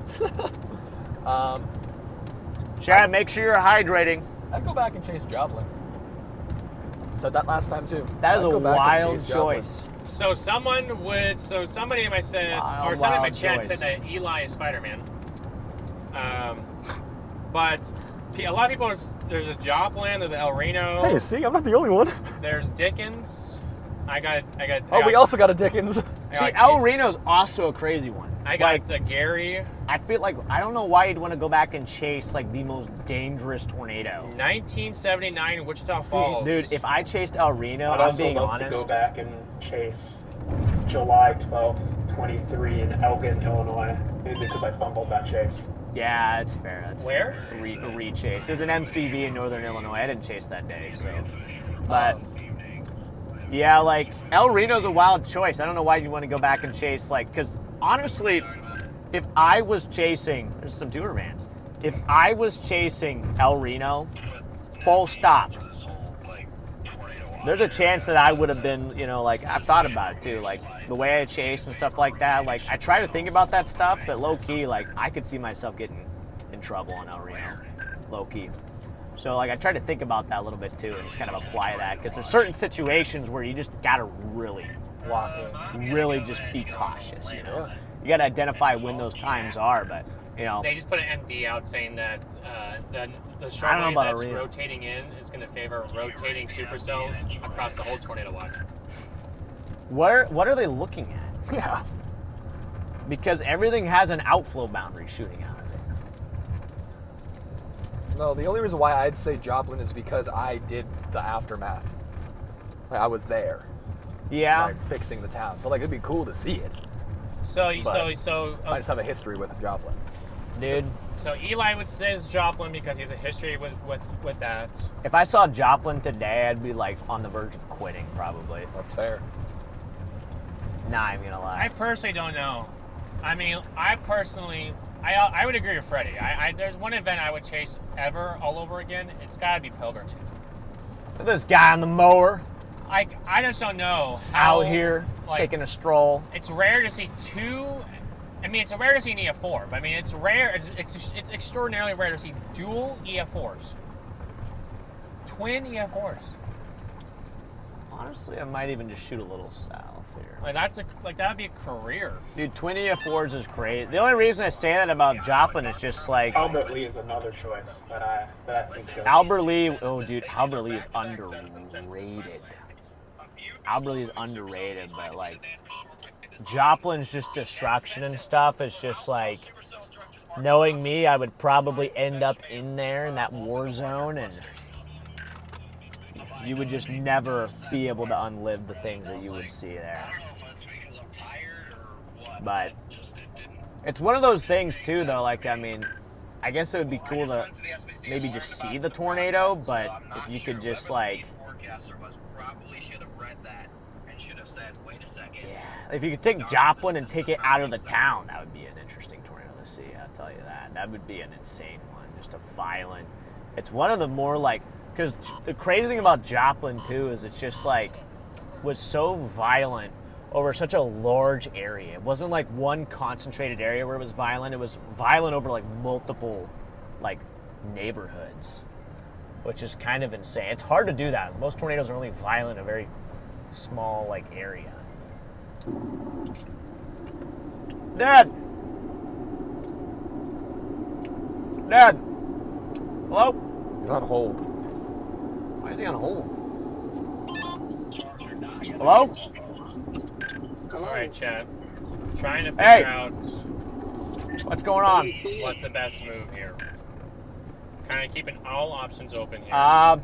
[SPEAKER 1] Chad, make sure you're hydrating.
[SPEAKER 5] I'd go back and chase Joplin. Said that last time too.
[SPEAKER 1] That is
[SPEAKER 5] I'd
[SPEAKER 1] a
[SPEAKER 5] go back and
[SPEAKER 1] wild
[SPEAKER 5] chase Joplin.
[SPEAKER 1] choice.
[SPEAKER 2] So somebody in my said,
[SPEAKER 1] Wild,
[SPEAKER 2] or somebody in my
[SPEAKER 1] wild
[SPEAKER 2] chat
[SPEAKER 1] choice.
[SPEAKER 2] said that Eli is Spider-Man. But a lot of people, there's a Joplin, there's an El Reno.
[SPEAKER 5] Hey, see, I'm not the only one.
[SPEAKER 2] There's Dickens. I got.
[SPEAKER 5] Oh, we also got a Dickens.
[SPEAKER 1] See, El Reno's also a crazy one.
[SPEAKER 2] I got a Gary.
[SPEAKER 1] I feel like, I don't know why you'd want to go back and chase, like, the most dangerous tornado.
[SPEAKER 2] 1979 Wichita Falls.
[SPEAKER 1] Dude, if I chased El Reno,
[SPEAKER 3] I'd
[SPEAKER 1] I'm
[SPEAKER 3] also
[SPEAKER 1] being
[SPEAKER 3] love
[SPEAKER 1] honest.
[SPEAKER 3] to go back and chase July 12th, 23 in Elgin, Illinois, because I fumbled that chase.
[SPEAKER 1] Yeah, that's fair. That's
[SPEAKER 2] Where?
[SPEAKER 1] Fair. A re-chase. There's an MCV in Northern Illinois. I didn't chase that day, so. But, yeah, like, El Reno's a wild choice. I don't know why you want to go back and chase, like, because honestly, if I was chasing, there's some tour vans. If I was chasing El Reno, full stop, there's a chance that I would have been, you know, like, I've thought about it too, like, the way I chase and stuff like that. Like, I try to think about that stuff, but low-key, like, I could see myself getting in trouble on El Reno, low-key. So, like, I try to think about that a little bit too and just kind of apply that, because there's certain situations where you just gotta really walk in, really just be cautious, you know? You gotta identify when those times are, but, you know.
[SPEAKER 2] They just put an MD out saying that the
[SPEAKER 1] I don't know
[SPEAKER 2] shoreline
[SPEAKER 1] about
[SPEAKER 2] that's
[SPEAKER 1] arena.
[SPEAKER 2] rotating in is going to favor rotating supercells across the whole tornado watch.
[SPEAKER 1] What are they looking at?
[SPEAKER 5] Yeah.
[SPEAKER 1] Because everything has an outflow boundary shooting out of it.
[SPEAKER 5] No, the only reason why I'd say Joplin is because I did the aftermath. Like, I was there.
[SPEAKER 1] Yeah.
[SPEAKER 5] Like, fixing the town. So, like, it'd be cool to see it.
[SPEAKER 2] So
[SPEAKER 5] I just have a history with Joplin.
[SPEAKER 1] Dude.
[SPEAKER 2] So Eli would say it's Joplin because he has a history with that.
[SPEAKER 1] If I saw Joplin today, I'd be like on the verge of quitting, probably.
[SPEAKER 5] That's fair.
[SPEAKER 1] Nah, I'm gonna lie.
[SPEAKER 2] I personally don't know. I mean, I would agree with Freddie. There's one event I would chase ever all over again. It's got to be Pilgrimage.
[SPEAKER 1] Look at this guy on the mower.
[SPEAKER 2] I just don't know how,
[SPEAKER 1] out here,
[SPEAKER 2] like,
[SPEAKER 1] taking a stroll.
[SPEAKER 2] It's rare to see two. I mean, it's rare to see an EF4, but I mean, it's rare. It's extraordinarily rare to see dual EF4s, twin EF4s.
[SPEAKER 1] Honestly, I might even just shoot a little south here.
[SPEAKER 2] Like that would be a career.
[SPEAKER 1] Dude, twin EF4s is great. The only reason I say that about Joplin is just like
[SPEAKER 3] Albert Lee is another choice that I think goes.
[SPEAKER 1] Albert Lee. Oh, dude, Albert Lee is underrated. Albert Lee is underrated, but like Joplin's just destruction and stuff. It's just like, knowing me, I would probably end up in there in that war zone, and you would just never be able to unlive the things that you would see there. But it's one of those things too, though. Like, I mean, I guess it would be cool to maybe just see the tornado, but if you could just like, yeah, if you could take Joplin and take it out of the town, that would be an interesting tornado to see. I'll tell you that. That would be an insane one. Just a violent. It's one of the more like, because the crazy thing about Joplin too is it's just like was so violent over such a large area. It wasn't like one concentrated area where it was violent. It was violent over like multiple like neighborhoods, which is kind of insane. It's hard to do that. Most tornadoes are only violent in a very small like area. Dad! Hello?
[SPEAKER 5] He's on hold.
[SPEAKER 1] Why is he on hold? Hello?
[SPEAKER 2] All right, chat. Trying to figure out
[SPEAKER 1] what's going on.
[SPEAKER 2] What's the best move here? Kind of keeping all options open here.
[SPEAKER 1] I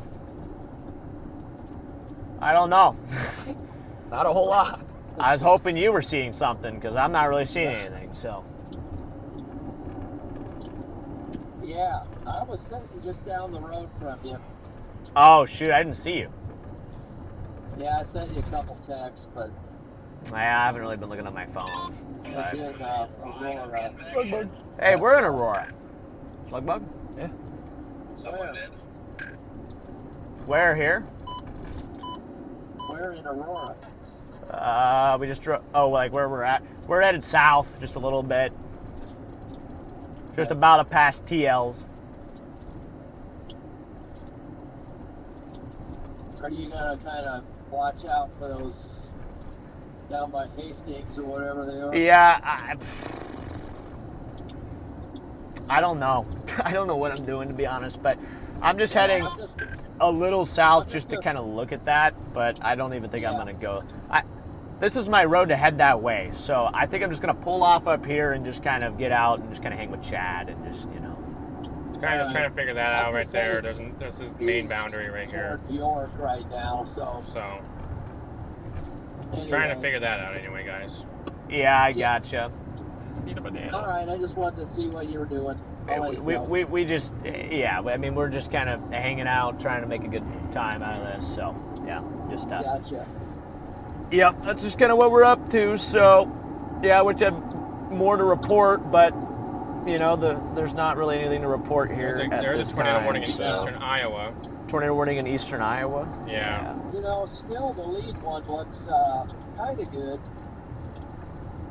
[SPEAKER 1] don't know.
[SPEAKER 5] Not a whole lot.
[SPEAKER 1] I was hoping you were seeing something, because I'm not really seeing anything, so.
[SPEAKER 6] Yeah, I was sitting just down the road from you.
[SPEAKER 1] Oh, shoot, I didn't see you.
[SPEAKER 6] Yeah, I sent you a couple texts, but...
[SPEAKER 1] I haven't really been looking at my phone.
[SPEAKER 6] It's in Aurora.
[SPEAKER 1] Hey, we're in Aurora. Slugbug?
[SPEAKER 5] Yeah.
[SPEAKER 1] Where here?
[SPEAKER 6] Where in Aurora?
[SPEAKER 1] We just drove. Oh, like where we're at. We're headed south just a little bit. Just about to pass TL's.
[SPEAKER 6] Are you gonna kind of watch out for those down by Hastings or whatever they are?
[SPEAKER 1] Yeah, I don't know. I don't know what I'm doing, to be honest, but I'm just heading a little south just to kind of look at that, but I don't even think I'm going to go. This is my road to head that way, so I think I'm just going to pull off up here and just kind of get out and just kind of hang with Chad and just, you know.
[SPEAKER 2] Kind of just trying to figure that out right there. This is the main boundary right here.
[SPEAKER 6] York right now, so.
[SPEAKER 2] Anyway. Trying to figure that out anyway, guys.
[SPEAKER 1] Yeah, I gotcha.
[SPEAKER 2] Need a banana.
[SPEAKER 6] All right, I just wanted to see what you were doing.
[SPEAKER 1] We just, yeah, I mean, we're just kind of hanging out, trying to make a good time out of this, so, yeah, just,
[SPEAKER 6] Gotcha.
[SPEAKER 1] Yep, that's just kind of what we're up to, so, yeah, which I have more to report, but, you know, there's not really anything to report here
[SPEAKER 2] There's a tornado warning in eastern Iowa.
[SPEAKER 1] Tornado warning in eastern Iowa?
[SPEAKER 2] Yeah.
[SPEAKER 6] You know, still the lead one looks kind of good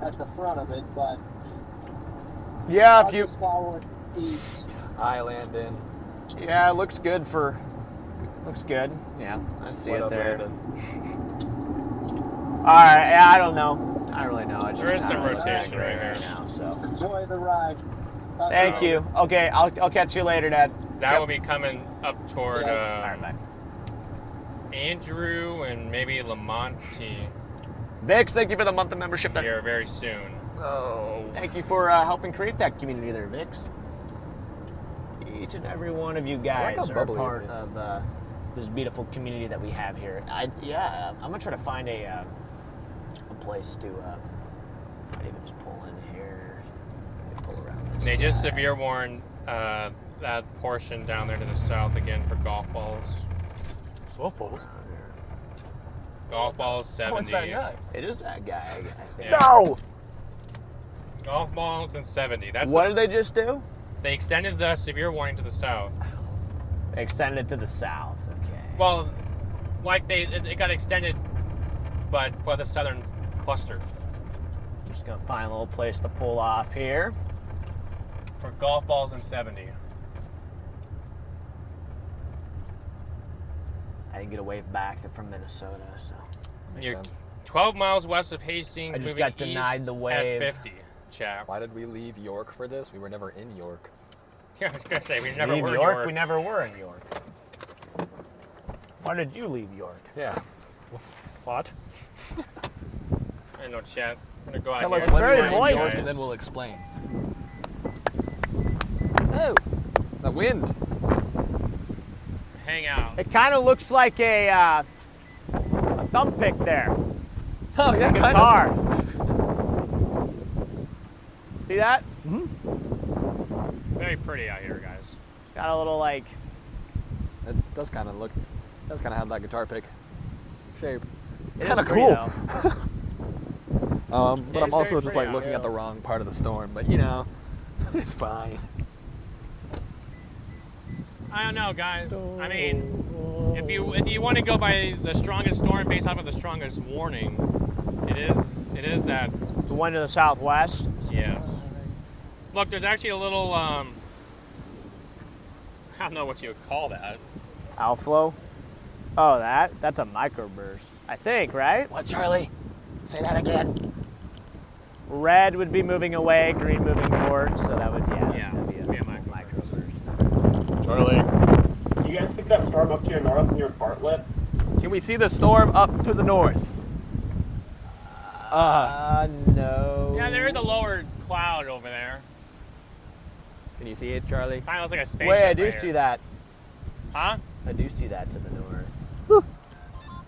[SPEAKER 6] at the front of it, but
[SPEAKER 1] yeah, if you
[SPEAKER 6] just follow it east.
[SPEAKER 5] Island in.
[SPEAKER 1] Yeah, it looks good. Yeah, I see it there. All right, yeah, I don't know. I don't really know.
[SPEAKER 2] There is some rotation right here
[SPEAKER 1] now, so.
[SPEAKER 6] Enjoy the ride.
[SPEAKER 1] Thank you. Okay, I'll catch you later, Dad.
[SPEAKER 2] That will be coming up toward
[SPEAKER 1] all right, bye.
[SPEAKER 2] Andrew and maybe Lamonti.
[SPEAKER 1] Vix, thank you for the month of membership.
[SPEAKER 2] Here very soon.
[SPEAKER 1] Oh, thank you for helping create that community there, Vix. Each and every one of you guys are part of this beautiful community that we have here. I'm gonna try to find a place to. I'd even just pull in here. Pull around this.
[SPEAKER 2] They just severe warned that portion down there to the south again for golf balls.
[SPEAKER 5] Golf balls.
[SPEAKER 2] Golf balls 70.
[SPEAKER 5] Oh, it's that guy.
[SPEAKER 1] It is that guy. I think.
[SPEAKER 2] Yeah.
[SPEAKER 1] No.
[SPEAKER 2] Golf balls and 70. That's
[SPEAKER 1] what did they just do?
[SPEAKER 2] They extended the severe warning to the south.
[SPEAKER 1] They extended it to the south. Okay.
[SPEAKER 2] Well, like it got extended, but for the southern cluster.
[SPEAKER 1] Just gonna find a little place to pull off here.
[SPEAKER 2] For golf balls and 70.
[SPEAKER 1] I didn't get a wave back from Minnesota, so.
[SPEAKER 2] You're 12 miles west of Hastings.
[SPEAKER 1] I just
[SPEAKER 2] moving
[SPEAKER 1] got denied
[SPEAKER 2] east
[SPEAKER 1] the wave.
[SPEAKER 2] At 50, chap.
[SPEAKER 5] Why did we leave York for this? We were never in York.
[SPEAKER 2] Yeah, I was gonna say we never
[SPEAKER 1] leave
[SPEAKER 2] were in
[SPEAKER 1] York.
[SPEAKER 2] York.
[SPEAKER 1] We never were in York. Why did you leave York?
[SPEAKER 5] Yeah. What?
[SPEAKER 2] I know, chat. I'm gonna go
[SPEAKER 5] Tell
[SPEAKER 2] out
[SPEAKER 5] us
[SPEAKER 2] here.
[SPEAKER 5] when
[SPEAKER 1] very
[SPEAKER 5] we're in
[SPEAKER 1] moist.
[SPEAKER 5] York, and then we'll explain. Oh, the wind.
[SPEAKER 2] Hang out.
[SPEAKER 1] It kind of looks like a thumb pick there.
[SPEAKER 5] Oh yeah,
[SPEAKER 1] Guitar. See that?
[SPEAKER 5] Mm-hmm.
[SPEAKER 2] Very pretty out here, guys.
[SPEAKER 1] Got a little like.
[SPEAKER 5] It does kind of have that guitar pick shape. It's
[SPEAKER 1] It
[SPEAKER 5] kind
[SPEAKER 1] is
[SPEAKER 5] of
[SPEAKER 1] pretty,
[SPEAKER 5] cool.
[SPEAKER 1] though.
[SPEAKER 5] But I'm
[SPEAKER 2] is
[SPEAKER 5] also
[SPEAKER 2] very
[SPEAKER 5] just
[SPEAKER 2] pretty
[SPEAKER 5] like
[SPEAKER 2] out
[SPEAKER 5] looking
[SPEAKER 2] here.
[SPEAKER 5] at the wrong part of the storm. But you know, it's fine.
[SPEAKER 2] I don't know, guys. I mean, if you want to go by the strongest storm based off of the strongest warning, it is that.
[SPEAKER 1] The one to the southwest.
[SPEAKER 2] Yeah. Look, there's actually a little I don't know what you would call that.
[SPEAKER 1] Outflow. Oh, that's a microburst. I think, right?
[SPEAKER 5] What, Charlie? Say that again.
[SPEAKER 1] Red would be moving away, green moving towards, so that would that'd be a microburst.
[SPEAKER 3] Charlie. Do you guys think that storm up to your north near Bartlett?
[SPEAKER 5] Can we see the storm up to the north?
[SPEAKER 1] No.
[SPEAKER 2] Yeah, there is a lower cloud over there.
[SPEAKER 5] Can you see it, Charlie?
[SPEAKER 2] Kind of looks like a spaceship.
[SPEAKER 1] Wait, I do
[SPEAKER 2] right
[SPEAKER 1] see
[SPEAKER 2] here.
[SPEAKER 1] that.
[SPEAKER 2] Huh?
[SPEAKER 1] I do see that to the north.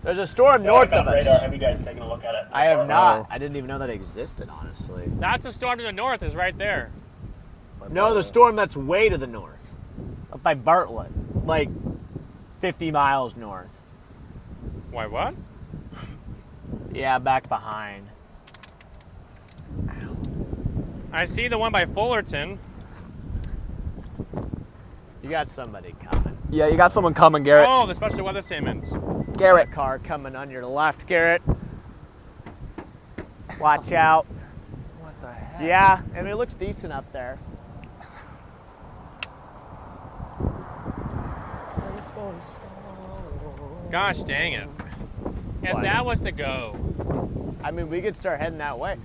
[SPEAKER 1] There's a storm north of us.
[SPEAKER 3] Radar. Have you guys taken a look at it?
[SPEAKER 1] I have not. I didn't even know that existed, honestly.
[SPEAKER 2] That's the storm to the north is right there.
[SPEAKER 1] No, the storm that's way to the north. Up by Bartlett. Like 50 miles north.
[SPEAKER 2] Why, what?
[SPEAKER 1] Yeah, back behind.
[SPEAKER 2] I see the one by Fullerton.
[SPEAKER 1] You got somebody coming.
[SPEAKER 5] Yeah, you got someone coming, Garrett.
[SPEAKER 2] Oh, the special weather statements.
[SPEAKER 5] Garrett.
[SPEAKER 1] Car coming on your left, Garrett. Watch out.
[SPEAKER 5] What the heck?
[SPEAKER 1] Yeah, I mean, it looks decent up there.
[SPEAKER 2] Gosh dang it. If
[SPEAKER 1] What?
[SPEAKER 2] that was to go.
[SPEAKER 1] I mean, we could start heading that way.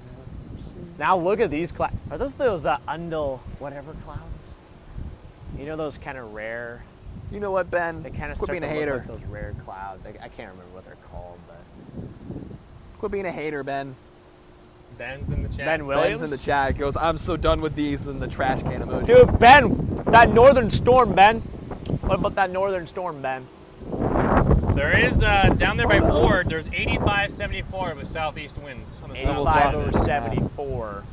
[SPEAKER 1] Now look at these clouds. Are those undul whatever clouds? You know those kind of rare.
[SPEAKER 5] You know what, Ben?
[SPEAKER 1] They kind of
[SPEAKER 5] Quit being a hater.
[SPEAKER 1] like those rare clouds. I can't remember what they're called, but.
[SPEAKER 5] Quit being a hater, Ben.
[SPEAKER 2] Ben's in the chat.
[SPEAKER 1] Ben Williams?
[SPEAKER 5] Ben's in the chat. Goes, I'm so done with these, and the trash can emoji.
[SPEAKER 1] Dude, Ben, that northern storm, Ben. What about that northern storm, Ben?
[SPEAKER 2] There is, down there by Ward, there's 85, 74 with southeast winds.
[SPEAKER 1] 85 over 74.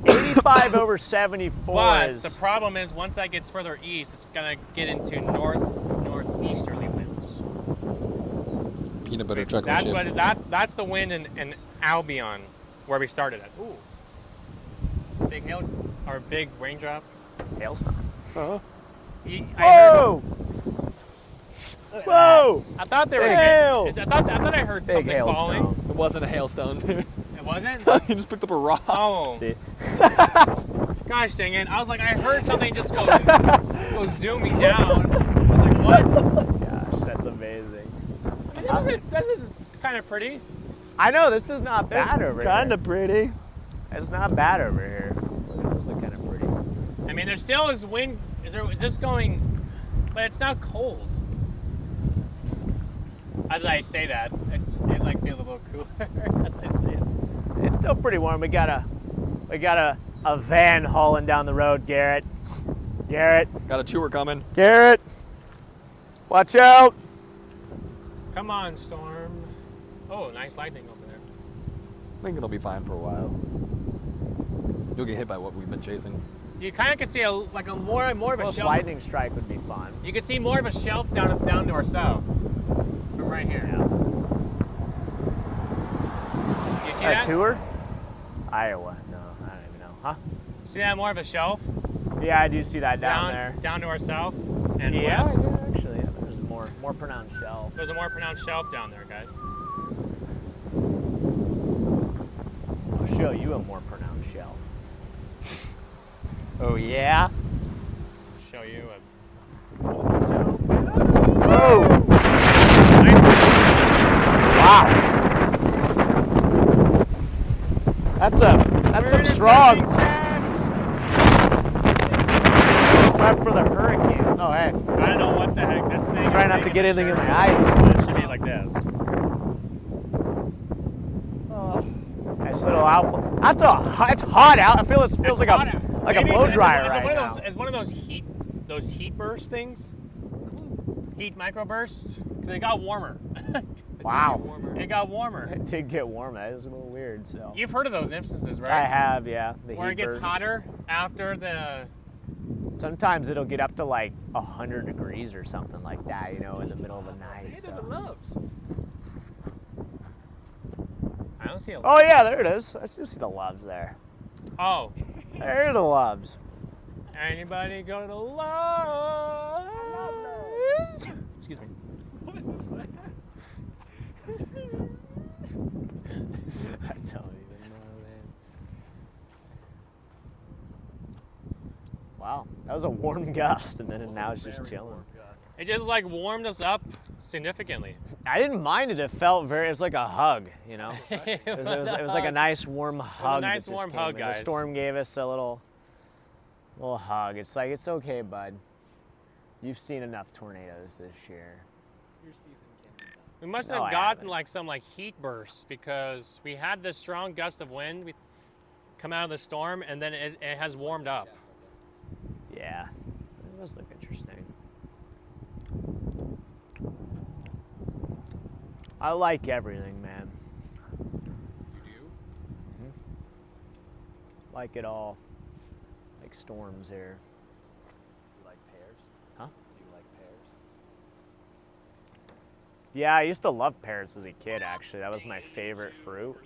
[SPEAKER 1] 85 over 74
[SPEAKER 2] But the problem is, once that gets further east, it's going to get into northeasterly winds.
[SPEAKER 5] Peanut butter chocolate chip.
[SPEAKER 2] That's the wind in Albion, where we started at. Ooh. Big hail, or big raindrop.
[SPEAKER 1] Hailstorm.
[SPEAKER 5] Uh-huh.
[SPEAKER 1] Whoa! Whoa!
[SPEAKER 2] I thought there was
[SPEAKER 1] hail.
[SPEAKER 2] I thought I heard
[SPEAKER 1] Big
[SPEAKER 2] something falling.
[SPEAKER 5] It wasn't a hailstone.
[SPEAKER 2] It wasn't?
[SPEAKER 5] You just picked up a rock.
[SPEAKER 2] Oh.
[SPEAKER 1] See?
[SPEAKER 2] Gosh dang it. I was like, I heard something just go zooming down. I was like, what?
[SPEAKER 1] Gosh, that's amazing.
[SPEAKER 2] I mean, this is kind of pretty.
[SPEAKER 1] I know, this is not bad over here.
[SPEAKER 5] Kind of pretty.
[SPEAKER 1] It's not bad over here. This is kind of pretty.
[SPEAKER 2] I mean, there still is wind. Is this going? But it's not cold. As I say that, it like feels a little cooler as I say it.
[SPEAKER 1] It's still pretty warm. We got a van hauling down the road, Garrett. Garrett.
[SPEAKER 5] Got a tour coming.
[SPEAKER 1] Garrett. Watch out.
[SPEAKER 2] Come on, Storm. Oh, nice lightning over there.
[SPEAKER 5] I think it'll be fine for a while. You'll get hit by what we've been chasing.
[SPEAKER 2] You kind of can see more of a
[SPEAKER 1] Close
[SPEAKER 2] shelf.
[SPEAKER 1] lightning strike would be fun.
[SPEAKER 2] You can see more of a shelf down to our south. From right here.
[SPEAKER 1] Yeah.
[SPEAKER 2] You see that?
[SPEAKER 1] Tour? Iowa. No, I don't even know. Huh?
[SPEAKER 2] See that more of a shelf?
[SPEAKER 1] Yeah, I do see that down there.
[SPEAKER 2] Down to our south and
[SPEAKER 1] Yeah,
[SPEAKER 2] west.
[SPEAKER 1] actually, yeah, there's a more pronounced shelf.
[SPEAKER 2] There's a more pronounced shelf down there, guys.
[SPEAKER 1] I'll show you a more pronounced shelf. Oh yeah?
[SPEAKER 2] Show you a.
[SPEAKER 1] Oh! Wow. That's some strong. Time for the hurricane. Oh hey.
[SPEAKER 2] I don't know what the heck this thing.
[SPEAKER 1] Try not to get anything in my eyes.
[SPEAKER 2] It should be like this.
[SPEAKER 1] Nice little outfit. It's hot out. I feel it feels like a blow dryer right now.
[SPEAKER 2] It's one of those heat burst things. Heat microbursts. Because it got warmer.
[SPEAKER 1] Wow.
[SPEAKER 2] It got warmer.
[SPEAKER 1] It did get warm. That is a little weird. So.
[SPEAKER 2] You've heard of those instances, right?
[SPEAKER 1] I have, yeah.
[SPEAKER 2] Where it gets hotter after the.
[SPEAKER 1] Sometimes it'll get up to like 100 degrees or something like that, you know, in the middle of the night.
[SPEAKER 5] It doesn't love.
[SPEAKER 2] I don't see a.
[SPEAKER 1] Oh yeah, there it is. I still see the loves there.
[SPEAKER 2] Oh.
[SPEAKER 1] There are the loves.
[SPEAKER 2] Anybody go to the love?
[SPEAKER 1] Excuse me.
[SPEAKER 5] What is that?
[SPEAKER 1] I don't even know, man. Wow, that was a warm gust, and then now it's just chilling.
[SPEAKER 2] It just like warmed us up significantly.
[SPEAKER 1] I didn't mind it. It felt very. It's like a hug, you know. It was like a nice warm hug.
[SPEAKER 2] Nice warm hug, guys.
[SPEAKER 1] The storm gave us a little hug. It's like, it's okay, bud. You've seen enough tornadoes this year.
[SPEAKER 5] Your season can be done.
[SPEAKER 2] We must
[SPEAKER 1] No,
[SPEAKER 2] have
[SPEAKER 1] I
[SPEAKER 2] gotten
[SPEAKER 1] haven't.
[SPEAKER 2] some heat bursts because we had this strong gust of wind come out of the storm, and then it has warmed up.
[SPEAKER 1] Yeah, it does look interesting. I like everything, man.
[SPEAKER 5] You do?
[SPEAKER 1] Like it all. Like storms here.
[SPEAKER 5] You like pears?
[SPEAKER 1] Huh?
[SPEAKER 5] Do you like pears?
[SPEAKER 1] Yeah, I used to love pears as a kid, actually. That was my favorite fruit.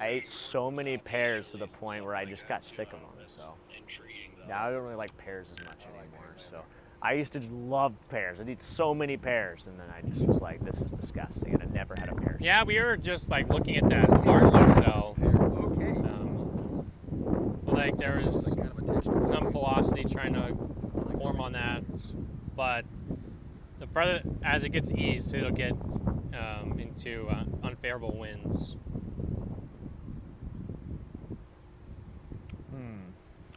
[SPEAKER 1] I ate so many pears to the point where I just got sick of them, so. Now I don't really like pears as much anymore, so. I used to love pears. I'd eat so many pears, and then I just was like, this is disgusting, and I never had a pear.
[SPEAKER 2] Yeah, we were just looking at that heartless, so.
[SPEAKER 5] Okay.
[SPEAKER 2] Like there was
[SPEAKER 5] Like kind of a texture.
[SPEAKER 2] some velocity trying to form on that, but the further as it gets east, it'll get into unfavorable winds.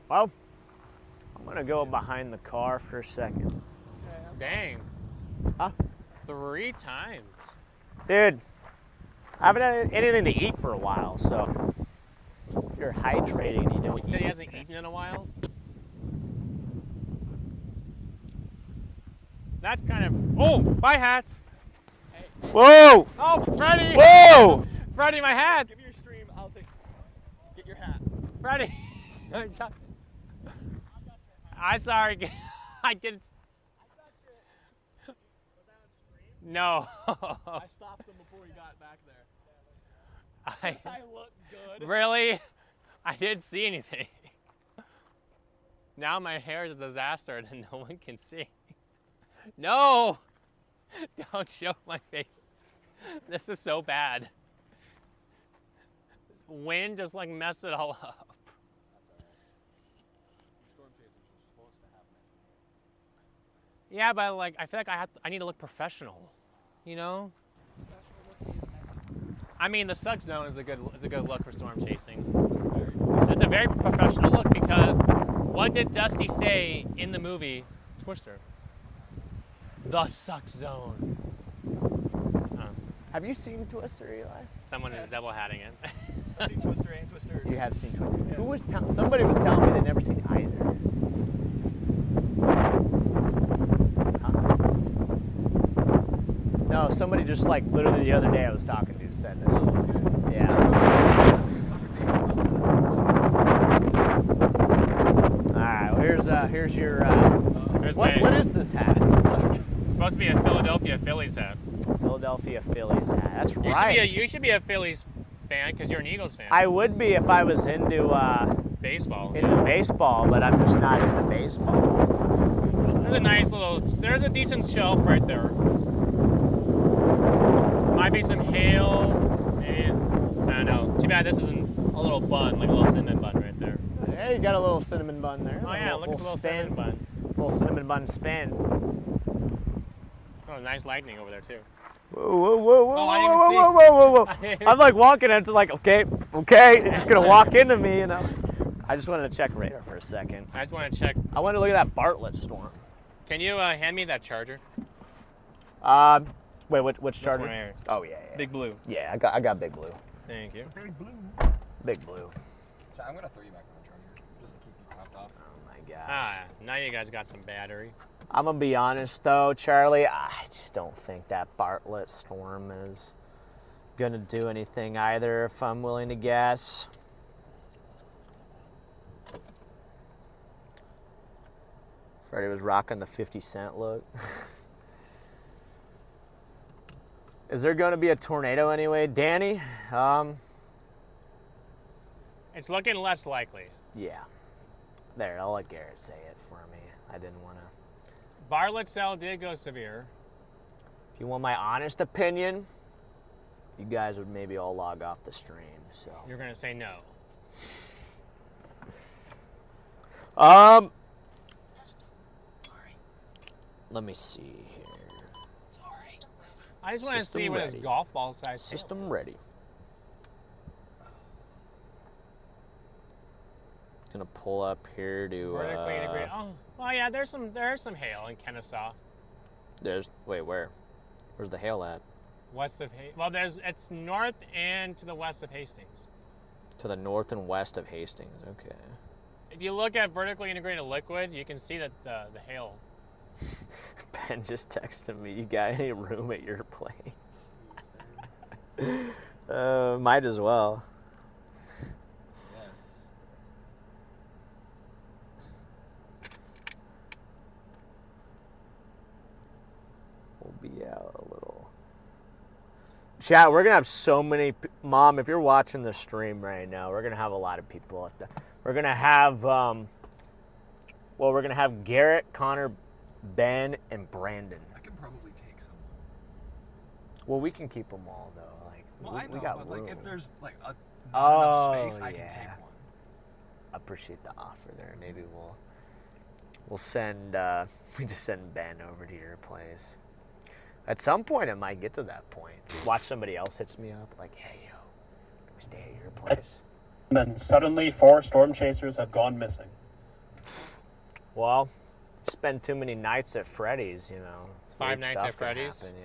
[SPEAKER 1] Well, I'm gonna go behind the car for a second.
[SPEAKER 2] Dang.
[SPEAKER 1] Huh?
[SPEAKER 2] 3 times.
[SPEAKER 1] Dude, I haven't had anything to eat for a while, so if you're hydrating, you don't
[SPEAKER 2] He said he
[SPEAKER 1] eat.
[SPEAKER 2] hasn't eaten in a while. That's kind of. Oh, my hat.
[SPEAKER 1] Whoa!
[SPEAKER 2] Oh, Freddy.
[SPEAKER 1] Whoa!
[SPEAKER 2] Freddy, my hat.
[SPEAKER 5] Give me your stream. I'll get your hat.
[SPEAKER 2] Freddy. I'm sorry. I didn't. No.
[SPEAKER 5] I stopped him before he got back there. I look good.
[SPEAKER 2] Really? I didn't see anything. Now my hair is a disaster and no one can see. No! Don't show my face. This is so bad. Wind just like messed it all up. Yeah, but like I feel like I need to look professional, you know? I mean, the suck zone is a good look for storm chasing. That's a very professional look because what did Dusty say in the movie Twister? The suck zone.
[SPEAKER 1] Have you seen Twister, Eli?
[SPEAKER 2] Someone is double hatting it.
[SPEAKER 5] I've seen Twister and Twister.
[SPEAKER 1] You have seen Twister. Yeah. Who was somebody was telling me they'd never seen either. Huh? No, somebody just like literally the other day I was talking to said that. Yeah. All right. Well, here's your. What is this hat?
[SPEAKER 2] It's supposed to be a Philadelphia Phillies hat.
[SPEAKER 1] Philadelphia Phillies hat. That's right.
[SPEAKER 2] You should be a Phillies fan because you're an Eagles fan.
[SPEAKER 1] I would be if I was into
[SPEAKER 2] baseball.
[SPEAKER 1] Baseball, but I'm just not into baseball.
[SPEAKER 2] There's a decent shelf right there. Might be some hail. Maybe, I don't know. Too bad this isn't a little bun, like a little cinnamon bun right there.
[SPEAKER 1] Yeah, you got a little cinnamon bun there.
[SPEAKER 2] Oh yeah, look at the little cinnamon bun.
[SPEAKER 1] Little cinnamon bun spin.
[SPEAKER 2] Oh, nice lightning over there too.
[SPEAKER 1] Whoa, whoa, whoa, whoa,
[SPEAKER 2] Oh, I
[SPEAKER 1] whoa,
[SPEAKER 2] didn't
[SPEAKER 1] whoa,
[SPEAKER 2] see.
[SPEAKER 1] whoa, whoa, whoa. I'm like walking and it's like, okay, it's just gonna walk into me, you know. I just wanted to check radar for a second.
[SPEAKER 2] I just want to check.
[SPEAKER 1] I wanted to look at that Bartlett storm.
[SPEAKER 2] Can you hand me that charger?
[SPEAKER 1] Wait, which charger?
[SPEAKER 2] One right here.
[SPEAKER 1] Oh yeah.
[SPEAKER 2] Big blue.
[SPEAKER 1] Yeah, I got big blue.
[SPEAKER 2] Thank you.
[SPEAKER 1] Big blue. Big blue.
[SPEAKER 5] So I'm gonna throw you back on the charger just to keep you topped off.
[SPEAKER 1] Oh my gosh.
[SPEAKER 2] Ah, now you guys got some battery.
[SPEAKER 1] I'm gonna be honest though, Charlie. I just don't think that Bartlett storm is gonna do anything either. If I'm willing to guess. Freddie was rocking the 50 Cent look. Is there going to be a tornado anyway? Danny?
[SPEAKER 2] It's looking less likely.
[SPEAKER 1] Yeah. There, I'll let Garrett say it for me. I didn't want to.
[SPEAKER 2] Bartlett cell did go severe.
[SPEAKER 1] If you want my honest opinion, you guys would maybe all log off the stream. So
[SPEAKER 2] You're going to say no.
[SPEAKER 1] Let me see here.
[SPEAKER 2] I just want to see what his golf ball size is.
[SPEAKER 1] System ready. Gonna pull up here to.
[SPEAKER 2] Vertically integrated. Oh, well, yeah. There's some hail in Kennesaw.
[SPEAKER 1] Where's the hail at?
[SPEAKER 2] West of it's north and to the west of Hastings.
[SPEAKER 1] To the north and west of Hastings. Okay.
[SPEAKER 2] If you look at vertically integrated liquid, you can see that the hail.
[SPEAKER 1] Ben just texted me, you got any room at your place? Might as well. We'll be out a little. Chat, we're going to have so many... Mom, if you're watching the stream right now, we're going to have a lot of people at the... We're going to have... we're going to have Garrett, Connor, Ben, and Brandon.
[SPEAKER 5] I can probably take some.
[SPEAKER 1] Well, we can keep them all, though. Like, we got
[SPEAKER 5] but
[SPEAKER 1] room.
[SPEAKER 5] like if there's like not enough space, I can take one.
[SPEAKER 1] I appreciate the offer there. Maybe we'll send... we just send Ben over to your place. At some point, it might get to that point. Watch somebody else hits me up, like, hey, yo, can we stay at your place?
[SPEAKER 3] And then suddenly 4 storm chasers have gone missing.
[SPEAKER 1] Well, spend too many nights at Freddy's, you know.
[SPEAKER 2] 5
[SPEAKER 1] Weird
[SPEAKER 2] nights
[SPEAKER 1] stuff
[SPEAKER 2] at Freddy's?
[SPEAKER 1] can happen,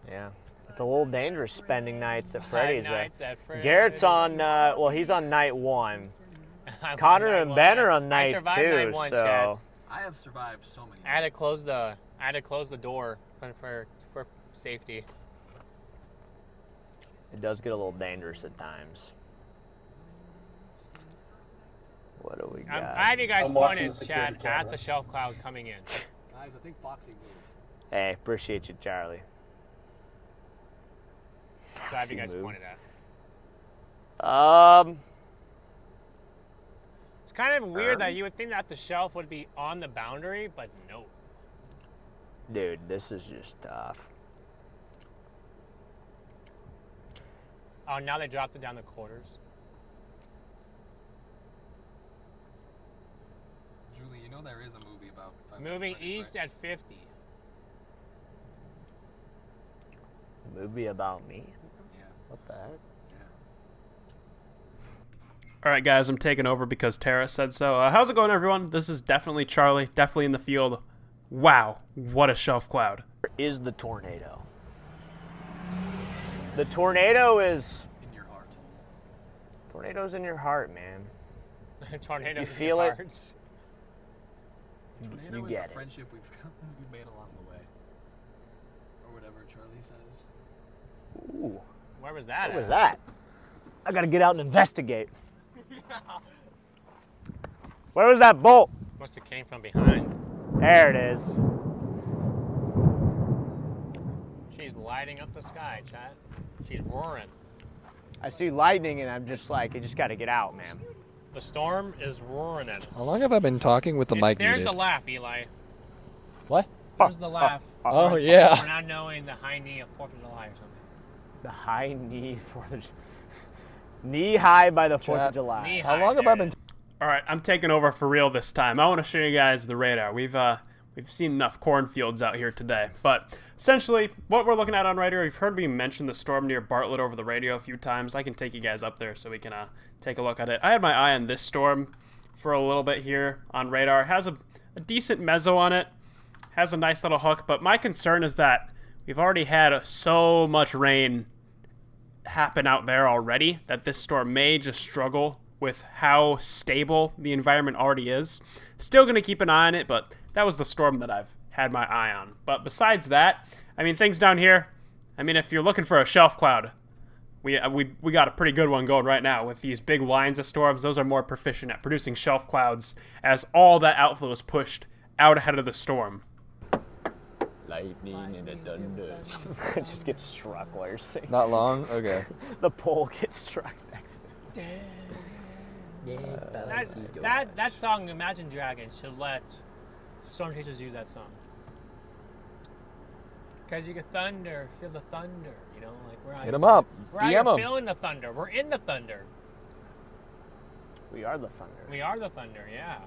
[SPEAKER 1] yeah. Yeah. It's a little dangerous spending nights at Freddy's.
[SPEAKER 2] 5 nights at Freddy's.
[SPEAKER 1] Garrett's on, well, he's on night 1.
[SPEAKER 2] I'm
[SPEAKER 1] Connor
[SPEAKER 2] on
[SPEAKER 1] and
[SPEAKER 2] night
[SPEAKER 1] Ben
[SPEAKER 2] one.
[SPEAKER 1] are on
[SPEAKER 2] I
[SPEAKER 1] night
[SPEAKER 2] survived
[SPEAKER 1] 2,
[SPEAKER 2] night 1,
[SPEAKER 1] so.
[SPEAKER 2] Chad.
[SPEAKER 5] I have survived so many.
[SPEAKER 2] I had to close the door for safety.
[SPEAKER 1] It does get a little dangerous at times. What do we got?
[SPEAKER 2] I have you guys
[SPEAKER 3] I'm watching
[SPEAKER 2] pointed,
[SPEAKER 3] the
[SPEAKER 2] Chad,
[SPEAKER 3] security
[SPEAKER 2] at the
[SPEAKER 3] cameras.
[SPEAKER 2] shelf cloud coming in.
[SPEAKER 5] Guys, I think Foxy moved.
[SPEAKER 1] Hey, appreciate you, Charlie.
[SPEAKER 2] So I have you guys
[SPEAKER 1] Moved.
[SPEAKER 2] pointed at. It's kind of weird that you would think that the shelf would be on the boundary, but no.
[SPEAKER 1] Dude, this is just tough.
[SPEAKER 2] Oh, now they dropped it down the quarters.
[SPEAKER 5] Julie, you know there is a movie about
[SPEAKER 2] Moving east at 50.
[SPEAKER 1] A movie about me?
[SPEAKER 5] Yeah.
[SPEAKER 1] What the heck?
[SPEAKER 7] All right, guys, I'm taking over because Tara said so. How's it going, everyone? This is definitely Charlie, definitely in the field. Wow, what a shelf cloud.
[SPEAKER 1] Where is the tornado? The tornado is...
[SPEAKER 5] In your heart.
[SPEAKER 1] Tornado's in your heart, man.
[SPEAKER 2] Tornadoes
[SPEAKER 1] If you
[SPEAKER 2] in
[SPEAKER 1] feel
[SPEAKER 2] your
[SPEAKER 1] it,
[SPEAKER 2] hearts.
[SPEAKER 5] Tornado
[SPEAKER 1] you
[SPEAKER 5] is
[SPEAKER 1] get
[SPEAKER 5] the
[SPEAKER 1] it.
[SPEAKER 5] friendship we've made along the way. Or whatever Charlie says.
[SPEAKER 1] Ooh,
[SPEAKER 2] Where was that
[SPEAKER 1] what
[SPEAKER 2] at?
[SPEAKER 1] was that? I gotta get out and investigate. Where was that bolt?
[SPEAKER 2] Must have came from behind.
[SPEAKER 1] There it is.
[SPEAKER 2] She's lighting up the sky, Chad. She's roaring.
[SPEAKER 1] I see lightning and I'm just like, I just gotta get out, man.
[SPEAKER 2] The storm is roaring at us.
[SPEAKER 5] How long have I been talking with the mic
[SPEAKER 2] There's
[SPEAKER 5] muted?
[SPEAKER 2] the laugh, Eli.
[SPEAKER 5] What?
[SPEAKER 2] There's the laugh.
[SPEAKER 5] Oh,
[SPEAKER 2] For
[SPEAKER 5] yeah.
[SPEAKER 2] not knowing the high knee of 4th of July or something.
[SPEAKER 1] The high knee 4th of knee high by the 4th of July.
[SPEAKER 2] Knee
[SPEAKER 5] How
[SPEAKER 2] high,
[SPEAKER 5] long have
[SPEAKER 2] there
[SPEAKER 5] I
[SPEAKER 2] it
[SPEAKER 5] been...
[SPEAKER 2] is.
[SPEAKER 7] All right, I'm taking over for real this time. I want to show you guys the radar. We've seen enough cornfields out here today, but essentially what we're looking at on radar, you've heard me mention the storm near Bartlett over the radio a few times. I can take you guys up there so we can take a look at it. I had my eye on this storm for a little bit here on radar. It has a decent mezzo on it, has a nice little hook, but my concern is that we've already had so much rain happen out there already that this storm may just struggle with how stable the environment already is. Still going to keep an eye on it, but that was the storm that I've had my eye on. But besides that, I mean, things down here, I mean, if you're looking for a shelf cloud, we got a pretty good one going right now with these big lines of storms. Those are more proficient at producing shelf clouds as all that outflow is pushed out ahead of the storm.
[SPEAKER 1] Lightning and a thunder. It just gets struck while you're singing.
[SPEAKER 5] Not long? Okay.
[SPEAKER 1] The pole gets struck next to it.
[SPEAKER 2] That song, Imagine Dragons, should let storm chasers use that song. Because you get thunder, feel the thunder, you know? Like we're out
[SPEAKER 5] Hit 'em up.
[SPEAKER 2] We're out
[SPEAKER 5] DM
[SPEAKER 2] here
[SPEAKER 5] 'em.
[SPEAKER 2] feeling the thunder. We're in the thunder.
[SPEAKER 1] We are the thunder.
[SPEAKER 2] We are the thunder, yeah.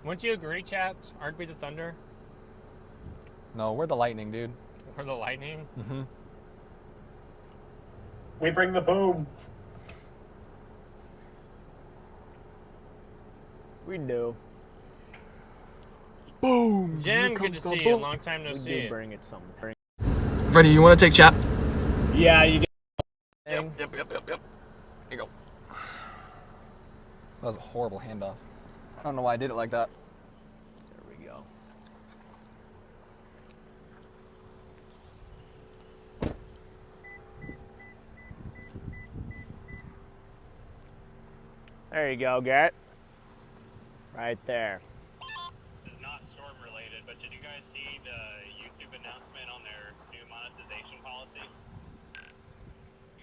[SPEAKER 2] Wouldn't you agree, chat? Aren't we the thunder?
[SPEAKER 5] No, we're the lightning, dude.
[SPEAKER 2] We're the lightning?
[SPEAKER 5] Mm-hmm.
[SPEAKER 3] We bring the boom.
[SPEAKER 1] We do.
[SPEAKER 5] Boom!
[SPEAKER 2] Jim, good to see you. Long time no
[SPEAKER 1] We
[SPEAKER 2] see.
[SPEAKER 1] do bring it some.
[SPEAKER 5] Freddy, you want to take chat?
[SPEAKER 1] Yeah, you get.
[SPEAKER 5] Yep. Here you go. That was a horrible handoff. I don't know why I did it like that.
[SPEAKER 1] There we go. There you go, Garrett. Right there.
[SPEAKER 9] This is not storm related, but did you guys see the YouTube announcement on their new monetization policy?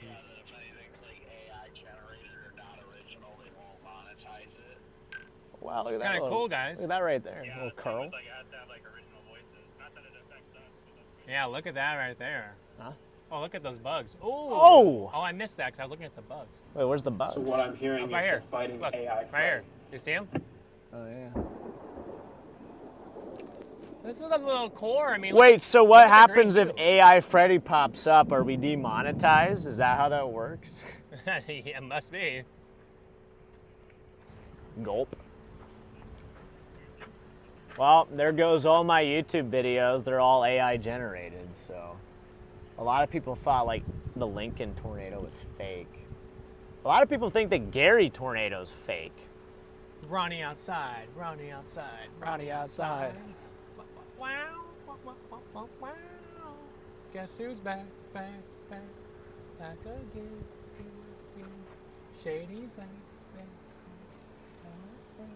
[SPEAKER 8] Yeah, if anything's like AI generated or not original, they won't monetize it.
[SPEAKER 1] Wow, look at that.
[SPEAKER 2] Kind of
[SPEAKER 1] little-
[SPEAKER 2] cool, guys.
[SPEAKER 1] Look at that right there.
[SPEAKER 9] Yeah,
[SPEAKER 1] little
[SPEAKER 9] it's
[SPEAKER 1] curl.
[SPEAKER 9] almost like it has to have like original voices. Not that it affects us, but that's good.
[SPEAKER 2] Yeah, look at that right there.
[SPEAKER 1] Huh?
[SPEAKER 2] Oh, look at those bugs. Ooh.
[SPEAKER 1] Oh!
[SPEAKER 2] Oh, I missed that because I was looking at the bugs.
[SPEAKER 1] Wait, where's the bugs?
[SPEAKER 3] So what I'm hearing
[SPEAKER 2] Oh,
[SPEAKER 3] is
[SPEAKER 2] right here.
[SPEAKER 3] they're fighting
[SPEAKER 2] Look,
[SPEAKER 3] AI.
[SPEAKER 2] right here. You see them?
[SPEAKER 1] Oh, yeah.
[SPEAKER 2] This is a little core. I mean, look
[SPEAKER 1] Wait, so what
[SPEAKER 2] look at the green
[SPEAKER 1] happens if
[SPEAKER 2] too.
[SPEAKER 1] AI Freddy pops up? Are we demonetized? Is that how that works?
[SPEAKER 2] Yeah, it must be.
[SPEAKER 1] Gulp. Well, there goes all my YouTube videos. They're all AI generated, so. A lot of people thought, like, the Lincoln tornado was fake. A lot of people think the Gary tornado's fake.
[SPEAKER 2] Ronnie outside, Ronnie outside, Ronnie outside. Wow, wow, wow, wow, wow. Guess who's back, back, back, back again. Shady's back, back, back.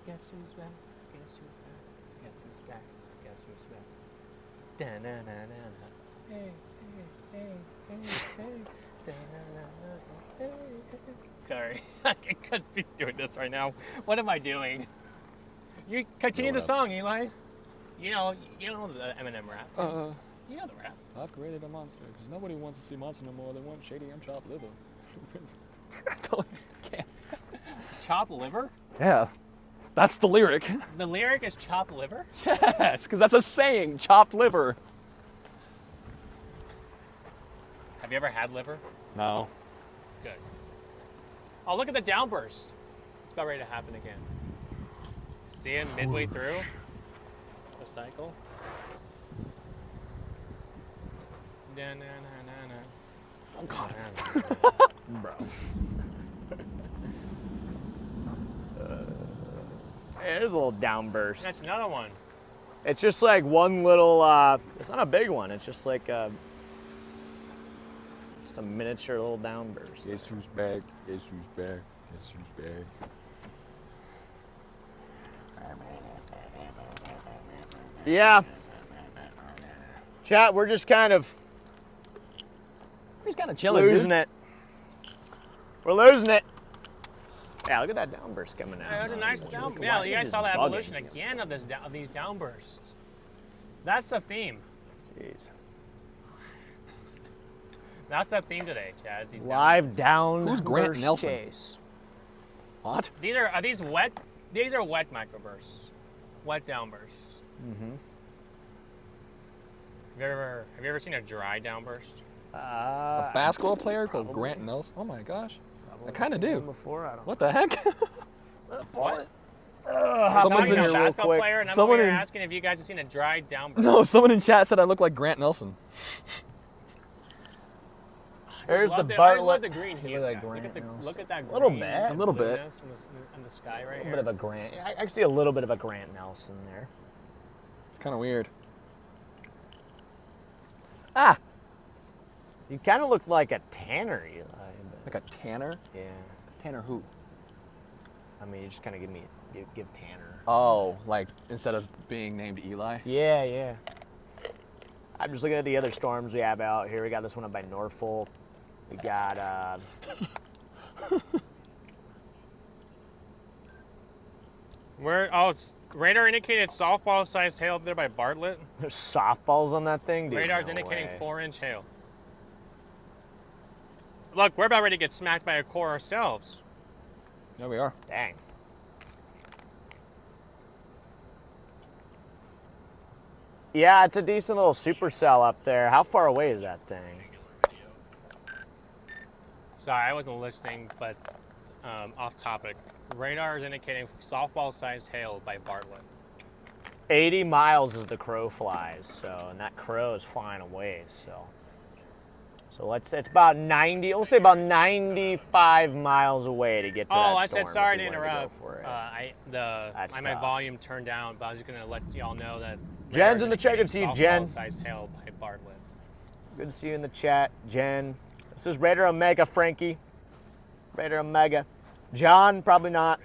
[SPEAKER 2] Guess who's back, guess who's back, guess who's back, guess who's back. Da-na-na-na-na. Hey, hey, hey, hey, hey. Da-na-na-na-na. Hey, hey. Sorry, I couldn't be doing this right now. What am I doing? You continue the song, Eli. You know the Eminem rap. You know the rap.
[SPEAKER 5] I've created a monster because nobody wants to see monster no more. They want Shady and chopped liver. I totally can't.
[SPEAKER 2] Chop liver?
[SPEAKER 5] Yeah, that's the lyric.
[SPEAKER 2] The lyric is chop liver?
[SPEAKER 5] Yes, because that's a saying, chopped liver.
[SPEAKER 2] Have you ever had liver?
[SPEAKER 5] No.
[SPEAKER 2] Good. Oh, look at the downburst. It's about ready to happen again. See it midway through the cycle?
[SPEAKER 5] Oh, God.
[SPEAKER 1] Bro. There's a little downburst.
[SPEAKER 2] That's another one.
[SPEAKER 1] It's just like one little, it's not a big one. It's just like just a miniature little downburst.
[SPEAKER 5] Guess who's back? Guess who's back? Guess who's back?
[SPEAKER 1] Yeah. Chat, we're just kind of
[SPEAKER 5] chilling,
[SPEAKER 1] losing it. We're losing it. Yeah, look at that downburst coming out.
[SPEAKER 2] That was a nice down. Yeah, you guys saw the evolution again of these downbursts. That's the theme.
[SPEAKER 1] Jeez.
[SPEAKER 2] That's the theme today, Chad. These
[SPEAKER 1] Live down.
[SPEAKER 5] Who's Grant
[SPEAKER 1] burst
[SPEAKER 5] Nelson?
[SPEAKER 1] Chase.
[SPEAKER 5] What?
[SPEAKER 2] Are these wet? These are wet microbursts. Wet downbursts.
[SPEAKER 1] Mm-hmm.
[SPEAKER 2] Have you ever seen a dry downburst?
[SPEAKER 5] A basketball player called Grant Nelson? Oh my gosh. I kind of do.
[SPEAKER 1] Before, I don't
[SPEAKER 5] What the heck?
[SPEAKER 2] What?
[SPEAKER 5] Someone's in
[SPEAKER 2] a
[SPEAKER 5] here real
[SPEAKER 2] basketball
[SPEAKER 5] quick.
[SPEAKER 2] player, and I'm
[SPEAKER 5] Someone
[SPEAKER 2] over here
[SPEAKER 5] in-
[SPEAKER 2] asking if you guys have seen a dry downburst.
[SPEAKER 5] No, someone in chat said I look like Grant Nelson.
[SPEAKER 1] There's the
[SPEAKER 2] I just
[SPEAKER 1] Bartlett.
[SPEAKER 2] love the green
[SPEAKER 1] You
[SPEAKER 2] here.
[SPEAKER 1] look like
[SPEAKER 2] guys.
[SPEAKER 1] Grant Nelson.
[SPEAKER 2] Look at that.
[SPEAKER 1] A little
[SPEAKER 2] green
[SPEAKER 1] bit.
[SPEAKER 5] A little bit.
[SPEAKER 2] blueness in the sky right
[SPEAKER 1] A
[SPEAKER 2] here.
[SPEAKER 1] little bit of a Grant. I see a little bit of a Grant Nelson there.
[SPEAKER 5] Kind of weird.
[SPEAKER 1] Ah! You kind of look like a Tanner, Eli.
[SPEAKER 5] Like a Tanner?
[SPEAKER 1] Yeah.
[SPEAKER 5] Tanner who?
[SPEAKER 1] I mean, you just kind of give Tanner.
[SPEAKER 5] Oh, like instead of being named Eli?
[SPEAKER 1] Yeah, yeah. I'm just looking at the other storms we have out here. We got this one up by Norfolk. We got,
[SPEAKER 2] It's radar indicated softball-sized hail up there by Bartlett.
[SPEAKER 1] there's softballs on that thing, dude.
[SPEAKER 2] Radar's
[SPEAKER 1] No
[SPEAKER 2] indicating
[SPEAKER 1] way.
[SPEAKER 2] 4-inch hail. Look, we're about ready to get smacked by a core ourselves.
[SPEAKER 5] There we are.
[SPEAKER 1] Dang. Yeah, it's a decent little supercell up there. How far away is that thing?
[SPEAKER 2] Sorry, I wasn't listening, but off topic. Radar is indicating softball-sized hail by Bartlett.
[SPEAKER 1] 80 miles as the crow flies, so, and that crow is flying away, so it's about 90, we'll say about 95 miles away to get to that storm.
[SPEAKER 2] Oh, I said sorry
[SPEAKER 1] if
[SPEAKER 2] to
[SPEAKER 1] you wanted
[SPEAKER 2] interrupt.
[SPEAKER 1] go for it.
[SPEAKER 2] I
[SPEAKER 1] That's
[SPEAKER 2] my
[SPEAKER 1] tough.
[SPEAKER 2] volume turned down, but I was just gonna let y'all know that.
[SPEAKER 1] Jen's in the chat. Good to see you, Jen.
[SPEAKER 2] Softball-sized hail by Bartlett.
[SPEAKER 1] Good to see you in the chat, Jen. This is Raider Omega, Frankie. Raider Omega. John, probably not.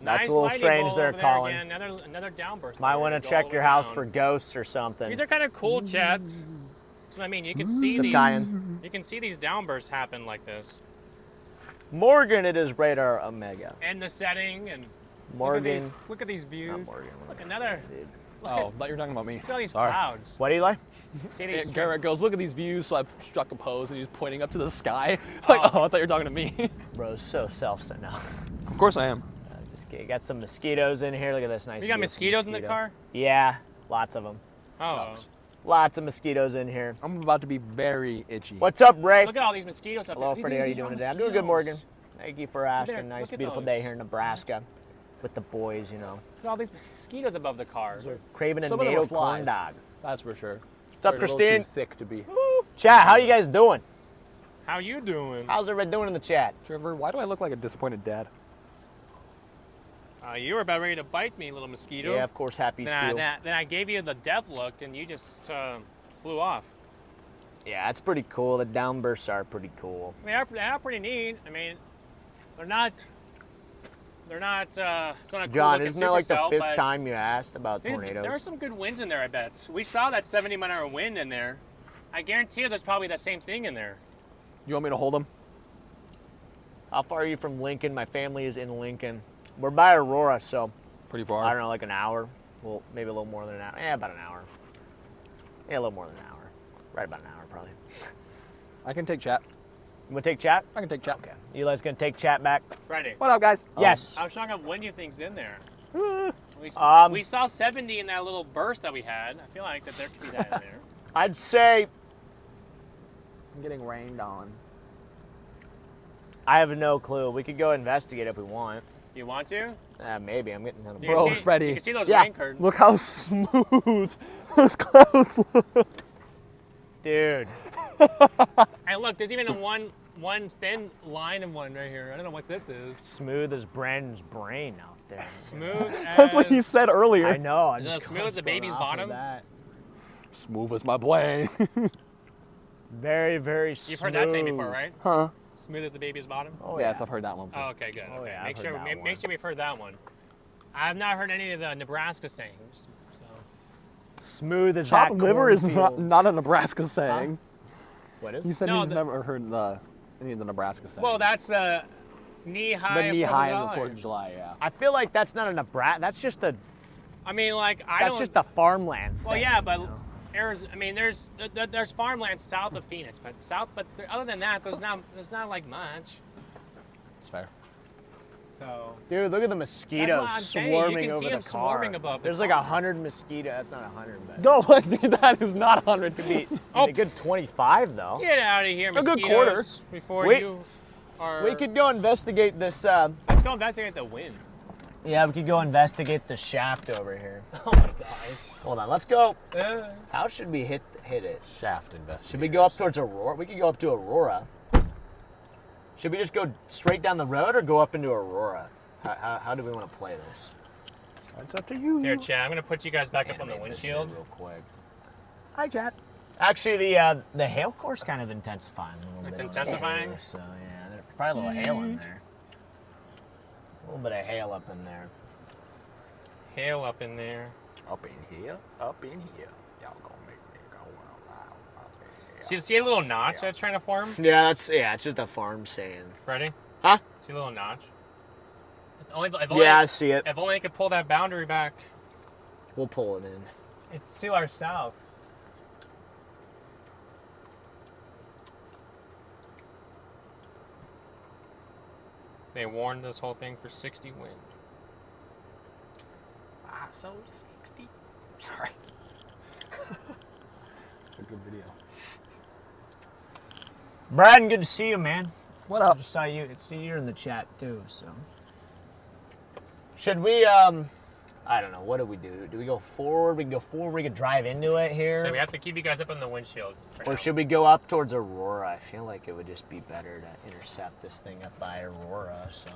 [SPEAKER 1] That's
[SPEAKER 2] Nice
[SPEAKER 1] a little
[SPEAKER 2] lightning
[SPEAKER 1] strange
[SPEAKER 2] bolt
[SPEAKER 1] they're
[SPEAKER 2] over there
[SPEAKER 1] calling.
[SPEAKER 2] again. Another downburst.
[SPEAKER 1] Might
[SPEAKER 2] there.
[SPEAKER 1] want to
[SPEAKER 2] Go
[SPEAKER 1] check
[SPEAKER 2] all
[SPEAKER 1] your
[SPEAKER 2] the way
[SPEAKER 1] house
[SPEAKER 2] down.
[SPEAKER 1] for ghosts or something.
[SPEAKER 2] These are kind of cool, Chad. That's what I mean. You can see
[SPEAKER 1] What's up,
[SPEAKER 2] these.
[SPEAKER 1] Kyan?
[SPEAKER 2] You can see these downbursts happen like this.
[SPEAKER 1] Morgan, it is Radar Omega.
[SPEAKER 2] And the setting and
[SPEAKER 1] Morgan.
[SPEAKER 2] Look at these views.
[SPEAKER 1] Not Morgan.
[SPEAKER 2] Look,
[SPEAKER 1] Morgan
[SPEAKER 2] another.
[SPEAKER 1] dude.
[SPEAKER 5] Oh, thought you were talking about me.
[SPEAKER 2] Look at all these
[SPEAKER 5] Sorry.
[SPEAKER 2] clouds.
[SPEAKER 1] What, Eli?
[SPEAKER 2] See these.
[SPEAKER 5] Garrett goes, look at these views, so I struck a pose and he's pointing up to the sky. Like, oh, I thought you were talking to me.
[SPEAKER 1] Bro's so self-centered now.
[SPEAKER 5] Of course I am.
[SPEAKER 1] Just kidding. Got some mosquitoes in here. Look at this nice.
[SPEAKER 2] You got
[SPEAKER 1] beautiful
[SPEAKER 2] mosquitoes in the
[SPEAKER 1] mosquito.
[SPEAKER 2] car?
[SPEAKER 1] Yeah, lots of them.
[SPEAKER 2] Oh.
[SPEAKER 1] Lots of mosquitoes in here.
[SPEAKER 5] I'm about to be very itchy.
[SPEAKER 1] What's up, Ray?
[SPEAKER 2] Look at all these mosquitoes up there.
[SPEAKER 1] Hello,
[SPEAKER 2] Look at
[SPEAKER 1] Freddie. How are you
[SPEAKER 2] these
[SPEAKER 1] doing today? I'm doing good, Morgan. Thank you for asking.
[SPEAKER 2] there.
[SPEAKER 1] Nice,
[SPEAKER 2] Look at
[SPEAKER 1] beautiful
[SPEAKER 2] those.
[SPEAKER 1] day here in Nebraska with the boys, you know.
[SPEAKER 2] Look at all these mosquitoes above the car.
[SPEAKER 1] Craving a
[SPEAKER 5] Some of them
[SPEAKER 1] NATO
[SPEAKER 5] are flies.
[SPEAKER 1] corn dog.
[SPEAKER 5] That's for sure.
[SPEAKER 1] What's up,
[SPEAKER 5] They're a little
[SPEAKER 1] Christine?
[SPEAKER 5] too thick to be.
[SPEAKER 1] Chat, how you guys doing?
[SPEAKER 2] How you doing?
[SPEAKER 1] How's everybody doing in the chat?
[SPEAKER 5] Trevor, why do I look like a disappointed dad?
[SPEAKER 2] You were about ready to bite me, little mosquito.
[SPEAKER 1] Yeah, of course, happy seal.
[SPEAKER 2] Then I gave you the death look, and you just flew off.
[SPEAKER 1] Yeah, it's pretty cool. The downbursts are pretty cool.
[SPEAKER 2] I mean, they're pretty neat. I mean, they're not. It's not a cool
[SPEAKER 1] John,
[SPEAKER 2] looking
[SPEAKER 1] isn't that like the
[SPEAKER 2] supercell,
[SPEAKER 1] 5th
[SPEAKER 2] but
[SPEAKER 1] time you asked about
[SPEAKER 2] there
[SPEAKER 1] tornadoes?
[SPEAKER 2] are some good winds in there, I bet. We saw that 70-mile-an-hour wind in there. I guarantee you there's probably that same thing in there.
[SPEAKER 5] You want me to hold them?
[SPEAKER 1] How far are you from Lincoln? My family is in Lincoln. We're by Aurora, so
[SPEAKER 5] Pretty far.
[SPEAKER 1] I don't know, like an hour. Well, maybe a little more than an hour. Yeah, about an hour. Yeah, a little more than an hour. Right about an hour, probably.
[SPEAKER 5] I can take chat.
[SPEAKER 1] You want to take chat?
[SPEAKER 5] I can take chat.
[SPEAKER 1] Okay. Eli's going to take chat back.
[SPEAKER 2] Friday.
[SPEAKER 5] What up, guys?
[SPEAKER 1] Yes.
[SPEAKER 2] I was talking about when you think's in there. We saw 70 in that little burst that we had. I feel like that there could be that in there.
[SPEAKER 1] I'd say
[SPEAKER 5] I'm getting rained on.
[SPEAKER 1] I have no clue. We could go investigate if we want.
[SPEAKER 2] You want to?
[SPEAKER 1] Maybe. I'm getting kind of
[SPEAKER 2] You
[SPEAKER 5] Bro,
[SPEAKER 2] can see,
[SPEAKER 5] Freddie.
[SPEAKER 2] You can see those
[SPEAKER 1] Yeah.
[SPEAKER 2] rain curtains.
[SPEAKER 5] Look how smooth those clouds look.
[SPEAKER 1] Dude.
[SPEAKER 2] Hey, look, there's even one thin line and one right here. I don't know what this is.
[SPEAKER 1] Smooth as Brandon's brain out there.
[SPEAKER 2] Smooth as...
[SPEAKER 5] That's what he said earlier.
[SPEAKER 1] I know. I'm
[SPEAKER 2] Is it
[SPEAKER 1] just
[SPEAKER 2] smooth as the baby's
[SPEAKER 1] off of
[SPEAKER 2] bottom?
[SPEAKER 1] that.
[SPEAKER 5] Smooth as my brain.
[SPEAKER 1] Very, very smooth.
[SPEAKER 2] You've heard that saying before, right?
[SPEAKER 5] Huh?
[SPEAKER 2] Smooth as the baby's bottom?
[SPEAKER 1] Oh,
[SPEAKER 5] Yes,
[SPEAKER 1] yeah.
[SPEAKER 5] I've heard that one.
[SPEAKER 2] Oh, okay, good.
[SPEAKER 1] Oh,
[SPEAKER 2] okay.
[SPEAKER 1] yeah,
[SPEAKER 2] Make
[SPEAKER 1] I've
[SPEAKER 2] sure
[SPEAKER 1] heard that
[SPEAKER 2] make
[SPEAKER 1] one.
[SPEAKER 2] sure we've heard that one. I've not heard any of the Nebraska sayings. So
[SPEAKER 1] Smooth as
[SPEAKER 5] Chopped
[SPEAKER 1] that
[SPEAKER 5] liver is
[SPEAKER 1] cornfield.
[SPEAKER 5] not a Nebraska saying.
[SPEAKER 1] What is?
[SPEAKER 5] You said
[SPEAKER 2] No,
[SPEAKER 5] he's
[SPEAKER 2] the-
[SPEAKER 5] never heard any of the Nebraska sayings.
[SPEAKER 2] well, that's knee high.
[SPEAKER 5] the knee high of the
[SPEAKER 2] 4th
[SPEAKER 5] 4th of July, yeah.
[SPEAKER 1] I feel like that's not a Nebraska. That's just a.
[SPEAKER 2] I mean, like
[SPEAKER 1] That's just a farmland.
[SPEAKER 2] Well,
[SPEAKER 1] saying,
[SPEAKER 2] yeah, but
[SPEAKER 1] you know?
[SPEAKER 2] Arizona. I mean, there's farmland south of Phoenix, but other than that, there's not like much.
[SPEAKER 5] It's fair.
[SPEAKER 2] So
[SPEAKER 1] Dude, look at the
[SPEAKER 2] That's
[SPEAKER 1] mosquitoes
[SPEAKER 2] what I'm saying. You
[SPEAKER 1] swarming
[SPEAKER 2] can see
[SPEAKER 1] over
[SPEAKER 2] them
[SPEAKER 1] the car.
[SPEAKER 2] swarming above the
[SPEAKER 1] There's like
[SPEAKER 2] car.
[SPEAKER 1] 100 mosquitoes. That's not 100, but
[SPEAKER 5] No, that is not 100.
[SPEAKER 1] could be
[SPEAKER 2] Oh.
[SPEAKER 1] a good 25 though.
[SPEAKER 2] get out of here,
[SPEAKER 5] A good
[SPEAKER 2] mosquitoes,
[SPEAKER 5] quarter.
[SPEAKER 2] before
[SPEAKER 1] Wait.
[SPEAKER 2] you are.
[SPEAKER 1] We could go investigate this.
[SPEAKER 2] Let's go investigate the wind.
[SPEAKER 1] Yeah, we could go investigate the shaft over here.
[SPEAKER 2] Oh my gosh.
[SPEAKER 1] Hold on, let's go. How should we hit it?
[SPEAKER 5] Shaft investigation.
[SPEAKER 1] Should we go up towards Aurora? We could go up to Aurora. Should we just go straight down the road or go up into Aurora? How do we want to play this?
[SPEAKER 5] It's up to you.
[SPEAKER 2] Here, Chad. I'm gonna put you guys back up on the
[SPEAKER 1] Animate this
[SPEAKER 2] windshield.
[SPEAKER 1] in real quick.
[SPEAKER 5] Hi, chat.
[SPEAKER 1] Actually, the hail core's kind of intensifying a little
[SPEAKER 2] It's
[SPEAKER 1] bit.
[SPEAKER 2] intensifying?
[SPEAKER 1] So yeah, there's probably a little hail in there. A little bit of hail up in there.
[SPEAKER 2] Hail up in there.
[SPEAKER 5] Up in here. Up in here. Y'all gonna make me go out loud. Up in here.
[SPEAKER 2] See a little notch that's trying to form,
[SPEAKER 1] Yeah, it's just a farm saying.
[SPEAKER 2] Freddie?
[SPEAKER 1] Huh?
[SPEAKER 2] See a little notch?
[SPEAKER 1] Yeah, I see it.
[SPEAKER 2] If only I could pull that boundary back.
[SPEAKER 1] We'll pull it in.
[SPEAKER 2] It's to our south. They warned this whole thing for 60 wind.
[SPEAKER 5] So 60. Sorry. A good video.
[SPEAKER 1] Brad, good to see you, man.
[SPEAKER 5] What
[SPEAKER 1] I
[SPEAKER 5] up?
[SPEAKER 1] just saw you. See you're in the chat too. So, should we? I don't know. What do we do? Do we go forward? We can go forward. We could drive into it here.
[SPEAKER 2] So we have to keep you guys up on the windshield. for
[SPEAKER 1] Or
[SPEAKER 2] now.
[SPEAKER 1] should we go up towards Aurora? I feel like it would just be better to intercept this thing up by Aurora. So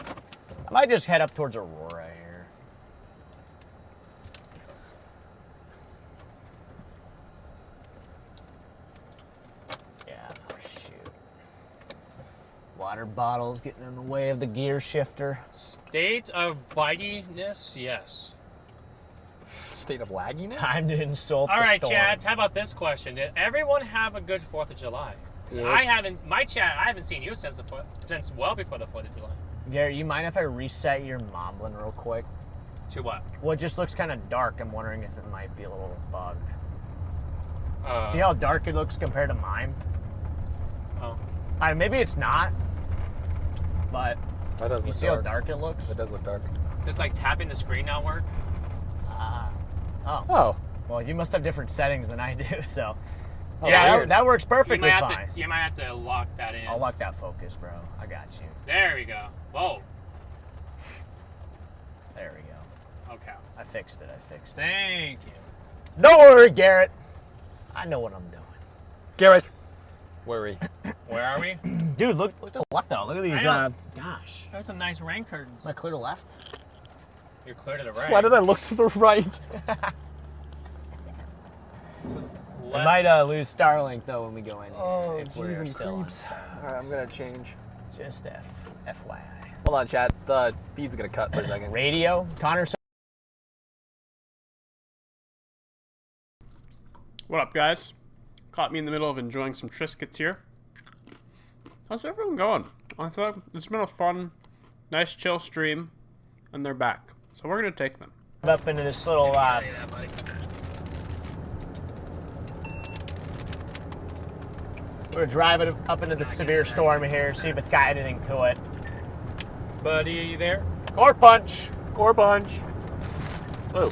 [SPEAKER 1] I might just head up towards Aurora here. Yeah, shoot. Water bottles getting in the way of the gear shifter.
[SPEAKER 2] State of bitiness, yes.
[SPEAKER 5] State of lagginess?
[SPEAKER 1] Time to insult
[SPEAKER 2] All
[SPEAKER 1] the
[SPEAKER 2] right,
[SPEAKER 1] storm.
[SPEAKER 2] Chad. How about this question? Did everyone have a good 4th of July? 'Cause
[SPEAKER 1] Yes.
[SPEAKER 2] I haven't. My chat. I haven't seen you since well before the 4th of July.
[SPEAKER 1] Gary, you mind if I reset your moblin real quick?
[SPEAKER 2] To what?
[SPEAKER 1] Well, it just looks kind of dark. I'm wondering if it might be a little bugged.
[SPEAKER 2] Uh,
[SPEAKER 1] See how dark it looks compared to mine?
[SPEAKER 2] Oh.
[SPEAKER 1] Maybe it's not, but
[SPEAKER 5] That does
[SPEAKER 1] you
[SPEAKER 5] look
[SPEAKER 1] see
[SPEAKER 5] dark.
[SPEAKER 1] how dark it looks?
[SPEAKER 5] That does look dark.
[SPEAKER 2] Does like tapping the screen not work?
[SPEAKER 1] Oh.
[SPEAKER 5] Oh.
[SPEAKER 1] Well, you must have different settings than I do, so.
[SPEAKER 5] Oh,
[SPEAKER 1] Yeah,
[SPEAKER 5] weird.
[SPEAKER 1] that works perfectly fine.
[SPEAKER 2] You might have to lock that in.
[SPEAKER 1] I'll lock that focus, bro. I got you.
[SPEAKER 2] There we go. Whoa.
[SPEAKER 1] There we go.
[SPEAKER 2] Okay.
[SPEAKER 1] I fixed it.
[SPEAKER 2] Thank you.
[SPEAKER 1] Don't worry, Garrett. I know what I'm doing.
[SPEAKER 5] Garrett. Worry.
[SPEAKER 2] Where are we?
[SPEAKER 1] Dude, look to the left, though. Look at these,
[SPEAKER 2] I know.
[SPEAKER 1] gosh.
[SPEAKER 2] There's some nice rain curtains.
[SPEAKER 1] Am I clear to left?
[SPEAKER 2] You're clear to the right.
[SPEAKER 5] Why did I look to the right?
[SPEAKER 1] I might lose Starlink, though, when we go in.
[SPEAKER 5] Oh,
[SPEAKER 1] if we're
[SPEAKER 5] jeez and
[SPEAKER 1] still on
[SPEAKER 5] creeps.
[SPEAKER 1] Starlink.
[SPEAKER 5] All right, I'm going to change.
[SPEAKER 1] Just FYI.
[SPEAKER 5] Hold on, chat. The feed's going to cut for a second.
[SPEAKER 1] Radio. Connor.
[SPEAKER 7] What up, guys? Caught me in the middle of enjoying some Triscuits here. How's everyone going? I thought it's been a fun, nice, chill stream, and they're back. So we're gonna take them.
[SPEAKER 1] Up into this little. We're driving up into the severe storm here, see if it's got anything to it.
[SPEAKER 2] Buddy, are you there?
[SPEAKER 1] Core punch. Core punch. Whoa.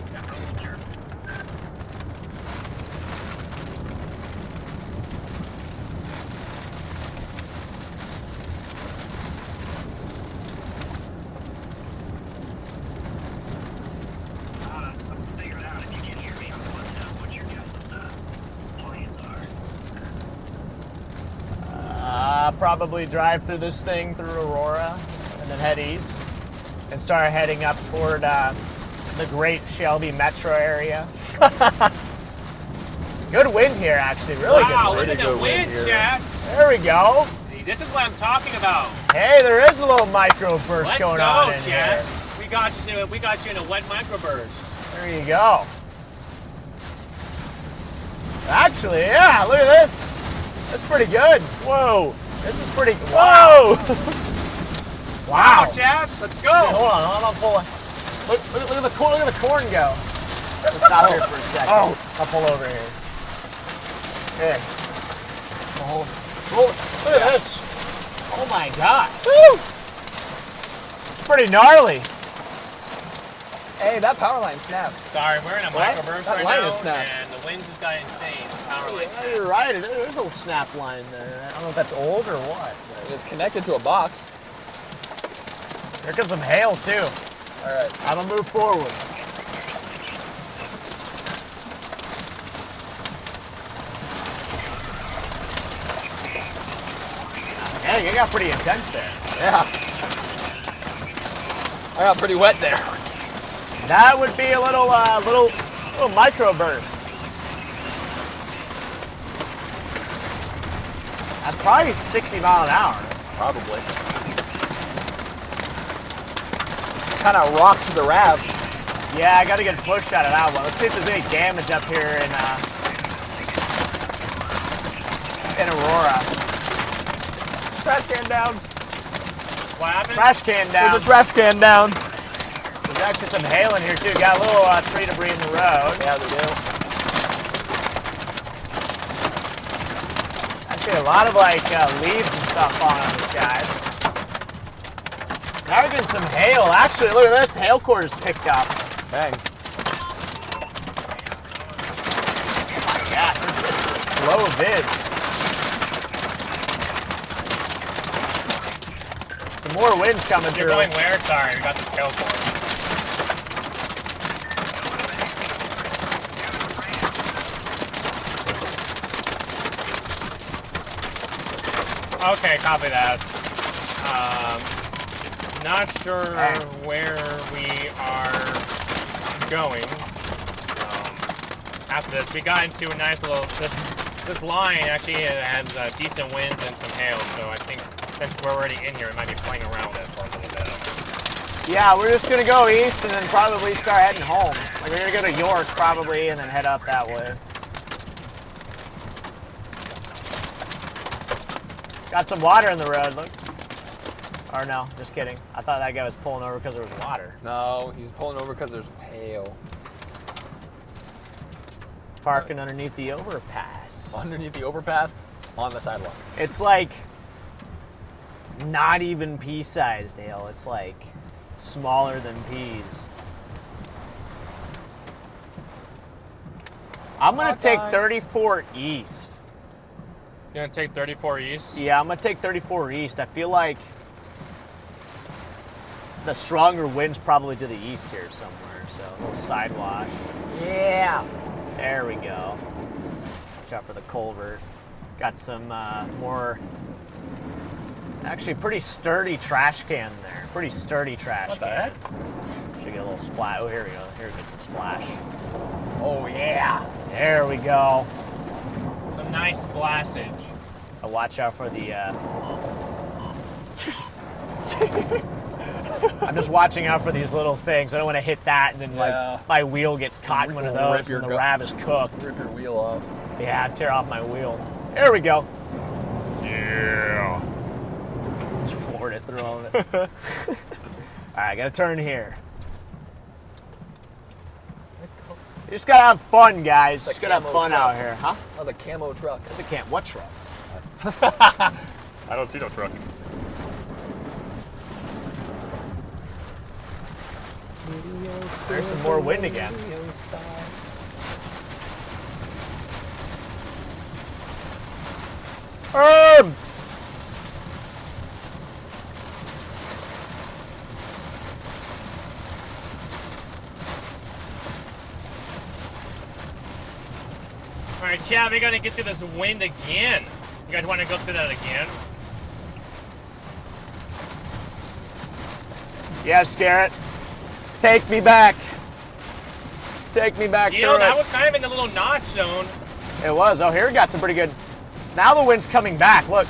[SPEAKER 1] Probably drive through this thing through Aurora and then head east and start heading up toward the great Shelby metro area. Good wind here, actually. Really
[SPEAKER 2] wow,
[SPEAKER 1] good wind.
[SPEAKER 2] Look at the wind, chat.
[SPEAKER 1] There we go.
[SPEAKER 2] See, this is what I'm talking about.
[SPEAKER 1] Hey, there is a little microburst
[SPEAKER 2] Let's
[SPEAKER 1] going
[SPEAKER 2] go,
[SPEAKER 1] on in
[SPEAKER 2] chat.
[SPEAKER 1] here.
[SPEAKER 2] We got you in a wet microburst.
[SPEAKER 1] There you go. Actually, yeah, look at this. That's pretty good. Whoa. This is pretty. Whoa! Wow,
[SPEAKER 2] Chad, let's go.
[SPEAKER 1] Okay, hold on, I'm pulling. Look at the corn. Look at the corn go. Let's stop here for a second.
[SPEAKER 5] Oh.
[SPEAKER 1] I'll pull over here. Okay. Look at this. Oh my gosh. Woo! It's pretty gnarly.
[SPEAKER 5] Hey, that power line snapped.
[SPEAKER 2] Sorry, we're in a microburst
[SPEAKER 5] That
[SPEAKER 2] right
[SPEAKER 5] line
[SPEAKER 2] now,
[SPEAKER 5] is snapped.
[SPEAKER 2] and the winds just got insane. Power line
[SPEAKER 1] Yeah, you're right. There's a little snap line there. I don't know if that's old or what.
[SPEAKER 5] It's connected to a box.
[SPEAKER 1] Here comes some hail too.
[SPEAKER 5] All right.
[SPEAKER 1] I'm gonna move forward. Dang, it got pretty intense there.
[SPEAKER 5] Yeah. I got pretty wet there.
[SPEAKER 1] That would be a little microburst. That's probably 60 mile an hour.
[SPEAKER 5] Probably. Kind of rocked the RAV.
[SPEAKER 1] Yeah, I got to get a push out of that one. Let's see if there's any damage up here in Aurora. Trash can down.
[SPEAKER 2] What happened?
[SPEAKER 1] Trash can down.
[SPEAKER 5] There's a trash can down.
[SPEAKER 1] There's actually some hail in here too. Got a little tree debris in the road.
[SPEAKER 5] Yeah, we do.
[SPEAKER 1] Actually, a lot of leaves and stuff falling on this guy. Now we're getting some hail. Actually, look at this. The hail core is picked up.
[SPEAKER 5] Bang.
[SPEAKER 1] Oh my gosh, it's low vids. Some more winds coming through.
[SPEAKER 2] You're going where? Sorry, we got this hail core. Okay, copy that. Not sure where we are going. After this, we got into a nice little. This line actually has decent winds and some hail, so I think since we're already in here, we might be playing around with it for a little bit.
[SPEAKER 1] Yeah, we're just gonna go east and then probably start heading home. Like we're gonna go to York probably and then head up that way. Got some water in the road, look. Or no, just kidding. I thought that guy was pulling over because there was water.
[SPEAKER 5] No, he's pulling over because there's hail.
[SPEAKER 1] Parking underneath the overpass.
[SPEAKER 5] Underneath the overpass, on the sidewalk.
[SPEAKER 1] It's like not even pea-sized hail. It's like smaller than peas. I'm going to take 34 east.
[SPEAKER 2] You're going to take 34 east?
[SPEAKER 1] Yeah, I'm going to take 34 east. I feel like the stronger wind's probably to the east here somewhere. So a little side wash. Yeah. There we go. Watch out for the culvert. Got some more, actually pretty sturdy trash can there. Pretty sturdy trash
[SPEAKER 2] What the
[SPEAKER 1] can.
[SPEAKER 2] heck?
[SPEAKER 1] Should get a little splash. Oh, here we go. Here we get some splash. Oh, yeah. There we go.
[SPEAKER 2] Some nice splashage.
[SPEAKER 1] Watch out for the... I'm just watching out for these little things. I don't want to hit that and then like my wheel gets caught in one of those and the rab is cooked.
[SPEAKER 5] Rip your wheel off.
[SPEAKER 1] Yeah, tear off my wheel. There we go. Yeah. Just floored it through all of it. All right, I got to turn here. You just got to have fun, guys. Just got to have fun out here. Huh?
[SPEAKER 5] That was a camo truck.
[SPEAKER 1] That's a camp. What truck?
[SPEAKER 2] I don't see no truck.
[SPEAKER 1] There's some more wind again.
[SPEAKER 2] All right, Chad, we got to get through this wind again. You guys want to go through that again?
[SPEAKER 1] Yes, Garrett. Take me back. Take me back
[SPEAKER 2] You know,
[SPEAKER 1] through
[SPEAKER 2] that
[SPEAKER 1] it.
[SPEAKER 2] was kind of in the little notch zone.
[SPEAKER 1] It was. Oh, here we got some pretty good. Now the wind's coming back. Look.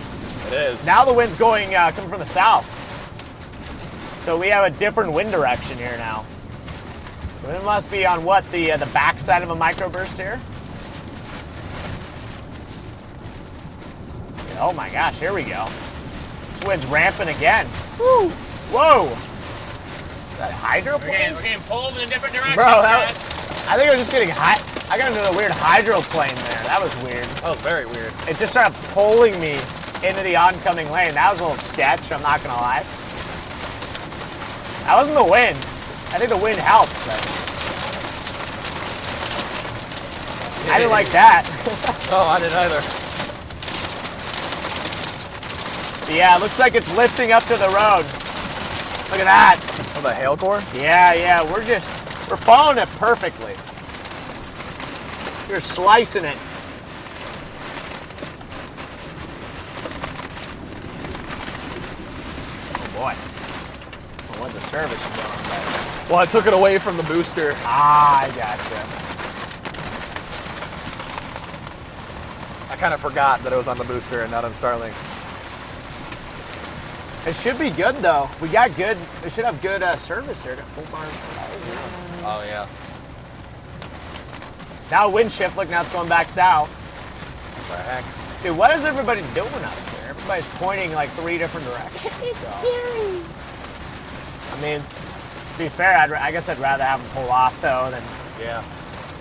[SPEAKER 5] It is.
[SPEAKER 1] Now the wind's going coming from the south. So we have a different wind direction here now. So it must be on what, the back side of a microburst here? Oh my gosh, here we go. This wind's ramping again. Woo! Whoa! Is that hydroplane?
[SPEAKER 2] We're getting pulled in a different direction.
[SPEAKER 1] Bro,
[SPEAKER 2] Chad.
[SPEAKER 1] I think I was just getting high. I got into a weird hydroplane there. That was weird.
[SPEAKER 5] That was very weird.
[SPEAKER 1] It just started pulling me into the oncoming lane. That was a little sketch, I'm not gonna lie. That wasn't the wind. I think the wind helped, but I didn't like that.
[SPEAKER 5] Oh, I didn't either.
[SPEAKER 1] Yeah, it looks like it's lifting up to the road. Look at that.
[SPEAKER 5] Oh, the hail core?
[SPEAKER 1] Yeah, we're following it perfectly. You're slicing it. Oh boy. Well, what the service is going on?
[SPEAKER 5] Well, I took it away from the booster.
[SPEAKER 1] Ah, I gotcha.
[SPEAKER 5] I kind of forgot that it was on the booster and not on Starlink.
[SPEAKER 1] It should be good though. We got good. We should have good service here. Got full bar.
[SPEAKER 5] Oh yeah.
[SPEAKER 1] Now wind shift. Look, now it's going back south.
[SPEAKER 5] What the heck?
[SPEAKER 1] Dude, what is everybody doing up there? Everybody's pointing like 3 different directions. It's scary. I mean, to be fair, I guess I'd rather have them pull off though than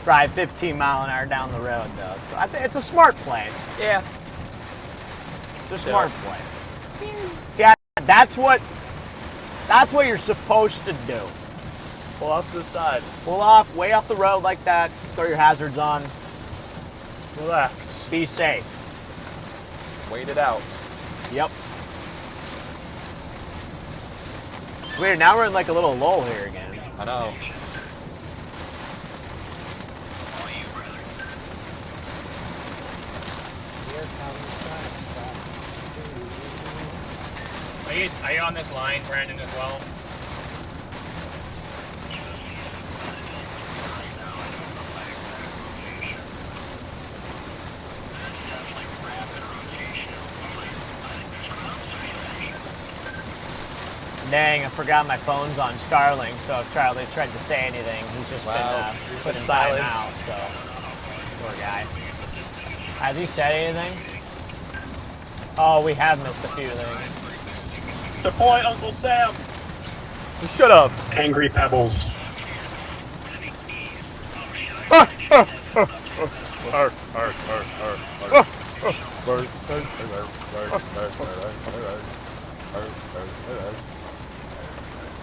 [SPEAKER 1] drive 15 mile an hour down the road though. So I think it's a smart play.
[SPEAKER 5] Yeah.
[SPEAKER 1] It's a smart play. Yeah, that's what you're supposed to do.
[SPEAKER 5] Pull off to the side.
[SPEAKER 1] Pull off, way off the road like that. Throw your hazards on.
[SPEAKER 5] Relax.
[SPEAKER 1] Be safe.
[SPEAKER 5] Wait it out.
[SPEAKER 1] Yep. It's weird, now we're in like a little lull here again.
[SPEAKER 5] I know.
[SPEAKER 2] Are you on this line, Brandon, as well?
[SPEAKER 1] Dang, I forgot my phone's on Starlink, so if Charlie tried to say anything, he's just been put in
[SPEAKER 5] silence.
[SPEAKER 1] out, so poor guy. Has he said anything? Oh, we have missed a few things.
[SPEAKER 5] Deploy Uncle Sam. Shut up.
[SPEAKER 3] Angry Pebbles.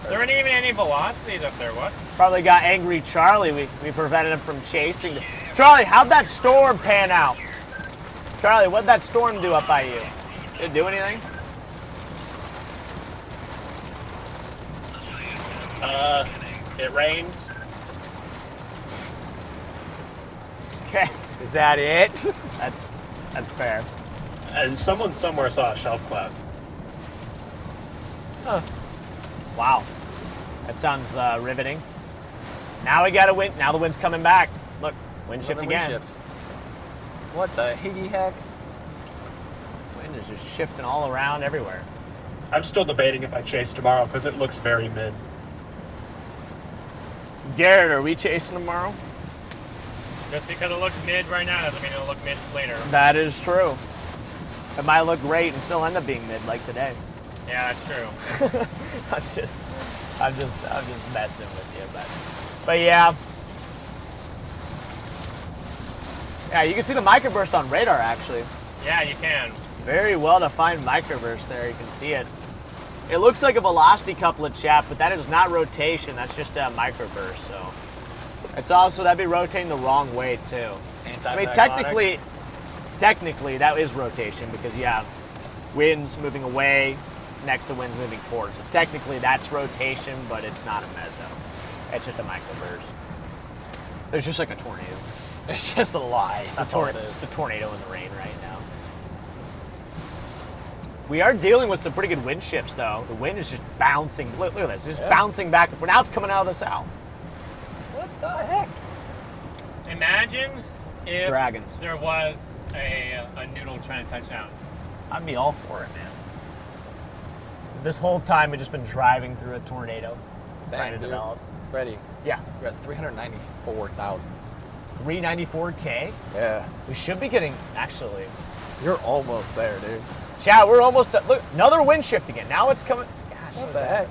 [SPEAKER 2] There aren't even any velocities up there, what?
[SPEAKER 1] Probably got angry Charlie. We prevented him from chasing. Charlie, how'd that storm pan out? Charlie, what'd that storm do up by you? Did it do anything?
[SPEAKER 2] It rained.
[SPEAKER 1] Okay.
[SPEAKER 11] Is that it?
[SPEAKER 1] That's fair.
[SPEAKER 3] And someone somewhere saw a shelf cloud.
[SPEAKER 1] Huh. Wow. That sounds riveting. Now we got a wind. Now the wind's coming back. Look, wind shift again.
[SPEAKER 11] Wind shift. What the higgy heck?
[SPEAKER 1] Wind is just shifting all around everywhere.
[SPEAKER 3] I'm still debating if I chase tomorrow because it looks very mid.
[SPEAKER 1] Garrett, are we chasing tomorrow?
[SPEAKER 2] Just because it looks mid right now doesn't mean it'll look mid later.
[SPEAKER 1] That is true. It might look great and still end up being mid like today.
[SPEAKER 2] Yeah, that's true.
[SPEAKER 1] I'm just messing with you, but yeah. Yeah, you can see the microburst on radar actually.
[SPEAKER 2] Yeah, you can.
[SPEAKER 1] Very well defined microburst there. You can see it. It looks like a velocity couplet, chat, but that is not rotation. That's just a microburst. So it's also, that'd be rotating the wrong way too. I mean, technically that is rotation because you have winds moving away next to winds moving forward. So technically that's rotation, but it's not a meso. It's just a microburst. There's just like a tornado. It's just a lie. That's all it is. It's a tornado in the rain right now. We are dealing with some pretty good wind shifts, though. The wind is just bouncing. Look at this. It's just bouncing back and forth. Now it's coming out of the south. What the heck?
[SPEAKER 2] Imagine if
[SPEAKER 1] Dragons.
[SPEAKER 2] there was a noodle trying to touch down.
[SPEAKER 1] I'd be all for it, man. This whole time we've just been driving through a tornado, trying to develop.
[SPEAKER 11] Freddie.
[SPEAKER 1] Yeah.
[SPEAKER 11] You're at 394,000.
[SPEAKER 1] 394K?
[SPEAKER 11] Yeah.
[SPEAKER 1] We should be getting, actually.
[SPEAKER 11] You're almost there, dude.
[SPEAKER 1] Chat, we're almost, look, another wind shift again. Now it's coming. Gosh,
[SPEAKER 11] what the heck?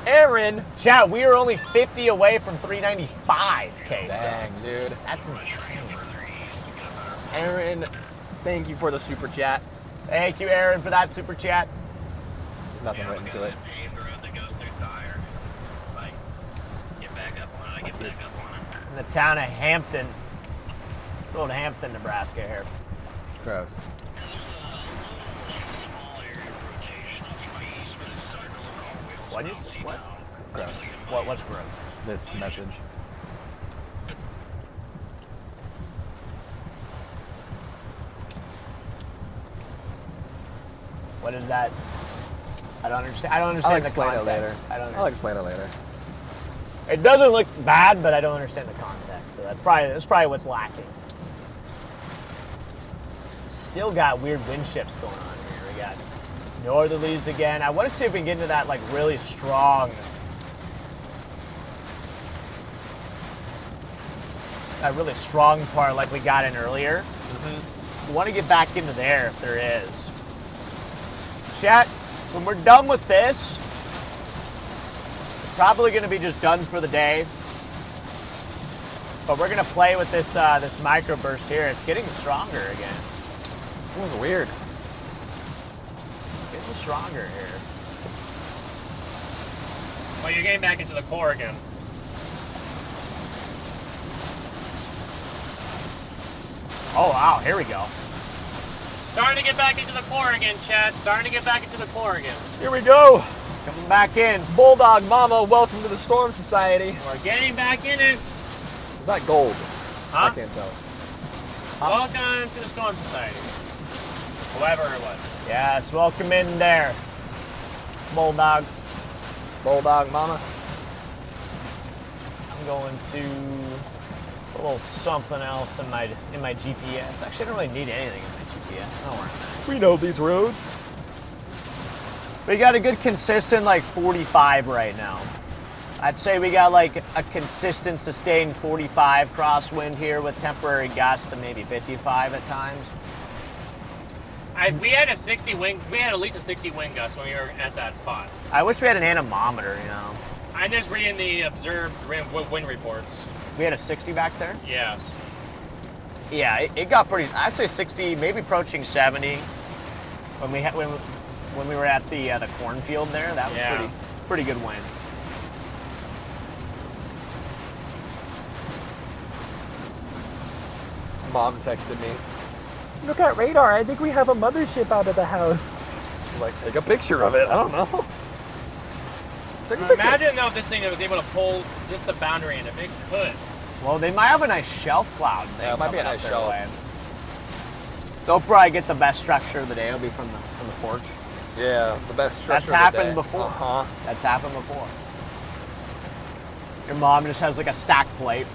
[SPEAKER 11] Aaron.
[SPEAKER 1] Chat, we are only 50 away from 395K.
[SPEAKER 11] Dang,
[SPEAKER 1] subs.
[SPEAKER 11] dude.
[SPEAKER 1] That's insane.
[SPEAKER 11] Aaron, thank you for the super chat.
[SPEAKER 1] Thank you, Aaron, for that super chat.
[SPEAKER 11] Nothing written to it.
[SPEAKER 1] In the town of Hampton. Go to Hampton, Nebraska here.
[SPEAKER 11] Gross.
[SPEAKER 1] What is it? What?
[SPEAKER 11] Gross.
[SPEAKER 1] What's gross?
[SPEAKER 11] This message.
[SPEAKER 1] What is that? I don't understand. I don't understand
[SPEAKER 11] I'll explain
[SPEAKER 1] the
[SPEAKER 11] it later.
[SPEAKER 1] context.
[SPEAKER 11] I'll explain it later.
[SPEAKER 1] It doesn't look bad, but I don't understand the context. So that's probably what's lacking. Still got weird wind shifts going on here. We got northerlies again. I want to see if we can get into that like really strong. That really strong part like we got in earlier. We want to get back into there if there is. Chat, when we're done with this, we're probably going to be just done for the day. But we're going to play with this this microburst here. It's getting stronger again.
[SPEAKER 11] It was weird.
[SPEAKER 1] It's getting stronger here.
[SPEAKER 2] Well, you're getting back into the core again.
[SPEAKER 1] Oh, wow. Here we go.
[SPEAKER 2] Starting to get back into the core again, Chad. Starting to get back into the core again.
[SPEAKER 11] Here we go.
[SPEAKER 1] Coming back in.
[SPEAKER 11] Bulldog Mama, welcome to the Storm Society.
[SPEAKER 2] We're getting back in it.
[SPEAKER 11] Is that gold?
[SPEAKER 2] Huh?
[SPEAKER 11] I can't tell.
[SPEAKER 2] Welcome to the Storm Society. Whoever it was.
[SPEAKER 1] Yes, welcome in there. Bulldog.
[SPEAKER 11] Bulldog Mama.
[SPEAKER 1] I'm going to a little something else in my GPS. Actually, I don't really need anything in my GPS. I know where I'm at.
[SPEAKER 11] We know these roads.
[SPEAKER 1] We got a good consistent like 45 right now. I'd say we got like a consistent sustained 45 crosswind here with temporary gusts to maybe 55 at times.
[SPEAKER 2] We had a 60 wind. We had at least a 60 wind gust when we were at that spot.
[SPEAKER 1] I wish we had an anemometer, you know.
[SPEAKER 2] I'm just reading the observed wind reports.
[SPEAKER 1] We had a 60 back there?
[SPEAKER 2] Yeah.
[SPEAKER 1] Yeah, it got pretty, I'd say 60, maybe approaching 70. When we were at the cornfield there, that was pretty good wind.
[SPEAKER 5] Mom texted me, look at radar, I think we have a mothership out of the house. Like, take a picture of it. I don't know.
[SPEAKER 2] Imagine though if this thing was able to pull just the boundary in, if it could.
[SPEAKER 1] Well, they might have a nice shelf cloud.
[SPEAKER 5] Yeah, it might be a nice shelf.
[SPEAKER 1] They'll probably get the best structure of the day. It'll be from the porch.
[SPEAKER 5] Yeah, the best structure
[SPEAKER 1] That's
[SPEAKER 5] of the
[SPEAKER 1] happened
[SPEAKER 5] day.
[SPEAKER 1] before.
[SPEAKER 5] Uh-huh.
[SPEAKER 1] That's happened before. Your mom just has like a stacked plate.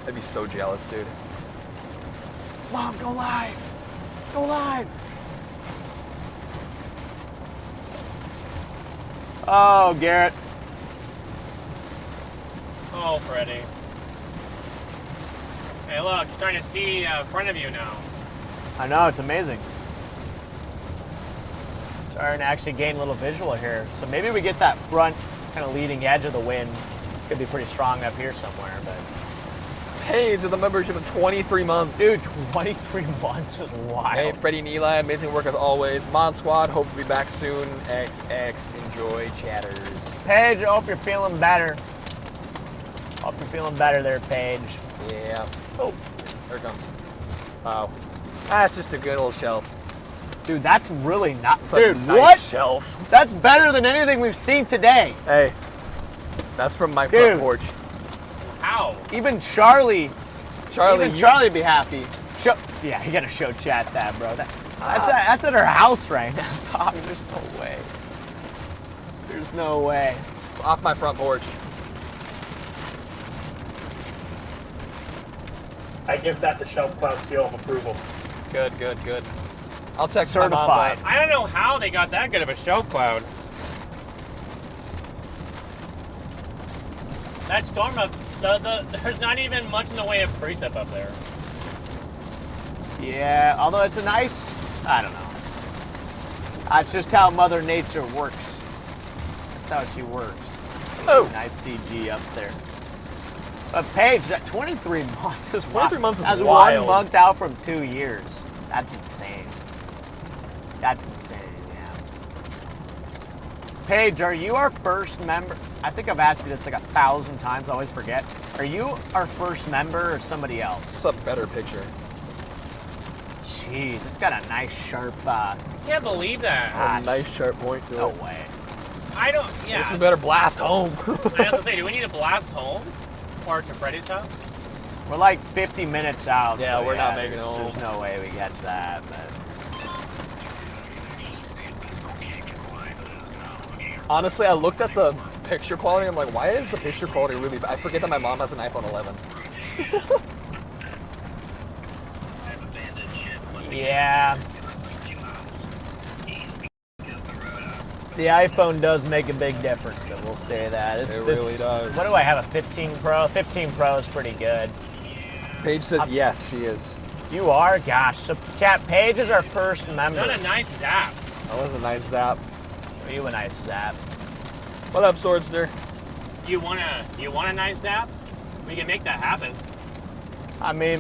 [SPEAKER 5] I'd be so jealous, dude.
[SPEAKER 1] Mom, go live. Go live. Oh, Garrett.
[SPEAKER 2] Oh, Freddy. Hey, look, starting to see in front of you now.
[SPEAKER 1] I know, it's amazing. Starting to actually gain a little visual here. So maybe we get that front kind of leading edge of the wind. Could be pretty strong up here somewhere, but...
[SPEAKER 5] Hey, to the membership of 23 months.
[SPEAKER 1] Dude, 23 months is wild.
[SPEAKER 5] Hey, Freddie and Eli, amazing work as always. Mod Squad, hope to be back soon. XX, enjoy chatters.
[SPEAKER 1] Paige, I hope you're feeling better. Hope you're feeling better there, Paige.
[SPEAKER 5] Yeah. Oh, there it comes. Wow. That's just a good old shelf.
[SPEAKER 1] Dude, that's really not...
[SPEAKER 5] It's
[SPEAKER 1] Dude,
[SPEAKER 5] a nice
[SPEAKER 1] what?
[SPEAKER 5] Shelf.
[SPEAKER 1] That's better than anything we've seen today.
[SPEAKER 5] Hey, that's from my front porch.
[SPEAKER 2] How?
[SPEAKER 1] Even Charlie would be happy. Yeah, you gotta show chat that, bro. That's at her house right now, dog. There's no way. There's no way.
[SPEAKER 5] Off my front porch.
[SPEAKER 3] I give that the shelf cloud seal of approval.
[SPEAKER 5] Good, good, good. I'll text
[SPEAKER 1] certified.
[SPEAKER 5] my mom.
[SPEAKER 2] I don't know how they got that good of a shelf cloud. That storm up, there's not even much in the way of precip up there.
[SPEAKER 1] Yeah, although it's a nice, I don't know. That's just how Mother Nature works. That's how she works.
[SPEAKER 5] Oh,
[SPEAKER 1] nice CG up there. But Paige, that 23 months is
[SPEAKER 5] 23 months is
[SPEAKER 1] That's
[SPEAKER 5] wild.
[SPEAKER 1] 1 month out from 2 years. That's insane. That's insane, yeah. Paige, are you our first member? I think I've asked you this like 1,000 times, I always forget. Are you our first member or somebody else?
[SPEAKER 5] It's a better picture.
[SPEAKER 1] Jeez, it's got a nice sharp,
[SPEAKER 2] I can't believe that.
[SPEAKER 5] A nice sharp point to
[SPEAKER 1] no
[SPEAKER 5] it.
[SPEAKER 1] way.
[SPEAKER 2] I don't, yeah.
[SPEAKER 5] Guess we better blast home.
[SPEAKER 2] I have to say, do we need to blast home? Or to Freddy's house?
[SPEAKER 1] We're like 50 minutes out.
[SPEAKER 5] Yeah,
[SPEAKER 1] so
[SPEAKER 5] we're not making it
[SPEAKER 1] there's-
[SPEAKER 5] home.
[SPEAKER 1] There's no way we get that, but...
[SPEAKER 5] Honestly, I looked at the picture quality. I'm like, why is the picture quality really bad? I forget that my mom has an iPhone 11.
[SPEAKER 1] Yeah. The iPhone does make a big difference, and we'll say that.
[SPEAKER 5] It really does.
[SPEAKER 1] What do I have, a 15 Pro? 15 Pro is pretty good.
[SPEAKER 5] Paige says yes, she is.
[SPEAKER 1] You are? Gosh. So, chat, Paige is our first member.
[SPEAKER 2] Not a nice zap.
[SPEAKER 5] That was a nice zap.
[SPEAKER 1] Show you a nice zap.
[SPEAKER 5] What up, Swordster?
[SPEAKER 2] You want a nice zap? We can make that happen.
[SPEAKER 1] I mean...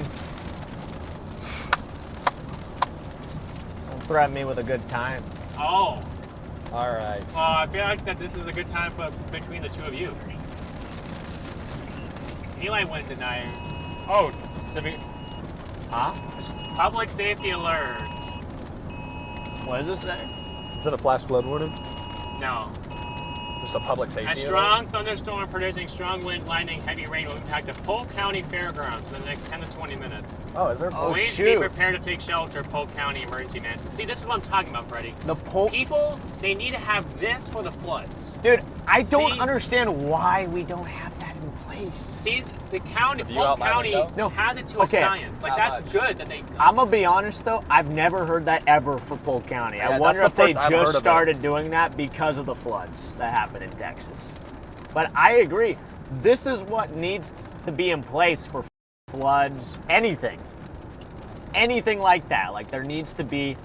[SPEAKER 1] Don't threaten me with a good time.
[SPEAKER 2] Oh.
[SPEAKER 5] All right.
[SPEAKER 2] I feel like that this is a good time for between the two of you. Eli went tonight. Oh, civic.
[SPEAKER 1] Huh?
[SPEAKER 2] Public safety alert.
[SPEAKER 1] What does it say?
[SPEAKER 5] Is it a flash flood warning?
[SPEAKER 2] No.
[SPEAKER 5] Just a public
[SPEAKER 2] A
[SPEAKER 5] safety
[SPEAKER 2] strong
[SPEAKER 5] alert?
[SPEAKER 2] thunderstorm producing strong winds, lightning, heavy rain will impact the Polk County Fairgrounds in the next 10 to 20 minutes.
[SPEAKER 5] Oh, is there?
[SPEAKER 1] Oh,
[SPEAKER 2] Please
[SPEAKER 1] shoot.
[SPEAKER 2] be prepared to take shelter, Polk County Emergency Management. See, this is what I'm talking about, Freddie.
[SPEAKER 1] The Polk...
[SPEAKER 2] People, they need to have this for the floods.
[SPEAKER 1] Dude, I don't
[SPEAKER 2] See?
[SPEAKER 1] understand why we don't have that in place.
[SPEAKER 2] See, the county,
[SPEAKER 5] View out
[SPEAKER 2] Polk
[SPEAKER 5] my
[SPEAKER 2] County
[SPEAKER 5] window?
[SPEAKER 2] has it to
[SPEAKER 1] Okay.
[SPEAKER 2] a science. Like,
[SPEAKER 5] Not
[SPEAKER 2] that's
[SPEAKER 5] much.
[SPEAKER 2] good that they...
[SPEAKER 1] I'm gonna be honest though, I've never heard that ever for Polk County.
[SPEAKER 5] Yeah,
[SPEAKER 1] I
[SPEAKER 5] that's
[SPEAKER 1] wonder
[SPEAKER 5] the
[SPEAKER 1] if they
[SPEAKER 5] first I've heard
[SPEAKER 1] just
[SPEAKER 5] of it.
[SPEAKER 1] started doing that because of the floods that happened in Texas. But I agree, this is what needs to be in place for floods, anything like that. Like there needs to be,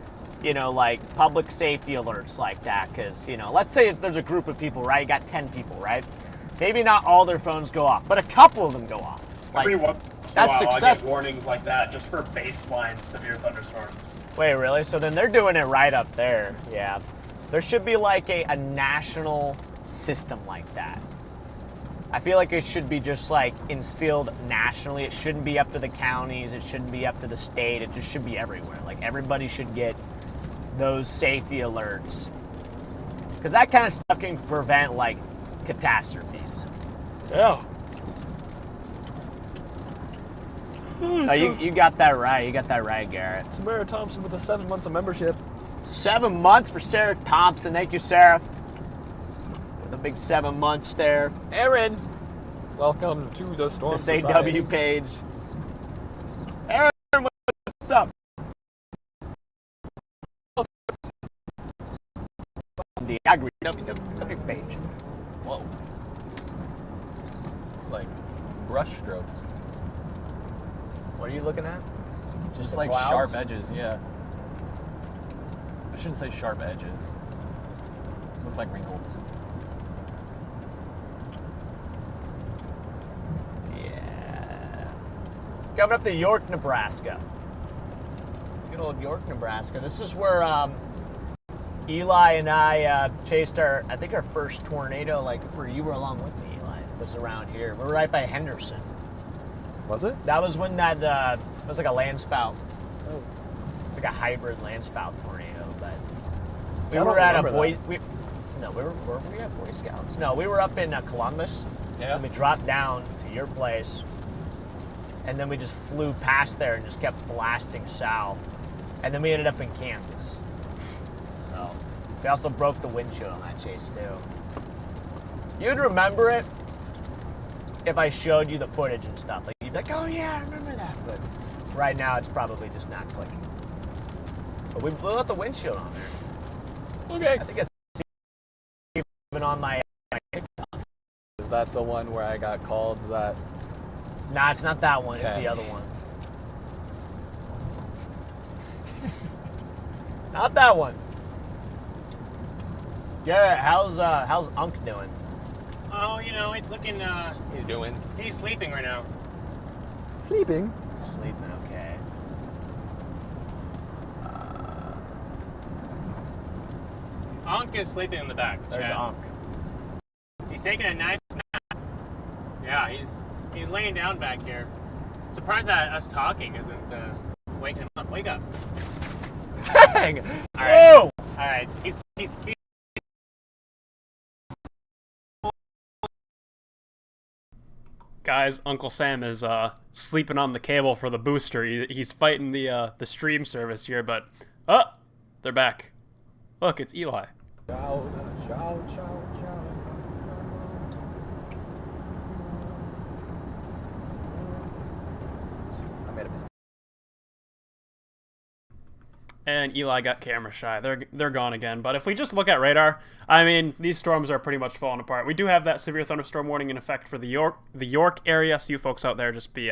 [SPEAKER 1] you know, like public safety alerts like that. Because, you know, let's say if there's a group of people, right? You got 10 people, right? Maybe not all their phones go off, but a couple of them go off. Like,
[SPEAKER 3] Every once in a
[SPEAKER 1] that's
[SPEAKER 3] while, I get
[SPEAKER 1] successful.
[SPEAKER 3] warnings like that just for baseline severe thunderstorms.
[SPEAKER 1] Wait, really? So then they're doing it right up there. Yeah. There should be like a national system like that. I feel like it should be just like instilled nationally. It shouldn't be up to the counties. It shouldn't be up to the state. It just should be everywhere. Like everybody should get those safety alerts. Because that kind of stuff can prevent like catastrophes.
[SPEAKER 5] Yeah.
[SPEAKER 1] Oh, you got that right. You got that right, Garrett.
[SPEAKER 5] Sarah Thompson with the 7 months of membership.
[SPEAKER 1] 7 months for Sarah Thompson. Thank you, Sarah. For the big 7 months there.
[SPEAKER 5] Aaron, welcome to the Storm
[SPEAKER 1] This
[SPEAKER 5] Society.
[SPEAKER 1] AW page. Aaron, what's up? The Agri WW page.
[SPEAKER 5] Whoa. It's like brush strokes.
[SPEAKER 1] What are you looking at?
[SPEAKER 5] Just
[SPEAKER 1] the
[SPEAKER 5] like
[SPEAKER 1] clouds?
[SPEAKER 5] sharp edges, yeah. I shouldn't say sharp edges. This looks like wrinkles.
[SPEAKER 1] Yeah. Coming up to York, Nebraska. Good old York, Nebraska. This is where Eli and I chased our first tornado, like where you were along with me, Eli, was around here. We were right by Henderson.
[SPEAKER 5] Was it?
[SPEAKER 1] That was when that it was like a land spout. Oh. It's like a hybrid land spout tornado, but we were at a Boy. Were we at Boy Scouts? No, we were up in Columbus.
[SPEAKER 5] Yeah.
[SPEAKER 1] And we dropped down to your place, and then we just flew past there and just kept blasting south, and then we ended up in Kansas. So we also broke the windshield on that chase too. You'd remember it if I showed you the footage and stuff. Like you'd be like, "Oh yeah, I remember that." But right now, it's probably just not clicking. But we blew out the windshield on there.
[SPEAKER 5] Okay.
[SPEAKER 1] I think it's even on my TikTok.
[SPEAKER 5] Is that the one where I got called that?
[SPEAKER 1] Nah, it's not that one. It's
[SPEAKER 5] Okay.
[SPEAKER 1] the other one. Not that one. Garrett, how's Unc doing?
[SPEAKER 2] Oh, you know, it's looking,
[SPEAKER 5] He's doing?
[SPEAKER 2] he's sleeping right now.
[SPEAKER 5] Sleeping.
[SPEAKER 1] Sleeping okay.
[SPEAKER 2] Ankh is sleeping in the back.
[SPEAKER 1] There's
[SPEAKER 2] Chad.
[SPEAKER 1] Unc.
[SPEAKER 2] He's taking a nice nap. Yeah, he's laying down back here. Surprised that us talking isn't waking him up. Wake up.
[SPEAKER 1] Dang!
[SPEAKER 2] All right.
[SPEAKER 1] Whoa!
[SPEAKER 2] All right. He's
[SPEAKER 7] Guys, Uncle Sam is sleeping on the cable for the booster. He's fighting the stream service here, but they're back. Look, it's Eli.
[SPEAKER 5] Ciao, ciao, ciao, ciao. I made a mistake.
[SPEAKER 7] And Eli got camera shy. They're gone again. But if we just look at radar, I mean, these storms are pretty much falling apart. We do have that severe thunderstorm warning in effect for the York area. So you folks out there, just be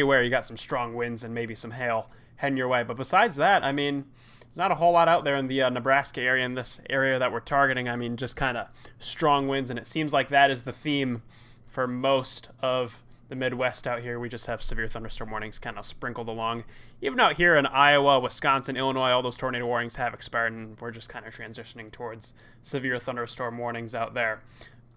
[SPEAKER 7] aware. You got some strong winds and maybe some hail heading your way. But besides that, I mean, there's not a whole lot out there in the Nebraska area, in this area that we're targeting. I mean, just kind of strong winds, and it seems like that is the theme for most of the Midwest out here. We just have severe thunderstorm warnings kind of sprinkled along. Even out here in Iowa, Wisconsin, Illinois, all those tornado warnings have expired, and we're just kind of transitioning towards severe thunderstorm warnings out there.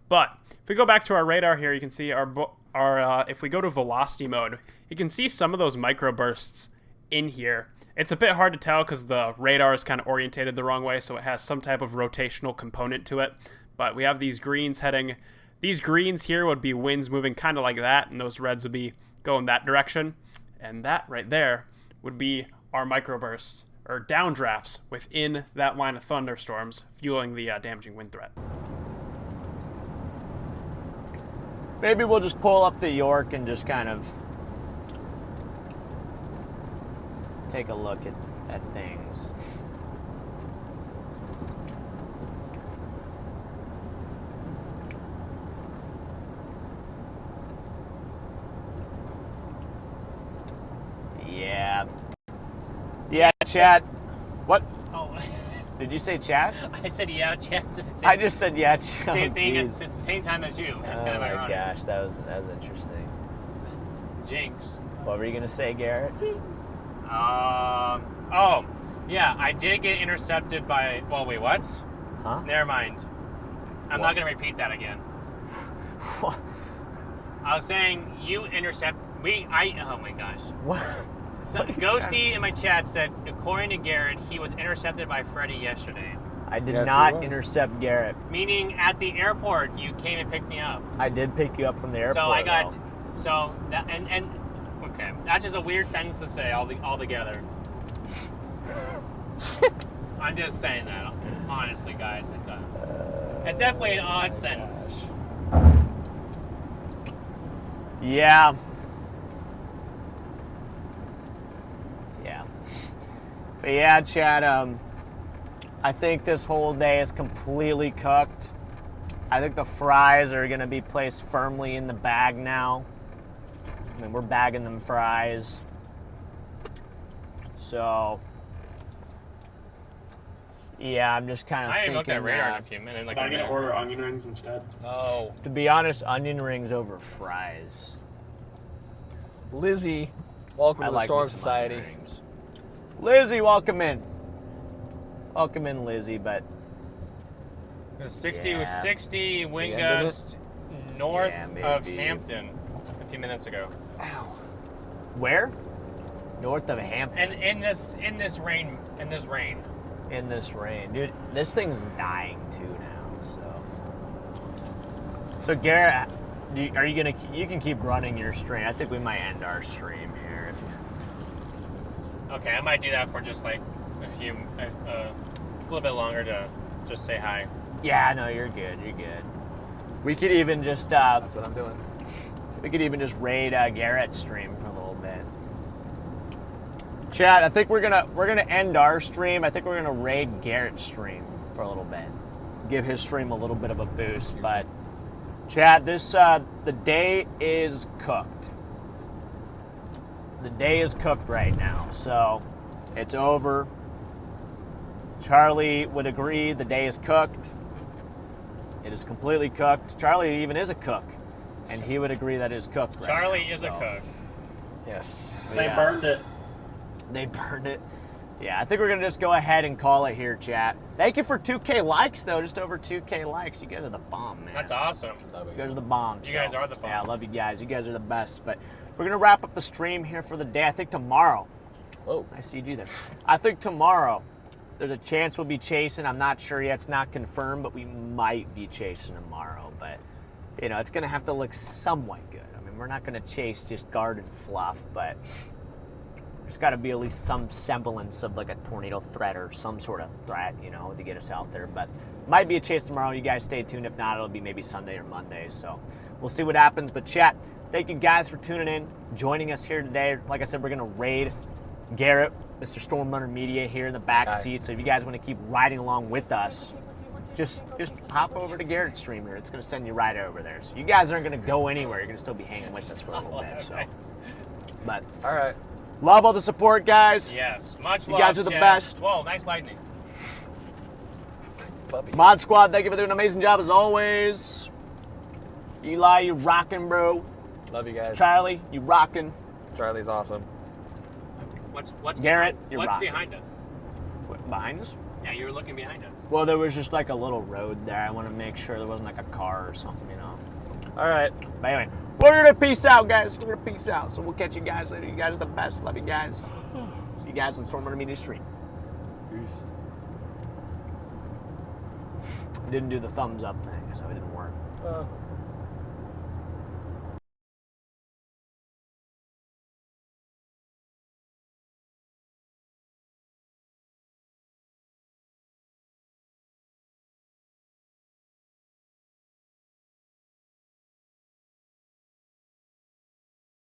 [SPEAKER 7] But if we go back to our radar here, you can see if we go to velocity mode, you can see some of those microbursts in here. It's a bit hard to tell because the radar is kind of orientated the wrong way, so it has some type of rotational component to it. But we have these greens heading. These greens here would be winds moving kind of like that, and those reds would be going that direction. And that right there would be our microbursts, or downdrafts, within that line of thunderstorms, fueling the damaging wind threat.
[SPEAKER 1] Maybe we'll just pull up to York and just kind of take a look at things. Yeah, chat. What?
[SPEAKER 2] Oh.
[SPEAKER 1] Did you say chat?
[SPEAKER 2] I said yeah, Chad.
[SPEAKER 1] I just said yeah, chat.
[SPEAKER 2] Same thing.
[SPEAKER 1] Geez.
[SPEAKER 2] It's the same time as you. That's kind of
[SPEAKER 1] Oh my
[SPEAKER 2] ironic.
[SPEAKER 1] gosh, that was interesting.
[SPEAKER 2] Jinx.
[SPEAKER 1] What were you gonna say, Garrett?
[SPEAKER 2] Oh, yeah, I did get intercepted by. Well, wait, what?
[SPEAKER 1] Huh?
[SPEAKER 2] Never mind. I'm
[SPEAKER 1] What?
[SPEAKER 2] not gonna repeat that again. I was saying you intercept. Oh my gosh.
[SPEAKER 1] What?
[SPEAKER 2] So, Ghosty in my chat said, according to Garrett, he was intercepted by Freddy yesterday.
[SPEAKER 1] I did
[SPEAKER 5] Yes,
[SPEAKER 1] not
[SPEAKER 5] he was.
[SPEAKER 1] intercept Garrett.
[SPEAKER 2] Meaning at the airport, you came and picked me up.
[SPEAKER 1] I did pick you up from the airport.
[SPEAKER 2] So I got,
[SPEAKER 1] though.
[SPEAKER 2] so that and okay, that's just a weird sentence to say all together. I'm just saying that, honestly, guys. It's definitely an odd sentence.
[SPEAKER 1] Yeah. Yeah. But yeah, Chad, I think this whole day is completely cooked. I think the fries are going to be placed firmly in the bag now. I mean, we're bagging them fries. So, yeah, I'm just kind of
[SPEAKER 2] I
[SPEAKER 1] thinking
[SPEAKER 2] ain't looked at radar in
[SPEAKER 1] that,
[SPEAKER 2] a few minutes. Like
[SPEAKER 3] Am I
[SPEAKER 2] a
[SPEAKER 3] gonna
[SPEAKER 2] minute.
[SPEAKER 3] order onion rings instead?
[SPEAKER 5] Oh.
[SPEAKER 1] to be honest, onion rings over fries. Lizzie,
[SPEAKER 5] Welcome
[SPEAKER 1] I
[SPEAKER 5] to the
[SPEAKER 1] like
[SPEAKER 5] Storm
[SPEAKER 1] me some
[SPEAKER 5] Society.
[SPEAKER 1] onion rings. Lizzie, welcome in. Welcome in, Lizzie, but
[SPEAKER 2] 60
[SPEAKER 1] Yeah.
[SPEAKER 2] was 60 wind
[SPEAKER 5] The end of it?
[SPEAKER 2] gust north
[SPEAKER 1] Yeah,
[SPEAKER 2] of
[SPEAKER 1] maybe.
[SPEAKER 2] Hampton a few minutes ago.
[SPEAKER 1] where? North of Hampton.
[SPEAKER 2] And in this rain,
[SPEAKER 1] In this rain, dude, this thing's dying too now. So Garrett, are you gonna? You can keep running your stream. I think we might end our stream here.
[SPEAKER 2] okay, I might do that for just like a little bit longer to just say hi.
[SPEAKER 1] Yeah, no, you're good. You're good. We could even just
[SPEAKER 5] That's what I'm doing.
[SPEAKER 1] we could even just raid Garrett's stream for a little bit. Chat, I think we're gonna end our stream. I think we're gonna raid Garrett's stream for a little bit. Give his stream a little bit of a boost. But chat, the day is cooked. The day is cooked right now, so it's over. Charlie would agree the day is cooked. It is completely cooked. Charlie even is a cook, and he would agree that it is cooked right
[SPEAKER 2] Charlie
[SPEAKER 1] now,
[SPEAKER 2] is
[SPEAKER 1] so.
[SPEAKER 2] a cook.
[SPEAKER 5] Yes.
[SPEAKER 3] They
[SPEAKER 1] Yeah.
[SPEAKER 3] burned it.
[SPEAKER 1] They burned it. Yeah, I think we're going to just go ahead and call it here, chat. Thank you for 2K likes, though. Just over 2K likes. You guys are the bomb, man.
[SPEAKER 2] That's awesome.
[SPEAKER 1] You guys are the bomb.
[SPEAKER 2] You guys are the bomb.
[SPEAKER 1] Yeah, I love you guys. You guys are the best. But we're going to wrap up the stream here for the day. I think tomorrow. Oh, I see you there. I think tomorrow there's a chance we'll be chasing. I'm not sure yet. It's not confirmed, but we might be chasing tomorrow. But, you know, it's going to have to look somewhat good. I mean, we're not going to chase just garden fluff, but there's got to be at least some semblance of like a tornado threat or some sort of threat, you know, to get us out there. But might be a chase tomorrow. You guys stay tuned. If not, it'll be maybe Sunday or Monday. So we'll see what happens. But chat, thank you guys for tuning in, joining us here today. Like I said, we're going to raid Garrett, Mr. Stormrunner Media here in the back seat. So if you guys want to keep riding along with us, just hop over to Garrett's stream here. It's going to send you right over there. So you guys aren't going to go anywhere. You're going to still be hanging with us for a little bit. So, but
[SPEAKER 5] All right.
[SPEAKER 1] love all the support, guys.
[SPEAKER 2] Yes, much
[SPEAKER 1] You
[SPEAKER 2] love.
[SPEAKER 1] guys are the
[SPEAKER 2] Chad.
[SPEAKER 1] best.
[SPEAKER 2] Whoa, nice lightning.
[SPEAKER 5] Puppy.
[SPEAKER 1] Mod Squad, thank you for doing an amazing job as always. Eli, you rocking, bro.
[SPEAKER 5] Love you guys.
[SPEAKER 1] Charlie, you rocking.
[SPEAKER 5] Charlie's awesome.
[SPEAKER 2] What's
[SPEAKER 1] Garrett,
[SPEAKER 2] behind,
[SPEAKER 1] you're
[SPEAKER 2] what's
[SPEAKER 1] rocking.
[SPEAKER 2] behind us?
[SPEAKER 1] What, behind us?
[SPEAKER 2] Yeah, you were looking behind us.
[SPEAKER 1] Well, there was just like a little road there. I want to make sure there wasn't like a car or something, you know.
[SPEAKER 5] All right.
[SPEAKER 1] But anyway, we're gonna peace out, guys. We're gonna peace out. So we'll catch you guys later. You guys are the best. Love you guys. See you guys on Stormrunner Media Stream.
[SPEAKER 5] Peace.
[SPEAKER 1] Didn't do the thumbs up thing, so it didn't work.